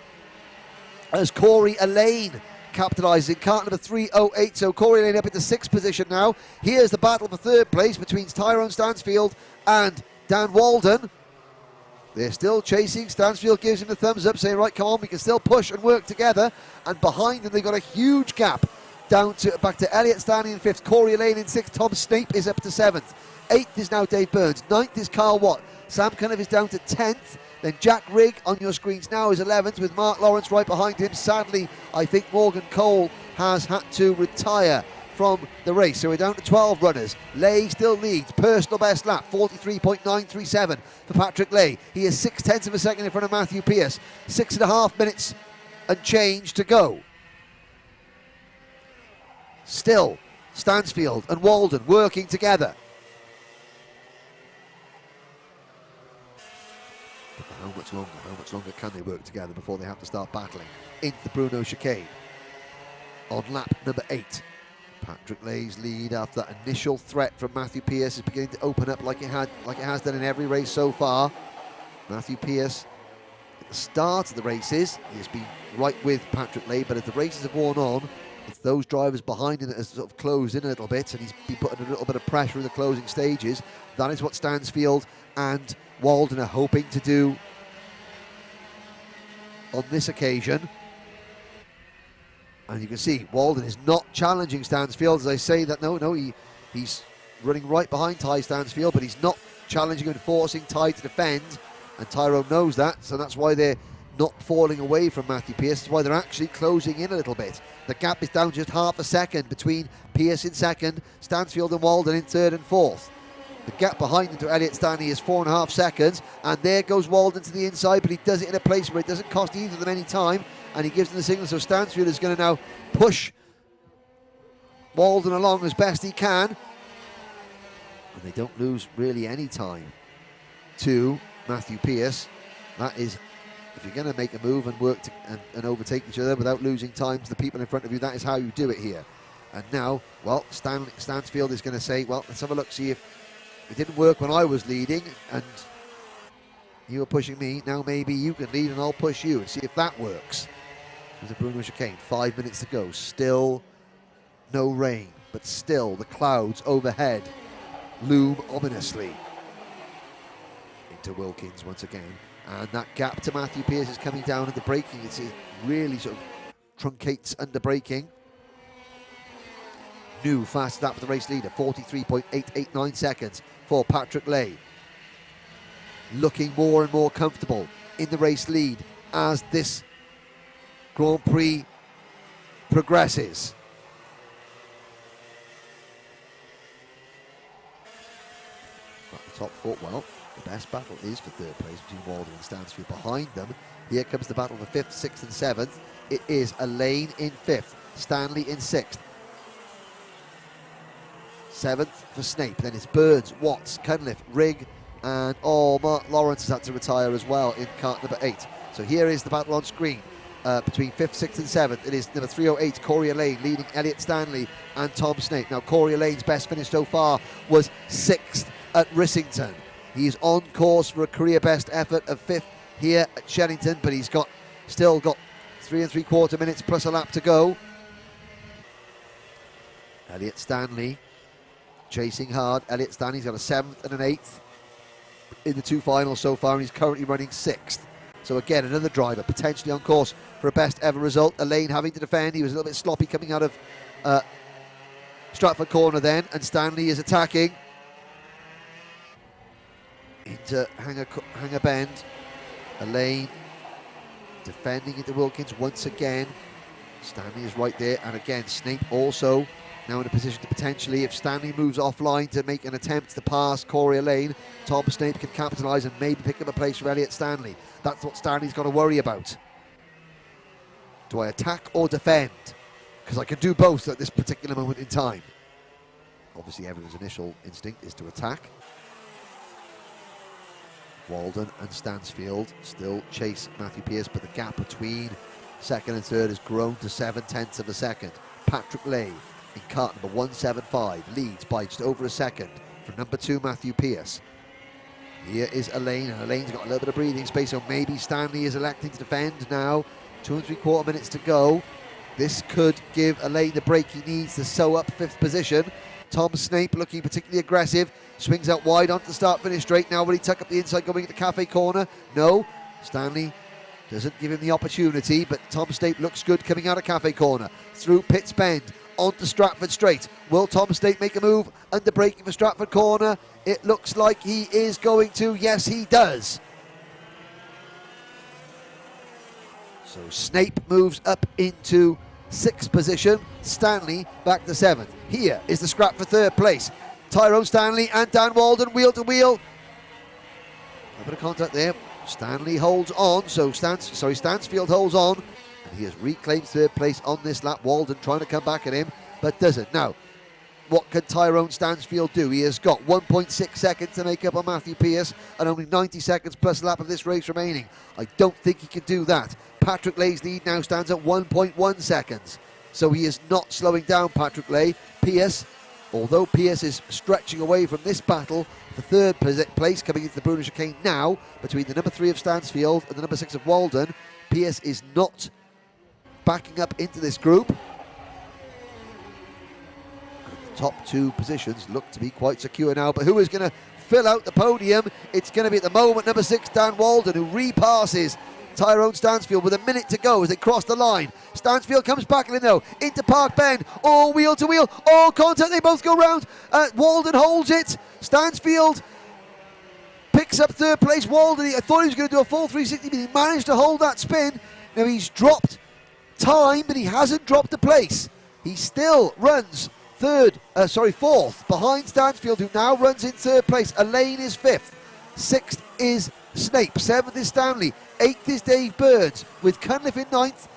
as Corey Elaine capitalises in kart number 308. So Corey Elaine up into 6th position now. Here's the battle for 3rd place between Tyrone Stansfield and Dan Walden. They're still chasing. Stansfield gives him the thumbs up, saying, right, come on, we can still push and work together. And behind them, they've got a huge gap back to Elliot Stanley in 5th, Corey Elaine in 6th, Tom Snape is up to 7th. 8th is now Dave Burns, 9th is Carl Watt. Sam Cunliffe is down to 10th. Then Jack Rigg on your screens now is 11th with Mark Lawrence right behind him. Sadly, I think Morgan Cole has had to retire from the race. So we're down to 12 runners. Lay still leads. Personal best lap, 43.937 for Patrick Lay. He is 6/10 of a second in front of Matthew Pierce. 6.5 minutes and change to go. Still, Stansfield and Walden working together. How much longer can they work together before they have to start battling into the Bruno chicane? On lap number 8, Patrick Lay's lead after that initial threat from Matthew Pierce is beginning to open up like it has done in every race so far. Matthew Pierce the start of the races, he has been right with Patrick Lay, but as the races have worn on, it's those drivers behind him that has sort of closed in a little bit, and he's been putting a little bit of pressure in the closing stages. That is what Stansfield and Whilton are hoping to do on this occasion. And you can see Whilton is not challenging Stansfield. As I say that, he's running right behind Ty Stansfield, but he's not challenging and forcing Ty to defend, and Tyrone knows that, so that's why they're not falling away from Matthew Pearce. That's why they're actually closing in a little bit. The gap is down just half a second between Pearce in second, Stansfield and Whilton in third and fourth. The gap behind them to Elliot Stanley is 4.5 seconds, and there goes Whilton to the inside, but he does it in a place where it doesn't cost either of them any time, and he gives them the signal. So Stansfield is going to now push Whilton along as best he can, and they don't lose really any time to Matthew Pearce. That is, if you're going to make a move and work and overtake each other without losing time to the people in front of you, that is how you do it here. And now, well, Stansfield is going to say, well, let's have a look, see if it didn't work when I was leading and you were pushing me. Now maybe you can lead and I'll push you and see if that works. There's a Bruno chicane, 5 minutes to go. Still no rain, but still the clouds overhead loom ominously into Wilkins once again. And that gap to Matthew Pearce is coming down in the braking. It really sort of truncates under braking. New fast lap for the race leader, 43.889 seconds for Patrick Lay. Looking more and more comfortable in the race lead as this Grand Prix progresses. At the top four, well, the best battle is for third place between Whilton and Stansfield. Behind them, here comes the battle for 5th, 6th and 7th. It is Elaine in 5th, Stanley in 6th. 7th for Snape, then it's Burns, Watts, Cunliffe, Rigg, and Mark Lawrence has had to retire as well in kart number 8. So here is the battle on screen between 5th, 6th and 7th. It is number 308, Corey Elaine, leading Elliot Stanley and Tom Snape. Now Corey Elaine's best finish so far was 6th at Rissington. He's on course for a career best effort of 5th here at Shenington, but he's still got 3 3/4 minutes plus a lap to go. Elliot Stanley chasing hard. Elliot Stanley's got a 7th and an 8th in the 2 finals so far, and he's currently running 6th. So again, another driver potentially on course for a best ever result. Elaine having to defend. He was a little bit sloppy coming out of Stratford Corner then, and Stanley is attacking into Hanger Bend. Elaine defending into Wilkins once again. Stanley is right there, and again Snape also now in a position to potentially, if Stanley moves offline to make an attempt to pass Corey Elaine, Tom Snape can capitalise and maybe pick up a place for Elliot Stanley. That's what Stanley's got to worry about. Do I attack or defend? Because I can do both at this particular moment in time. Obviously everyone's initial instinct is to attack. Whilton and Stansfield still chase Matthew Pearce, but the gap between second and third has grown to 7/10 of a second. Patrick Lay in kart number 175 leads by just over a second from number 2 Matthew Pearce. Here is Elaine, and Elaine's got a little bit of breathing space, so maybe Stanley is electing to defend now. 2 3/4 minutes to go. This could give Elaine the break he needs to sew up 5th position. Tom Snape looking particularly aggressive, swings out wide onto the start-finish straight. Now will he tuck up the inside going into Cafe Corner? No, Stanley doesn't give him the opportunity, but Tom Snape looks good coming out of Cafe Corner. Through Pitts Bend, onto Stratford Straight. Will Tom Snape make a move under braking for Stratford Corner? It looks like he is going to. Yes, he does. So Snape moves up into 6th position. Stanley back to 7th. Here is the scrap for 3rd place. Tyrone Stanley and Dan Whilton wheel to wheel. A bit of contact there. Stanley holds on. So Stansfield holds on. And he has reclaimed 3rd place on this lap. Whilton trying to come back at him, but doesn't. Now, what can Tyrone Stansfield do? He has got 1.6 seconds to make up on Matthew Pearce and only 90 seconds plus a lap of this race remaining. I don't think he can do that. Patrick Lay's lead now stands at 1.1 seconds. So he is not slowing down, Patrick Lay. Pearce although Pierce is stretching away from this battle for third place coming into the Bruno chicane now between the number 3 of Stansfield and the number 6 of Whilton, Pierce is not backing up into this group. And the top 2 positions look to be quite secure now, but who is going to fill out the podium? It's going to be at the moment number 6 Dan Whilton, who repasses Tyrone Stansfield with a minute to go as they cross the line. Stansfield comes back in though, into Park Bend. Oh, wheel to wheel. Oh, contact. They both go round. Whilton holds it. Stansfield picks up third place. Whilton, I thought he was going to do a full 360, but he managed to hold that spin. Now he's dropped time, but he hasn't dropped a place. He still runs fourth behind Stansfield, who now runs in third place. Elaine is 5th. 6th is Snape. 7th is Stanley. 8th is Dave Birds, with Cunliffe in 9th.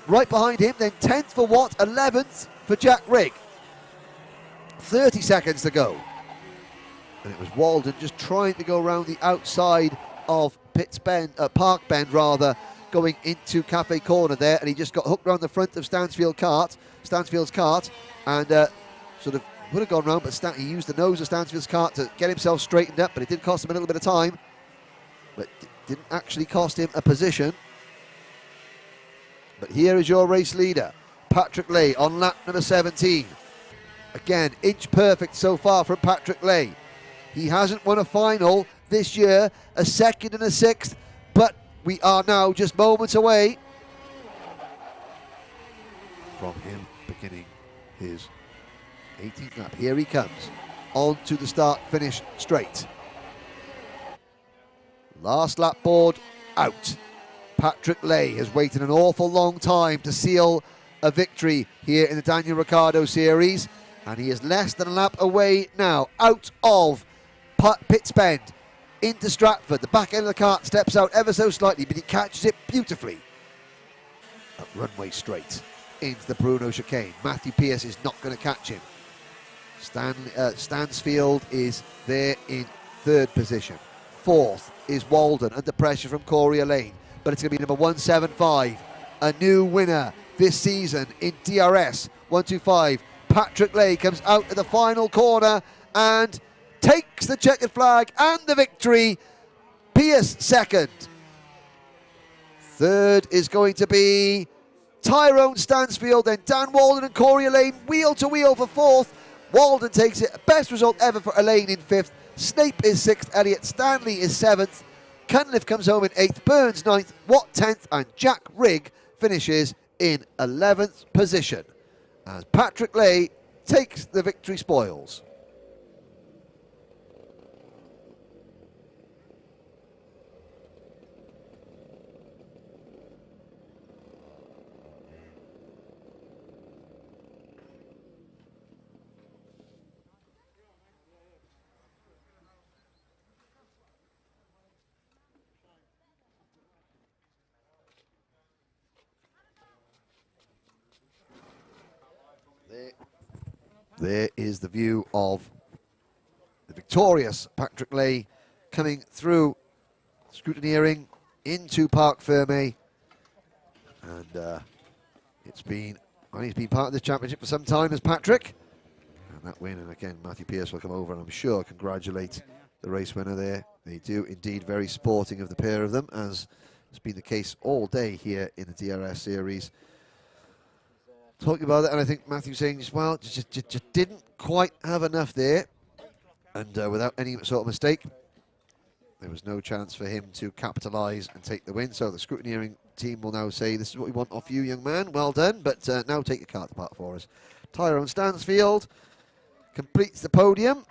Right behind him, then 10th for Watt, 11th for Jack Rigg. 30 seconds to go. And it was Whilton just trying to go around the outside of Park Bend, going into Cafe Corner there, and he just got hooked around the front of Stansfield's cart, and sort of would have gone round, but he used the nose of Stansfield's cart to get himself straightened up, but it did cost him a little bit of time, but didn't actually cost him a position. But here is your race leader, Patrick Lay, on lap number 17. Again, inch perfect so far from Patrick Lay. He hasn't won a final this year, a 2nd and a 6th, but we are now just moments away from him beginning his 18th lap. Here he comes, on to the start-finish straight. Last lap board out. Patrick Lay has waited an awful long time to seal a victory here in the Daniel Ricciardo series, and he is less than a lap away now, out of Pitts Bend into Stratford. The back end of the cart steps out ever so slightly, but he catches it beautifully at runway straight into the Bruno chicane. Matthew Pierce is not going to catch him. Stansfield is there in 3rd position. 4th is Whilton, under pressure from Corey Elaine, but it's going to be number 175, a new winner this season in DRS 125. Patrick Lay comes out of the final corner and takes the checkered flag and the victory. Pierce 2nd. 3rd is going to be Tyrone Stansfield, then Dan Whilton and Corey Elaine wheel to wheel for 4th. Whilton takes it, best result ever for Elaine in 5th. Snape is 6th, Elliott Stanley is 7th. Cunliffe comes home in 8th, Burns 9th, Watt 10th, and Jack Rigg finishes in 11th position as Patrick Lay takes the victory spoils. There is the view of the victorious Patrick Lay coming through scrutineering into Parc Ferme. And he's been part of this championship for some time as Patrick. And that win, and again, Matthew Pierce will come over and I'm sure congratulate the race winner there. They do indeed, very sporting of the pair of them, as has been the case all day here in the DRS series. Talking about it, and I think Matthew saying, well, just didn't quite have enough there, and without any sort of mistake, there was no chance for him to capitalise and take the win. So the scrutineering team will now say, this is what we want off you, young man, well done, but now take your cart apart for us. Tyrone Stansfield completes the podium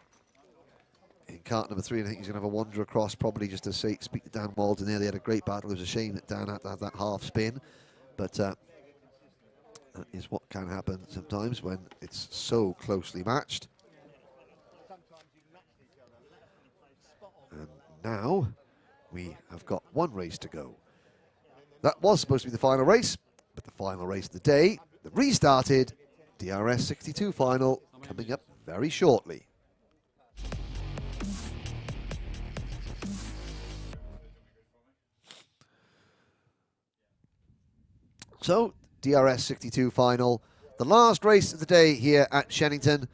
in cart number 3, and I think he's going to have a wander across, probably just to speak to Dan Whilton there. They had a great battle. It was a shame that Dan had to have that half spin, but that is what can happen sometimes when it's so closely matched. And now we have got one race to go. That was supposed to be the final race, but the final race of the day, the restarted DRS 62 final, coming up very shortly. So, DRS 62 final, the last race of the day here at Shenington.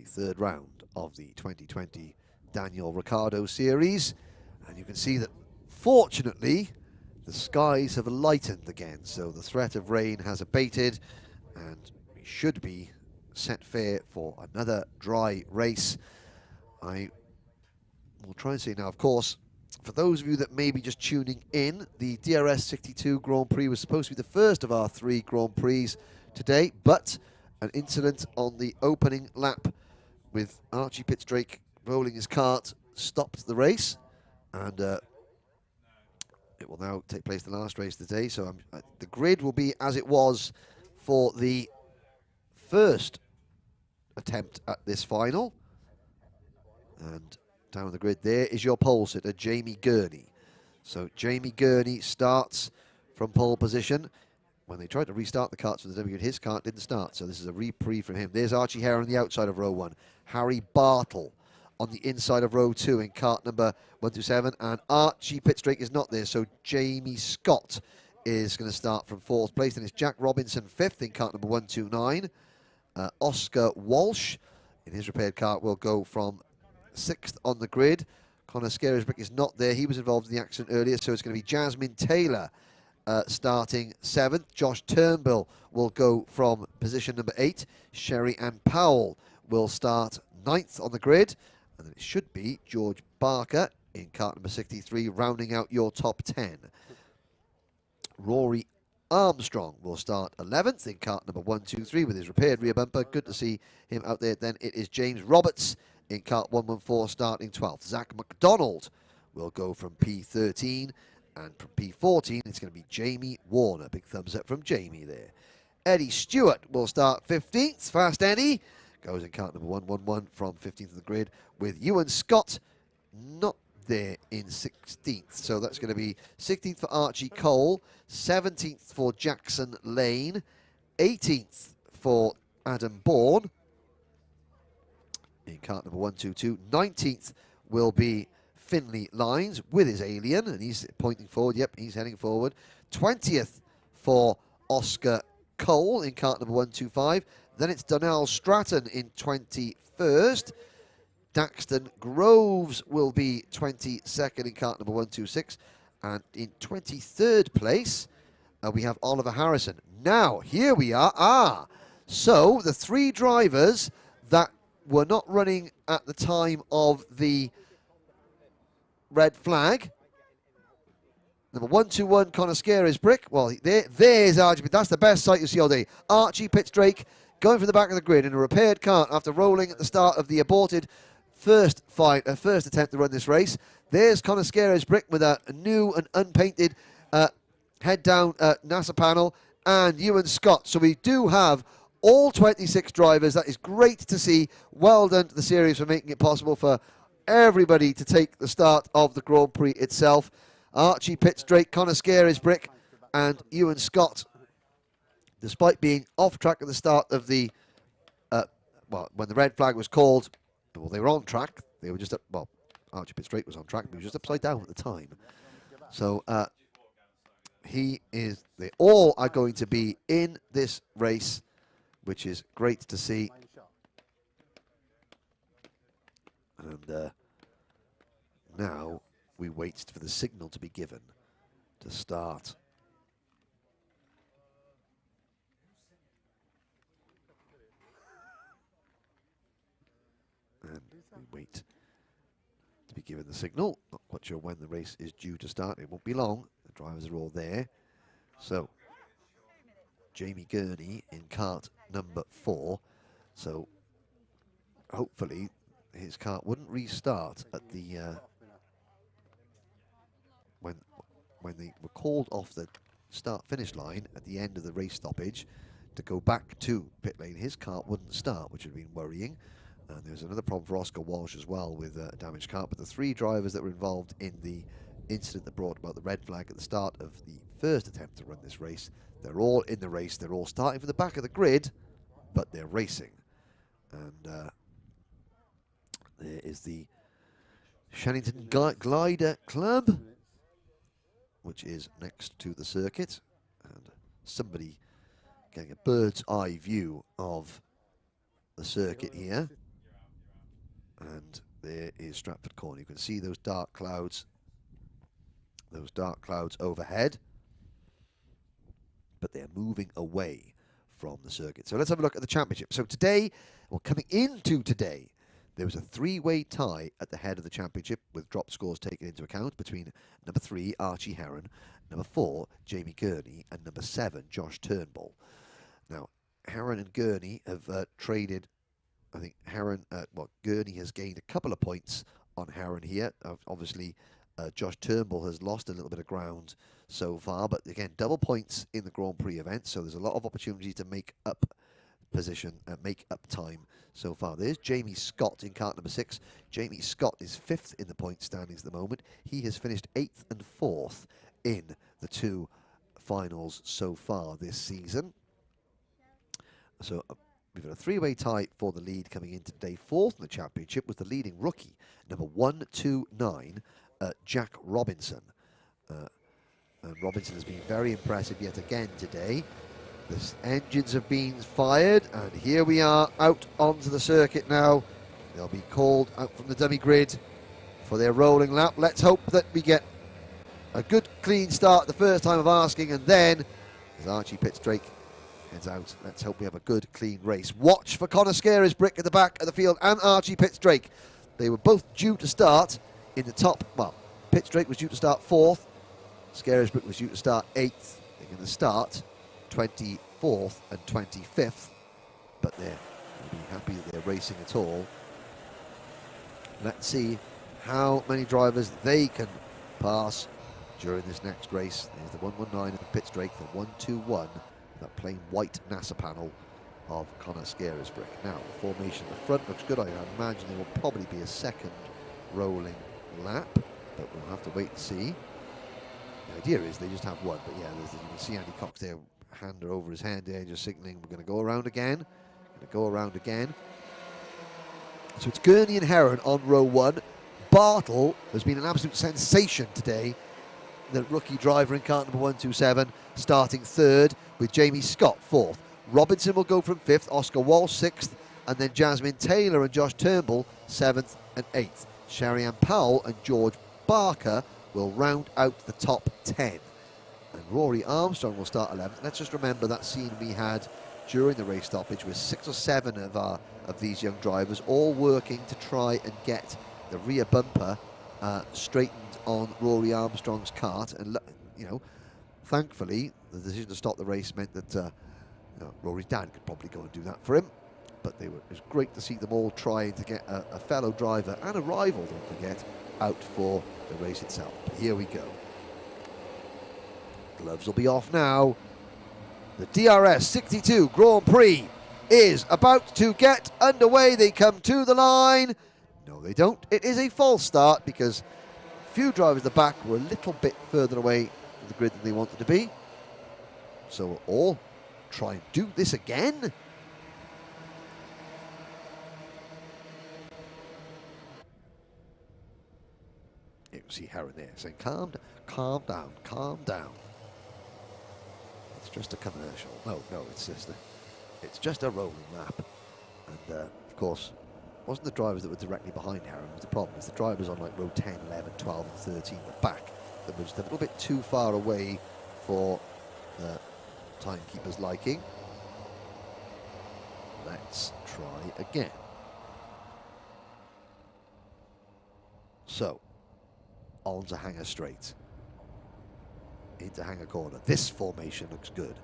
third round of the 2020 Daniel Ricciardo series. And you can see that, fortunately, the skies have lightened again, so the threat of rain has abated, and we should be set fair for another dry race. I will try and say now, of course, for those of you that may be just tuning in, the DRS 62 Grand Prix was supposed to be the first of our 3 Grand Prix today, but an incident on the opening lap with Archie Pittsdrake rolling his kart stopped the race, and it will now take place the last race of the day. So the grid will be as it was for the first attempt at this final. And down the grid there is your pole sitter, Jamie Gurney. So Jamie Gurney starts from pole position. When they tried to restart the karts for the W, his kart didn't start. So this is a reprieve from him. There's Archie Hare on the outside of row 1. Harry Bartle on the inside of row 2 in kart number 127, and Archie Pittsdrake is not there, so Jamie Scott is going to start from 4th place. Then it's Jack Robinson 5th in kart number 129. Oscar Walsh in his repaired kart will go from 6th on the grid. Connor Scarisbrick is not there. He was involved in the accident earlier, so it's going to be Jasmine Taylor starting 7th. Josh Turnbull will go from position number 8. Sherry Ann Powell will start 9th on the grid. And then it should be George Barker in kart number 63, rounding out your top 10. Rory Armstrong will start 11th in kart number 123 with his repaired rear bumper. Good to see him out there. Then it is James Roberts in kart 114 starting 12th. Zach McDonald will go from P13, and from P14 it's going to be Jamie Warner. Big thumbs up from Jamie there. Eddie Stewart will start 15th. Fast Eddie goes in kart number 111 from 15th of the grid, with Ewan Scott not there in 16th. So that's going to be 16th for Archie Cole, 17th for Jackson Lane, 18th for Adam Bourne in kart number 122. 19th will be Finley Lines with his Alien, and he's pointing forward. Yep, he's heading forward. 20th for Oscar Cole in kart number 125. Then it's Donnell Stratton in 21st. Daxton Groves will be 22nd in kart number 126. And in 23rd place, we have Oliver Harrison. Now, here we are. So the 3 drivers that were not running at the time of the red flag. Number 121, Connor Scarisbrick. Well, there's Archie. That's the best sight you see all day. Archie Pittsdrake going from the back of the grid in a repaired kart after rolling at the start of the aborted first attempt to run this race. There's Connor Scarisbrick with a new and unpainted head-down NASA panel, and Ewan Scott. So we do have all 26 drivers. That is great to see. Well done to the series for making it possible for everybody to take the start of the Grand Prix itself. Archie Pittsdrake, Connor Scarisbrick, and Ewan Scott, despite being off track at the start of the, when the red flag was called, well, they were on track. They were just, Archie Pittsdrake was on track, but he was just upside down at the time. So they all are going to be in this race, which is great to see. And now we wait for the signal to be given to start. And we wait to be given the signal. Not quite sure when the race is due to start. It won't be long. The drivers are all there. So, Jamie Gurney in kart number 4. So, hopefully, his kart wouldn't restart at the when they were called off the start-finish line at the end of the race stoppage to go back to pit lane. His kart wouldn't start, which would have been worrying. And there was another problem for Oscar Walsh as well with a damaged kart. But the 3 drivers that were involved in the incident that brought about the red flag at the start of the first attempt to run this race, they're all in the race. They're all starting from the back of the grid, but they're racing. And there is the Shenington Glider Club, which is next to the circuit. And somebody getting a bird's eye view of the circuit here. And there is Stratford Corner. You can see those dark clouds overhead, but they're moving away from the circuit. So let's have a look at the championship. So today, well, coming into today, there was a three-way tie at the head of the championship with drop scores taken into account between number 3, Archie Heron, number 4, Jamie Gurney, and number 7, Josh Turnbull. Now, Heron and Gurney have traded. I think Gurney has gained a couple of points on Heron here. Obviously, Josh Turnbull has lost a little bit of ground so far, but again, double points in the Grand Prix event, so there's a lot of opportunity to make up position, make up time so far. There's Jamie Scott in kart number 6. Jamie Scott is 5th in the point standings at the moment. He has finished 8th and 4th in the 2 finals so far this season. So we've got a three-way tie for the lead coming into today. 4th in the championship was the leading rookie, number 129, Jack Robinson. And Robinson has been very impressive yet again today. The engines have been fired, and here we are out onto the circuit now. They'll be called out from the dummy grid for their rolling lap. Let's hope that we get a good clean start the first time of asking, and then as Archie Pittsdrake heads out, let's hope we have a good clean race. Watch for Connor Scarisbrick at the back of the field and Archie Pittsdrake. They were both due to start in the top. Well, Pittsdrake was due to start 4th. Scarisbrick was due to start 8th. They're going to start 24th and 25th, but they'll be happy that they're racing at all. Let's see how many drivers they can pass during this next race. There's the 119 of Pittsdrake, the 121, that plain white NASA panel of Connor Scarisbrick. Now, the formation at the front looks good. I imagine there will probably be a second rolling lap, but we'll have to wait and see. The idea is they just have one, but yeah, you can see Andy Cox there, hand over his hand there, just signaling we're going to go around again. So it's Gurney and Heron on row 1. Bartle has been an absolute sensation today. The rookie driver in kart number 127, starting 3rd with Jamie Scott 4th. Robinson will go from 5th, Oscar Walsh 6th, and then Jasmine Taylor and Josh Turnbull 7th and 8th. Sherry-Ann Powell and George Barker will round out the top 10. And Rory Armstrong will start 11th. Let's just remember that scene we had during the race stoppage with 6 or 7 of these young drivers all working to try and get the rear bumper straightened on Rory Armstrong's kart. And thankfully, the decision to stop the race meant that Rory's dad could probably go and do that for him. But it was great to see them all trying to get a fellow driver and a rival, don't forget, out for the race itself. But here we go. Gloves will be off now. The DRS 62 Grand Prix is about to get underway. They come to the line. No, they don't. It is a false start because a few drivers at the back were a little bit further away from the grid than they wanted to be. So we'll all try and do this again. You can see Heron there saying, calm down. It's just a commercial. No, it's just a rolling lap. And of course, it wasn't the drivers that were directly behind Heron was the problem. It's the drivers on like row 10, 11, 12 and 13 at the back that were just a little bit too far away for the timekeeper's liking. Let's try again. So, on to Hanger Straight. Into Hanger Corner. This formation looks good.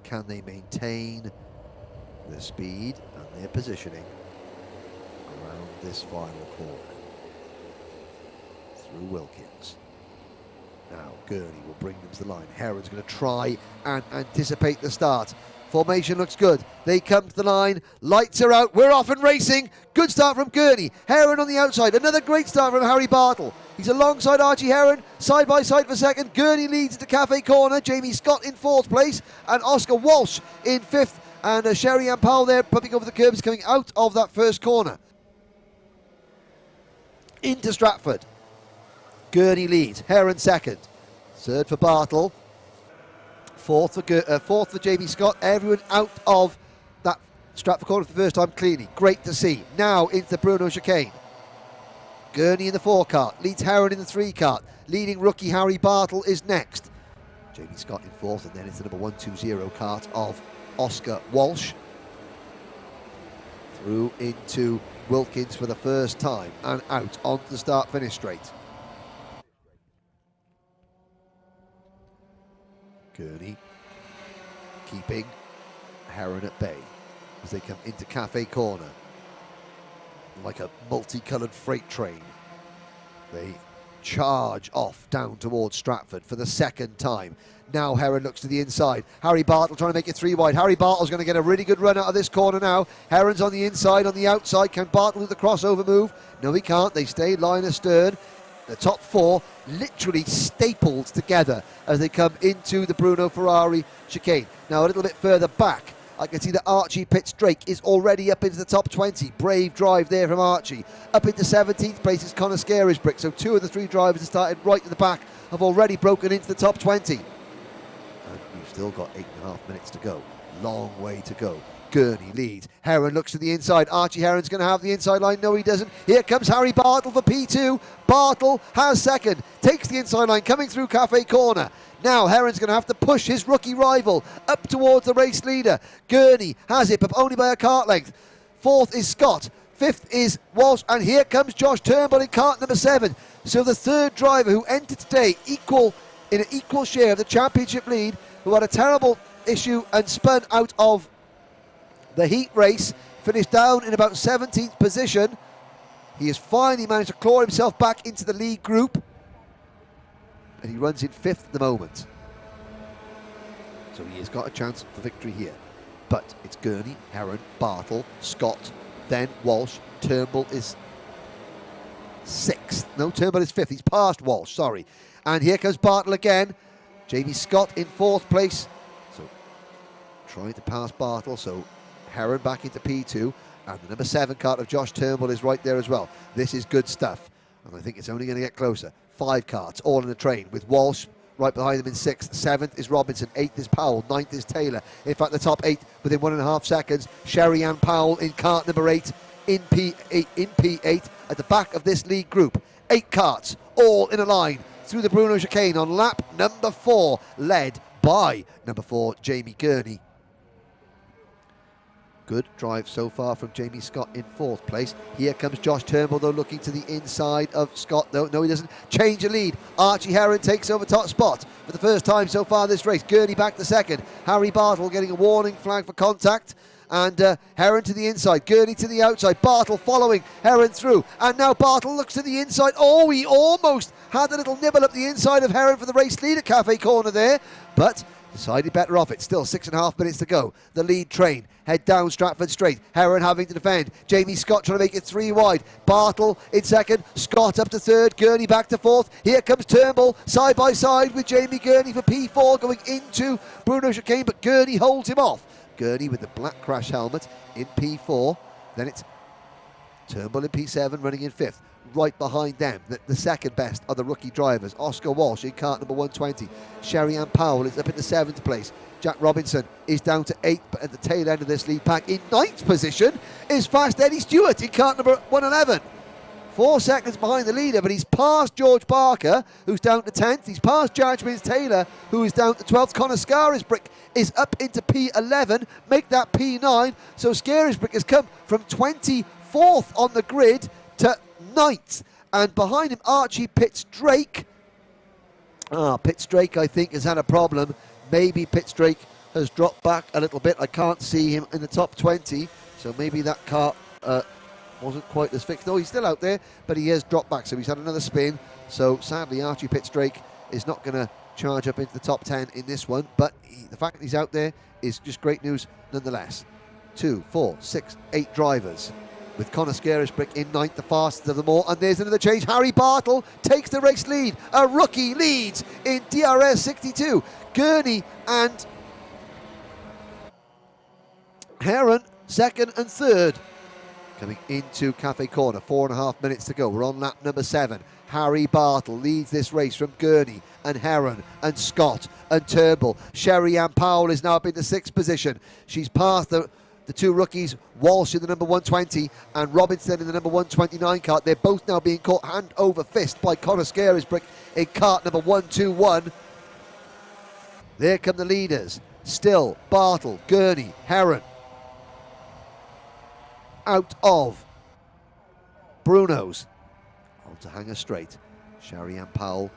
Can they maintain their speed and their positioning around this final corner? Through Wilkins. Now Gurney will bring them to the line. Heron's going to try and anticipate the start. Formation looks good. They come to the line. Lights are out. We're off and racing. Good start from Gurney. Heron on the outside. Another great start from Harry Bartle. He's alongside Archie Heron, side by side for second. Gurney leads into Cafe Corner. Jamie Scott in 4th place. And Oscar Walsh in 5th. And Sherry-Ann Powell there pumping over the curbs coming out of that first corner. Into Stratford. Gurney leads. Heron second. 3rd for Bartle. 4th for Jamie Scott. Everyone out of that Stratford corner for the first time cleanly. Great to see. Now into the Bruno chicane. Gurney in the 4 cart, leads Heron in the 3 cart. Leading rookie Harry Bartle is next. Jamie Scott in 4th, and then it's the number 120 cart of Oscar Walsh. Through into Wilkins for the first time and out onto the start-finish straight. Gurney keeping Heron at bay as they come into Cafe Corner. Like a multicoloured freight train, they charge off down towards Stratford for the second time. Now Heron looks to the inside. Harry Bartle trying to make it 3 wide. Harry Bartle's going to get a really good run out of this corner now. Heron's on the inside, on the outside. Can Bartle do the crossover move? No, he can't. They stay line astern. The top 4 literally stapled together as they come into the Bruno Ferrari chicane. Now a little bit further back, I can see that Archie Pitts-Drake is already up into the top 20. Brave drive there from Archie. Up into 17th place is Connor Scarisbrick. So 2 of the 3 drivers that started right at the back have already broken into the top 20. And we've still got 8.5 minutes to go. Long way to go. Gurney leads. Heron looks to the inside. Archie Heron's going to have the inside line. No, he doesn't. Here comes Harry Bartle for P2. Bartle has second. Takes the inside line coming through Cafe Corner. Now Heron's going to have to push his rookie rival up towards the race leader. Gurney has it, but only by a cart length. 4th is Scott. 5th is Walsh. And here comes Josh Turnbull in cart number 7. So the 3rd driver who entered today in an equal share of the championship lead, who had a terrible issue and spun out of the heat race, finished down in about 17th position. He has finally managed to claw himself back into the lead group, and he runs in 5th at the moment. So he has got a chance for victory here. But it's Gurney, Heron, Bartle, Scott, then Walsh. Turnbull is 6th. No, Turnbull is 5th. He's past Walsh, sorry. And here comes Bartle again. Jamie Scott in 4th place. So trying to pass Bartle, so Heron back into P2, and the number 7 cart of Josh Turnbull is right there as well. This is good stuff, and I think it's only going to get closer. 5 carts all in the train with Walsh right behind them in 6th. 7th is Robinson, 8th is Powell, 9th is Taylor. In fact, the top 8 within 1.5 seconds. Sherry Ann Powell in cart number 8 in P8 at the back of this lead group. 8 carts all in a line through the Bruno chicane on lap number 4, led by number 4 Jamie Gurney. Good drive so far from Jamie Scott in 4th place. Here comes Josh Turnbull, though, looking to the inside of Scott. No, he doesn't. Change the lead. Archie Heron takes over top spot for the first time so far this race. Gurney back to 2nd. Harry Bartle getting a warning flag for contact. And Heron to the inside. Gurney to the outside. Bartle following Heron through. And now Bartle looks to the inside. Oh, he almost had a little nibble up the inside of Heron for the race lead at Cafe Corner there. But decided better off it. Still 6.5 minutes to go. The lead train head down Stratford Straight. Heron having to defend. Jamie Scott trying to make it 3 wide. Bartle in 2nd. Scott up to 3rd. Gurney back to 4th. Here comes Turnbull side by side with Jamie Gurney for P4 going into Bruno chicane, but Gurney holds him off. Gurney with the black crash helmet in P4. Then it's Turnbull in P7 running in 5th. Right behind them, the second best are the rookie drivers. Oscar Walsh in cart number 120. Sherry Ann Powell is up in the 7th place. Jack Robinson is down to 8th, but at the tail end of this lead pack in 9th position is Fast Eddie Stewart in cart number 111. 4 seconds behind the leader, but he's past George Barker, who's down to 10th. He's past Judge Mills Taylor, who is down to 12th. Connor Scarisbrick is up into P11. Make that P9. So Scarisbrick has come from 24th on the grid to 9th, and behind him Archie Pitts-Drake. Pitts-Drake I think has had a problem. Maybe Pitts-Drake has dropped back a little bit. I can't see him in the top 20, so maybe that car wasn't quite as fixed. No, he's still out there, but he has dropped back, so he's had another spin. So sadly Archie Pitts-Drake is not going to charge up into the top 10 in this one, but the fact that he's out there is just great news nonetheless. 2, 4, 6, 8 drivers, with Connor Scarisbrick in 9th, the fastest of them all. And there's another change. Harry Bartle takes the race lead. A rookie leads in DRS 62. Gurney and Heron 2nd and 3rd. Coming into Cafe Corner, 4.5 minutes to go. We're on lap number 7. Harry Bartle leads this race from Gurney and Heron and Scott and Turnbull. Sherry Ann Powell is now up in the 6th position. She's past the the two rookies, Walsh in the number 120 and Robinson in the number 129 cart. They're both now being caught hand over fist by Conor Scarisbrick in cart number 121. There come the leaders. Still, Bartle, Gurney, Heron. Out of Bruno's. On to Hanger Straight. Sharian Powell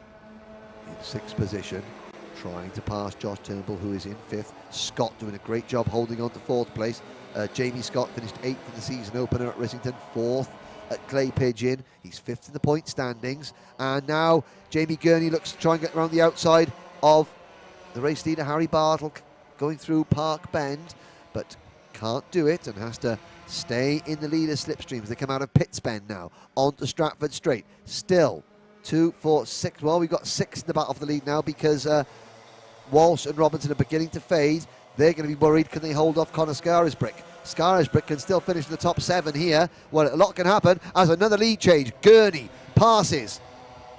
in 6th position, trying to pass Josh Turnbull, who is in 5th. Scott doing a great job holding on to 4th place. Jamie Scott finished 8th in the season opener at Rissington, 4th at Clay Pigeon. He's 5th in the point standings. And now Jamie Gurney looks to try and get around the outside of the race leader, Harry Bartle, going through Park Bend, but can't do it and has to stay in the leader slipstreams. They come out of Pitts Bend now, onto Stratford Straight. Still 2, 4, 6. Well, we've got 6 in the battle for the lead now because Walsh and Robinson are beginning to fade. They're going to be worried, can they hold off Conor Scarisbrick? Scarisbrick can still finish in the top 7 here. Well, a lot can happen as another lead change. Gurney passes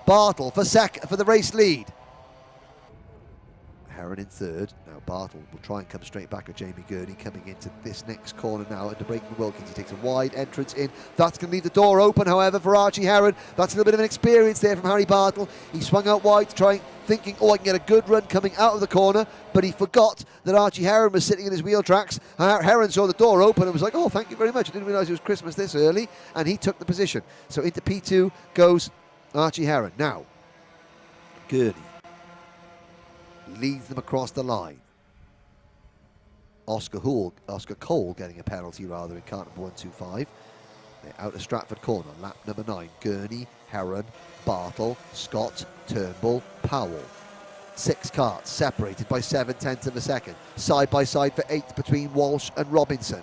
Bartle for the race lead. Heron in 3rd. Now Bartle will try and come straight back at Jamie Gurney coming into this next corner now into Breaking Wilkins. He takes a wide entrance in. That's going to leave the door open, however, for Archie Heron. That's a little bit of an experience there from Harry Bartle. He swung out wide to try, thinking, oh, I can get a good run coming out of the corner, but he forgot that Archie Heron was sitting in his wheel tracks. Heron saw the door open and was like, oh, thank you very much. I didn't realise it was Christmas this early, and he took the position. So into P2 goes Archie Heron. Now, Gurney leads them across the line. Oscar Cole getting a penalty rather in cart number 125. They're out of Stratford Corner, lap number 9. Gurney, Heron, Bartle, Scott, Turnbull, Powell. 6 carts separated by 7/10 of a second. Side by side for 8th between Walsh and Robinson.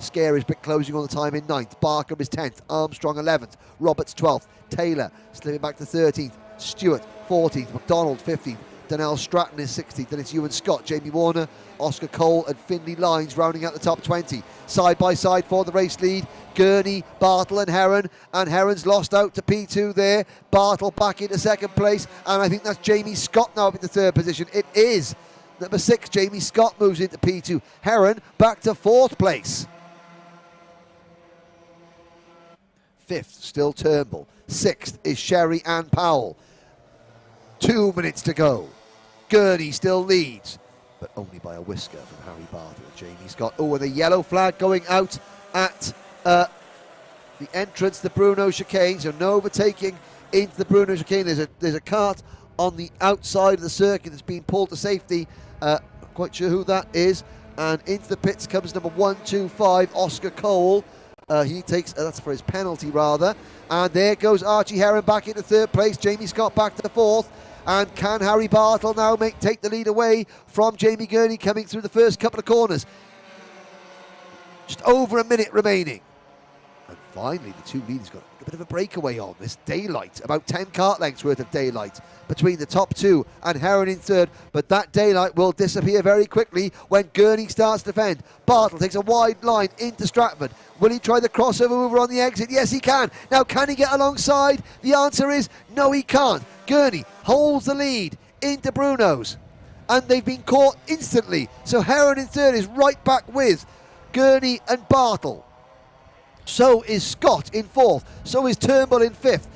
Scarisbrick closing on the time in 9th. Barker is 10th. Armstrong 11th. Roberts 12th. Taylor slipping back to 13th. Stewart 14th. McDonald 15th. Donnell Stratton is 60th, then it's Ewan Scott, Jamie Warner, Oscar Cole and Finley Lines rounding out the top 20. Side by side for the race lead, Gurney, Bartle and Heron's lost out to P2 there. Bartle back into 2nd place, and I think that's Jamie Scott now up into 3rd position. It is. Number 6, Jamie Scott moves into P2. Heron back to 4th place. 5th, still Turnbull. 6th is Sherry Ann Powell. 2 minutes to go. Gurney still leads, but only by a whisker from Harry Bartle. Jamie Scott. Oh, and a yellow flag going out at the entrance, the Bruno chicane. So no overtaking into the Bruno chicane. There's a cart on the outside of the circuit that's been pulled to safety. Not quite sure who that is. And into the pits comes number 125, Oscar Cole. He takes, that's for his penalty rather. And there goes Archie Heron back into 3rd place. Jamie Scott back to 4th. And can Harry Bartle now take the lead away from Jamie Gurney coming through the first couple of corners? Just over a minute remaining. And finally, the two leaders got a bit of a breakaway on this daylight. About 10 cart lengths worth of daylight between the top 2 and Heron in 3rd. But that daylight will disappear very quickly when Gurney starts to defend. Bartle takes a wide line into Stratford. Will he try the crossover mover on the exit? Yes, he can. Now, can he get alongside? The answer is no, he can't. Gurney holds the lead into Bruno's, and they've been caught instantly. So Heron in 3rd is right back with Gurney and Bartle. So is Scott in 4th. So is Turnbull in 5th.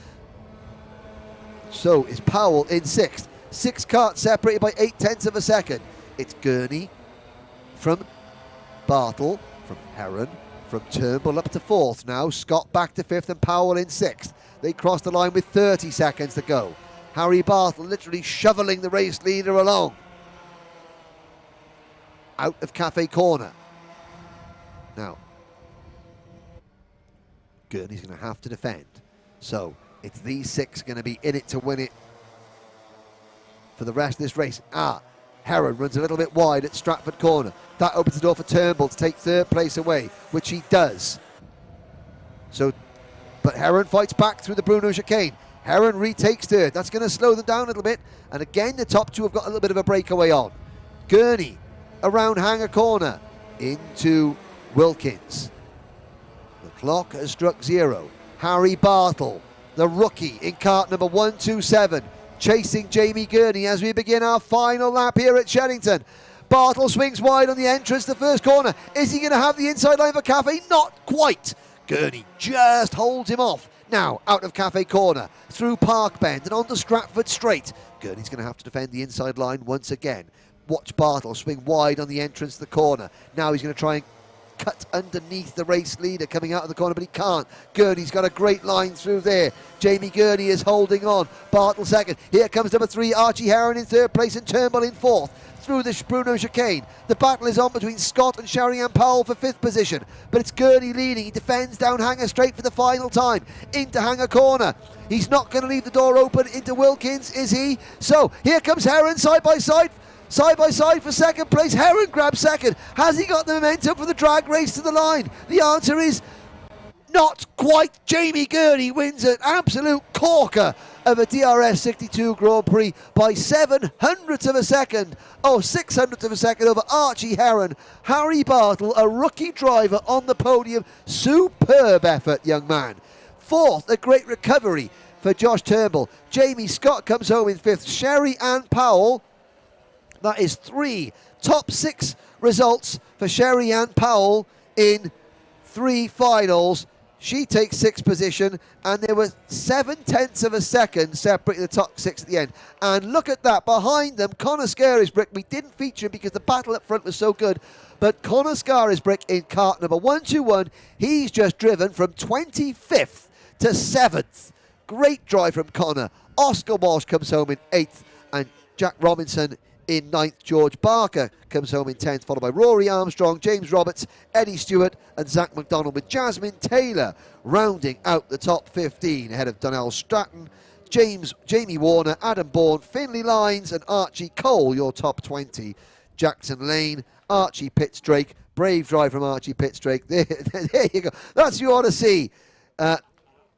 So is Powell in 6th. 6 carts separated by 8/10 of a second. It's Gurney from Bartle, from Heron, from Turnbull up to 4th now. Scott back to 5th and Powell in 6th. They cross the line with 30 seconds to go. Harry Bartle literally shoveling the race leader along. Out of Cafe Corner. Now, Gurney's going to have to defend. So, it's these 6 going to be in it to win it for the rest of this race. Heron runs a little bit wide at Stratford Corner. That opens the door for Turnbull to take 3rd place away, which he does. So, but Heron fights back through the Bruno chicane. Heron retakes 3rd. That's going to slow them down a little bit. And again, the top 2 have got a little bit of a breakaway on. Gurney around Hanger Corner into Wilkins. The clock has struck 0. Harry Bartle, the rookie in cart number 127, chasing Jamie Gurney as we begin our final lap here at Shenington. Bartle swings wide on the entrance, the first corner. Is he going to have the inside line for Cafe? Not quite. Gurney just holds him off. Now, out of Cafe Corner, through Park Bend and onto Stratford Straight. Gurney's going to have to defend the inside line once again. Watch Bartle swing wide on the entrance to the corner. Now he's going to try and cut underneath the race leader coming out of the corner, but he can't. Gurney's got a great line through there. Jamie Gurney is holding on. Bartle second. Here comes number 3, Archie Heron in third place and Turnbull in fourth. Through the Bruno chicane. The battle is on between Scott and Sherry-Ann Powell for 5th position, but it's Gurney leading. He defends down Hanger Straight for the final time. Into Hanger Corner. He's not going to leave the door open into Wilkins, is he? So here comes Heron side by side for second place. Heron grabs second. Has he got the momentum for the drag race to the line? The answer is not quite. Jamie Gurney wins an absolute corker of a DRS 62 Grand Prix by 700ths of a second. 600ths of a second over Archie Heron. Harry Bartle, a rookie driver on the podium. Superb effort, young man. Fourth, a great recovery for Josh Turnbull. Jamie Scott comes home in 5th. Sherry-Ann Powell. That is 3 top 6 results for Sherry-Ann Powell in 3 finals. She takes 6th position, and there were 7/10ths of a second separating the top 6 at the end. And look at that, behind them, Connor Scarisbrick. We didn't feature him because the battle up front was so good, but Connor Scarisbrick in kart number 121, he's just driven from 25th to 7th. Great drive from Connor. Oscar Walsh comes home in 8th, and Jack Robinson in 9th. George Barker comes home in 10th, followed by Rory Armstrong, James Roberts, Eddie Stewart and Zach McDonald, with Jasmine Taylor rounding out the top 15 ahead of Donnell Stratton, Jamie Warner, Adam Bourne, Finley Lines and Archie Cole, your top 20. Jackson Lane, Archie Pittsdrake, brave drive from Archie Pittsdrake. There you go. That's what you want to see.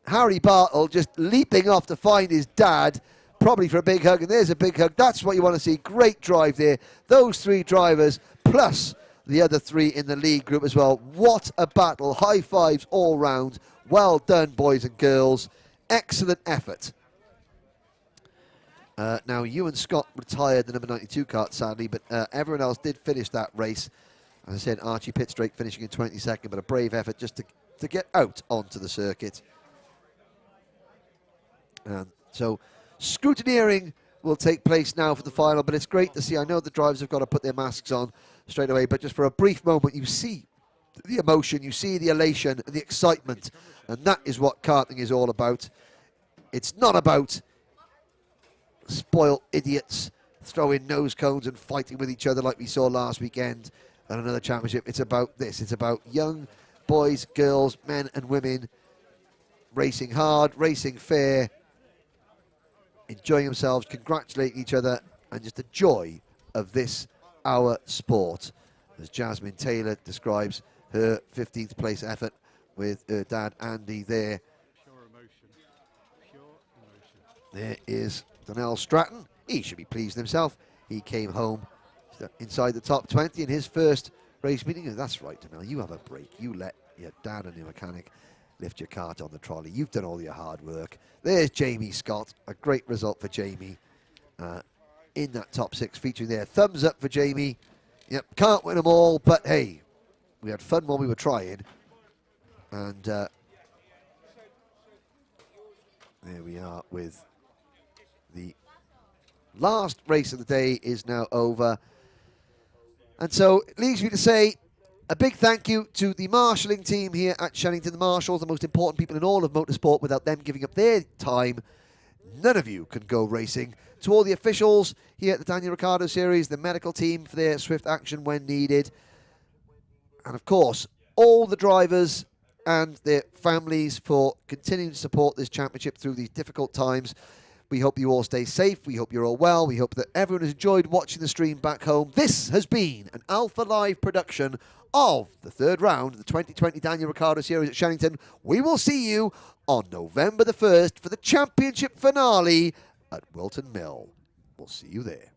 Harry Bartle just leaping off to find his dad, probably for a big hug, and there's a big hug. That's what you want to see. Great drive there. Those 3 drivers, plus the other 3 in the lead group as well. What a battle. High fives all round. Well done, boys and girls. Excellent effort. Now, Ewan Scott retired the number 92 kart, sadly, but everyone else did finish that race. As I said, Archie Pittsdrake finishing in 22nd, but a brave effort just to get out onto the circuit. And so scrutineering will take place now for the final, but it's great to see. I know the drivers have got to put their masks on straight away, but just for a brief moment, you see the emotion, you see the elation, the excitement, and that is what karting is all about. It's not about spoiled idiots throwing nose cones and fighting with each other like we saw last weekend at another championship. It's about this. It's about young boys, girls, men and women racing hard, racing fair, enjoying themselves, congratulating each other, and just the joy of this, our sport. As Jasmine Taylor describes her 15th place effort with her dad Andy there. Pure emotion. Pure emotion. There is Donnell Stratton. He should be pleased with himself. He came home inside the top 20 in his first race meeting. That's right, Donnell, you have a break. You let your dad and your mechanic lift your cart on the trolley. You've done all your hard work. There's Jamie Scott. A great result for Jamie in that top 6 featuring there. Thumbs up for Jamie. Yep, can't win them all, but hey, we had fun while we were trying. And there we are with the last race of the day is now over. And so it leaves me to say a big thank you to the marshalling team here at Shenington. The marshals, the most important people in all of motorsport. Without them giving up their time, none of you can go racing. To all the officials here at the Daniel Ricciardo Series, the medical team for their swift action when needed. And of course, all the drivers and their families for continuing to support this championship through these difficult times. We hope you all stay safe. We hope you're all well. We hope that everyone has enjoyed watching the stream back home. This has been an Alpha Live production of the 3rd round of the 2020 Daniel Ricciardo Series at Shenington. We will see you on November the 1st for the championship finale at Whilton Mill. We'll see you there.